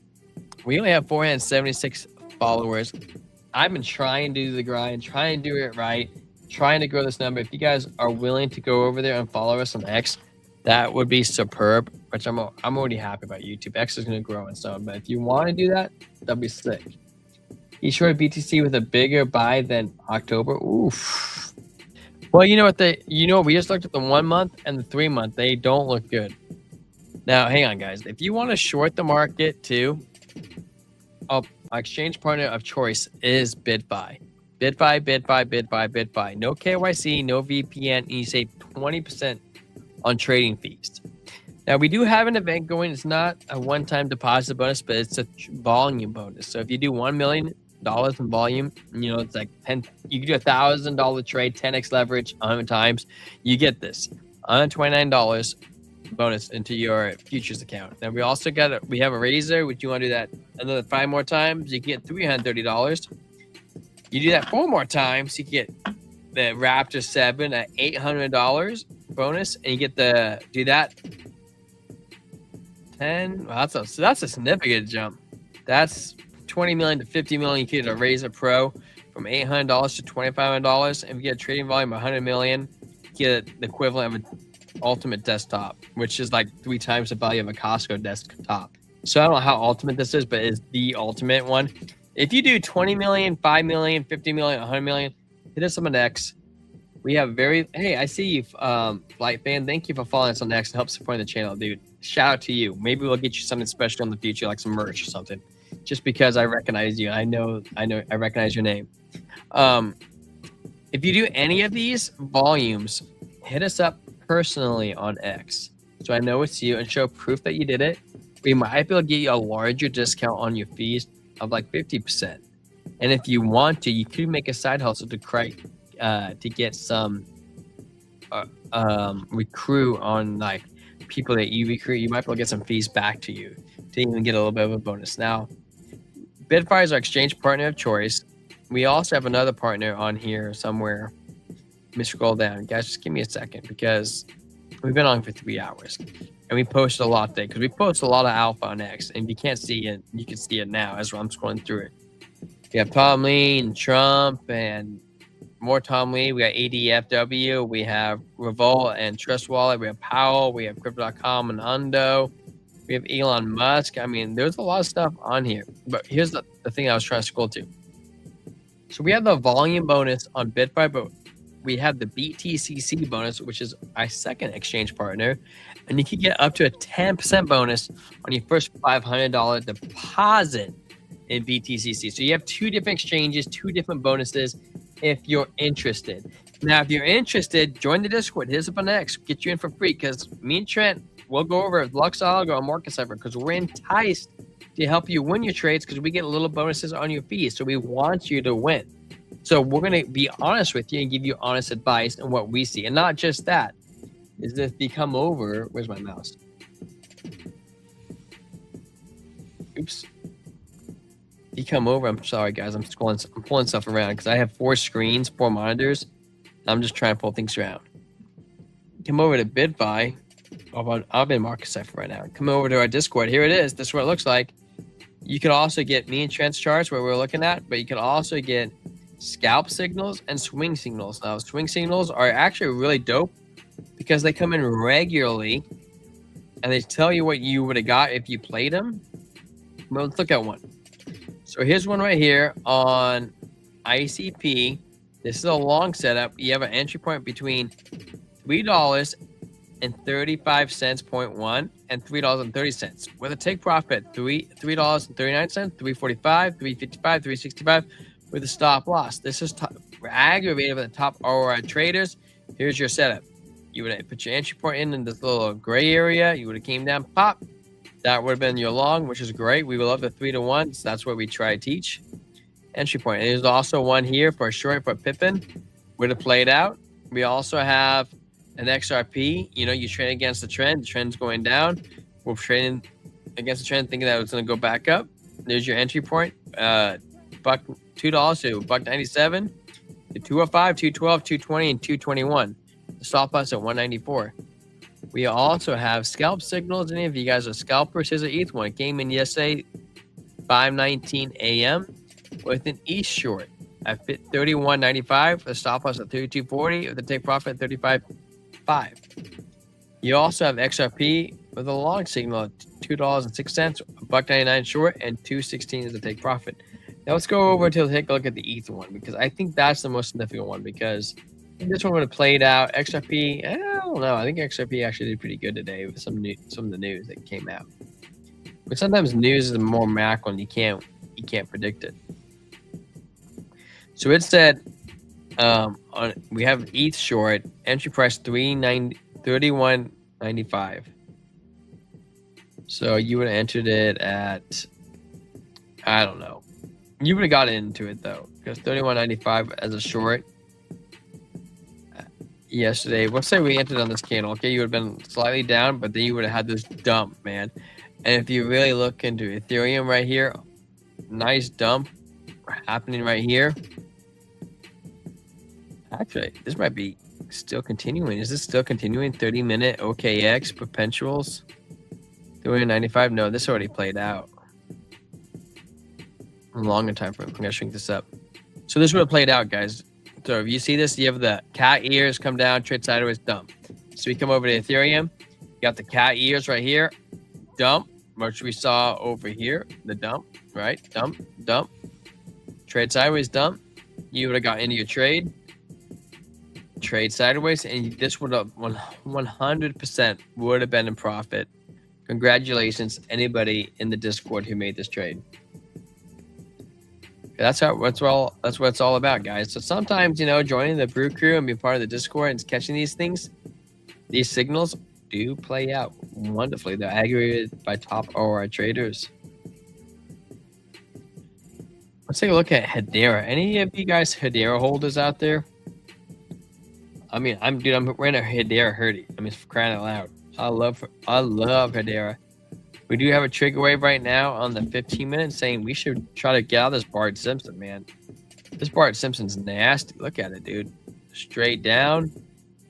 We only have 476 followers. I've been trying to do the grind, trying to do it right, trying to grow this number. If you guys are willing to go over there and follow us on X, that would be superb, which I'm already happy about YouTube. X is going to grow and so on. But if you want to do that, that'd be sick. You shorted BTC with a bigger buy than October. Oof. Well, you know what? We just looked at the 1 month and the 3 month. They don't look good. Now, hang on, guys. If you want to short the market too, our exchange partner of choice is BitFi. BitFi. No KYC, no VPN, and you save 20% on trading fees. Now, we do have an event going. It's not a one-time deposit bonus, but it's a volume bonus. So if you do $1 million in volume, you know, it's like 10, you can do $1,000 trade, 10x leverage 100 times. You get this $129 bonus into your futures account. Now, we also we have a razor, which you want to do that another 5 more times, you can get $330. You do that 4 more times, you can get the Raptor 7 at $800 bonus, and you get the do that 10. Well, that's a significant jump. That's 20 million to 50 million. You can get a Razor Pro from $800 to $2,500. And if you get a trading volume of 100 million, you get the equivalent of an ultimate desktop, which is like 3 times the value of a Costco desktop. So I don't know how ultimate this is, but it's the ultimate one. If you do 20 million, 5 million, 50 million, 100 million, hit us on X. We have hey, I see you, Flight Fan. Thank you for following us on X and help supporting the channel, dude. Shout out to you. Maybe we'll get you something special in the future, like some merch or something, just because I recognize you. I know, I recognize your name. If you do any of these volumes, hit us up personally on X, so I know it's you, and show proof that you did it. We might be able to get you a larger discount on your fees of like 50%. And if you want to, you could make a side hustle to get some recruit on like people that you recruit. You might be able to get some fees back to you to even get a little bit of a bonus. Now, Bitfire is our exchange partner of choice. We also have another partner on here somewhere. Let me scroll down, guys. Just give me a second, because we've been on for 3 hours and we posted a lot today, because we post a lot of alpha on X, and if you can't see it, you can see it now as I'm scrolling through it. We have Tom Lee and Trump and more Tom Lee. We got ADFW. We have Revolt and Trust Wallet. We have Powell. We have Crypto.com and Undo. We have Elon Musk. I mean, there's a lot of stuff on here. But here's the thing I was trying to scroll to. So we have the volume bonus on Bitfire, but we have the BTCC bonus, which is our second exchange partner. And you can get up to a 10% bonus on your first $500 deposit in BTCC. So you have 2 different exchanges, 2 different bonuses if you're interested. Now, if you're interested, join the Discord. Hit us up on X. Get you in for free, because me and Trent will go over Luxol, go on Market Cypher, because we're enticed to help you win your trades, because we get little bonuses on your fees. So we want you to win. So we're going to be honest with you and give you honest advice on what we see. And not just that, is if you come over, where's my mouse? Oops. You come over, I'm sorry guys, I'm pulling stuff around because I have 4 screens, 4 monitors. I'm just trying to pull things around. Come over to BitFi. I'm in Market Cypher right now. Come over to our Discord. Here it is. This is what it looks like. You can also get me and Trent's charts where we're looking at, but you can also get scalp signals and swing signals. Now, swing signals are actually really dope because they come in regularly and they tell you what you would have got if you played them. Well, let's look at one. So here's one right here on ICP. This is a long setup. You have an entry point between $3.35 0.1 and $3.30 with a take profit $3.39, $3.45, $3.55, $3.65 with a stop loss. This is we're aggravated with the top ROI traders. Here's your setup. You would put your entry point in this little gray area. You would have came down, pop. That would have been your long, which is great. We would love the 3-to-1. So that's what we try to teach. Entry point. And there's also one here for a short for Pippin. Would have played out. We also have an XRP. You know, you trade against the trend. The trend's going down. We're trading against the trend, thinking that it's going to go back up. There's your entry point. $2 to $1.97 to 205, 212, 220, and 221. The stop loss at 194. We also have scalp signals. Any of you guys are scalpers? Here's an ETH one. It came in yesterday, 5:19 a.m. with an ETH short at 31.95. The stop loss at 32.40. With the take profit at 35.5. You also have XRP with a long signal at $2.06, $1.99 short, and 2.16 is the take profit. Now let's go over to take a look at the ETH one, because I think that's the most significant one, because this one would have played out. XRP, I don't know. I think XRP actually did pretty good today with some of the news that came out. But sometimes news is more macro and you can't predict it. So it said we have ETH short, entry price 3.90 31.95. So you would have entered it at, I don't know. You would have got into it though, because 31.95 as a short yesterday. Let's say we entered on this candle. Okay, you would have been slightly down, but then you would have had this dump, man. And if you really look into Ethereum right here, nice dump happening right here. Actually, this might be still continuing. Is this still continuing? 30-minute OKX perpetuals. 395. No, this already played out. Longer time frame. I'm gonna shrink this up. So this would have played out, guys. So if you see this, you have the cat ears come down, trade sideways, dump. So we come over to Ethereum. You got the cat ears right here, dump, which we saw over here, the dump, right? Dump, dump. Trade sideways, dump. You would have got into your trade. Trade sideways, and this would have 100% would have been in profit. Congratulations, anybody in the Discord who made this trade. That's what it's all about, guys. So sometimes, you know, joining the Brew Crew and being part of the Discord and catching these things, these signals do play out wonderfully. They're aggregated by top ROI traders. Let's take a look at Hedera. Any of you guys Hedera holders out there? I mean, I'm wearing a Hedera hoodie. I mean, for crying out loud. I love Hedera. We do have a trigger wave right now on the 15 minutes saying we should try to get out of this Bart Simpson, man. This Bart Simpson's nasty. Look at it, dude. Straight down,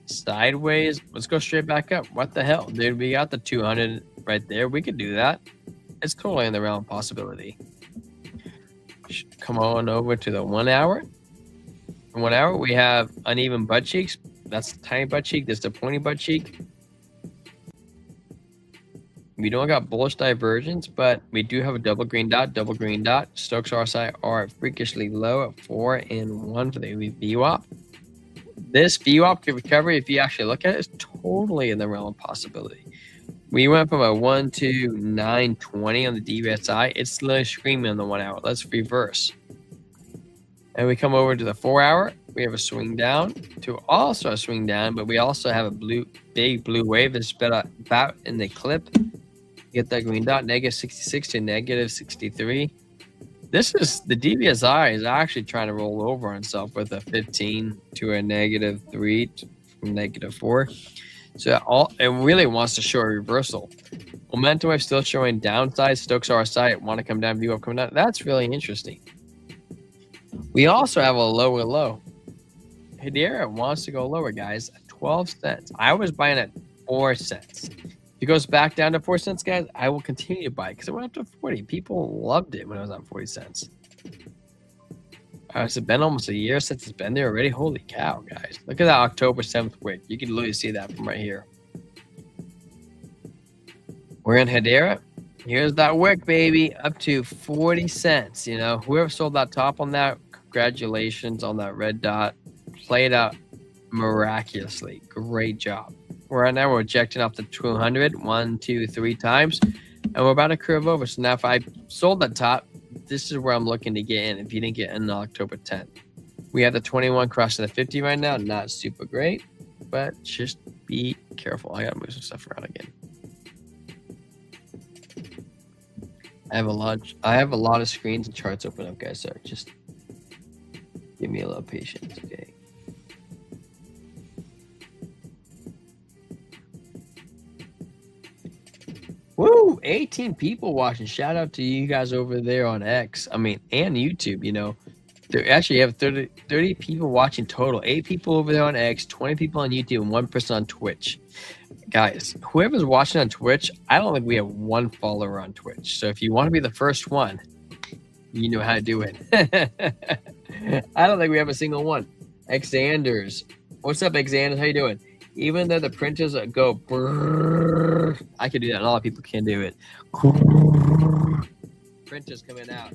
sideways. Let's go straight back up. What the hell, dude? We got the 200 right there. We could do that. It's totally in the realm of possibility. Come on over to the 1 hour. In 1 hour, we have uneven butt cheeks. That's a tiny butt cheek. That's the pointy butt cheek. We don't got bullish divergence, but we do have a double green dot. Stokes RSI are freakishly low at 4 and 1 for the VWAP. This VWAP recovery, if you actually look at it, is totally in the realm of possibility. We went from a 1 to 920 on the DVSI. It's literally screaming on the 1 hour. Let's reverse. And we come over to the 4 hour. We have a swing down to also a swing down, but we also have a big blue wave that's about in the clip. Get that green dot, negative 66 to negative 63. This is the DVSI is actually trying to roll over on itself with a 15 to a negative 3 from negative 4. So it really wants to show a reversal. Momentum wave still showing downside. Stokes RSI want to come down, view up, come down. That's really interesting. We also have a lower low. Hedera wants to go lower, guys, at 12 cents. I was buying at 4 cents. If it goes back down to 4 cents, guys, I will continue to buy because it went up to 40. People loved it when it was on 40 cents. It's been almost a year since it's been there already. Holy cow, guys. Look at that October 7th wick. You can literally see that from right here. We're in Hedera. Here's that wick, baby, up to 40 cents. You know, whoever sold that top on that, congratulations on that red dot. Played out miraculously. Great job. Right now, we're ejecting off the 200 1, 2, 3 times, and we're about to curve over. So now if I sold that top, this is where I'm looking to get in if you didn't get in on October 10th. We have the 21 crossing the 50 right now. Not super great, but just be careful. I gotta move some stuff around again. I have a lot of screens and charts open up, guys, so just give me a little patience, okay? Woo! 18 people watching. Shout out to you guys over there on X. I mean, and YouTube, you know. They actually have 30 people watching total. 8 people over there on X, 20 people on YouTube, and 1 person on Twitch. Guys, whoever's watching on Twitch, I don't think we have 1 follower on Twitch. So if you want to be the first one, you know how to do it. I don't think we have a single one. Xanders. What's up, Xanders? How you doing? Even though the printers go brrr, I can do that. A lot of people can't do it. Printers coming out.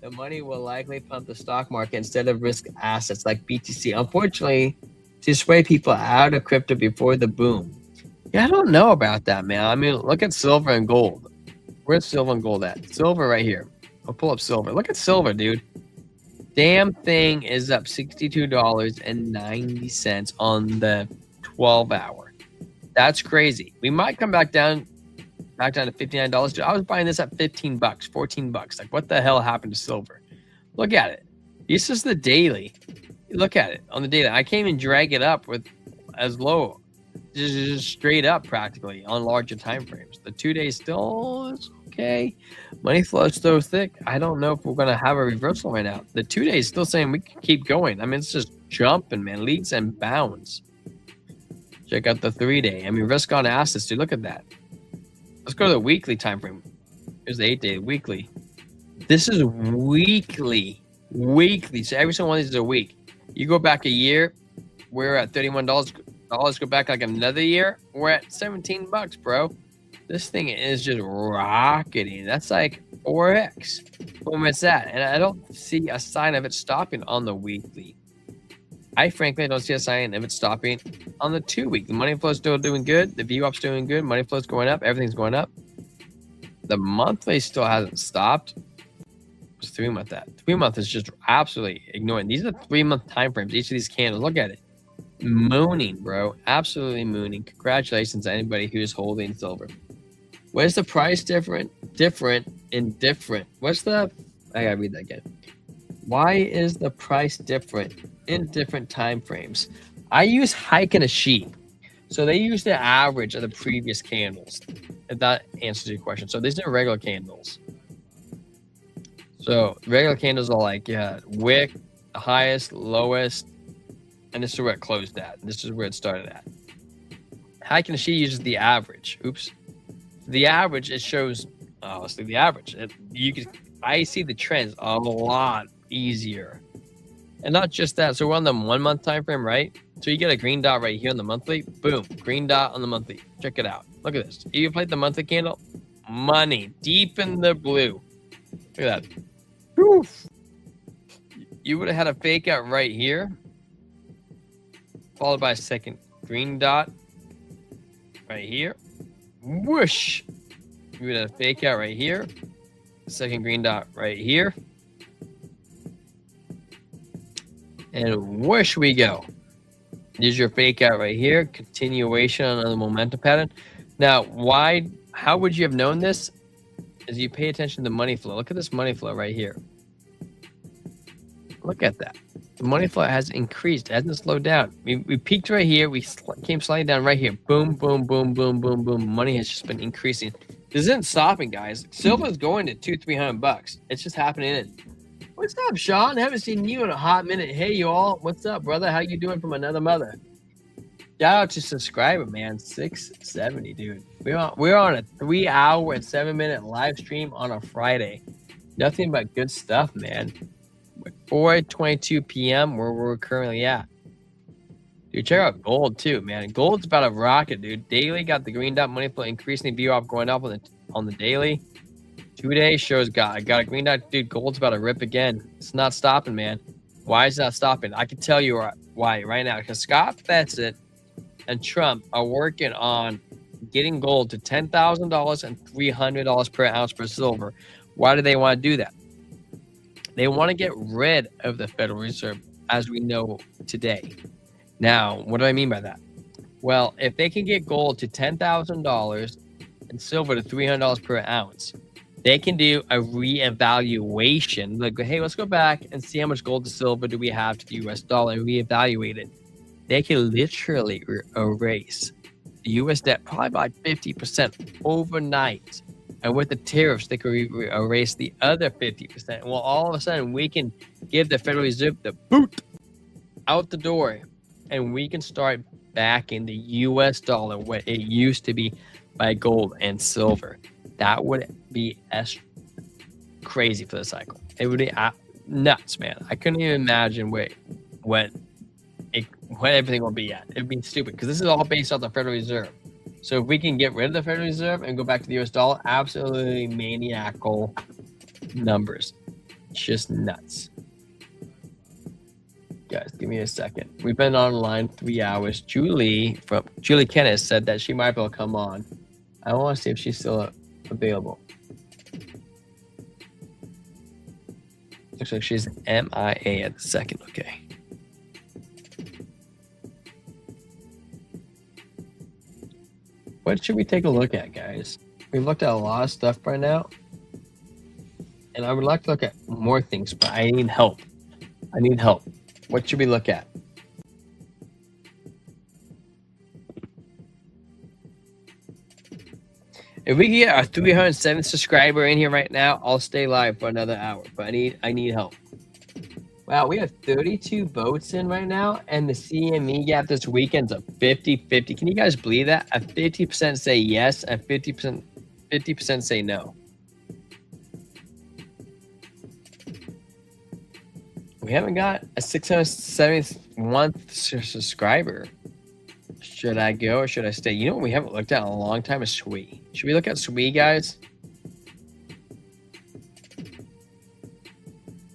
The money will likely pump the stock market instead of risk assets like BTC. Unfortunately, to sway people out of crypto before the boom. Yeah, I don't know about that, man. I mean, look at silver and gold. Where's silver and gold at? Silver right here. I'll pull up silver. Look at silver, dude. Damn thing is up $62.90 on the 12 hour. That's crazy. We might come back down to $59. Dude, I was buying this at $15, $14. Like, what the hell happened to silver? Look at it. This is the daily. Look at it on the daily. I can't even drag it up with as low, just straight up practically on larger time frames. The 2 days still is okay. Money flow is so thick. I don't know if we're gonna have a reversal right now. The 2 days still saying we can keep going. I mean, it's just jumping, man, leaps and bounds. Check out the 3 day. I mean, risk on assets. Dude, look at that. Let's go to the weekly time frame. Here's the 8 day weekly. This is weekly. So every single one of these is a week. You go back a year, we're at $31. Go back like another year, we're at $17, bro. This thing is just rocketing. That's like 4x. Boom, it's that. And I don't see a sign of it stopping on the weekly. I frankly don't see a sign of it stopping on the 2 week. The money flow is still doing good. The VWAP's doing good. Money flow's going up. Everything's going up. The monthly still hasn't stopped. It's 3 month that. 3 month is just absolutely ignoring. These are 3 month time frames. Each of these candles. Look at it. Mooning, bro. Absolutely mooning. Congratulations to anybody who's holding silver. Where's the price different? What's the... I gotta read that again. Why is the price different in different time frames? I use Heikin-Ashi. So they use the average of the previous candles. If that answers your question. So these are regular candles. So regular candles are like, wick, the highest, lowest, and this is where it closed at. This is where it started at. Heikin-Ashi uses the average. Oops. The average, it shows, let's do the average. I see the trends a lot easier. And not just that. So we're on the 1 month time frame, right? So you get a green dot right here on the monthly. Boom. Green dot on the monthly. Check it out. Look at this. If you play the monthly candle, money deep in the blue. Look at that. Oof. You would have had a fake out right here, followed by a second green dot right here. Whoosh. You would have a fake out right here, second green dot right here, and whoosh we go. There's your fake out right here. Continuation on the momentum pattern. Now, how would you have known this? As you pay attention to money flow. Look at this money flow right here. Look at that. The money flow has increased. It hasn't slowed down. We peaked right here. We came slightly down right here. Boom, boom, boom, boom, boom, boom. Money has just been increasing. This isn't stopping, guys. Silver's going to $200-300. It's just happening. What's up, Sean? Haven't seen you in a hot minute. Hey, you all. What's up, brother? How you doing from another mother? Shout out to subscriber, man. 670, dude. We're on a 3 hour and 7 minute live stream on a Friday. Nothing but good stuff, man. 4:22 p.m. where we're currently at. Dude, check out gold too, man. Gold's about a rocket, dude. Daily got the green dot money flow increasing the VWAP going up on the daily. 2 days shows I got a green dot, dude. Gold's about to rip again. It's not stopping, man. Why is it not stopping? I can tell you why right now. Because Scott Fetsit and Trump are working on getting gold to $10,000 and $300 per ounce for silver. Why do they want to do that? They want to get rid of the Federal Reserve as we know today. Now, what do I mean by that? Well, if they can get gold to $10,000 and silver to $300 per ounce, they can do a reevaluation. Like, hey, let's go back and see how much gold to silver do we have to the US dollar and reevaluate it. They can literally erase the US debt probably by 50% overnight. And with the tariffs, they could erase the other 50%. Well, all of a sudden, we can give the Federal Reserve the boot out the door, and we can start backing the U.S. dollar, what it used to be, by gold and silver. That would be crazy for the cycle. It would be nuts, man. I couldn't even imagine when everything will be at. It'd be stupid because this is all based off the Federal Reserve. So if we can get rid of the Federal Reserve and go back to the US dollar, absolutely maniacal numbers. It's just nuts. Guys, give me a second. We've been online 3 hours. Julie Kenneth said that she might be able to come on. I want to see if she's still available. Looks like she's MIA at the second. Okay. What should we take a look at, guys? We've looked at a lot of stuff right now. And I would like to look at more things, but I need help. I need help. What should we look at? If we can get our 307th subscriber in here right now, I'll stay live for another hour. But I need help. Wow, we have 32 votes in right now, and the CME gap this weekend's a 50-50. Can you guys believe that? A 50% say yes, and 50% say no. We haven't got a 671th subscriber. Should I go or should I stay? You know what we haven't looked at in a long time is SWE. Should we look at SWE, guys?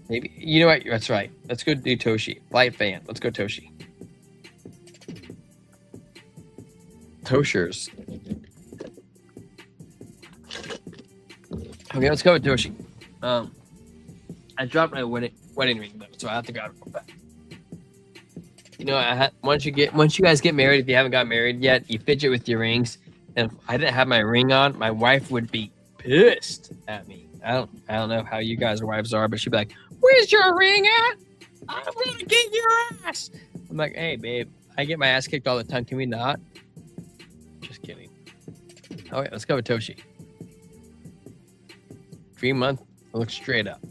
Maybe. You know what? That's right. Let's go do Toshi. Light fan. Let's go Toshi. Toshers. Okay, let's go with Toshi. I dropped my wedding ring though, so I have to grab it real fast. You know, once you guys get married, if you haven't got married yet, you fidget with your rings. And if I didn't have my ring on, my wife would be pissed at me. I don't know how you guys' wives are, but she'd be like, "Where's your ring at? I'm gonna get your ass." I'm like, "Hey, babe, I get my ass kicked all the time. Can we not?" Just kidding. Okay, let's go with Toshi. 3 month. Look straight up.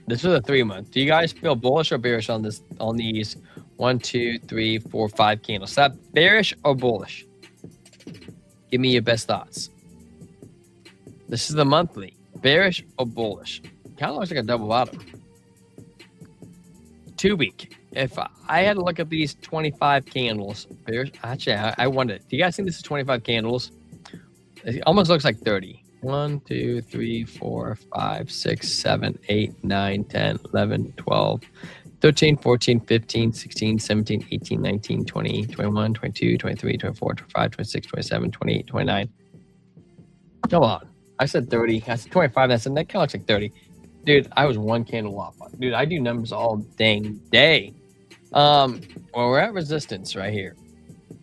This is a 3 month. Do you guys feel bullish or bearish on this? On these 1, 2, 3, 4, 5 candles? Is that bearish or bullish? Give me your best thoughts. This is the monthly. Bearish or bullish? Kind of looks like a double bottom. 2 week. If I had to look at these 25 candles, bearish. Actually, I wonder. Do you guys think this is 25 candles? It almost looks like 30. 1, 2, 3, 4, 5, 6, 7, 8, 9, 10, 11, 12, 13, 14, 15, 16, 17, 18, 19, 20, 21, 22, 23, 24, 25, 26, 27, 28, 29. Come on. I said 30. I said 25. That kind of looks like 30. Dude, I was 1 candle off. Dude, I do numbers all dang day. Well, we're at resistance right here.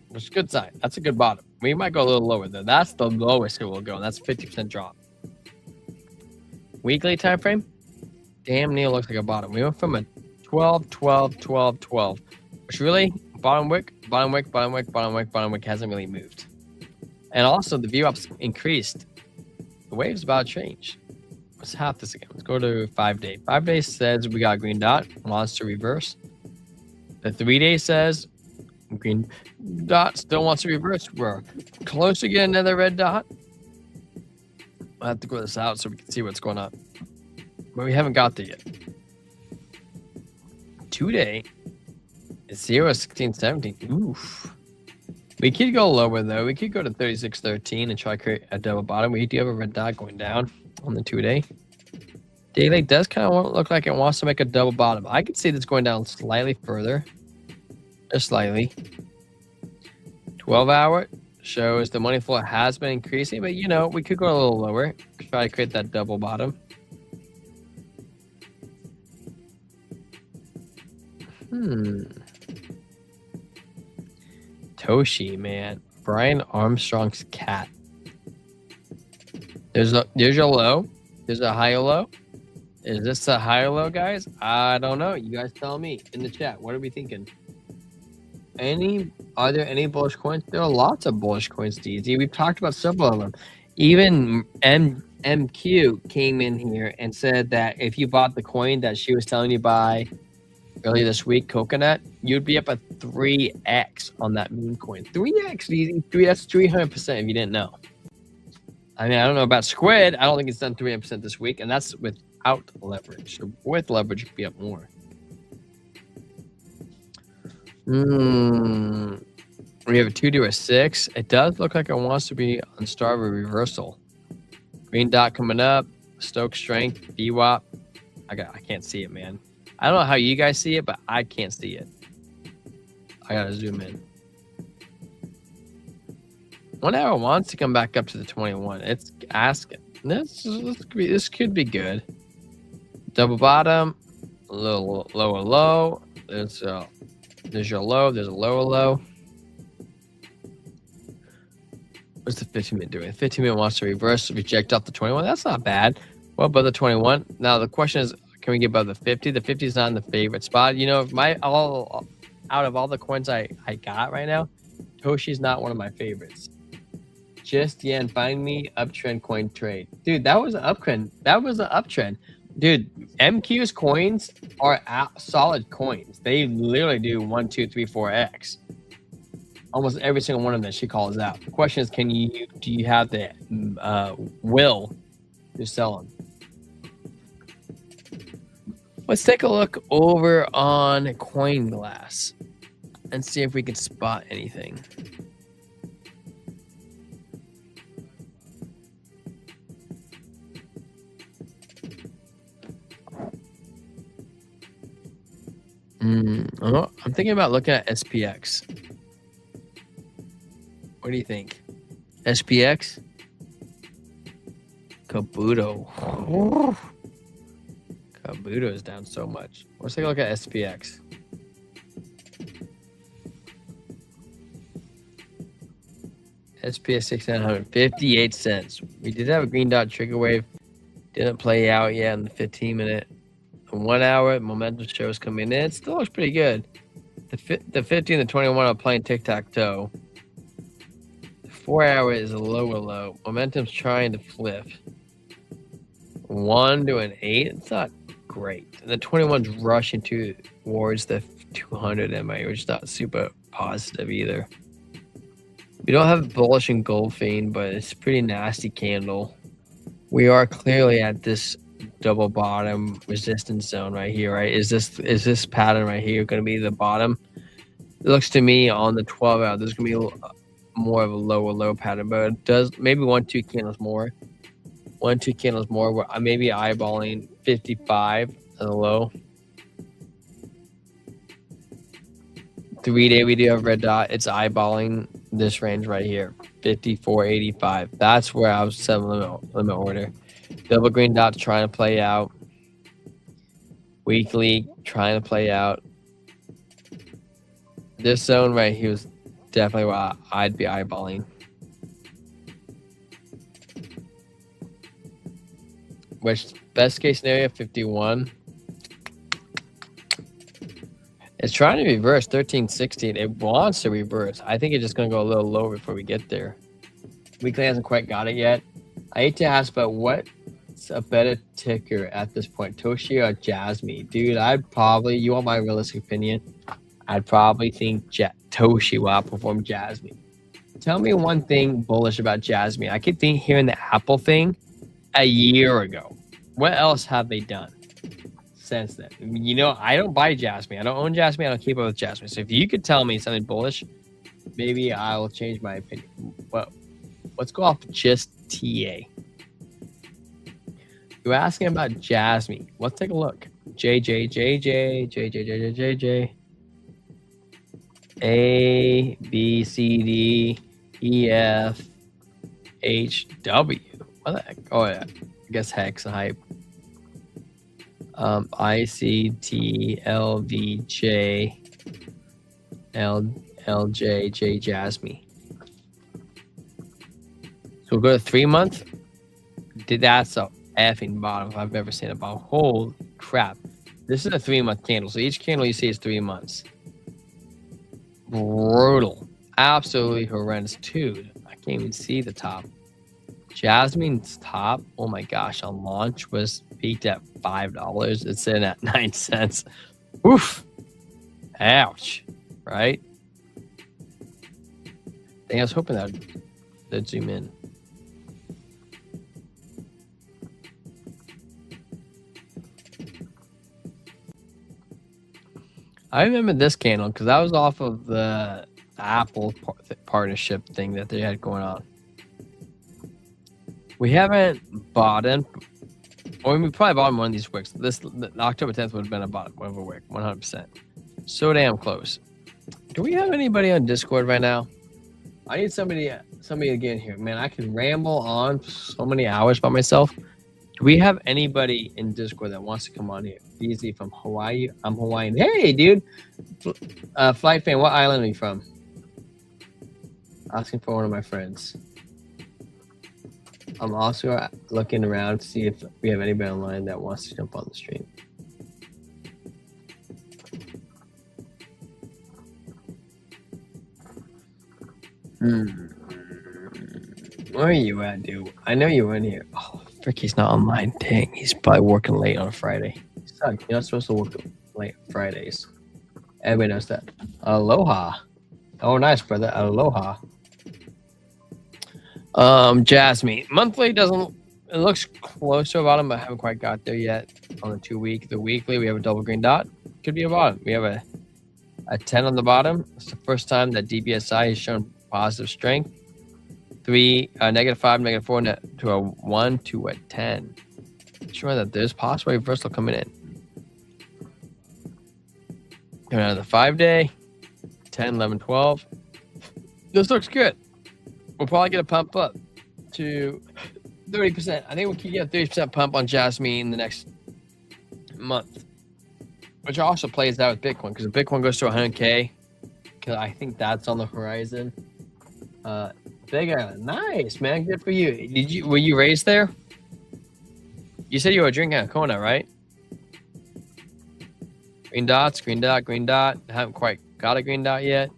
Which is a good sign. That's a good bottom. We might go a little lower though. That's the lowest it will go. That's 50% drop. Weekly time frame, damn near looks like a bottom. We went from a 12, 12, 12, 12, which really bottom wick hasn't really moved. And also the VWAP's increased. The wave's about to change. Let's half this again. Let's go to 5 day. 5 days says we got a green dot, wants to reverse. The 3 day says green dot still wants to reverse. We're close to getting another red dot. I'll have to go this out so we can see what's going on. But we haven't got there yet. 2 day is 0, 16, 17. Oof. We could go lower though. We could go to 36.13 and try to create a double bottom. We do have a red dot going down on the 2 day. Daily does kind of look like it wants to make a double bottom. I could see this going down slightly further. Just slightly. 12 hour shows the money flow has been increasing, but you know, we could go a little lower. Try to create that double bottom. Toshi, man. Brian Armstrong's cat. There's your low. There's a high or low. Is this a high or low, guys? I don't know. You guys tell me in the chat. What are we thinking? Are there any bullish coins? There are lots of bullish coins, DZ. We've talked about several of them. Even MQ came in here and said that if you bought the coin that she was telling you buy earlier this week, Coconut, you'd be up a 3x on that meme coin. 3x, DZ. That's 300% if you didn't know. I mean, I don't know about Squid. I don't think it's done 300% this week, and that's without leverage. So with leverage, you could be up more. We have a 2 to a 6. It does look like it wants to be on star of a reversal. Green dot coming up. Stoke strength. VWAP. I can't see it, man. I don't know how you guys see it, but I can't see it. I gotta zoom in. 1 hour wants to come back up to the 21. It's asking. This could be good. Double bottom. A little lower low. There's your low. There's a lower low. What's the 15-minute doing? 15-minute wants to reverse, reject off the 21. That's not bad. What about the 21? Now the question is, can we get above the 50? The 50 is not in the favorite spot. You know, out of all the coins I got right now, Toshi's not one of my favorites. Just yen, find me uptrend coin trade. Dude, that was an uptrend. That was an uptrend. Dude, MQ's coins are solid coins. They literally do 1, 2, 3, 4x. Almost every single one of them she calls out. The question is, do you have the will to sell them? Let's take a look over on CoinGlass and see if we can spot anything. I'm thinking about looking at SPX. What do you think? SPX? Kabuto. Kabuto is down so much. Let's take a look at SPX. SPX 6900, 58 cents. We did have a green dot trigger wave. Didn't play out yet in the 15-minute. The 1 hour momentum shows coming in. It still looks pretty good. The 50 and the 21 are playing tic-tac-toe. The 4 hour is a lower low. Momentum's trying to flip. 1 to an 8. It's not great. And the 21's rushing towards the 200 MA, which is not super positive either. We don't have bullish engulfing, but it's a pretty nasty candle. We are clearly at this double bottom resistance zone right here, right? Is this pattern right here going to be the bottom? It looks to me on the 12 hour, there's going to be more of a lower low pattern, but it does maybe 1-2 candles more. 1-2 candles more. Where I may be eyeballing 55 at the low. 3-day we do have red dot. It's eyeballing this range right here, 54.85. That's where I was setting limit order. Double green dot trying to play out. Weekly trying to play out. This zone right here is definitely what I'd be eyeballing. Which best case scenario 51. It's trying to reverse 13.16. It wants to reverse. I think it's just going to go a little lower before we get there. Weekly hasn't quite got it yet. I hate to ask, but what's a better ticker at this point, Toshi or Jasmine? Dude, you want my realistic opinion? I'd probably think Toshi will outperform Jasmine. Tell me one thing bullish about Jasmine. I keep hearing the Apple thing a year ago. What else have they done since then? You know, I don't buy Jasmine. I don't own Jasmine. I don't keep up with Jasmine. So if you could tell me something bullish, maybe I'll change my opinion. Well, let's go off just TA. You're asking about Jasmine. Let's take a look. JJ. A, B, C, D, E, F, H, W. What the heck? Oh, yeah. I guess hex hype. I, C, T, L, V, J, L, L, J, J, Jasmine. So we'll go to 3 month. That's a effing bottom if I've ever seen a bottom. Holy crap. This is a 3 month candle. So each candle you see is 3 months. Brutal. Absolutely horrendous. Dude, I can't even see the top. Jasmine's top, oh my gosh, on launch was peaked at $5. It's in at 9 cents. Oof. Ouch. Right? I was hoping that would zoom in. I remember this candle because that was off of the Apple partnership thing that they had going on. We haven't bought in, or we probably bought in one of these wicks. October 10th would have been a bottom of a wick, 100%. So damn close. Do we have anybody on Discord right now? I need somebody to get in here. Man, I can ramble on for so many hours by myself. Do we have anybody in Discord that wants to come on here? Easy from Hawaii. I'm Hawaiian. Hey, dude. Flight fan, what island are you from? Asking for one of my friends. I'm also looking around to see if we have anybody online that wants to jump on the stream. Where are you at, dude? I know you were in here. Oh, frick, he's not online. Dang, he's probably working late on a Friday. Suck. You're not supposed to work late on Fridays. Everybody knows that. Aloha. Oh, nice, brother. Aloha. Jasmine. Monthly doesn't... It looks close to a bottom, but I haven't quite got there yet on the 2 week. The weekly, we have a double green dot. Could be a bottom. We have a 10 on the bottom. It's the first time that DBSI has shown positive strength. 3, -5, -4, to a 1 to a 10. Sure that there's possible reversal coming in. Coming out of the 5-day, 10, 11, 12. This looks good. We'll probably get a pump up to 30%. I think we can get a 30% pump on Jasmine in the next month, which also plays out with Bitcoin, because if Bitcoin goes to 100K, because I think that's on the horizon. Bigger, nice, man. Good for you. Were you raised there? You said you were drinking a Kona, right? Green dots, green dot, green dot. I haven't quite got a green dot yet.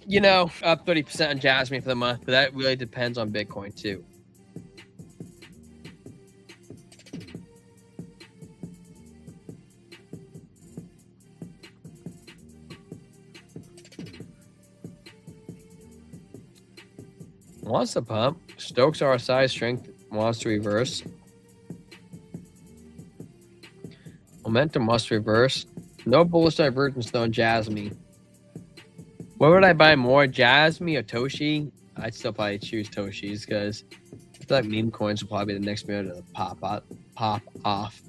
You know, up 30% on Jasmine for the month, but that really depends on Bitcoin too. Wants to pump. Stokes RSI strength wants to reverse. Momentum wants to reverse. No bullish divergence though in Jasmine. What would I buy more, Jasmine or Toshi? I'd still probably choose Toshi's because I feel like meme coins will probably be the next minute to pop off.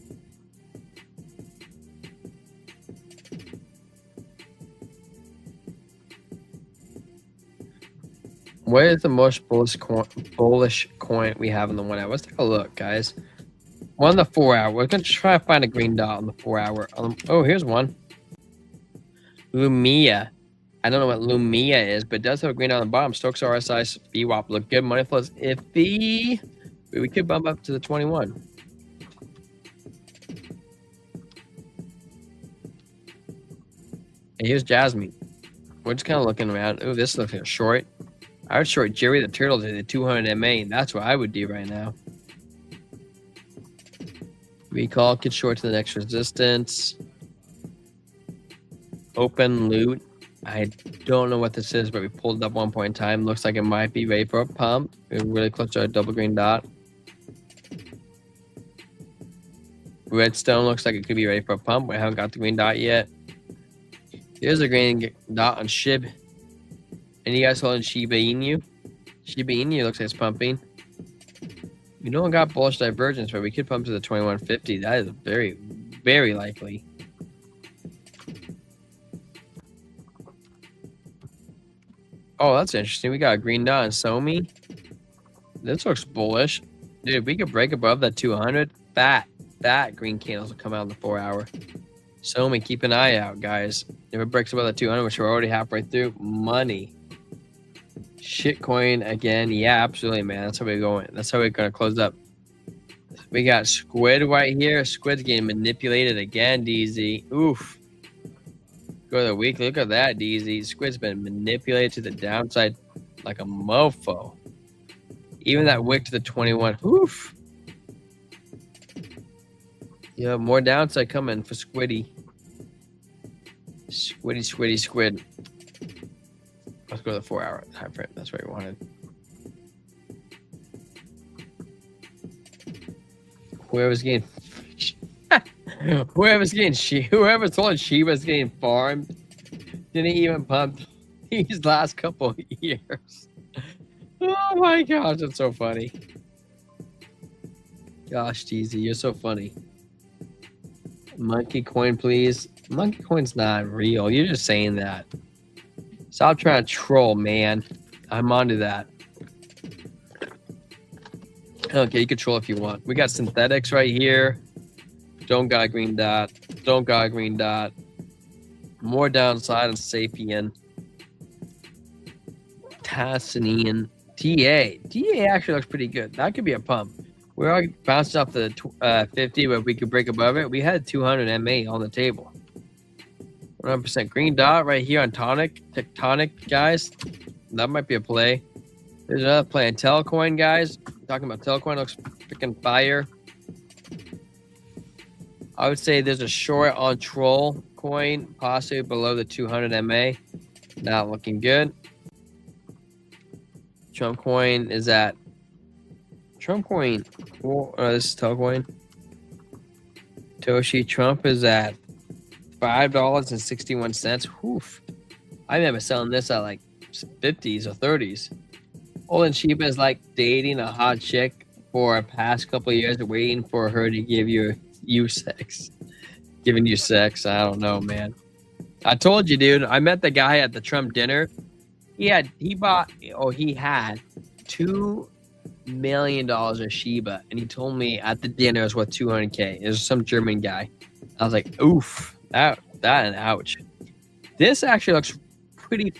What is the most bullish coin we have in the 1 hour? Let's take a look, guys. One on the 4 hour. We're going to try to find a green dot on the 4 hour. Oh, here's one. Lumia. I don't know what Lumia is, but it does have a green dot on the bottom. Stokes RSI, VWAP look good. Money flow is iffy. We could bump up to the 21. And here's Jasmine. We're just kind of looking around. Oh, this looks like a short. I would short Jerry the Turtle to the 200 MA, and that's what I would do right now. Recall, could short to the next resistance. Open loot. I don't know what this is, but we pulled it up one point in time. Looks like it might be ready for a pump. We're really close to our double green dot. Redstone looks like it could be ready for a pump. We haven't got the green dot yet. Here's a green dot on SHIB. And you guys holding Shiba Inu? Shiba Inu looks like it's pumping. We don't got bullish divergence, but we could pump to the 2150. That is very, very likely. Oh, that's interesting. We got a green dot on Somi. This looks bullish. Dude, if we could break above that 200, that green candles will come out in the 4 hour. Somi, keep an eye out, guys. If it breaks above the 200, which we're already halfway through, money. Shitcoin again. Yeah, absolutely, man. That's how we're going. That's how we're going to close up. We got Squid right here. Squid's getting manipulated again, DZ. Oof. Go to the weekly. Look at that, DZ. Squid's been manipulated to the downside like a mofo. Even that wick to the 21. Oof. Yeah, more downside coming for Squiddy. Squid. Let's go to the 4 hour time frame. That's what we wanted. Whoever's told Shiba's getting farmed didn't even pump these last couple of years. Oh my gosh, that's so funny. Gosh, DZ, you're so funny. Monkey coin, please. Monkey coin's not real. You're just saying that. Stop trying to troll, man. I'm onto that. Okay, you can troll if you want. We got synthetics right here. Don't got a green dot. Don't got a green dot. More downside on Sapien. Tassinian. TA actually looks pretty good. That could be a pump. We're all bounced off the 50, but if we could break above it, we had 200 MA on the table. 100% green dot right here on tectonic, guys. That might be a play. There's another play in Telcoin, guys. Talking about Telcoin, looks freaking fire. I would say there's a short on Troll coin, possibly below the 200 MA. Not looking good. Trump coin is at Trump coin. Oh, this is Telcoin. Toshi Trump is at $5.61. Oof. I remember selling this at like 50s or 30s. Olin Sheba is like dating a hot chick for a past couple of years, waiting for her to give you sex. Giving you sex. I don't know, man. I told you, dude. I met the guy at the Trump dinner. He had $2 million of Shiba, and he told me at the dinner it was worth 200K. It was some German guy. I was like, oof, that and ouch. This actually looks pretty.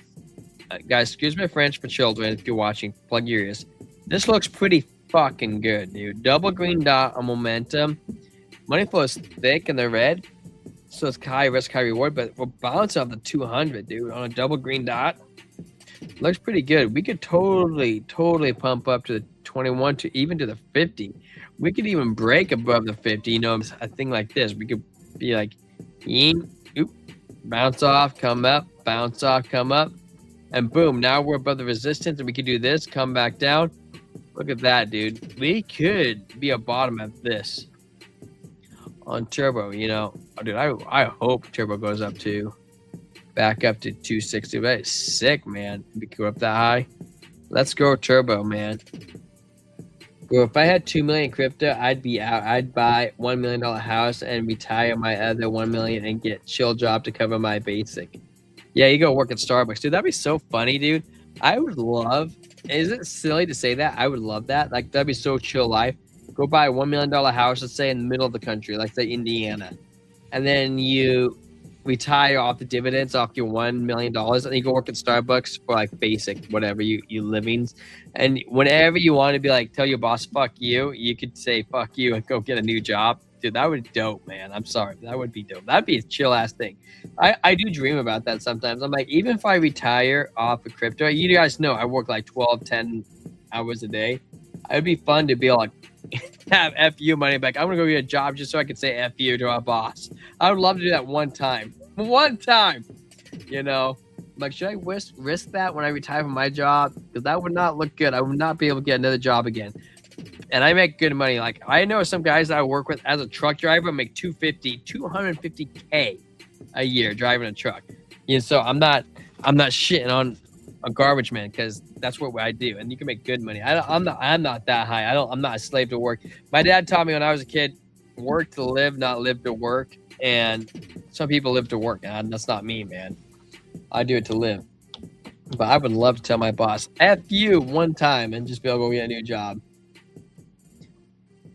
Guys, excuse my French for children. If you're watching, plug your ears. This looks pretty fucking good, dude. Double green dot on momentum. Money flow is thick in the red, so it's high risk, high reward. But we're bouncing off the 200, dude, on a double green dot. Looks pretty good. We could totally pump up to the 21 to even to the 50. We could even break above the 50. You know, a thing like this. We could be like, bounce off, come up, bounce off, come up, and boom. Now we're above the resistance, and we could do this, come back down. Look at that, dude. We could be a bottom of this on Turbo. You know, dude. I hope Turbo goes up to. Back up to 260. That is sick, man. We could go up that high. Let's go Turbo, man. Well, if I had 2 million crypto, I'd be out. I'd buy $1 million house and retire my other 1 million and get chill job to cover my basic. Yeah, you go work at Starbucks, dude. That'd be so funny, dude. I would love. Is it silly to say that? I would love that. Like, that'd be so chill life. Go buy a $1 million house, let's say in the middle of the country, like say Indiana, and then you retire off the dividends off your $1 million, and you go work at Starbucks for like basic whatever you livings, and whenever you want to be like tell your boss fuck you, you could say fuck you and go get a new job. Dude, that would be dope, man. I'm sorry, that would be dope. That'd be a chill ass thing. I do dream about that sometimes. I'm like, even if I retire off of crypto, you guys know I work like 10 hours a day. It'd be fun to be like have FU money back. I'm gonna go get a job just so I could say FU to our boss. I would love to do that one time. You know, like, should I risk that when I retire from my job? Because that would not look good. I would not be able to get another job again. And I make good money. Like, I know some guys that I work with as a truck driver make $250K a year driving a truck. You know, so I'm not shitting on a garbage man, because that's what I do, and you can make good money. I'm not that high. I'm not a slave to work. My dad taught me when I was a kid, work to live, not live to work. And some people live to work, and that's not me, man. I do it to live. But I would love to tell my boss, F you one time, and just be able to go get a new job.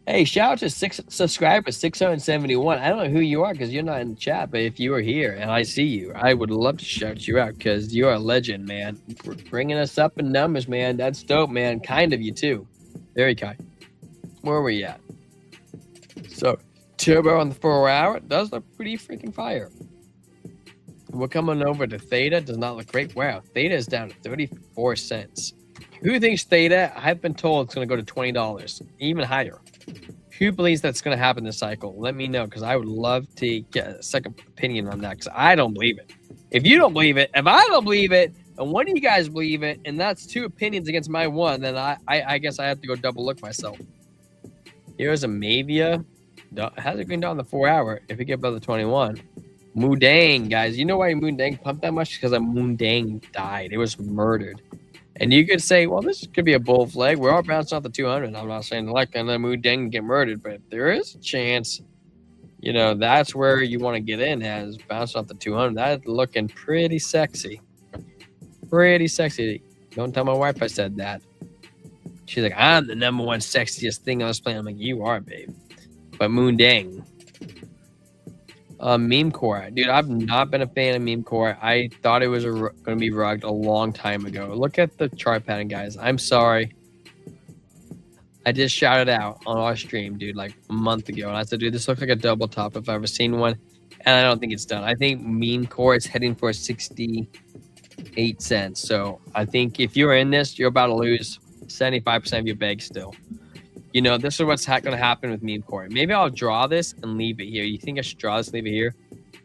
Hey, shout out to 6 subscribers, 671. I don't know who you are because you're not in the chat, but if you are here and I see you, I would love to shout you out because you're a legend, man. Bringing us up in numbers, man. That's dope, man. Kind of you, too. Very kind. Where were you at? So, Turbo on the 4-hour does look pretty freaking fire. We're coming over to Theta. Does not look great. Wow, Theta is down to 34 cents. Who thinks Theta? I've been told it's going to go to $20, even higher. Who believes that's going to happen this cycle? Let me know, because I would love to get a second opinion on that, because I don't believe it. If you don't believe it, if I don't believe it, and one of you guys believe it, and that's 2 opinions against my one, then I guess I have to go double look myself. Here's a Mavia. How's it going down the 4-hour if we get above the 21? Moondang, guys. You know why Moondang pumped that much? Because Moondang died. It was murdered. And you could say, well, this could be a bull flag. We're all bouncing off the 200. I'm not saying like and then Moondang get murdered, but if there is a chance, you know, that's where you want to get in, as bouncing off the 200. That's looking pretty sexy. Pretty sexy. Don't tell my wife I said that. She's like, I'm the #1 sexiest thing on this planet. I'm like, you are, babe. But Moondang. Meme core, dude. I've not been a fan of meme core. I thought it was going to be rugged a long time ago. Look at the chart pattern, guys. I'm sorry. I just shouted out on our stream, dude, like a month ago, and I said, dude, this looks like a double top if I've ever seen one, and I don't think it's done. I think meme core is heading for 68 cents. So I think if you're in this, you're about to lose 75% of your bag still. You know, this is what's going to happen with meme core. Maybe I'll draw this and leave it here. You think I should draw this and leave it here?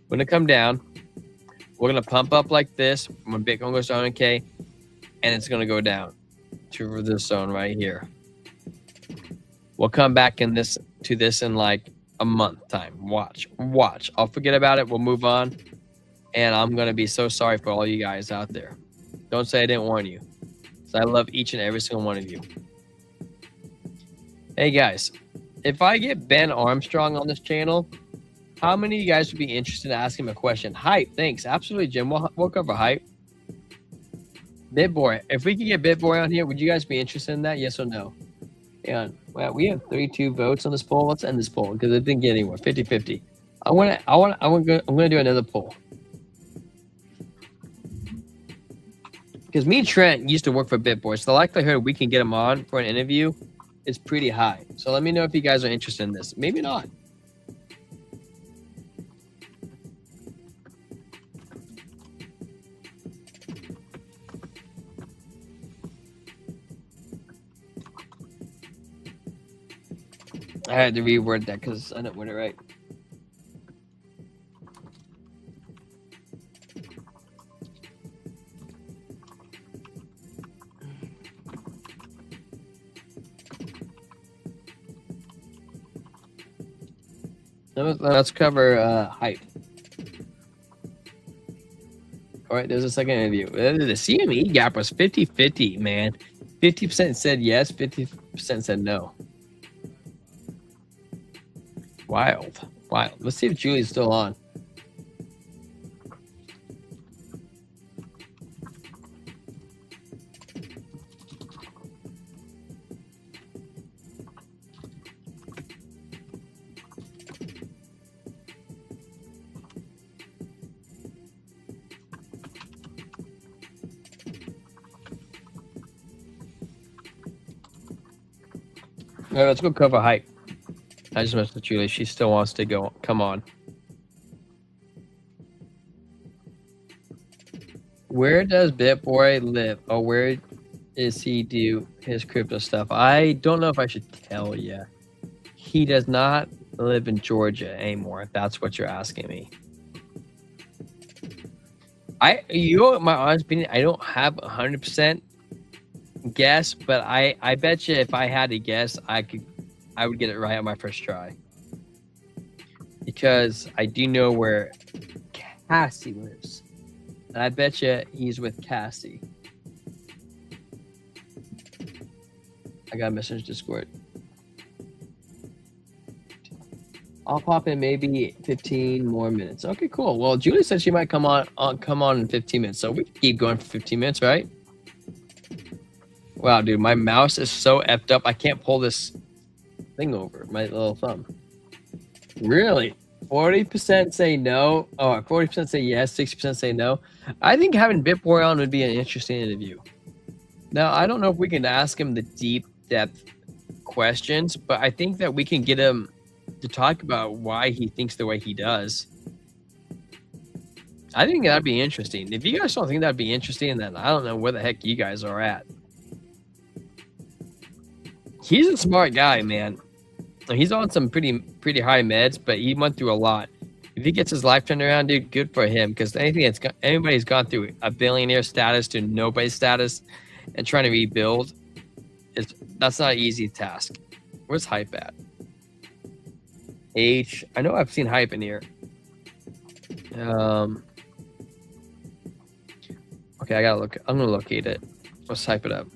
We're going to come down. We're going to pump up like this when Bitcoin goes down, okay? And it's going to go down to this zone right here. We'll come back in this to this in like a month time. Watch. I'll forget about it. We'll move on. And I'm going to be so sorry for all you guys out there. Don't say I didn't warn you. So I love each and every single one of you. Hey guys, if I get Ben Armstrong on this channel, how many of you guys would be interested in asking him a question? Hype, thanks. Absolutely, Jim. We'll cover hype. BitBoy, if we could get BitBoy on here, would you guys be interested in that? Yes or no? Yeah, well, we have 32 votes on this poll. Let's end this poll because it didn't get anywhere. 50-50. I'm gonna do another poll. Because me and Trent used to work for BitBoy, so the likelihood we can get him on for an interview is pretty high. So let me know if you guys are interested in this. Maybe not. I had to reword that because I didn't word it right. Let's cover hype. All right, there's a second interview. The CME gap was 50-50, man. 50% said yes, 50% said no. Wild. Let's see if Julie's still on. All right, let's go cover hype. I just messed with Julie. She still wants to go. Come on. Where does BitBoy live? Or where is he do his crypto stuff? I don't know if I should tell you. He does not live in Georgia anymore, if that's what you're asking me. You know my honest opinion, I don't have 100% guess, but I bet you if I had to guess, I would get it right on my first try, because I do know where Cassie lives, and I bet you he's with Cassie. I got a message Discord. I'll pop in maybe 15 more minutes. Okay, cool. Well, Julie said she might come on in 15 minutes, so we can keep going for 15 minutes, right? Wow, dude, my mouse is so effed up. I can't pull this thing over my little thumb. Really? 40% say no. Oh, 40% say yes, 60% say no. I think having BitBoy on would be an interesting interview. Now, I don't know if we can ask him the deep depth questions, but I think that we can get him to talk about why he thinks the way he does. I think that'd be interesting. If you guys don't think that'd be interesting, then I don't know where the heck you guys are at. He's a smart guy, man. He's on some pretty high meds, but he went through a lot. If he gets his life turned around, dude, good for him. Because anybody's gone through a billionaire status to nobody status and trying to rebuild, that's not an easy task. Where's hype at? I know I've seen hype in here. Okay, I gotta look. I'm gonna locate it. Let's hype it up.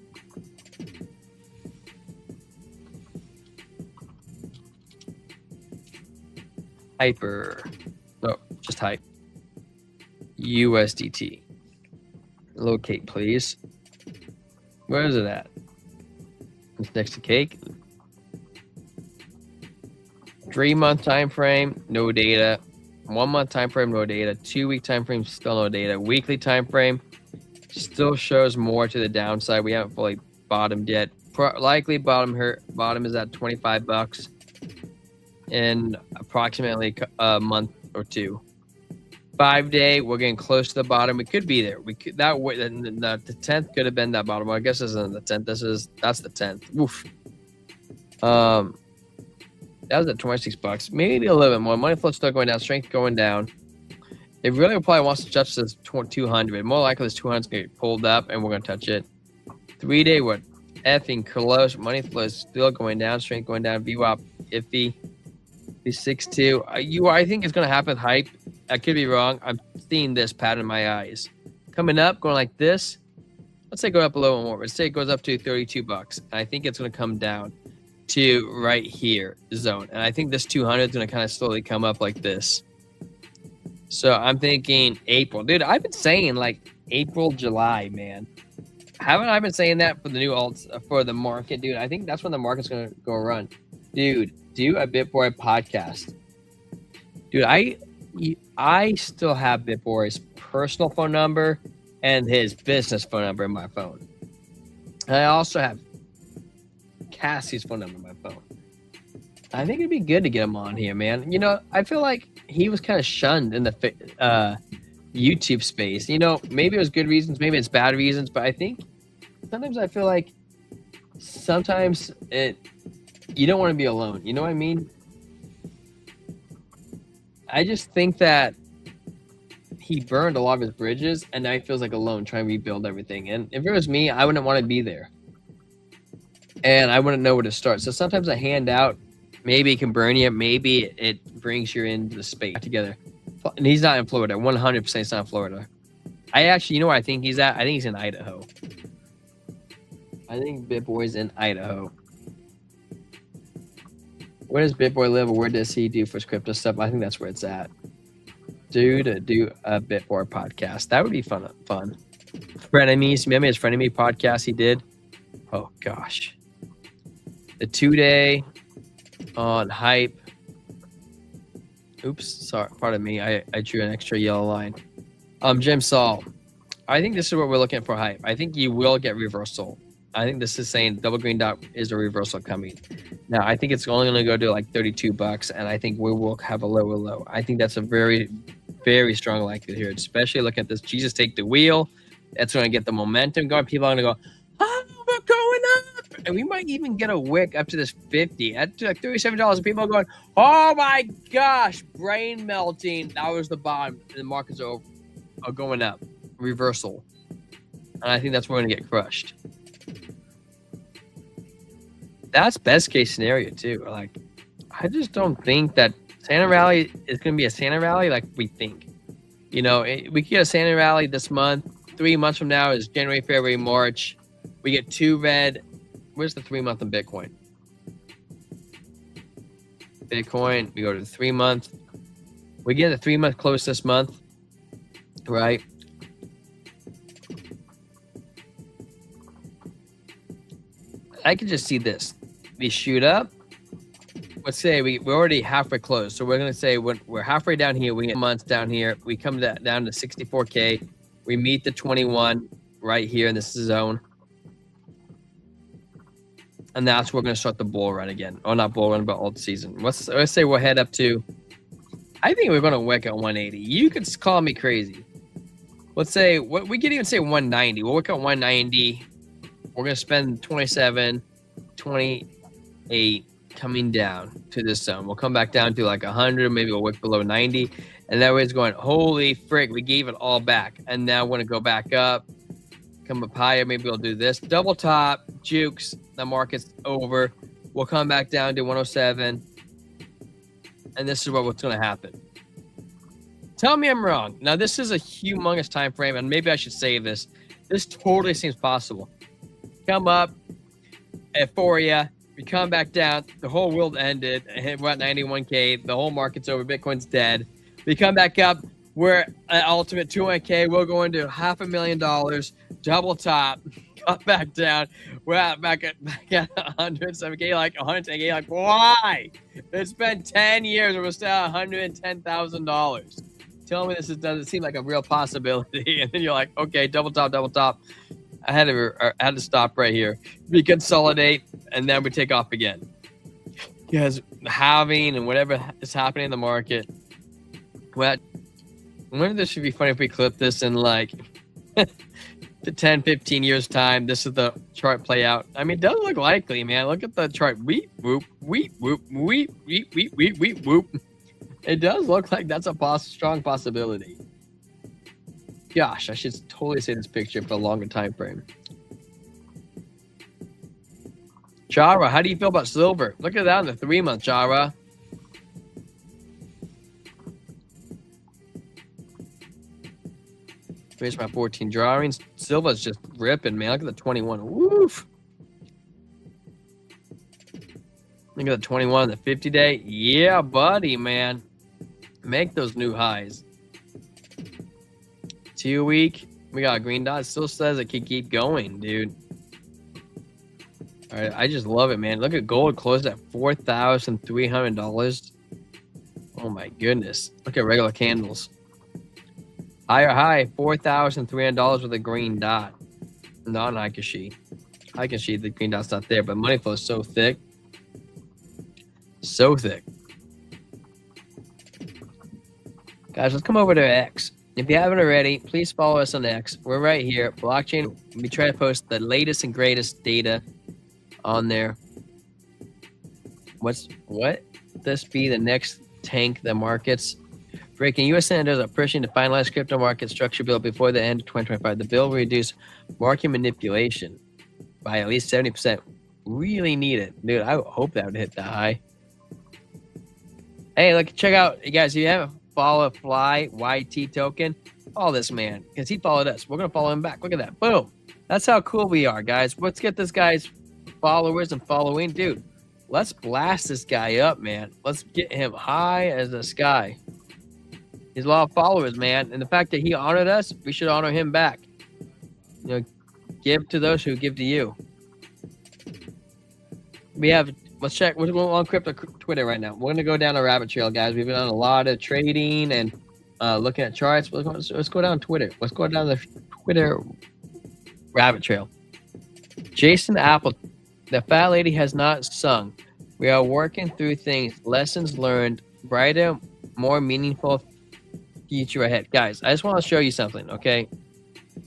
Hyper. No, just hype. USDT. Locate, please. Where is it at? It's next to cake. 3-month time frame, no data. 1 month time frame, no data. 2 week time frame, still no data. Weekly time frame still shows more to the downside. We haven't fully bottomed yet. Likely bottom is at $25 in approximately a month or two. 5 day, we're getting close to the bottom. We could be there. We could that way. The 10th could have been that bottom. Well, I guess this isn't the 10th. That's the 10th. Oof. That was at $26. Maybe a little bit more. Money flow still going down. Strength going down. It really probably wants to touch this 200. More likely this 200 is going to get pulled up, and we're going to touch it. 3 day, what? Effing close. Money flow is still going down. Strength going down. VWAP iffy. B62. I think it's going to happen. Hype. I could be wrong. I'm seeing this pattern in my eyes. Coming up, going like this. Let's say go up a little more. Let's say it goes up to $32. And I think it's going to come down to right here zone. And I think this 200 is going to kind of slowly come up like this. So I'm thinking April. Dude, I've been saying like April, July, man. Haven't I been saying that for the new alts, for the market, dude? I think that's when the market's going to go run. Dude, do a BitBoy podcast. Dude, I still have BitBoy's personal phone number and his business phone number in my phone. And I also have Cassie's phone number in my phone. I think it'd be good to get him on here, man. You know, I feel like he was kind of shunned in the YouTube space. You know, maybe it was good reasons, maybe it's bad reasons, but I think sometimes I feel like sometimes you don't want to be alone. You know what I mean? I just think that he burned a lot of his bridges, and now he feels like alone trying to rebuild everything. And if it was me, I wouldn't want to be there. And I wouldn't know where to start. So sometimes a handout, maybe it can burn you. Maybe it brings you into the space together. And he's not in Florida. 100% he's not in Florida. I actually, you know where I think he's at? I think he's in Idaho. I think BitBoy's in Idaho. Where does BitBoy live, or where does he do for his crypto stuff? I think that's where it's at. Do a BitBoy podcast. That would be fun. Frenemies. Remember his Frenemy podcast he did? Oh, gosh. The 2 day on Hype. Oops, sorry, pardon me. I drew an extra yellow line. Jim Saul. I think this is what we're looking for Hype. I think you will get reversal. I think this is saying double green dot is a reversal coming. Now, I think it's only going to go to like $32, and I think we will have a lower low. I think that's a very, very strong likelihood here, especially looking at this Jesus take the wheel. That's going to get the momentum going. People are going to go, oh, we're going up. And we might even get a wick up to this 50 at like $37. And people are going, oh my gosh, brain melting. That was the bottom. And the markets are going up. Reversal. And I think that's where we're going to get crushed. That's best case scenario too. Like, I just don't think that Santa Rally is going to be a Santa Rally like we think. You know, we could get a Santa Rally this month. 3 months from now is January, February, March. We get 2 red. Where's the 3 month in Bitcoin? Bitcoin, we go to the 3 month. We get the 3 month close this month, right? I can just see this. We shoot up. Let's say we're already halfway close. So we're going to say we're halfway down here. We get months down here. We come down to 64K. We meet the 21 right here in this zone. And that's where we're going to start the bull run again. Oh, not bull run, but alt season. Let's say we'll head up to, I think we're going to wick at 180. You could call me crazy. Let's say, we could even say 190. We'll wick at 190. We're going to spend 27, 28 coming down to this zone. We'll come back down to like 100. Maybe we'll wick below 90. And that way it's going, holy frick, we gave it all back. And now we're going to go back up, come up higher. Maybe we'll do this. Double top, jukes. The market's over. We'll come back down to 107. And this is what's going to happen. Tell me I'm wrong. Now, this is a humongous time frame, and maybe I should save this. This totally seems possible. Come up, euphoria. We come back down. The whole world ended. We're at 91K. The whole market's over. Bitcoin's dead. We come back up. We're at ultimate 200K. We'll go into $500,000, double top, got back down. We're back at 107K, like 110K. Like, why? It's been 10 years and we're still at $110,000. Tell me this doesn't seem like a real possibility. And then you're like, okay, double top. I had to stop right here. We consolidate, and then we take off again. Because halving and whatever is happening in the market. Well, I wonder if this should be funny if we clip this in like the 10, 15 years time. This is the chart play out. I mean, it does look likely, man. Look at the chart. Weep, whoop, weep, whoop, weep, weep, weep, weep, weep, whoop. It does look like that's a strong possibility. Gosh, I should totally see this picture for a longer time frame. Jara, how do you feel about silver? Look at that in the 3-month, Jara. Finish my 14 drawings. Silver's just ripping, man. Look at the 21. Woof. Look at the 21 on the 50-day. Yeah, buddy, man. Make those new highs. 2 week. We got a green dot. It still says it can keep going, dude. All right, I just love it, man. Look at gold closed at $4,300. Oh my goodness. Look at regular candles. Higher high, $4,300 with a green dot. Not an Ikashi. Ikashi, the green dot's not there, but money flow is so thick. So thick. Guys, let's come over to X. If you haven't already, please follow us on X. We're right here. Blockchain. We try to post the latest and greatest data on there. What? This be the next tank the markets? Breaking U.S. senators are pushing to finalize crypto market structure bill before the end of 2025. The bill will reduce market manipulation by at least 70%. Really need it. Dude, I hope that would hit that high. Hey, look, check out, you guys, if you haven't followed Fly YT token, follow this man, because he followed us. We're going to follow him back. Look at that. Boom. That's how cool we are, guys. Let's get this guy's followers and following. Dude, let's blast this guy up, man. Let's get him high as the sky. He's a lot of followers, man. And the fact that he honored us, we should honor him back. You know, give to those who give to you. We have, let's check. We're on crypto Twitter right now. We're going to go down a rabbit trail, guys. We've been on a lot of trading and looking at charts. Let's go down Twitter. Let's go down the Twitter rabbit trail. Jason Apple, the fat lady has not sung. We are working through things, lessons learned, brighter, more meaningful future ahead. Guys, I just want to show you something, okay?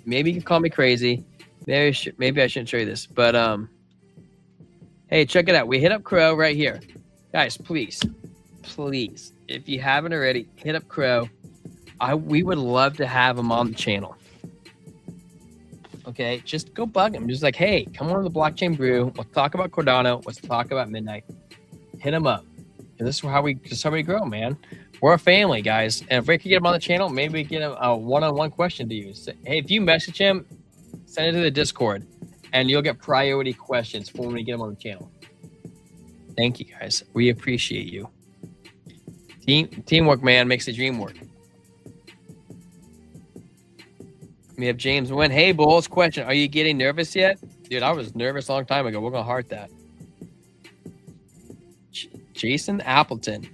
Maybe you can call me crazy. Maybe I shouldn't show you this, but hey, check it out. We hit up Crow right here. Guys, please, if you haven't already, hit up Crow. We would love to have him on the channel. Okay, just go bug him. Just like, hey, come on to the Blockchain Brew. Let's talk about Cardano. Let's talk about Midnight. Hit him up. And this is how we grow, man. We're a family, guys. And if we could get him on the channel, maybe we get him a one-on-one question to you. Hey, if you message him, send it to the Discord, and you'll get priority questions for when we get him on the channel. Thank you, guys. We appreciate you. Teamwork, man, makes the dream work. We have James Wynn. Hey, Bulls, question. Are you getting nervous yet? Dude, I was nervous a long time ago. We're going to heart that. Jason Appleton.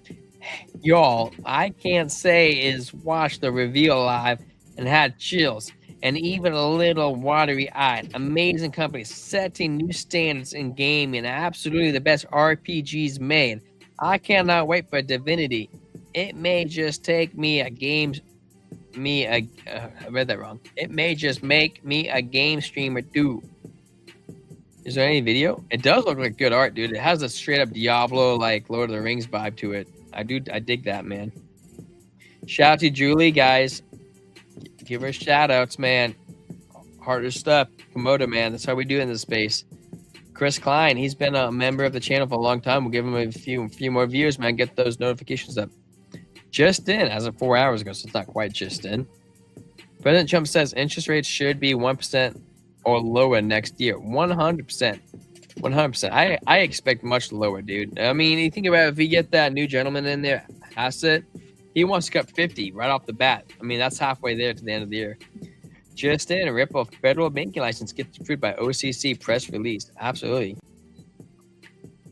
Y'all, I can't say is watched the reveal live and had chills and even a little watery-eyed. Amazing company setting new standards in gaming. Absolutely the best RPGs made. I cannot wait for Divinity. It may just take me a game... I read that wrong. It may just make me a game streamer too. Is there any video? It does look like good art, dude. It has a straight up Diablo, like Lord of the Rings vibe to it. I dig that, man. Shout out to Julie, guys. Give her shout outs, man. Harder stuff. Komodo, man. That's how we do in this space. Chris Klein, he's been a member of the channel for a long time. We'll give him a few more views, man. Get those notifications up. Just in, as of 4 hours ago, so it's not quite just in. President Trump says interest rates should be 1% or lower next year. 100%. 100%. I expect much lower, dude. I mean, you think about it, if we get that new gentleman in there, Hassett, he wants to cut 50 right off the bat. I mean, that's halfway there to the end of the year. Just in, a Ripple federal banking license gets approved by OCC press release. Absolutely.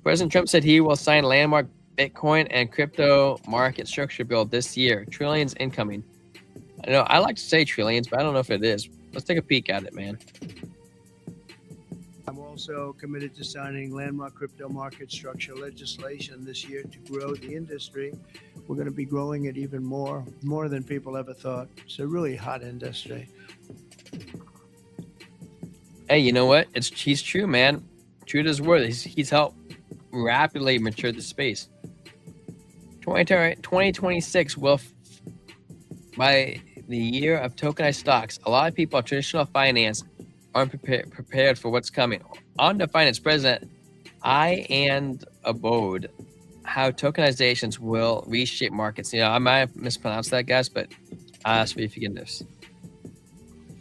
President Trump said he will sign landmark Bitcoin and crypto market structure bill this year. Trillions incoming. I know I like to say trillions, but I don't know if it is. Let's take a peek at it, man. I'm also committed to signing landmark crypto market structure legislation this year to grow the industry. We're going to be growing it even more than people ever thought. It's a really hot industry. Hey, you know what? He's true, man. True to his word. He's helped rapidly mature the space. 2026 will, by the year of tokenized stocks, a lot of people in traditional finance aren't prepared for what's coming. On the finance president, and abode how tokenizations will reshape markets. You know, I might have mispronounced that, guys, but I ask for your forgiveness.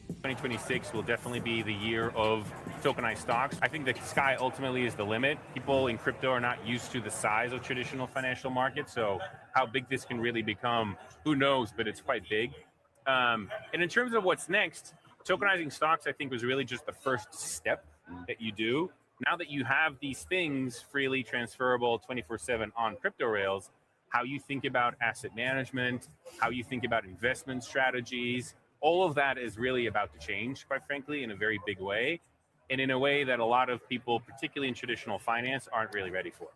2026 will definitely be the year of tokenized stocks. I think the sky ultimately is the limit. People in crypto are not used to the size of traditional financial markets, so how big this can really become, who knows, but it's quite big. And in terms of what's next, tokenizing stocks, I think, was really just the first step that you do. Now that you have these things freely transferable 24/7 on crypto rails, how you think about asset management, how you think about investment strategies, all of that is really about to change, quite frankly, in a very big way, and in a way that a lot of people, particularly in traditional finance, aren't really ready for.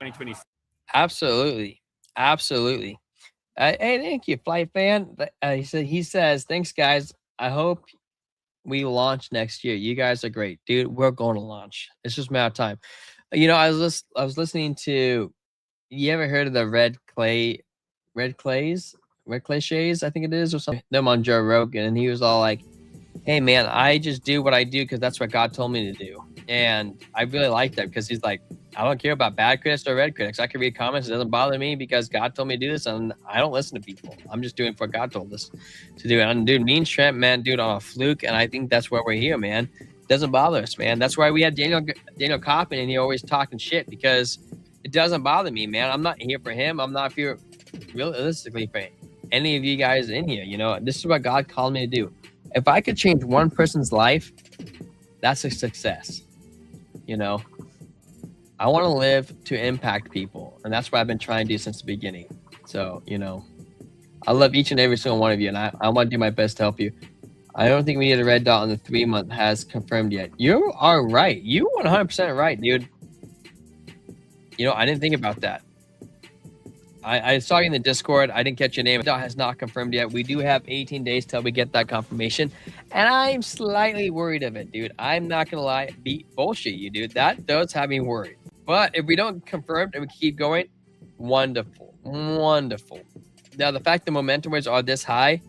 2020. Absolutely. Absolutely. Hey, thank you, Flight Fan. He says, thanks, guys. I hope we launch next year. You guys are great, dude. We're going to launch. It's just a matter of time. You know, I was listening to. You ever heard of the Red Clay Shays, I think it is, or something? Them on Joe Rogan, and he was all like, "Hey, man, I just do what I do because that's what God told me to do." And I really like that because he's like, I don't care about bad critics or red critics. I can read comments. It doesn't bother me because God told me to do this, and I don't listen to people. I'm just doing what God told us to do. And dude, me and Trent, man, dude, on a fluke, and I think that's why we're here, man. It doesn't bother us, man. That's why we had Daniel Coppin, and he always talking shit because it doesn't bother me, man. I'm not here for him. I'm not here realistically for any of you guys in here. You know, this is what God called me to do. If I could change one person's life, that's a success. You know, I want to live to impact people, and that's what I've been trying to do since the beginning. So, you know, I love each and every single one of you, and I want to do my best to help you. I don't think we need a red dot on the 3-month has confirmed yet. You are right. You 100% right, dude. You know, I didn't think about that. I saw you in the Discord. I didn't catch your name. Dot has not confirmed yet. We do have 18 days till we get that confirmation, and I'm slightly worried of it, dude. I'm not gonna lie, bullshit you, dude. That does have me worried. But if we don't confirm and we keep going, wonderful, wonderful. Now the fact the momentum rates are this high,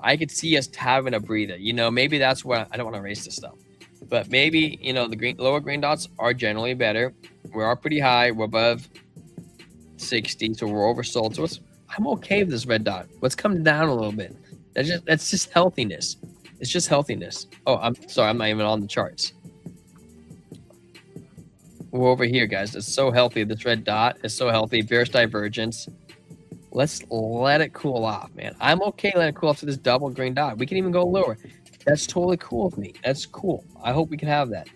I could see us having a breather. You know, maybe that's what I don't want to erase this stuff, but maybe, you know, the lower green dots are generally better. We are pretty high. We're above 60, so we're oversold. So I'm okay with this red dot. Let's come down a little bit. That's just healthiness. It's just healthiness. Oh, I'm sorry, I'm not even on the charts. We're over here, guys. It's so healthy. This red dot is so healthy. Bearish divergence. Let's let it cool off, man. I'm okay letting it cool off to this double green dot. We can even go lower. That's totally cool with me. That's cool. I hope we can have that.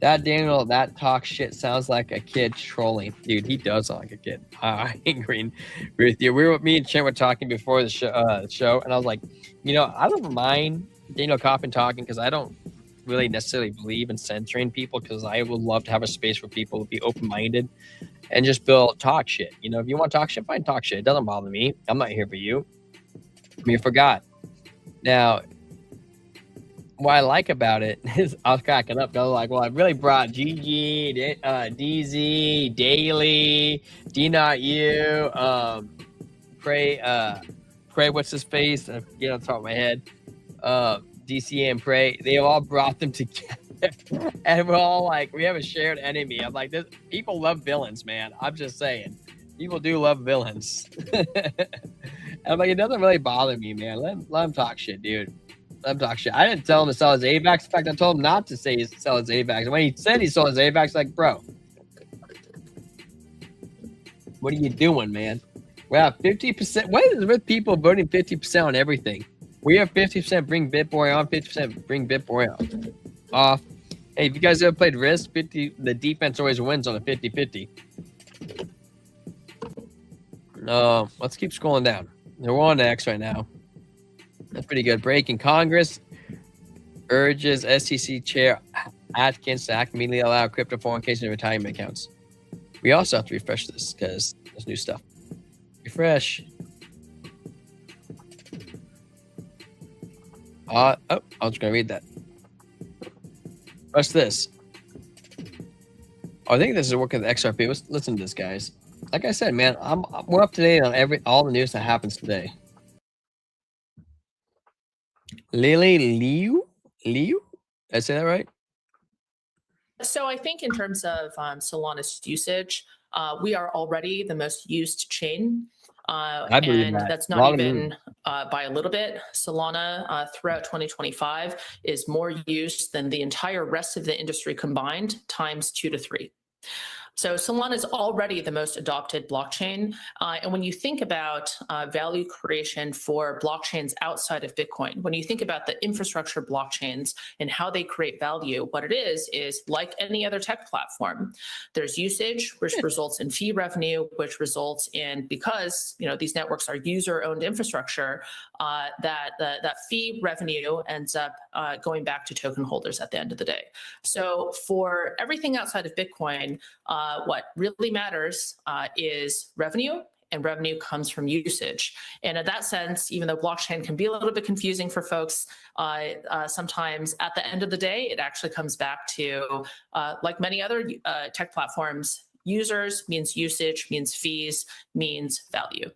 That Daniel, that talk shit sounds like a kid trolling. Dude, he does sound like a kid. I agree with you. Me and Chen were talking before the show, and I was like, you know, I don't mind Daniel Coppin talking because I don't really necessarily believe in censoring people, because I would love to have a space for people to be open-minded and just talk shit. You know, if you want to talk shit, fine, talk shit. It doesn't bother me. I'm not here for you. I'm here for God. Now, what I like about it is I was cracking up. I was like, well, I really brought GG, DZ, Daily, D.U, Pray, what's his face? I get on top of my head. DCA and Pray. They all brought them together. And we're all like, we have a shared enemy. I'm like, people love villains, man. I'm just saying. People do love villains. And I'm like, it doesn't really bother me, man. Let him talk shit, dude. Let him talk shit. I didn't tell him to sell his AVAX. In fact, I told him not to sell his AVAX. And when he said he sold his AVAX, like, bro, what are you doing, man? We have 50%. What is with people voting 50% on everything? We have 50% bring BitBoy on, 50% bring BitBoy off. Hey, if you guys ever played Risk, the defense always wins on a 50-50. No, let's keep scrolling down. We're on to X right now. That's pretty good. Breaking Congress urges SEC Chair Atkins to act immediately allow crypto 401ks and retirement accounts. We also have to refresh this because there's new stuff. Refresh. I was going to read that. What's this? Oh, I think this is working with XRP. Let's listen to this, guys. Like I said, man, we're up to date on all the news that happens today. Lily Liu? Did I say that right? So I think in terms of Solana's usage, we are already the most used chain. I believe and that's not even by a little bit. Solana throughout 2025 is more used than the entire rest of the industry combined times 2 to 3. So Solana is already the most adopted blockchain. And when you think about value creation for blockchains outside of Bitcoin, when you think about the infrastructure blockchains and how they create value, what it is like any other tech platform. There's usage, which results in fee revenue, which results in, because these networks are user-owned infrastructure, that fee revenue ends up going back to token holders at the end of the day. So for everything outside of Bitcoin, what really matters is revenue, and revenue comes from usage. And in that sense, even though blockchain can be a little bit confusing for folks, sometimes at the end of the day, it actually comes back to, like many other tech platforms, users means usage, means fees, means value.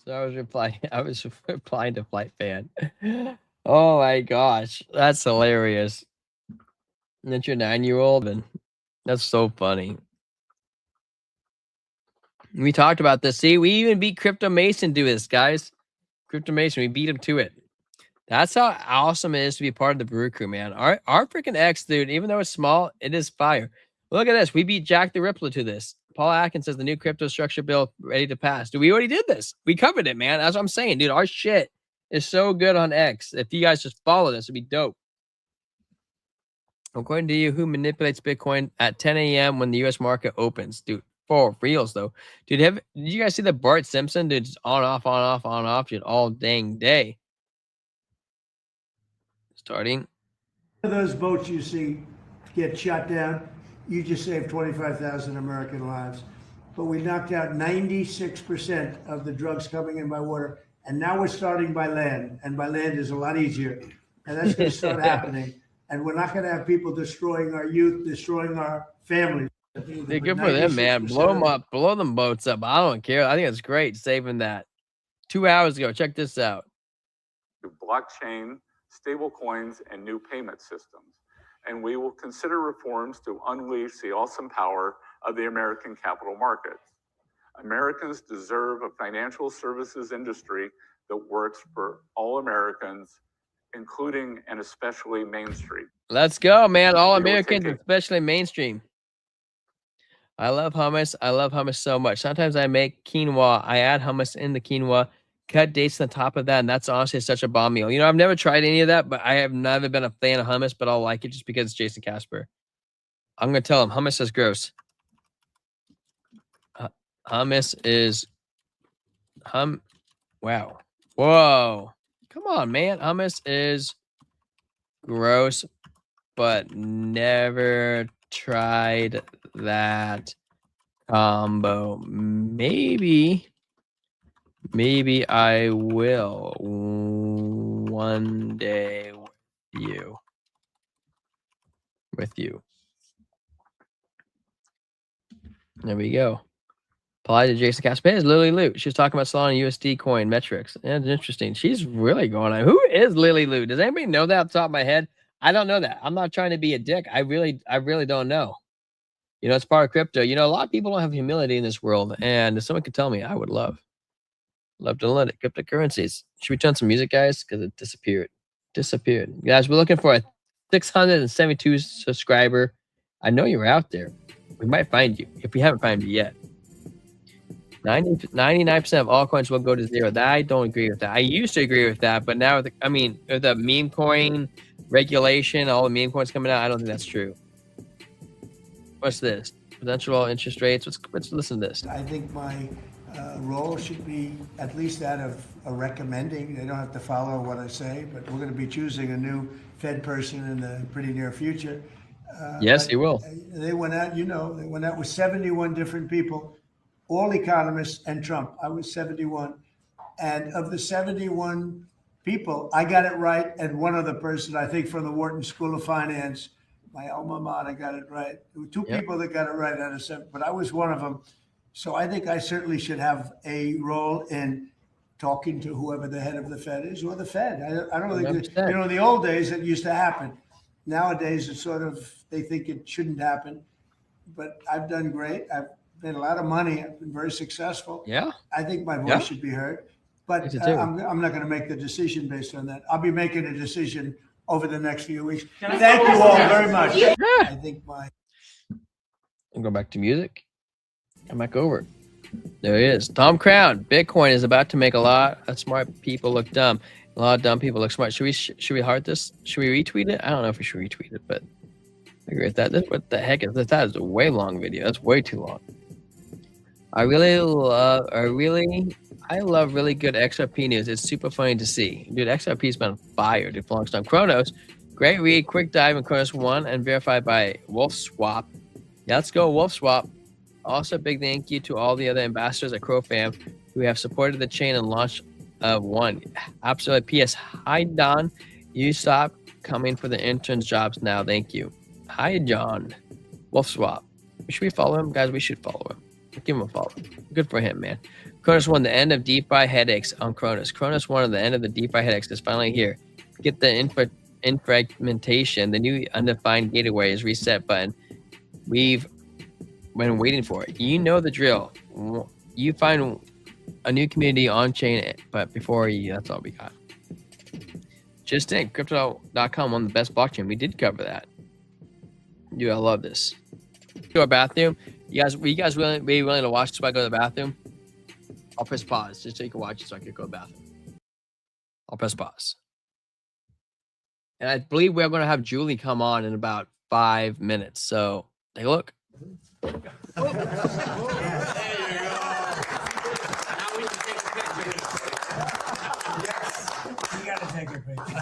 So I was replying to Flight Fan. Oh my gosh, that's hilarious. And that's your 9-year-old, and that's so funny. We talked about this. See, we even beat Crypto Mason to this, guys. Crypto Mason, we beat him to it. That's how awesome it is to be part of the Brew Crew, man. Our freaking X, dude, even though it's small, it is fire. Look at this. We beat Jack the Ripper to this. Paul Atkins says the new crypto structure bill ready to pass. Dude, we already did this. We covered it, man. That's what I'm saying, dude. Our shit is so good on X. If you guys just follow this, it'd be dope. According to you, who manipulates Bitcoin at 10 a.m. when the U.S. market opens? Dude, for reals, though. Dude, did you guys see the Bart Simpson? Dude, just on, off, dude, all dang day. Starting. Those boats you see get shot down, you just saved 25,000 American lives. But we knocked out 96% of the drugs coming in by water. And now we're starting by land. And by land is a lot easier. And that's going to start happening. And we're not going to have people destroying our youth, destroying our families. Dude, good for them, man. Blow them up. Blow them boats up. I don't care. I think it's great saving that. 2 hours ago. Check this out. Blockchain, stable coins, and new payment systems. And we will consider reforms to unleash the awesome power of the American capital markets. Americans deserve a financial services industry that works for all Americans, including and especially Main Street. Let's go, man. All Americans, especially mainstream. I love hummus. I love hummus so much. Sometimes I make quinoa. I add hummus in the quinoa, cut dates on top of that, and that's honestly such a bomb meal. I've never tried any of that, but I have never been a fan of hummus, but I'll like it just because it's Jason Casper. I'm going to tell him hummus is gross. Hummus is... Wow. Whoa. Come on, man. Hummus is gross, but never tried that combo. Maybe I will one day with you. There we go. Apply to Jason Casper. Is Lily Lou. She was talking about Solana USD coin metrics. That's interesting. She's really going on. Who is Lily Lou? Does anybody know that off the top of my head? I don't know that. I'm not trying to be a dick. I really don't know. It's part of crypto. A lot of people don't have humility in this world. And if someone could tell me, I would love to learn it. Cryptocurrencies. Should we turn some music, guys? Because it disappeared. Guys, we're looking for 672 subscriber. I know you're out there. We might find you if we haven't found you yet. 99% of altcoins will go to zero. That I don't agree with that. I used to agree with that, but now, with the meme coin regulation, all the meme coins coming out, I don't think that's true. What's this? Potential interest rates. Let's listen to this. I think my role should be at least that of a recommending. They don't have to follow what I say, but we're going to be choosing a new Fed person in the pretty near future. Yes, he will. They went out, they went out with 71 different people, all economists and Trump. I was 71. And of the 71 people, I got it right. And one other person, I think from the Wharton School of Finance, my alma mater, got it right. There were two people that got it right out of 7, but I was one of them. So I think I certainly should have a role in talking to whoever the head of the Fed is, or the Fed. I don't think that, in the old days it used to happen. Nowadays it's sort of, they think it shouldn't happen, but I've done great. I've made a lot of money. I've been very successful. Yeah. I think my voice should be heard, but I'm not going to make the decision based on that. I'll be making a decision over the next few weeks. Thank you all very much. Yeah. I think I'll go back to music. Come back over. There he is. Tom Crown. Bitcoin is about to make a lot of smart people look dumb. A lot of dumb people look smart. Should we heart this? Should we retweet it? I don't know if we should retweet it, but I agree with that. What the heck is this? That is a way long video. That's way too long. I love really good XRP news. It's super funny to see. Dude, XRP's been on fire, dude, for a long time. Chronos, great read, quick dive in Chronos 1 and verified by WolfSwap. Yeah, let's go, WolfSwap. Also, big thank you to all the other ambassadors at CrowFam who have supported the chain and launch of one. Absolutely. P.S. Hi, Don. You stop coming for the interns' jobs now. Thank you. Hi, John. WolfSwap. Should we follow him? Guys, we should follow him. Give him a follow. Good for him, man. Cronus 1, the end of DeFi headaches on Cronus. Cronus 1, the end of the DeFi headaches is finally here. Get the infragmentation, the new undefined gateway is reset button. We've been waiting for it. You know the drill. You find a new community on chain, but before you, that's all we got. Just think, crypto.com on the best blockchain. We did cover that. Dude, I love this. To our bathroom. You guys willing to watch this while I go to the bathroom? I'll press pause just so you can watch it so I can go to the bathroom. I'll press pause. And I believe we're going to have Julie come on in about 5 minutes. So take a look. There you go. Now we can take a picture. Yes, you got to take a picture.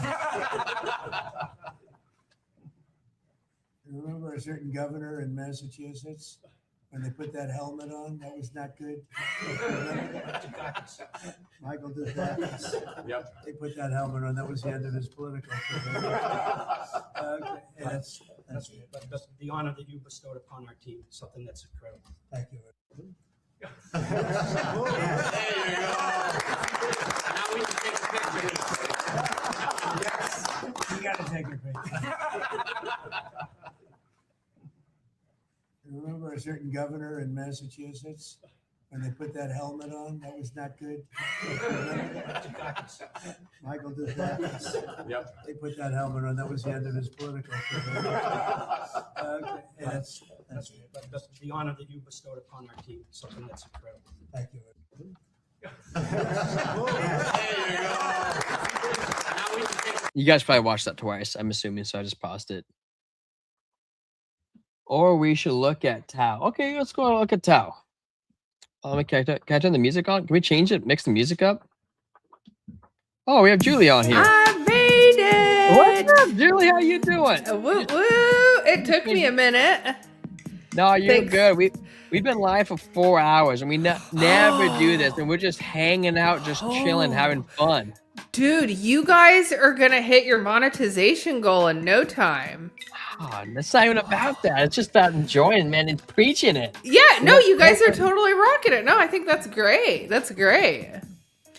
Remember a certain governor in Massachusetts when they put that helmet on? That was not good. Michael did that. Yep. They put that helmet on. That was the end of his political career. Okay. Yeah, that's good. But the honor that you bestowed upon our team is something that's incredible. Thank you. There you go. Now we can take a picture. Yes, you got to take a picture. Remember a certain governor in Massachusetts when they put that helmet on? That was not good. Michael did that. Yep. They put that helmet on. That was the end of his political career. Okay. Yeah, that's good. But the honor that you bestowed upon our team is something that's incredible. Thank you. There you go. Now we can take You guys probably watched that twice, I'm assuming, so I just paused it. Or we should look at Tau. Okay, let's go look at Tau. Can I turn the music on? Can we change it? Mix the music up? Oh, we have Julie on here. I made it. What's up, Julie? How you doing? Woo woo! It took me a minute. No, you're Thanks. good. We've been live for 4 hours, and we never do this, and we're just hanging out, just chilling, having fun. Dude, you guys are gonna hit your monetization goal in no time. Oh, it's not even about that. It's just about enjoying, man, and preaching it. Yeah, no, you guys are totally rocking it. No, I think that's great. That's great.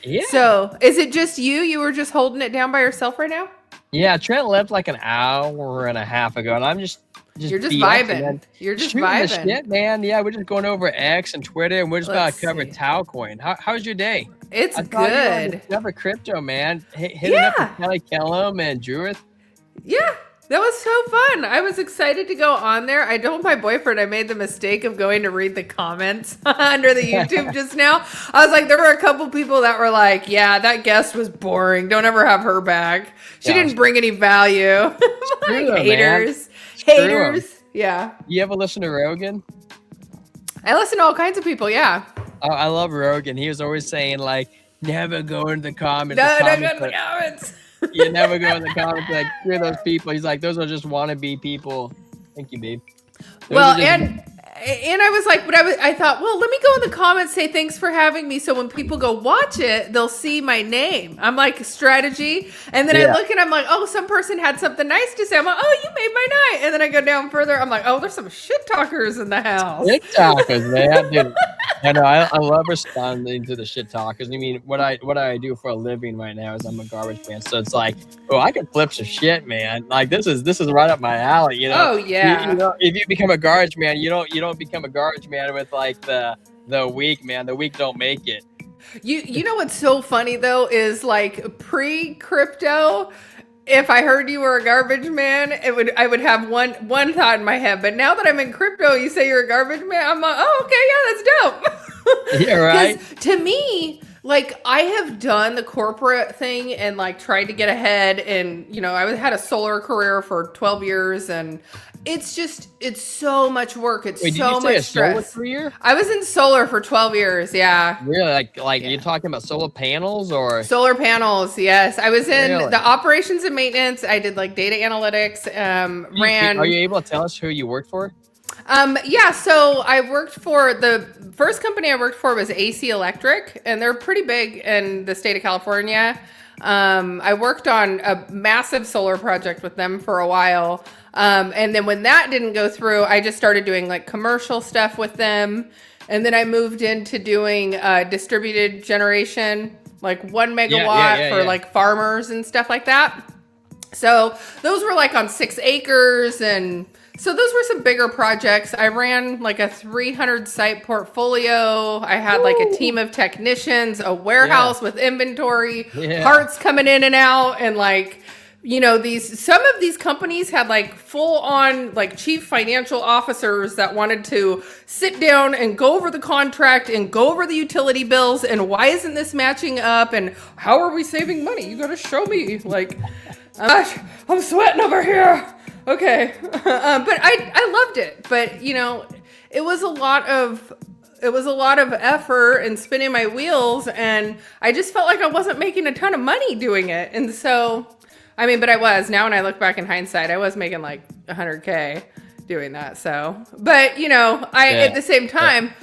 Yeah. So, is it just you? You were just holding it down by yourself right now? Yeah, Trent left like an hour and a half ago, and I'm just You're just BSing, vibing. man. You're just Shooting the vibing. shit, man. Yeah, we're just going over X and Twitter, and we're just Let's about to cover see. Talcoin. How's your day? It's I thought you were on good. Discover Crypto, man. Hitting up with Kelly Kellum and Judith. Yeah. That was so fun. I was excited to go on there. I told my boyfriend I made the mistake of going to read the comments under the YouTube just now. I was like, there were a couple people that were like, yeah, that guest was boring. Don't ever have her back. She didn't bring any value. Like, haters. Haters. Yeah. You ever listen to Rogan? I listen to all kinds of people, yeah. I love Rogan. He was always saying, like, never go into the comments. No, don't go in the comments. You never go in the comments like, you're those people. He's like, those are just wannabe people. Thank you, babe. Well, and I was like, but I thought, well, let me go in the comments, say thanks for having me. So when people go watch it, they'll see my name. I'm like, strategy. And then I look and I'm like, oh, some person had something nice to say. I'm like, oh, you made my night. And then I go down further. I'm like, oh, there's some shit talkers in the house. Shit talkers, man. Dude, I know. I love responding to the shit talkers. I mean, what I do for a living right now is I'm a garbage man. So it's like, oh, I can flip some shit, man. Like this is right up my alley. You know. Oh yeah. You know, if you become a garbage man, you don't become a garbage man with like the weak man. The weak don't make it. You know what's so funny though is like pre-crypto. If I heard you were a garbage man, I would have one thought in my head. But now that I'm in crypto, you say you're a garbage man, I'm like, oh, okay, yeah, that's dope. Yeah, right. 'Cause to me, like I have done the corporate thing and like tried to get ahead, and you know, I had a solar career for 12 years, and it's so much work. It's Wait, so did you say much a solar stress. career? I was in solar for 12 years. Yeah. Really? Like you're talking about solar panels or Solar panels, yes. I was in Really? the operations and maintenance. I did like data analytics. Are you able to tell us who you worked for? Yeah. So I worked for the first company I worked for was AC Electric, and they're pretty big in the state of California. I worked on a massive solar project with them for a while. And then when that didn't go through, I just started doing like commercial stuff with them. And then I moved into doing distributed generation, like 1 megawatt for like farmers and stuff like that. So those were like on 6 acres. And so those were some bigger projects. I ran like a 300 site portfolio. I had like a team of technicians, a warehouse with inventory, parts coming in and out, and like, you know, some of these companies had like full on like chief financial officers that wanted to sit down and go over the contract and go over the utility bills and why isn't this matching up and how are we saving money? You got to show me. Like, I'm sweating over here. Okay. But I loved it. But you know, it was a lot of effort and spinning my wheels, and I just felt like I wasn't making a ton of money doing it. And so, I mean, but I was. Now when I look back in hindsight, I was making like 100K doing that. So, but you know, at the same time,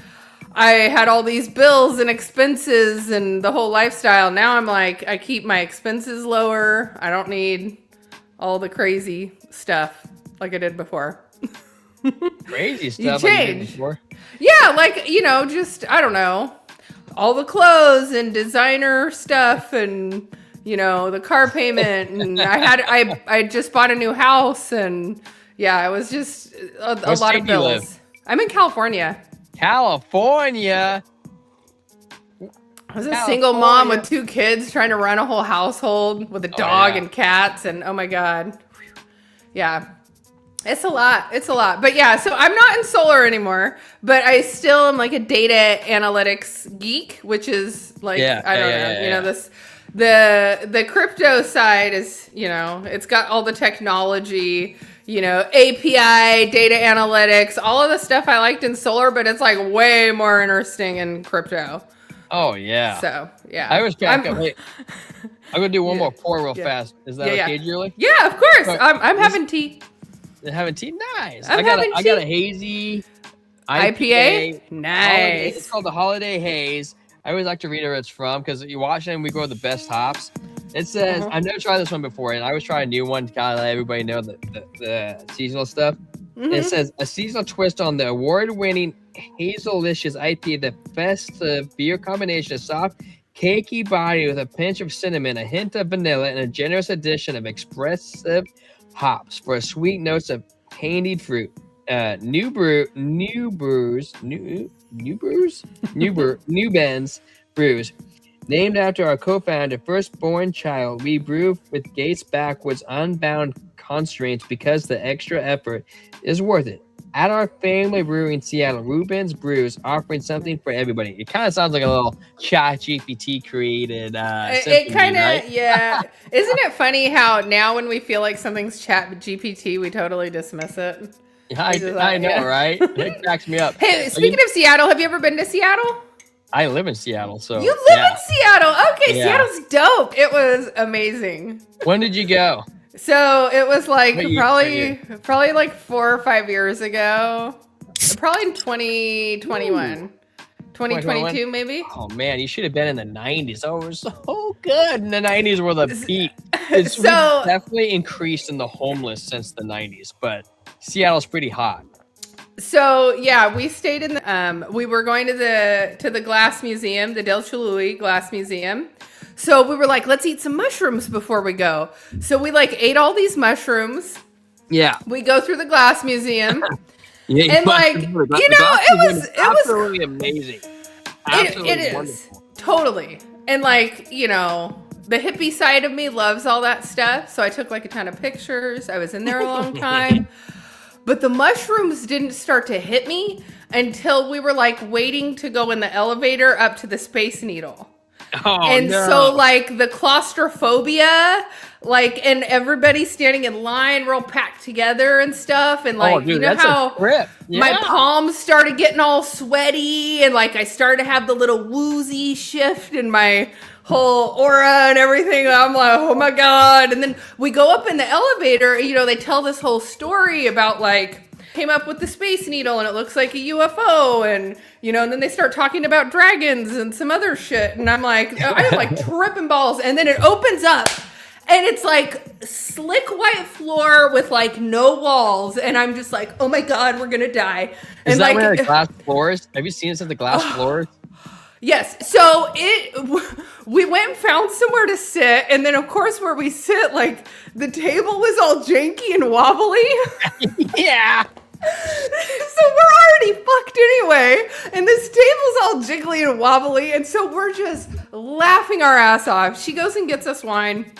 I had all these bills and expenses and the whole lifestyle. Now I'm like, I keep my expenses lower. I don't need all the crazy stuff like I did before. Crazy stuff. You like you did changed. before? Yeah, like, you know, just, I don't know, all the clothes and designer stuff and, you know, the car payment. And I just bought a new house, and yeah, it was just a lot of bills. I'm in California. California. I was a single mom with 2 kids trying to run a whole household with a dog and cats, and oh my God. Yeah. It's a lot. It's a lot. But yeah, so I'm not in solar anymore, but I still am like a data analytics geek, which is like, I don't know, you know, this, the crypto side is, you know, it's got all the technology, you know, API, data analytics, all of the stuff I liked in solar, but it's like way more interesting in crypto. Oh yeah. So yeah. I was trying wait. I'm gonna do one more pour real fast. Is that okay, Julie? Yeah, of course. I'm having tea. Having tea, nice. I got a hazy IPA. Nice. It's called the Holiday Haze. I always like to read where it's from because you watch it and we grow the best hops. It says I've never tried this one before, and I was trying a new one to kind of let everybody know the seasonal stuff. It says a seasonal twist on the award-winning Hazelicious IPA, the festive beer combination of soft, cakey body with a pinch of cinnamon, a hint of vanilla, and a generous addition of expressive hops for sweet notes of candied fruit. New Bends brews Named after our co-founder, firstborn child, we brew with gates backwards, unbound constraints because the extra effort is worth it. At our family brewery in Seattle, Ruben's Brews, offering something for everybody. It kind of sounds like a little Chat GPT created It kind of, right? yeah. Isn't it funny how now when we feel like something's Chat GPT, we totally dismiss it? I know, right? It cracks me up. Hey, speaking of Seattle, have you ever been to Seattle? I live in Seattle, so You live in Seattle. Okay, Yeah. Seattle's dope. It was amazing. When did you go? So it was like What year- probably like 4 or 5 years ago. Probably in 2021. 2022 maybe. Oh man, you should have been in the 90s. Oh, it was so good. And the 90s were the peak. It's So- definitely increased in the homeless since the 90s, but Seattle's pretty hot. So yeah, we stayed in the we were going to the glass museum, the Del Cholui Glass Museum. So we were like, let's eat some mushrooms before we go. So we like ate all these mushrooms. Yeah. We go through the glass museum. Yeah, And like, you know, it was absolutely amazing. Absolutely it is wonderful. totally. And like, you know, the hippie side of me loves all that stuff. So I took like a ton of pictures. I was in there a long time. But the mushrooms didn't start to hit me until we were like waiting to go in the elevator up to the Space Needle. Oh, And no. so like the claustrophobia, like, and everybody standing in line real packed together and stuff. And like, Oh, dude, you know that's a how trip. my Yeah. palms started getting all sweaty and like I started to have the little woozy shift in my whole aura and everything. I'm like, oh my God. And then we go up in the elevator, you know, they tell this whole story about like, came up with the Space Needle and it looks like a UFO, and you know, and then they start talking about dragons and some other shit, and I'm like tripping balls, and then it opens up and it's like slick white floor with like no walls, and I'm just like, oh my God, we're gonna die. Is And that like, where the glass floors? Have you seen this at the glass floors? yes. So we went and found somewhere to sit, and then of course where we sit, like the table was all janky and wobbly. Yeah. So we're already fucked anyway, and this table's all jiggly and wobbly, and so we're just laughing our ass off. She goes and gets us wine.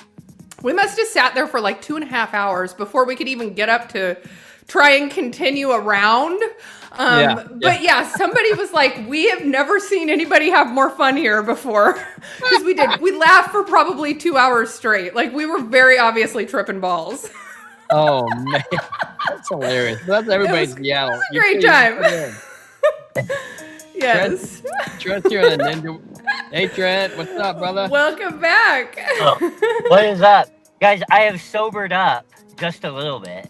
We must have sat there for like 2.5 hours before we could even get up to try and continue around. But yeah, somebody was like, we have never seen anybody have more fun here before. Because we did. We laughed for probably 2 hours straight. Like, we were very obviously tripping balls. Oh man, that's hilarious. That's everybody's Seattle. It was a great time. Yes. Trent's here on the Ninja. Hey Trent, what's up, brother? Welcome back. What is up? Guys, I have sobered up just a little bit.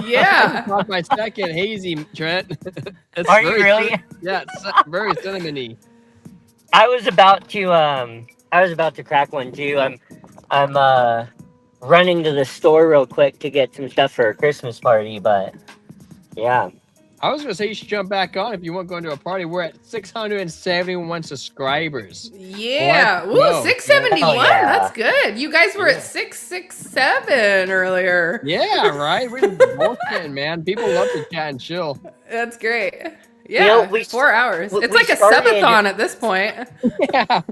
Yeah. That's my second hazy, Trent. It's Are you very really? Yeah, it's very cinnamony. I was about to crack one too. I'm running to the store real quick to get some stuff for a Christmas party, but yeah. I was gonna say you should jump back on if you want going to a party. We're at 671 subscribers. Yeah. Let's Ooh, go. 671. Oh, yeah. That's good. You guys were at 667 earlier. Yeah, right. We're bullshitting, man. People love to chat and chill. That's great. You Yeah, know, 4 hours. we It's like a started- subathon at this point. Yeah.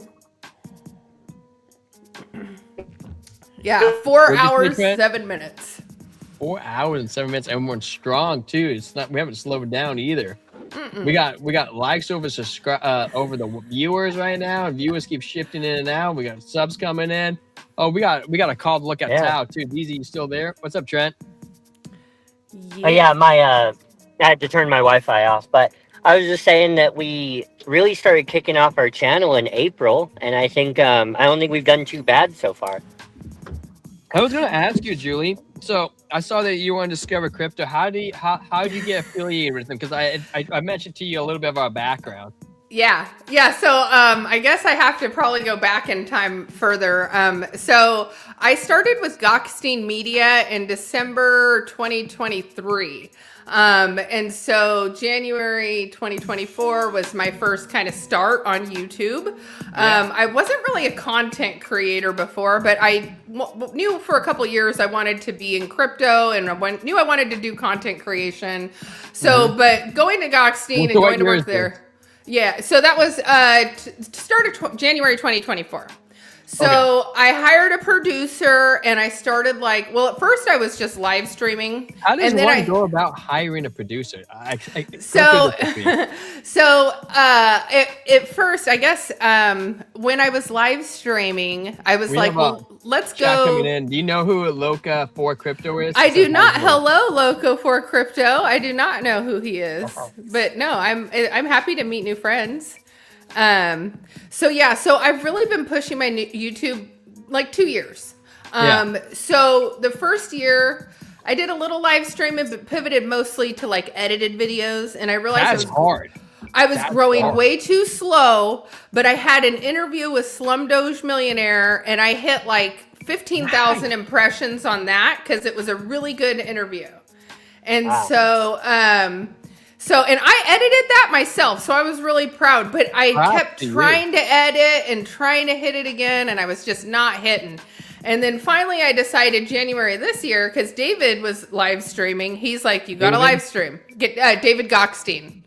Yeah, 4 What'd you say, hours, Trent? 7 minutes. 4 hours and 7 minutes. Everyone's strong too. It's not. We haven't slowed down either. Mm-mm. We got likes over over the viewers right now. Viewers keep shifting in and out. We got subs coming in. Oh, we got a call to look at Tao too. DZ, you still there? What's up, Trent? Oh yeah, I had to turn my Wi-Fi off, but I was just saying that we really started kicking off our channel in April, and I think I don't think we've done too bad so far. I was gonna ask you, Julie. So I saw that you want to discover crypto. How did you get affiliated with them? Because I mentioned to you a little bit of our background. Yeah. So I guess I have to probably go back in time further. So I started with Gokhstein Media in December 2023. And so January 2024 was my first kind of start on YouTube. I wasn't really a content creator before, but I knew for a couple years I wanted to be in crypto, and knew I wanted to do content creation. So, but going to Gokhstein and going to work there. Yeah, so that was start of January 2024. So I hired a producer and I started at first I was just live streaming. How does and then one go about hiring a producer? At first, I guess when I was live streaming, I was let's go. Coming in. Do you know who Loca for Crypto is? I do not. Hello, Loco for Crypto. I do not know who he is, but no, I'm happy to meet new friends. So I've really been pushing my YouTube 2 years. So the first year I did a little live streaming, but pivoted mostly to edited videos. And I realized I was growing way too slow, but I had an interview with Slumdoge Millionaire and I hit 15,000 impressions on that because it was a really good interview. And and I edited that myself, so I was really proud, but I kept trying to edit and trying to hit it again, and I was just not hitting. And then finally I decided January this year, because David was live streaming, he's like, you got to live stream. Get David Gockstein.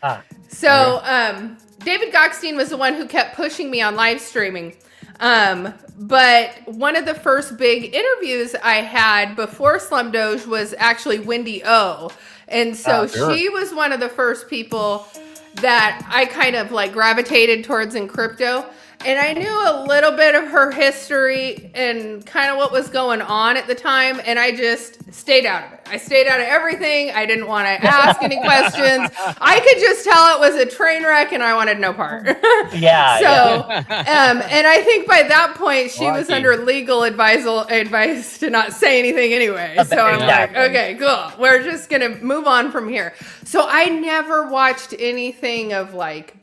David Gockstein was the one who kept pushing me on live streaming. But one of the first big interviews I had before Slumdoge was actually Wendy O. And so she was one of the first people that I kind of gravitated towards in crypto. And I knew a little bit of her history and kind of what was going on at the time. And I just stayed out of it. I stayed out of everything. I didn't want to ask any questions. I could just tell it was a train wreck and I wanted no part. And I think by that point, she was under legal advice to not say anything anyway. So I'm like, okay, cool. We're just going to move on from here. So I never watched anything of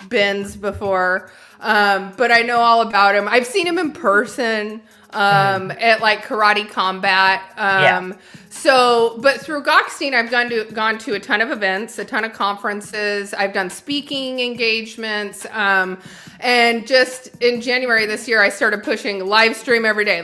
Ben's before. But I know all about him. I've seen him in person at Karate Combat. But through Gockstein, I've gone to a ton of events, a ton of conferences. I've done speaking engagements. And just in January this year, I started pushing live stream every day.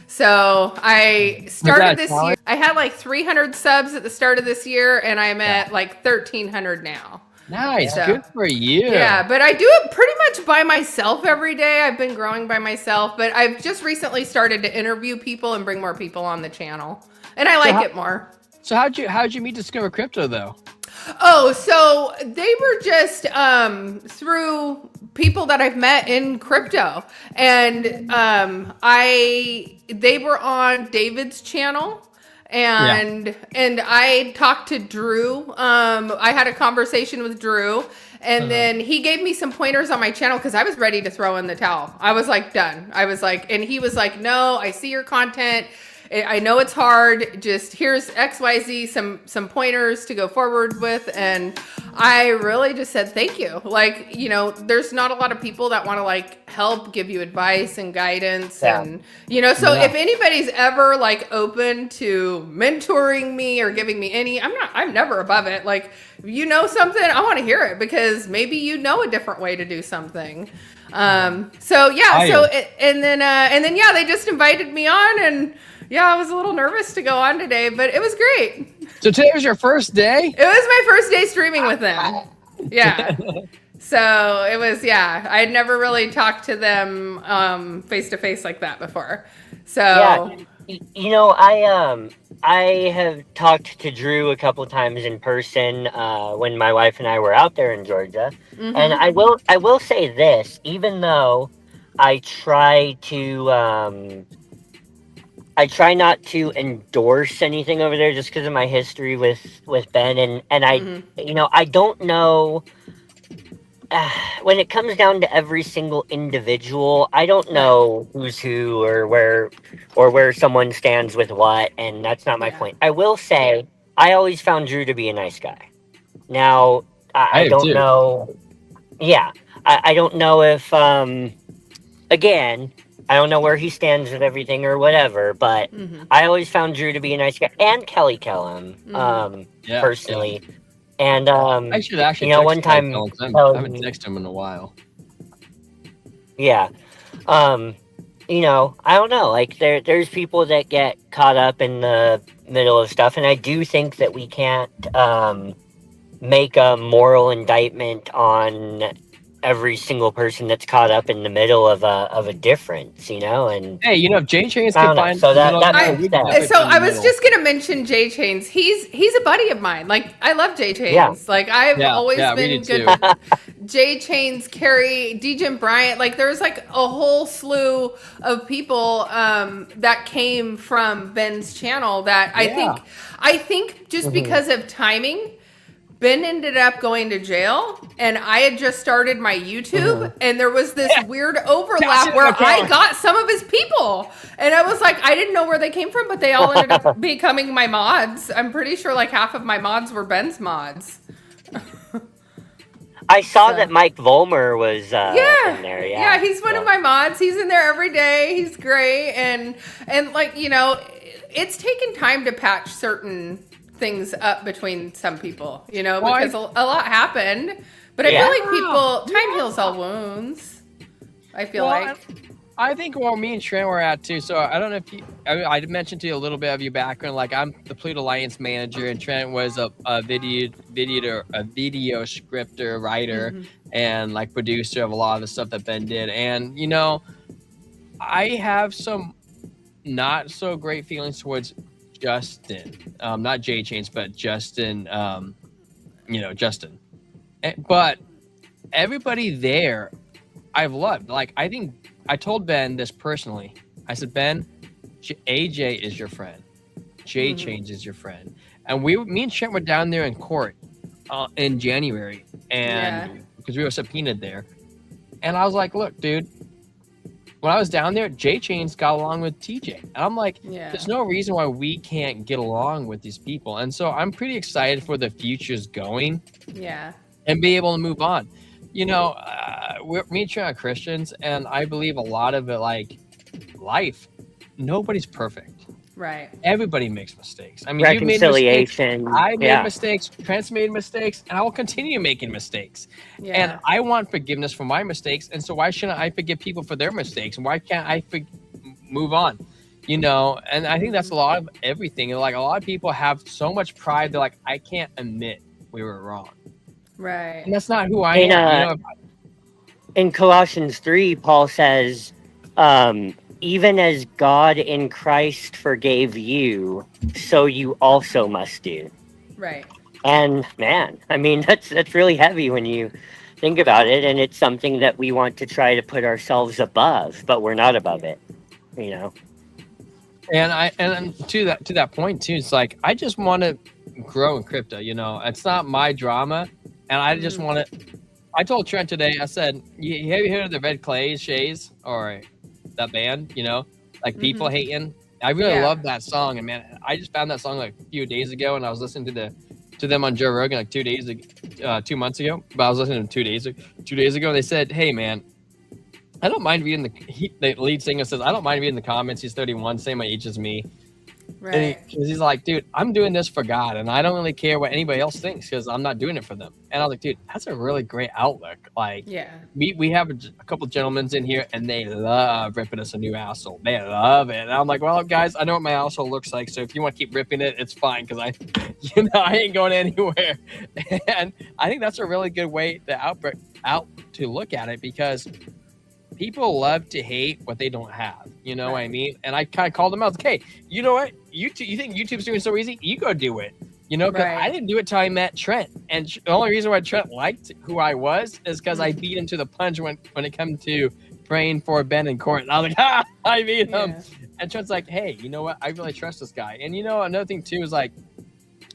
So I started this year. I had 300 subs at the start of this year, and I'm at 1,300 now. Nice. Good for you. Yeah, but I do it pretty much by myself every day. I've been growing by myself, but I've just recently started to interview people and bring more people on the channel. And I like it more. So how'd you meet Discover Crypto though? Oh, so they were just through people that I've met in crypto. And they were on David's channel. And I talked to Drew. I had a conversation with Drew, and then he gave me some pointers on my channel because I was ready to throw in the towel. I was done. And he was like, no, I see your content. I know it's hard. Just here's XYZ, some pointers to go forward with. And I really just said, thank you. There's not a lot of people that want to help give you advice and guidance. And, if anybody's ever open to mentoring me or giving me I'm never above it. If you know something, I want to hear it because maybe you know a different way to do something. They just invited me on and I was a little nervous to go on today, but it was great. So today was your first day? It was my first day streaming with them. Yeah. So it was, I had never really talked to them face to face like that before. So I have talked to Drew a couple times in person when my wife and I were out there in Georgia. Mm-hmm. And I will say this, even though I try not to endorse anything over there just because of my history with Ben and I, I don't know when it comes down to every single individual, I don't know who's who or where someone stands with what, and that's not my point. I will say I always found Drew to be a nice guy. Now I don't know. Yeah, I don't know if again. I don't know where he stands with everything or whatever, but I always found Drew to be a nice guy, and Kelly Kellum, personally. Yeah. And I should actually, one time, I haven't texted him in a while. Yeah, I don't know. There's people that get caught up in the middle of stuff, and I do think that we can't make a moral indictment on every single person that's caught up in the middle of a difference, you know. And hey, you know, if J Chains I can don't know. find So the that middle that ground, makes we can sense. definitely So find I the was middle. just gonna mention J Chains. He's a buddy of mine. Like I love J Chains. Yeah. Like I've Yeah, always yeah, we been do good. too. J Chains, Carrie, DJ Bryant. Like there's like a whole slew of people that came from Ben's channel that Yeah. I think just Mm-hmm. because of timing. Ben ended up going to jail, and I had just started my YouTube, and there was this weird overlap where I got some of his people, and I was like, I didn't know where they came from, but they all ended up becoming my mods. I'm pretty sure like half of my mods were Ben's mods. I saw that Mike Vollmer was Yeah, in there. Yeah, he's one of my mods. He's in there every day. He's great, and like you know, it's taken time to patch certain things up between some people, you know, because a lot happened. But I feel like time heals all wounds. I feel like. I think where me and Trent were at too. So I don't know if I mentioned to you a little bit of your background. Like I'm the Pluto Alliance manager, and Trent was a video scripter, writer, and like producer of a lot of the stuff that Ben did. And you know, I have some not so great feelings towards Justin, not J Chains, but Justin. Justin. But everybody there, I've loved. Like I think. I told Ben this personally. I said, Ben, AJ is your friend. J Chains is your friend. And me and Trent were down there in court in January, and because we were subpoenaed there. And I was like, look, dude, when I was down there, J Chains got along with TJ. And I'm like, there's no reason why we can't get along with these people. And so I'm pretty excited for the future's going. Yeah. And be able to move on. You know, me and Trent are Christians, and I believe a lot of it, like life, nobody's perfect. Right. Everybody makes mistakes. I mean, reconciliation. You made mistakes. I made mistakes. Trent's made mistakes, and I will continue making mistakes. Yeah. And I want forgiveness for my mistakes, and so why shouldn't I forgive people for their mistakes? And why can't I move on? You know, and I think that's a lot of everything. And like a lot of people have so much pride, they're like, I can't admit we were wrong. Right. And that's not who I am. You know, in Colossians 3, Paul says, even as God in Christ forgave you, so you also must do. Right. And man, I mean, that's really heavy when you think about it. And it's something that we want to try to put ourselves above, but we're not above it, you know? And to that point too, it's like, I just want to grow in crypto, you know, it's not my drama. And I just want to, I told Trent today, I said, have you heard of the Red Clays Shays or that band, you know, like People Hating? I really love that song. And man, I just found that song like a few days ago, and I was listening to them on Joe Rogan like 2 months ago, but I was listening to them 2 days ago. And they said, hey man, I don't mind reading the lead singer says, I don't mind reading the comments. He's 31, same age as me. Right. And he's like, dude, I'm doing this for God, and I don't really care what anybody else thinks because I'm not doing it for them. And I was like, dude, that's a really great outlook. Like, we have a couple gentlemen in here, and they love ripping us a new asshole. They love it. And I'm like, well, guys, I know what my asshole looks like, so if you want to keep ripping it, it's fine because I ain't going anywhere. And I think that's a really good way to look at it because people love to hate what they don't have. You know what I mean? And I kind of called them out. Like, hey, you know what? You think YouTube's doing so easy? You go do it. You know, because I didn't do it till I met Trent. And the only reason why Trent liked who I was is because I beat him to the punch when it came to praying for Ben in court. And I was like, I beat him. And Trent's like, hey, you know what? I really trust this guy. And you know, another thing too is like,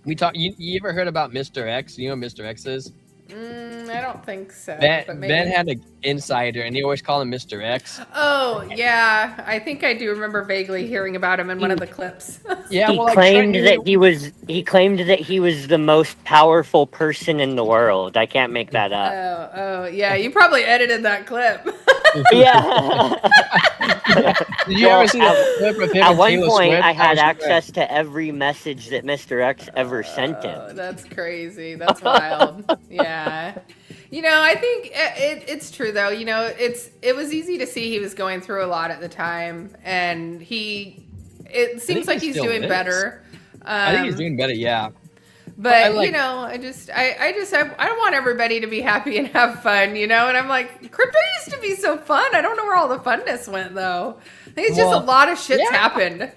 you ever heard about Mr. X? You know what Mr. X is? I don't think so. Ben had an insider, and he always called him Mr. X. Oh yeah, I think I do remember vaguely hearing about him in one of the clips. Yeah, he claimed that he was the most powerful person in the world. I can't make that up. Oh yeah, you probably edited that clip. Yeah. Did you ever see that clip with him? At one Taylor point, Swift? I had access to every message that Mr. X ever sent him. That's crazy. That's wild. Yeah. You know, I think it's true though. You know, it was easy to see he was going through a lot at the time, and it seems like he's doing better. I think he's doing better. Yeah. But you know, I don't want everybody to be happy and have fun, you know. And I'm like, crypto used to be so fun. I don't know where all the funness went though. I think it's just a lot of shit's happened.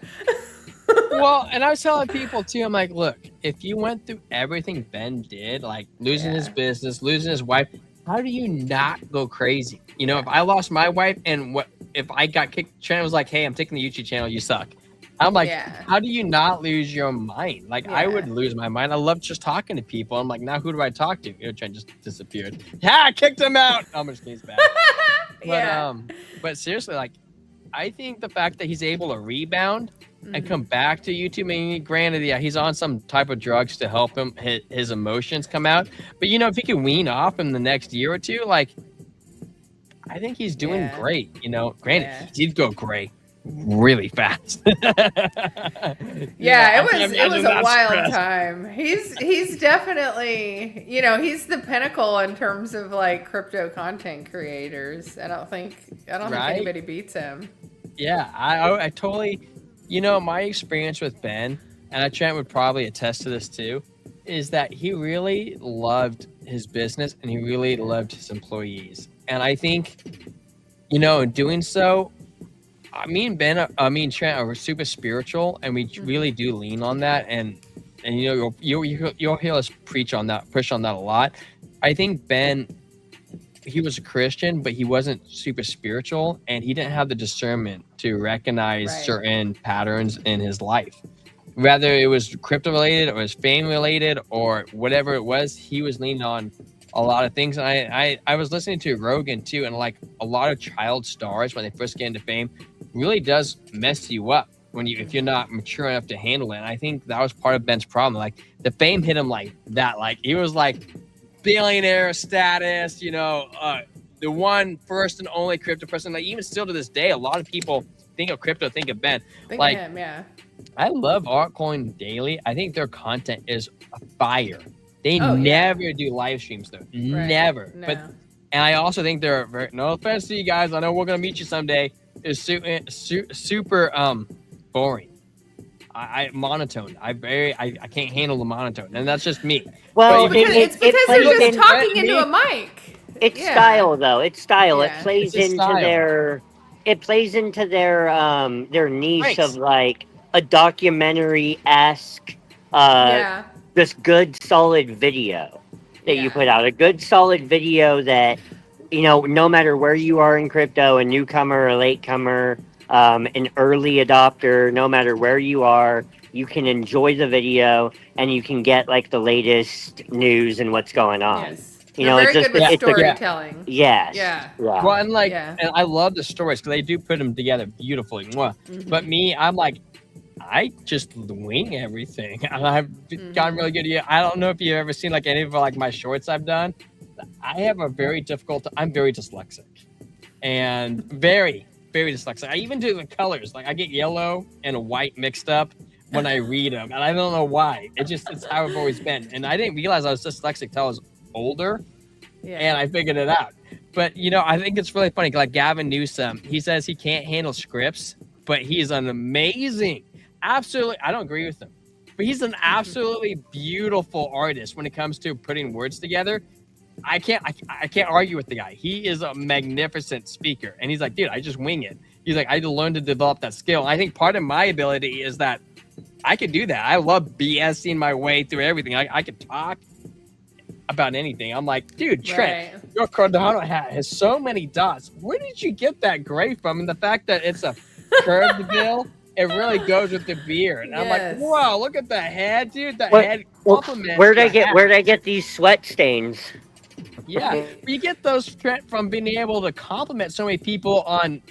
Well, and I was telling people too, I'm like, look, if you went through everything Ben did, like losing his business, losing his wife, how do you not go crazy? You know, if I lost my wife and if I got kicked, Trent was like, hey, I'm taking the YouTube channel, you suck. I'm like, how do you not lose your mind? Like, I would lose my mind. I love just talking to people. I'm like, now who do I talk to? You know, Trent just disappeared. Yeah, I kicked him out. I'm just kidding, he's back. But seriously, like, I think the fact that he's able to rebound and come back to YouTube, I mean, granted, he's on some type of drugs to help him his emotions come out. But you know, if he can wean off in the next year or two, like, I think he's doing great. You know, granted, he'd go gray really fast. It was a wild time. He's definitely, you know, he's the pinnacle in terms of like crypto content creators. I don't think anybody beats him. Yeah, I totally, you know, my experience with Ben, and Trent would probably attest to this too, is that he really loved his business and he really loved his employees. And I think, you know, in doing so, me and Trent are super spiritual, and we really do lean on that. And you know, you'll hear us push on that a lot. I think Ben, he was a Christian, but he wasn't super spiritual, and he didn't have the discernment to recognize certain patterns in his life. Whether it was crypto related or his fame related or whatever it was, he was leaning on a lot of things. And I was listening to Rogan too, and like a lot of child stars when they first get into fame really does mess you up if you're not mature enough to handle it. And I think that was part of Ben's problem. Like the fame hit him like that. Like he was like billionaire status, you know, the one first and only crypto person. Like even still to this day, a lot of people think of crypto, think of Ben. Think like of him, yeah. I love Altcoin Daily. I think their content is a fire. They never do live streams though. Never. No. And I also think they're very, no offense to you guys, I know we're gonna meet you someday, is super boring. I monotone. I can't handle the monotone, and that's just me. Well, it's because they're just talking into a mic. It's style though. It's style. It plays into their niche of like a documentary-esque just good solid video that you put out. A good solid video that, you know, no matter where you are in crypto, a newcomer, a latecomer, an early adopter, no matter where you are, you can enjoy the video and you can get like the latest news and what's going on. Yes. You know, very good with storytelling. Yes. Yeah. Well, and like, and I love the stories because they do put them together beautifully. But me, I'm like, I just wing everything. And I've gotten really good. I don't know if you've ever seen like any of like my shorts I've done. I have I'm very dyslexic and very, very dyslexic. I even do the colors. Like I get yellow and white mixed up when I read them. And I don't know why. It's how I've always been. And I didn't realize I was dyslexic till I was older. And I figured it out. But, you know, I think it's really funny. Like Gavin Newsom, he says he can't handle scripts, but he's an amazing, absolutely, I don't agree with him, but he's an absolutely beautiful artist when it comes to putting words together. I can't argue with the guy. He is a magnificent speaker. And he's like, dude, I just wing it. He's like, I had to learn to develop that skill. And I think part of my ability is that I could do that. I love BSing my way through everything. I could talk about anything. I'm like, dude, Trent, your Cardano hat has so many dots. Where did you get that gray from? And the fact that it's a curved bill, it really goes with the beard. And I'm like, wow, look at the head, dude. The head compliments. Where'd I get these sweat stains? Yeah, you get those from being able to compliment so many people on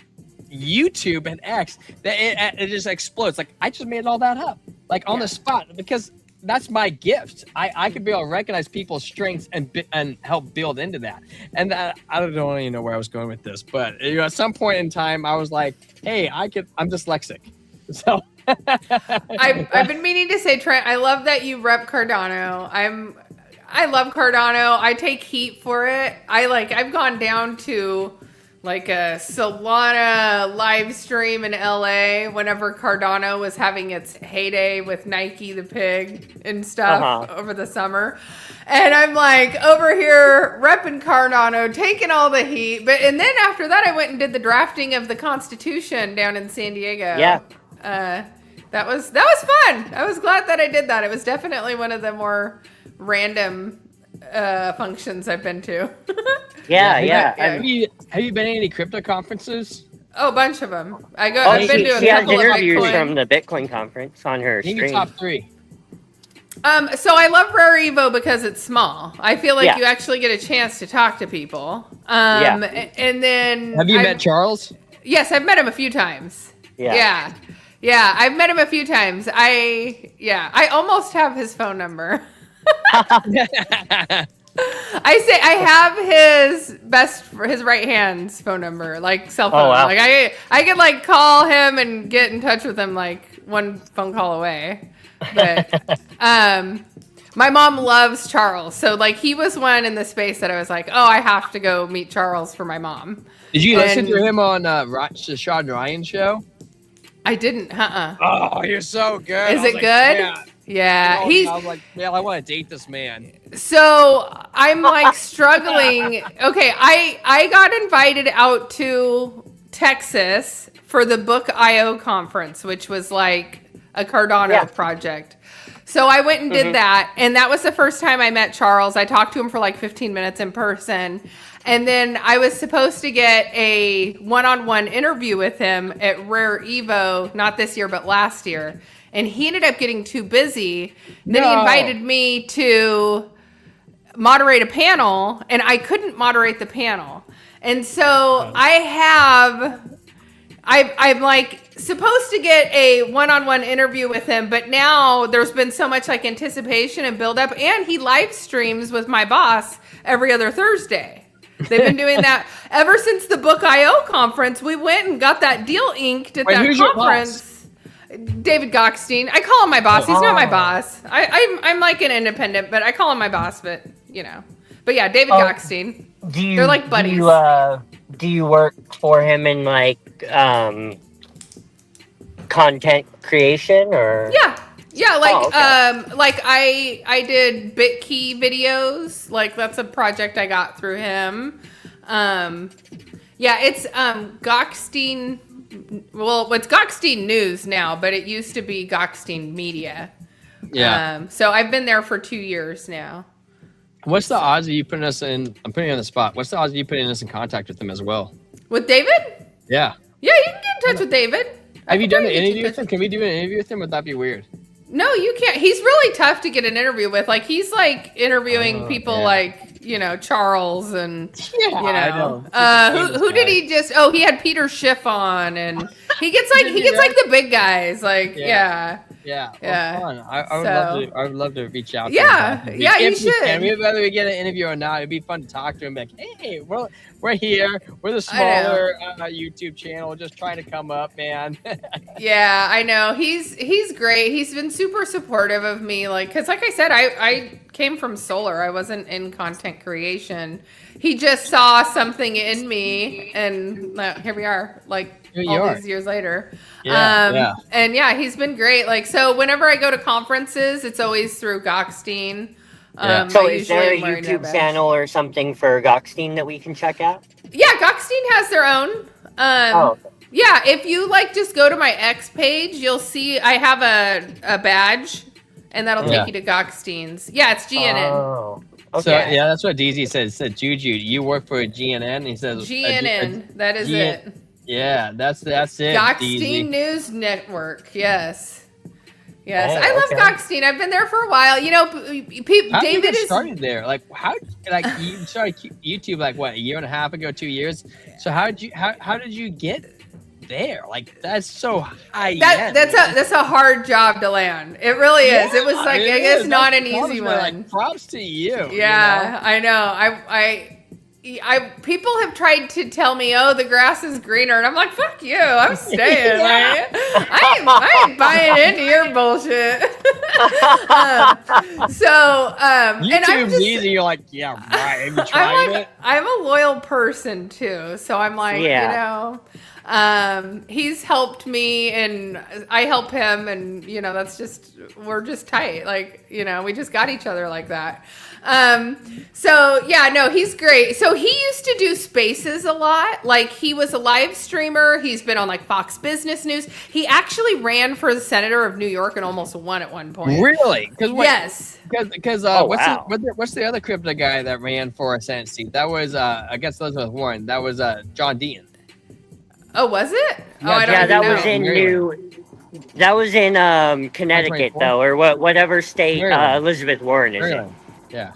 YouTube and X that it just explodes. Like I just made all that up, like on the spot, because that's my gift. I could be able to recognize people's strengths and help build into that. And I don't even know where I was going with this, but you know, at some point in time, I was like, hey, I'm dyslexic, so. I've been meaning to say, Trent, I love that you rep Cardano. I love Cardano. I take heat for it. I've gone down to like a Solana live stream in LA whenever Cardano was having its heyday with Nike the pig and stuff over the summer. And I'm like over here repping Cardano, taking all the heat. And then after that, I went and did the drafting of the Constitution down in San Diego. Yeah. That was fun. I was glad that I did that. It was definitely one of the more random functions I've been to. Yeah. Have you been to any crypto conferences? Oh, a bunch of them. I've been to a she has couple of interviews Bitcoin. from the Bitcoin conference on her Give stream. me top 3. So I love Rare Evo because it's small. I feel like Yeah. you actually get a chance to talk to people. And then Have you met Charles? Yes, I've met him a few times. Yeah, I've met him a few times. I almost have his phone number. I say I have his right hand's phone number, like cell phone. Oh, wow. Like I could like call him and get in touch with him like one phone call away. But my mom loves Charles, so like he was one in the space that I was like, oh, I have to go meet Charles for my mom. Did you listen to him on the Sean Ryan show? I didn't. Oh, you're so good. Is it good? Yeah, I was like, man, I want to date this man. So I'm like struggling. Okay, I got invited out to Texas for the Book IO conference, which was like a Cardano project. So I went and did that, and that was the first time I met Charles. I talked to him for like 15 minutes in person. And then I was supposed to get a one-on-one interview with him at Rare Evo, not this year, but last year. And he ended up getting too busy. Then he invited me to moderate a panel, and I couldn't moderate the panel. And so I'm like supposed to get a one-on-one interview with him, but now there's been so much like anticipation and build-up, and he live streams with my boss every other Thursday. They've been doing that ever since the Book IO conference. We went and got that deal inked at that conference. David Gockstein. I call him my boss. He's not my boss. I'm like an independent, but I call him my boss. But you know, but yeah, David Gockstein. They're like buddies. Do you work for him in like content creation or? Yeah, like like I did BitKey videos. Like that's a project I got through him. It's Gockstein. Well, it's Gockstein News now, but it used to be Gockstein Media. Yeah. So I've been there for 2 years now. What's the odds of you putting us in? I'm putting you on the spot. What's the odds of you putting us in contact with him as well? With David? Yeah. Yeah, you can get in touch with David. Have you done an interview with him? Can we do an interview with him? Would that be weird? No, you can't. He's really tough to get an interview with. Like he's like interviewing people like, you know, Charles and I know. Who did he just he had Peter Schiff on, and he gets like the big guys. Like yeah. Well, fun. I would love to reach out to him. You should. And whether we get an interview or not, it'd be fun to talk to him. Like, hey, we're here. We're the smaller YouTube channel, just trying to come up, man. Yeah, I know. He's great. He's been super supportive of me. Like, cause like I said, I came from solar. I wasn't in content creation. He just saw something in me, and here we are. Like. These years later. And he's been great. Like, so whenever I go to conferences, it's always through Gockstein. So is there a YouTube channel or something for Gockstein that we can check out? Yeah, Gockstein has their own. Yeah, if you like just go to my X page, you'll see I have a badge, and that'll take you to Gockstein's. Yeah, it's GNN. Oh. Okay. So that's what DZ said. It said, Juju, you work for GNN? He says GNN. That is it. Yeah, that's it. Gockstein News Network. Yes. I love Gockstein. I've been there for a while. You know, David is started there. Like you started YouTube like what, a year and a half ago, 2 years. So how did you get there? Like that's so high. That's a hard job to land. It really is. It was like I guess not an easy one. Like props to you. Yeah, you know? I know. People have tried to tell me, oh, the grass is greener, and I'm like, fuck you, I'm staying. I ain't buying into your bullshit. YouTube and I'm just, easy. You're like, yeah, right. Have you tried it? I'm a loyal person too, so I'm like, he's helped me and I help him, and we're just tight. Like, we just got each other like that. So yeah, no, he's great. So he used to do spaces a lot. Like, he was a live streamer. He's been on like Fox Business News. He actually ran for the senator of New York and almost won at one point. Really? Yes. Because what's the other crypto guy that ran for a Senate seat? That was against Elizabeth Warren. That was John Dean. Oh, was it? Yeah, I don't yeah, that know. was in That was in Connecticut, though, or whatever state Elizabeth Warren is in. Yeah.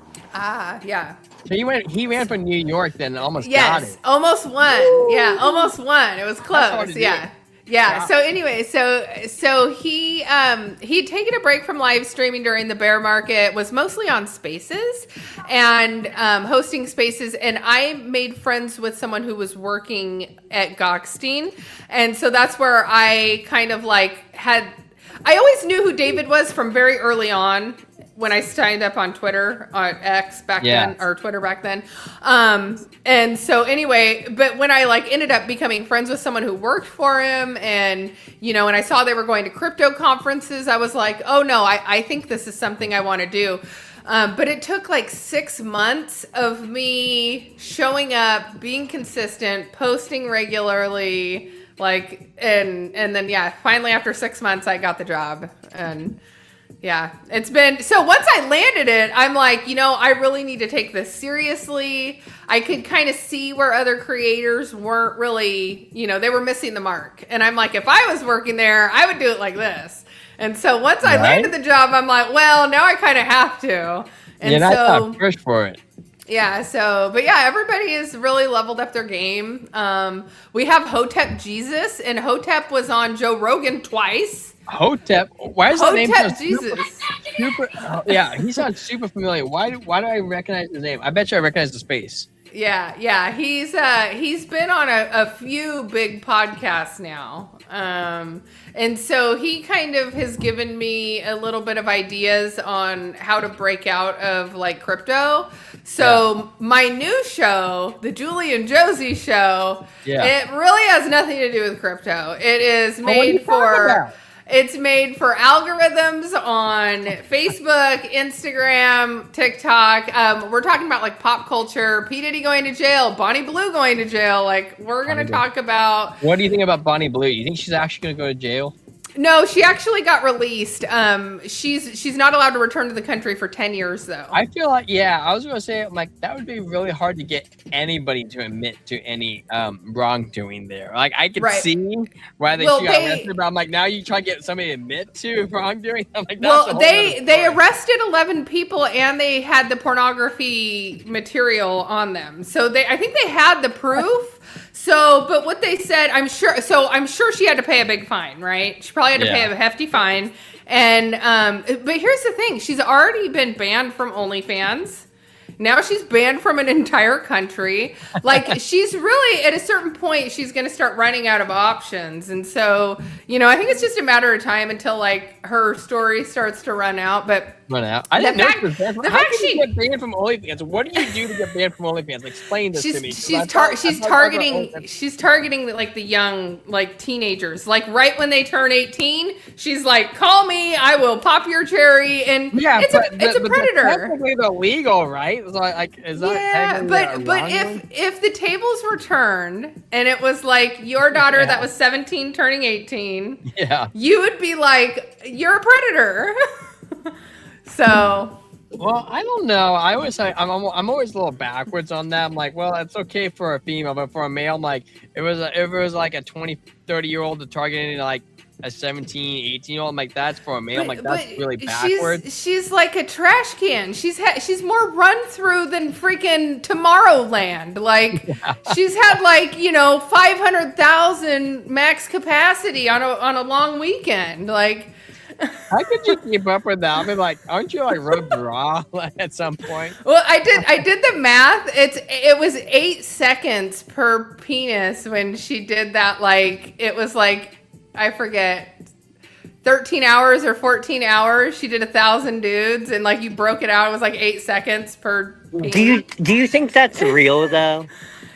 Yeah. So he ran for New York, then almost got Yes, it. almost won. Woo! Yeah, almost won. It was close. Yeah. Yeah. Wow. So anyway, so he'd taken a break from live streaming during the bear market, was mostly on Spaces and hosting Spaces. And I made friends with someone who was working at Gokhstein. And so that's where I kind of like I always knew who David was from very early on. When I signed up on Twitter, on X back then, or Twitter back then. And so anyway, but when I like ended up becoming friends with someone who worked for him, and, and I saw they were going to crypto conferences, I was like, oh no, I think this is something I want to do. But it took like 6 months of me showing up, being consistent, posting regularly, and then, finally after 6 months, I got the job. And yeah, it's been, so once I landed it, I'm like, I really need to take this seriously. I could kind of see where other creators weren't really, they were missing the mark. And I'm like, if I was working there, I would do it like this. And so once I landed the job, I'm like, well, now I kind of have to. And I thought first for it. Yeah, but everybody has really leveled up their game. We have Hotep Jesus, and Hotep was on Joe Rogan twice. Hotep? Why is his name so Jesus? Super, yeah, he sounds super familiar. Why do I recognize his name? I bet you I recognize the space. Yeah. He's been on a few big podcasts now. And so he kind of has given me a little bit of ideas on how to break out of like crypto. So my new show, the Julie and Josie show, it really has nothing to do with crypto. It is made for... It's made for algorithms on Facebook, Instagram, TikTok. We're talking about like pop culture, P. Diddy going to jail, Bonnie Blue going to jail. Like, we're going to talk about... What do you think about Bonnie Blue? You think she's actually going to go to jail? No, she actually got released. She's not allowed to return to the country for 10 years, though. I feel like, I was going to say, like, that would be really hard to get anybody to admit to any wrongdoing there. Like, I could see why she got arrested, but I'm like, now you try to get somebody to admit to wrongdoing? I'm like, that's they arrested 11 people, and they had the pornography material on them. So I think they had the proof. So, but what they said, I'm sure she had to pay a big fine, right? She probably had to pay a hefty fine. And, but here's the thing. She's already been banned from OnlyFans. Now she's banned from an entire country. Like, she's really, at a certain point, she's going to start running out of options. And so, I think it's just a matter of time until, like, her story starts to run out. But I didn't know she was banned from... How can you get banned from OnlyFans? What do you do to get banned from OnlyFans? Explain this to me. She's targeting like the young, like, teenagers. Like, right when they turn 18, she's like, call me, I will pop your cherry. And it's a predator. That's technically illegal, right? So, like, is that but if the tables were turned and it was like your daughter that was 17 turning 18, you would be like, you're a predator. So, well, I don't know. I always say I'm always a little backwards on that. I'm like, well, it's okay for a female, but for a male, I'm like, if it was like a 20, 30-year-old to targeting like a 17, 18-year-old, I'm like, that's for a male. I'm like, that's really backwards. She's like a trash can. She's more run through than freaking Tomorrowland. Like, she's had like 500,000 max capacity on a long weekend. Like, how could you keep up with that? I mean, like, aren't you like rubbed raw at some point? Well, I did the math. It was 8 seconds per penis when she did that. Like, it was like, I forget, 13 hours or 14 hours. She did 1,000 dudes, and like you broke it out. It was like 8 seconds per. Do you think that's real though?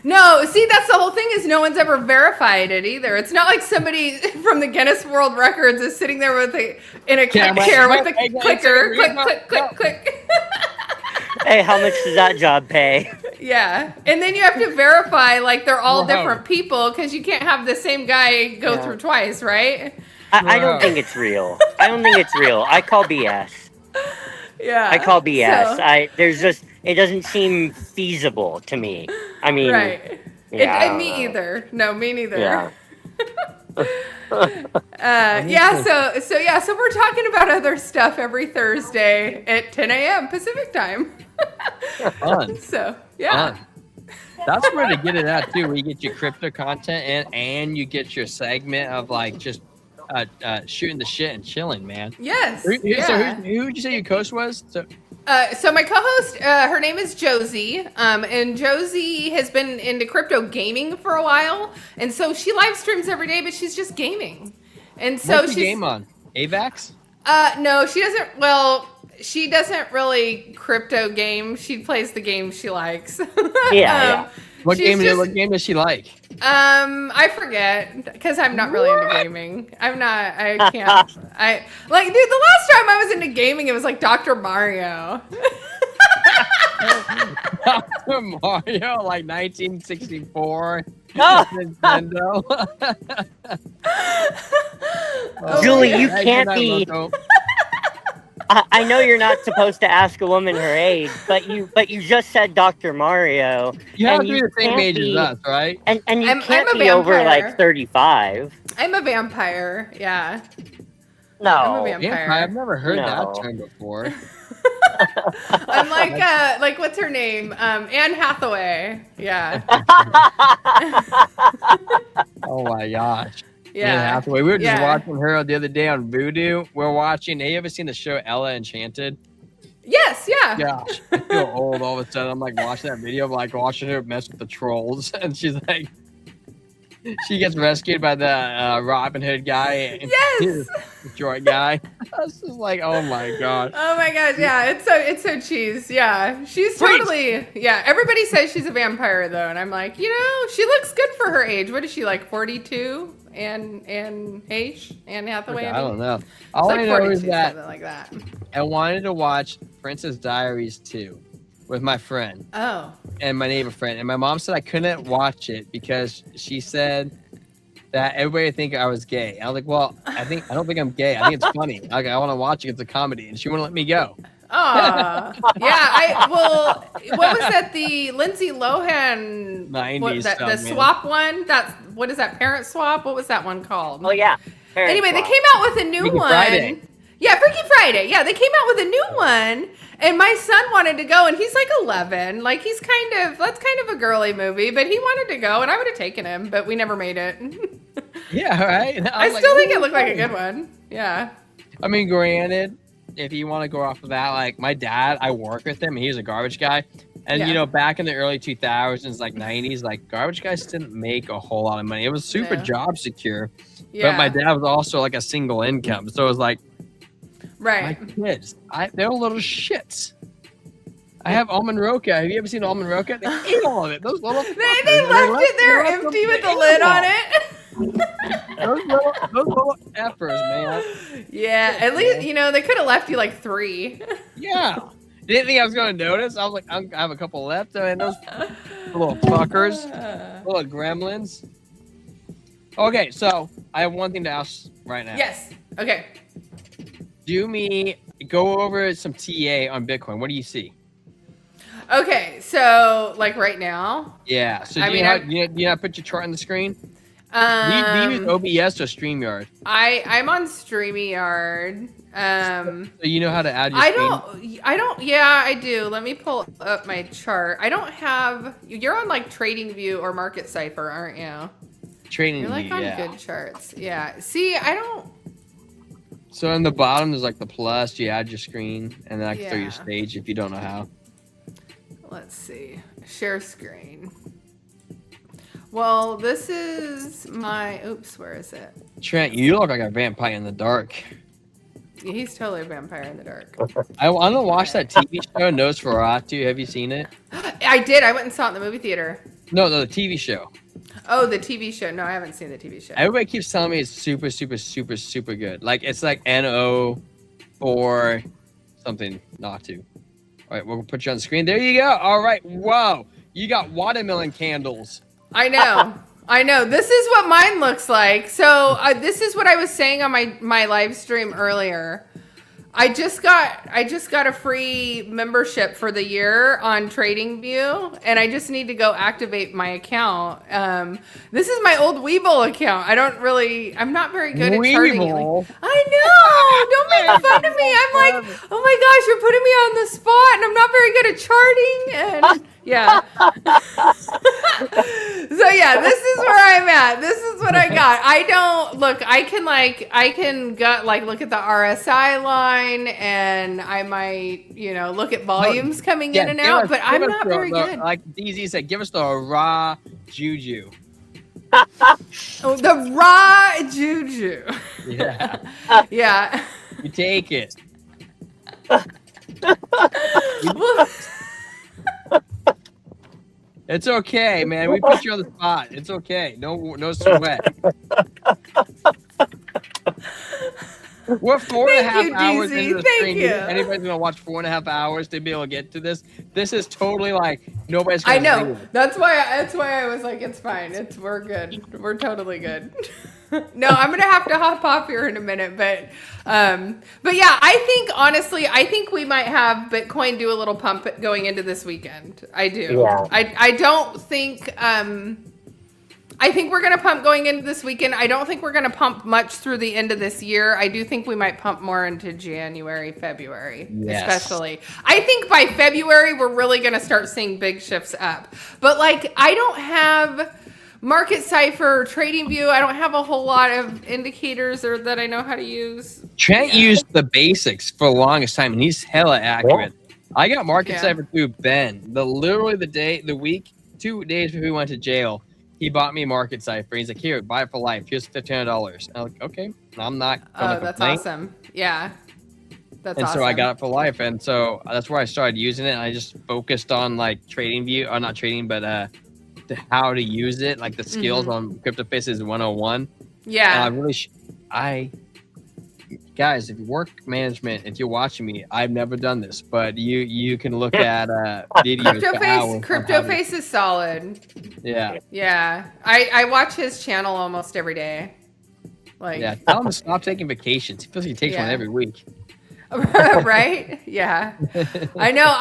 No, see, that's the whole thing is no one's ever verified it either. It's not like somebody from the Guinness World Records is sitting there with a chair with a clicker, click. Hey, how much does that job pay? Yeah, and then you have to verify like they're all different people because you can't have the same guy go through twice, right? I don't think it's real. I don't think it's real. I call BS. Yeah, I call BS. So, it doesn't seem feasible to me. I mean, right. Yeah, me either. No, me neither. Yeah. So we're talking about other stuff every Thursday at 10 a.m. Pacific time. Fun. So, yeah. Fun. That's where to get it at too, where you get your crypto content and you get your segment of like just shooting the shit and chilling, man. Yes. So who would you say your coach was? So my co-host, her name is Josie, and Josie has been into crypto gaming for a while, and so she live streams every day, but she's just gaming. And so What's the game on? AVAX? No, she doesn't. Well, she doesn't really crypto game. She plays the game she likes. Yeah. What game does she like? I forget because I'm not really into gaming. I can't. Dude, the last time I was into gaming, it was like Dr. Mario. Dr. Mario, like 1964. Nintendo. Julie, you can't be. I know you're not supposed to ask a woman her age, but you just said Dr. Mario. You have to be the same age as us, right? And you can't I'm a be over vampire. like 35. I'm a vampire. Yeah. No. I'm a vampire. I've never heard that term before. I'm like what's her name? Anne Hathaway. Yeah. Oh my gosh. Yeah. Anne Hathaway. We were just watching her the other day on Vudu. We're watching. Have you ever seen the show Ella Enchanted? Yes. Yeah. Gosh, I feel old all of a sudden. I'm like watching that video of like watching her mess with the trolls, and she's like, she gets rescued by the Robin Hood guy. And Yes. the Detroit guy. I was just like, oh my god. Oh my gosh, yeah, it's so cheese. Yeah, she's totally, yeah. Everybody says she's a vampire though, and I'm like, she looks good for her age. What is she, like 42? Anne Hathaway. I don't know. All like I know is 42, that something like that. I wanted to watch Princess Diaries 2 with my friend. Oh. And my neighbor friend, and my mom said I couldn't watch it because she said that everybody would think I was gay. I was like, well, I don't think I'm gay. I think it's funny. Like, I want to watch it. It's a comedy, and she wouldn't let me go. Oh, yeah. What was that? The Lindsay Lohan 90s the stuff, man. swap one? What is that? Parent Swap? What was that one called? Oh yeah. Anyway, they came out with a new Freaky one. Friday. Yeah, Freaky Friday. Yeah, they came out with a new one, and my son wanted to go, and he's like 11. Like that's kind of a girly movie, but he wanted to go, and I would have taken him, but we never made it. Yeah, right. I still think it looked like a good one. Yeah. I mean, granted, if you want to go off of that, like my dad, I work with him, and he's a garbage guy. And, back in the early 2000s, like 90s, like garbage guys didn't make a whole lot of money. It was super job secure. Yeah. But my dad was also like a single income. So it was like, right. My kids, they're little shits. I have almond roca. Have you ever seen almond roca? They eat all of it. Those little They left it there empty with the lid on it. those little effers, man. Yeah, at least, they could have left you like 3. Yeah. Didn't think I was going to notice. I was like, I have a couple left. And those little fuckers, little gremlins. Okay, so I have one thing to ask right now. Yes. Okay. Go over some TA on Bitcoin. What do you see? Okay, so like right now. Yeah. So do you not put your chart on the screen? Do you use OBS or StreamYard? I'm on StreamYard. So you know how to add your screen? I don't. Yeah, I do. Let me pull up my chart. I don't have. You're on like TradingView or Market Cipher, aren't you? TradingView. You're like on good charts. Yeah. See, I don't. So in the bottom, there's like the plus. You add your screen, and then I can throw your stage if you don't know how. Let's see. Share screen. Well, this is my. Oops, where is it? Trent, you look like a vampire in the dark. He's totally a vampire in the dark. I want to watch that TV show, Nosferatu. Have you seen it? I did. I went and saw it in the movie theater. No, the TV show. Oh, the TV show. No, I haven't seen the TV show. Everybody keeps telling me it's super, super, super, super good. Like, it's like NO for something not to. All right, we'll put you on the screen. There you go. All right. Wow. You got watermelon candles. I know. I know. This is what mine looks like. So this is what I was saying on my live stream earlier. I just got a free membership for the year on TradingView, and I just need to go activate my account. This is my old Webull account. I'm not very good at charting. I know. Don't make fun of me. I'm like, oh my gosh, you're putting me on the spot, and I'm not very good at charting. And yeah. So yeah, this is where I'm at. This is what I got. I don't look. I can look at the RSI line, and I might look at volumes coming in and out. But I'm not very good. Like DZ said, give us the raw juju. Oh, the raw juju. Yeah. Yeah. You take it. It's okay, man. We put you on the spot. It's okay. No sweat. We're 4.5 hours into the stream. Anybody's gonna watch 4.5 hours to be able to get to this? This is totally like nobody's gonna. I know. That's why I was like, it's fine. We're good. We're totally good. No, I'm gonna have to hop off here in a minute, but yeah, I think we might have Bitcoin do a little pump going into this weekend. I do. Yeah. I don't think. I think we're gonna pump going into this weekend. I don't think we're gonna pump much through the end of this year. I do think we might pump more into January, February, especially. I think by February we're really gonna start seeing big shifts up. But like, I don't have Market Cipher, TradingView. I don't have a whole lot of indicators that I know how to use. Trent used the basics for the longest time, and he's hella accurate. I got Market Cipher through Ben. Literally the week, 2 days before we went to jail, he bought me Market Cipher. He's like, here, buy it for life. Here's $1,500. I'm like, okay, I'm not gonna that's complain. awesome. Yeah. That's and awesome. so I got it for life. And so that's where I started using it. And I just focused on like TradingView, or not trading, but how to use it, like the skills on CryptoFaces 101. Yeah. Guys, if you work management, if you're watching me, I've never done this, but you can look at videos. CryptoFace is solid. Yeah. Yeah. I watch his channel almost every day. Like, yeah, tell him to stop taking vacations. He feels like he takes one every week. Right? Yeah. I know.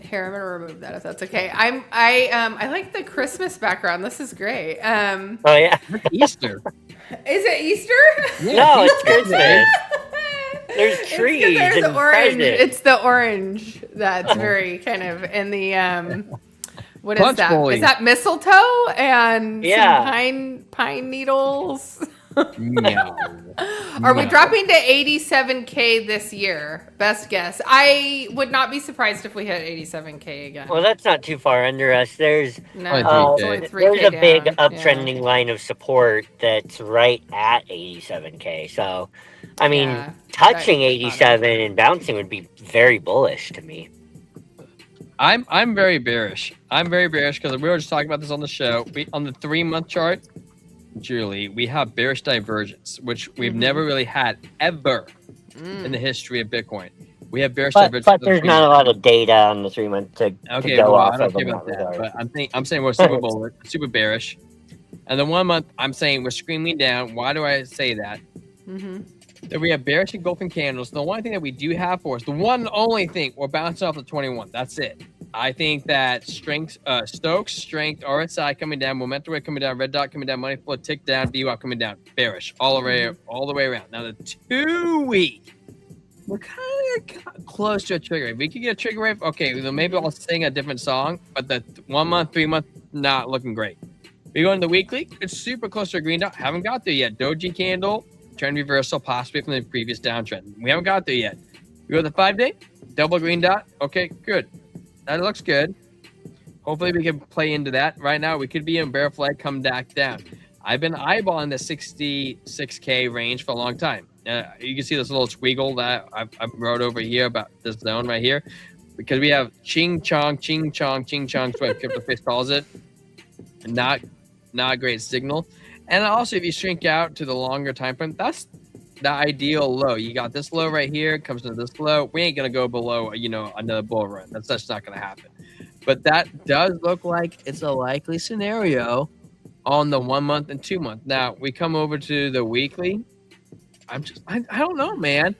Here, I'm gonna remove that if that's okay. I like the Christmas background. This is great. Oh yeah. Easter. Is it Easter? Yeah, no, it's Christmas. There's trees. There's and orange. presents. It's the orange that's very kind of in the what is Punch that? bowling. Is that mistletoe and some pine needles? No. Are we dropping to 87K this year? Best guess. I would not be surprised if we hit 87K again. Well, that's not too far under us. There's It's only 3K there's a big down. uptrending line of support that's right at 87K. So, I mean, touching 87 and bouncing would be very bullish to me. I'm very bearish. I'm very bearish because we were just talking about this on the show. On the 3-month chart, Julie, we have bearish divergence, which we've never really had ever in the history of Bitcoin. We have bearish divergence. But there's not a lot of data on the 3-month to go off I don't of care about that. But I'm saying we're super bullish, super bearish. And the 1 month, I'm saying we're screaming down. Why do I say that? That we have bearish engulfing candles. The one thing that we do have for us, the one only thing, we're bouncing off the 21. That's it. I think that Stokes, strength, RSI coming down, momentum rate coming down, red dot coming down, money flow tick down, VWAP coming down, bearish all the way around. Now the 2 week, we're kind of close to a trigger wave. We could get a trigger wave. Okay, well, maybe I'll sing a different song, but the 1 month, 3 month, not looking great. We go into the weekly, it's super close to a green dot. Haven't got there yet. Doji candle, trend reversal, possibly from the previous downtrend. We haven't got there yet. We go to the 5 day, double green dot. Okay, good. That looks good. hopefully we can play into that. Right now, we could be in bear flag, come back down. I've been eyeballing the 66K range for a long time. You can see this little squiggle that I wrote over here about this zone right here, because we have ching chong, ching chong, ching chong. That's what CryptoFace calls it. Not a great signal. And also, if you shrink out to the longer time frame, that's the ideal low. You got this low right here, comes into this low. We ain't gonna go below, another bull run. That's just not gonna happen. But that does look like it's a likely scenario on the 1 month and 2 month. Now we come over to the weekly. I don't know, man.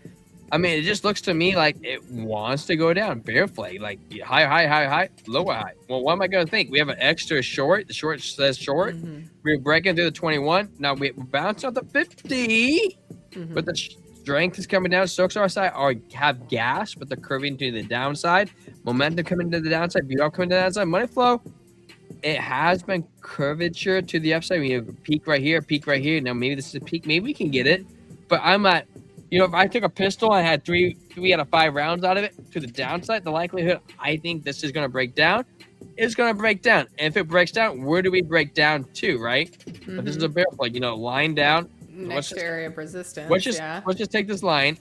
I mean, it just looks to me like it wants to go down. Bear flag, like high, lower high. Well, what am I going to think? We have an extra short. The short says short. We're breaking through the 21. Now we're bouncing off the 50, but the strength is coming down. Stokes on our side have gas, but they're curving to the downside. Momentum coming to the downside. VR coming to the downside. Money flow, it has been curvature to the upside. We have a peak right here, peak right here. Now maybe this is a peak. Maybe we can get it, but I'm at. If I took a pistol, I had three out of 5 rounds out of it to the downside. The likelihood I think this is going to break down is going to break down. And if it breaks down, where do we break down to, right? But this is a bear flag, line down. Next area of resistance. Let's just take this line.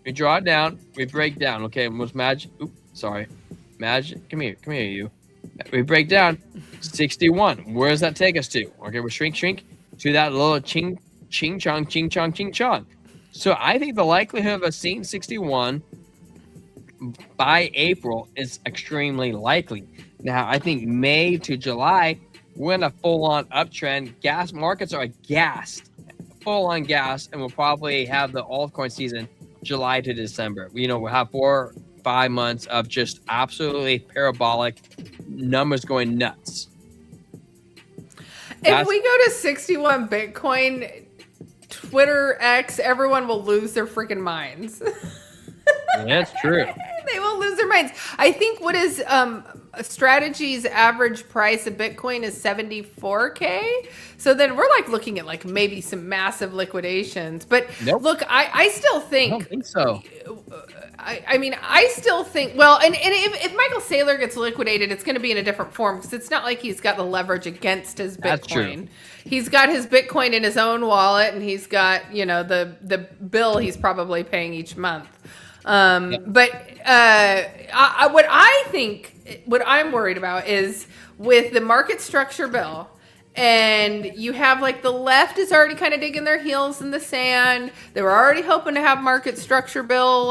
We draw it down. We break down. Okay, most magic. Oops, sorry. Magic. Come here, you. We break down 61. Where does that take us to? Okay, we shrink to that little ching chong. So I think the likelihood of us seeing 61 by April is extremely likely. Now, I think May to July, we're in a full-on uptrend. Gas markets are gassed, full-on gas, and we'll probably have the altcoin season July to December. We'll have 4 or 5 months of just absolutely parabolic numbers going nuts. If we go to 61 Bitcoin, Twitter, X, everyone will lose their freaking minds. That's true. They will lose their minds. I think what is Strategy's average price of Bitcoin is 74K. So then we're looking at maybe some massive liquidations. But look, I still think. I don't think so. I mean, I still think, well, and if Michael Saylor gets liquidated, it's going to be in a different form because it's not like he's got the leverage against his Bitcoin. That's true. He's got his Bitcoin in his own wallet, and he's got, the bill he's probably paying each month. But what I'm worried about is with the market structure bill, and you have the left is already kind of digging their heels in the sand. They were already hoping to have market structure bill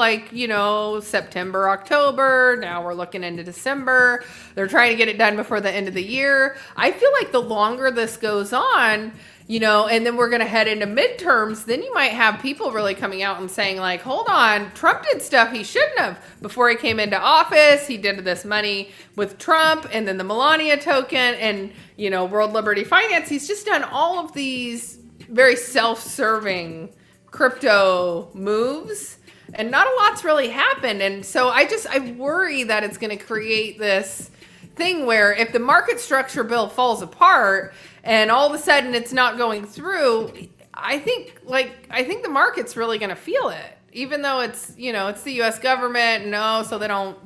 September, October. Now we're looking into December. They're trying to get it done before the end of the year. I feel like the longer this goes on, and then we're going to head into midterms, then you might have people really coming out and saying hold on, Trump did stuff he shouldn't have before he came into office. He did this money with Trump and then the Melania token and, World Liberty Finance. He's just done all of these very self-serving crypto moves and not a lot's really happened. And so I worry that it's going to create this thing where if the market structure bill falls apart and all of a sudden it's not going through, I think the market's really going to feel it, even though it's, it's the US government. So they don't,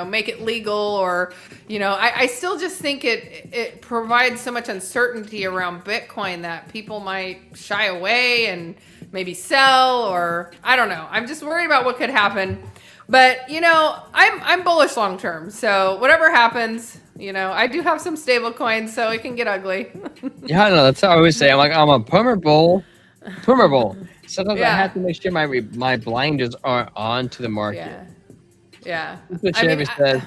make it legal or, I still just think it provides so much uncertainty around Bitcoin that people might shy away and maybe sell, or I don't know. I'm just worried about what could happen. But, I'm bullish long term. So whatever happens, I do have some stable coins, so it can get ugly. Yeah, I know. That's how I always say. I'm a perma bull. Sometimes I have to make sure my blinders are on to the market. Yeah. That's what Chevy says.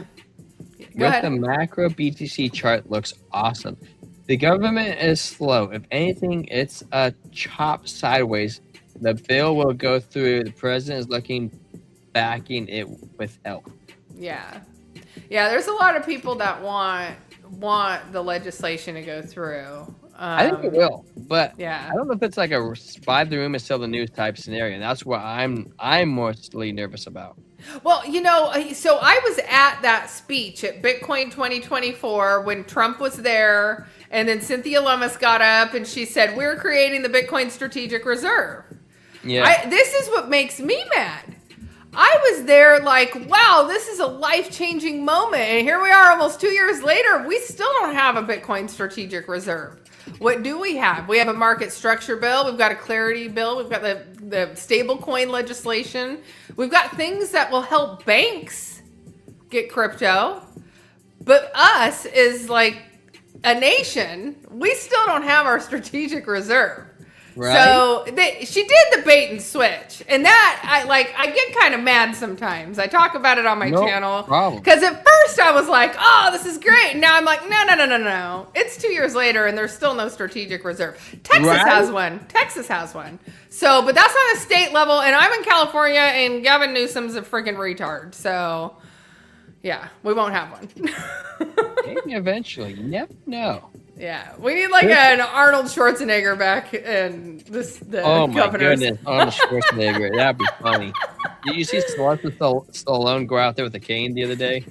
Go ahead. The macro BTC chart looks awesome. The government is slow. If anything, it's a chop sideways. The bill will go through. The president is backing it with help. Yeah, there's a lot of people that want the legislation to go through. I think it will, but yeah, I don't know if it's a buy the rumor, sell the news type scenario. And that's what I'm mostly nervous about. Well, so I was at that speech at Bitcoin 2024 when Trump was there, and then Cynthia Lummis got up and she said, "We're creating the Bitcoin Strategic Reserve." Yeah, this is what makes me mad. I was they're like, wow, this is a life-changing moment. And here we are almost 2 years later. We still don't have a Bitcoin strategic reserve. What do we have? We have a market structure bill. We've got a clarity bill. We've got the stable coin legislation. We've got things that will help banks get crypto. But us is like a nation, we still don't have our strategic reserve. Right. So she did the bait and switch, and that I get kind of mad sometimes. I talk about it on my channel because at first I was like, "Oh, this is great." Now I'm like, "No. It's 2 years later, and there's still no strategic reserve." Texas has one. Texas has one. So, but that's on a state level, and I'm in California, and Gavin Newsom's a freaking retard. So, yeah, we won't have one. Maybe eventually. You never know. Yeah, we need like an Arnold Schwarzenegger back in the oh my governors. goodness, Arnold Schwarzenegger. That'd be funny. Did you see Sylvester Stallone go out there with a cane the other day?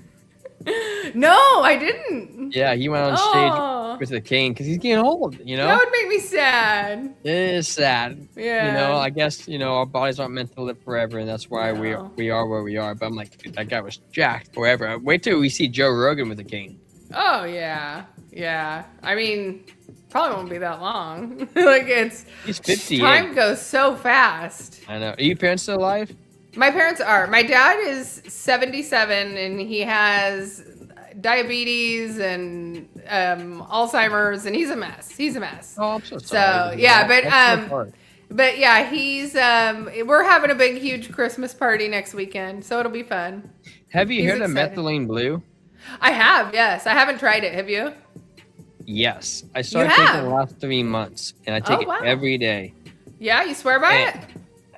No, I didn't. Yeah, he went on stage with a cane because he's getting old, you know? That would make me sad. It is sad. Yeah. You know, I guess, our bodies aren't meant to live forever, and that's why we are where we are. But I'm like, dude, that guy was jacked forever. Wait till we see Joe Rogan with a cane. Oh, yeah. Yeah. I mean, probably won't be that long. Like, he's 58. Time goes so fast. I know. Are your parents still alive? My parents are. My dad is 77, and he has diabetes and Alzheimer's, and he's a mess. Oh, I'm so sorry. So, yeah, but yeah, he's we're having a big, huge Christmas party next weekend, so it'll be fun. Have you heard of methylene blue? I have, yes. I haven't tried it. Have you? Yes. I started taking it the last 3 months, and I take it every day. Yeah, you swear by it?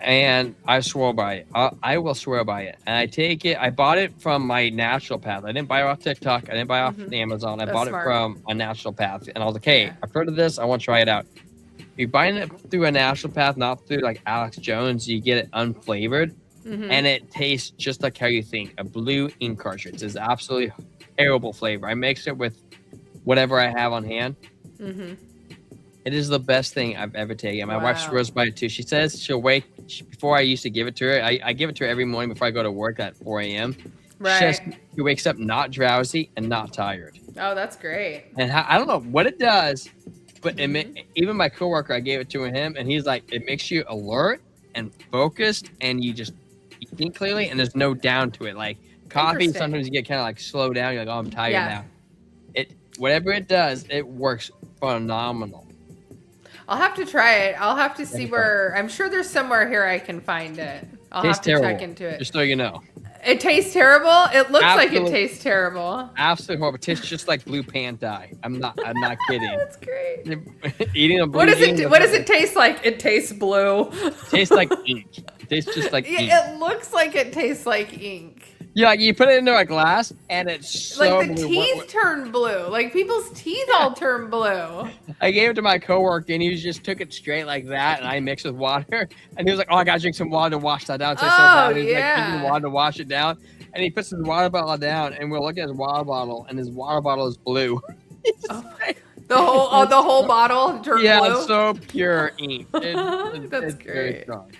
And I swore by it. I will swear by it. And I take it. I bought it from my naturopath. I didn't buy it off TikTok. I didn't buy it off Amazon. I bought it from a naturopath. And I was like, hey, I've heard of this. I want to try it out. If you're buying it through a naturopath, not through like Alex Jones, you get it unflavored. And it tastes just like how you think. A blue ink cartridge is absolutely terrible flavor. I mix it with whatever I have on hand. It is the best thing I've ever taken. My wife swears by it too. She says she'll wake before I used to give it to her. I give it to her every morning before I go to work at 4 a.m. Right. She wakes up not drowsy and not tired. Oh, that's great. And I don't know what it does, but even my coworker, I gave it to him, and he's like, it makes you alert and focused, and you think clearly, and there's no down to it. Like coffee, sometimes you get kind of like slow down. You're like, oh, I'm tired now. Whatever it does, it works phenomenal. I'll have to try it. I'll have to see where. I'm sure there's somewhere here I can find it. I'll have to check into it. Just so you know. It tastes terrible. It looks like it tastes terrible. Absolutely horrible. It tastes just like blue pant dye. I'm not kidding. That's great. Eating a blue. What does it taste like? It tastes blue. It tastes like ink. It tastes just like ink. It looks like it tastes like ink. Yeah, you put it into a glass, and it's so like the teeth turn blue. Like people's teeth all turn blue. I gave it to my coworker, and he just took it straight like that, and I mixed with water. And he was like, "Oh, I gotta drink some water to wash that down." So he's like drinking water to wash it down, and he puts his water bottle down, and we're looking at his water bottle, and his water bottle is blue. The whole bottle turned blue. Yeah, it's so pure ink. That's great. Very strong.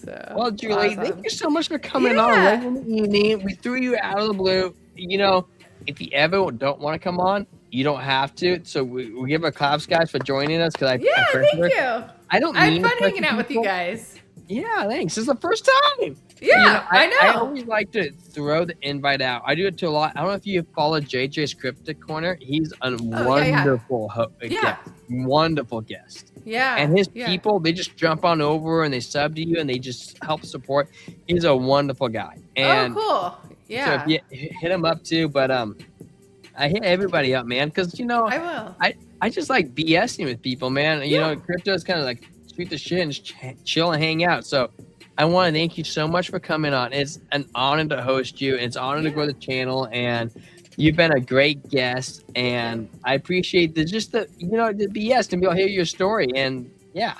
So, well, Julie, thank you so much for coming on late in the evening. We threw you out of the blue. If you ever don't want to come on, you don't have to. So we give a claps, guys, for joining us. Thank you. I had fun hanging out with you guys. Yeah, thanks. This is the first time. Yeah, I know. I always like to throw the invite out. I do it to a lot. I don't know if you follow JJ's Cryptic Corner. He's a wonderful guest. Wonderful guest. Yeah. And his people, they just jump on over and they sub to you and they just help support. He's a wonderful guy. And cool. Yeah. So if you hit him up too, but I hit everybody up, man, because I will. I just like BSing with people, man. Crypto is kind of like shoot the shit and just chill and hang out. So I want to thank you so much for coming on. It's an honor to host you. It's an honor to grow the channel, and you've been a great guest. And I appreciate the BS to be able to hear your story. And yeah.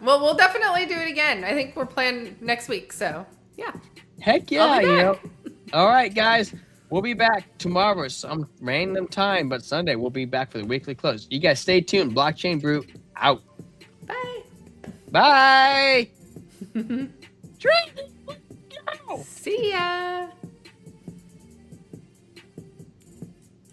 Well, we'll definitely do it again. I think we're planning next week. So yeah. Heck yeah. All right, guys. We'll be back tomorrow, some random time, but Sunday we'll be back for the weekly close. You guys stay tuned. Blockchain Brew out. Bye. Bye. Drink. Go. See ya.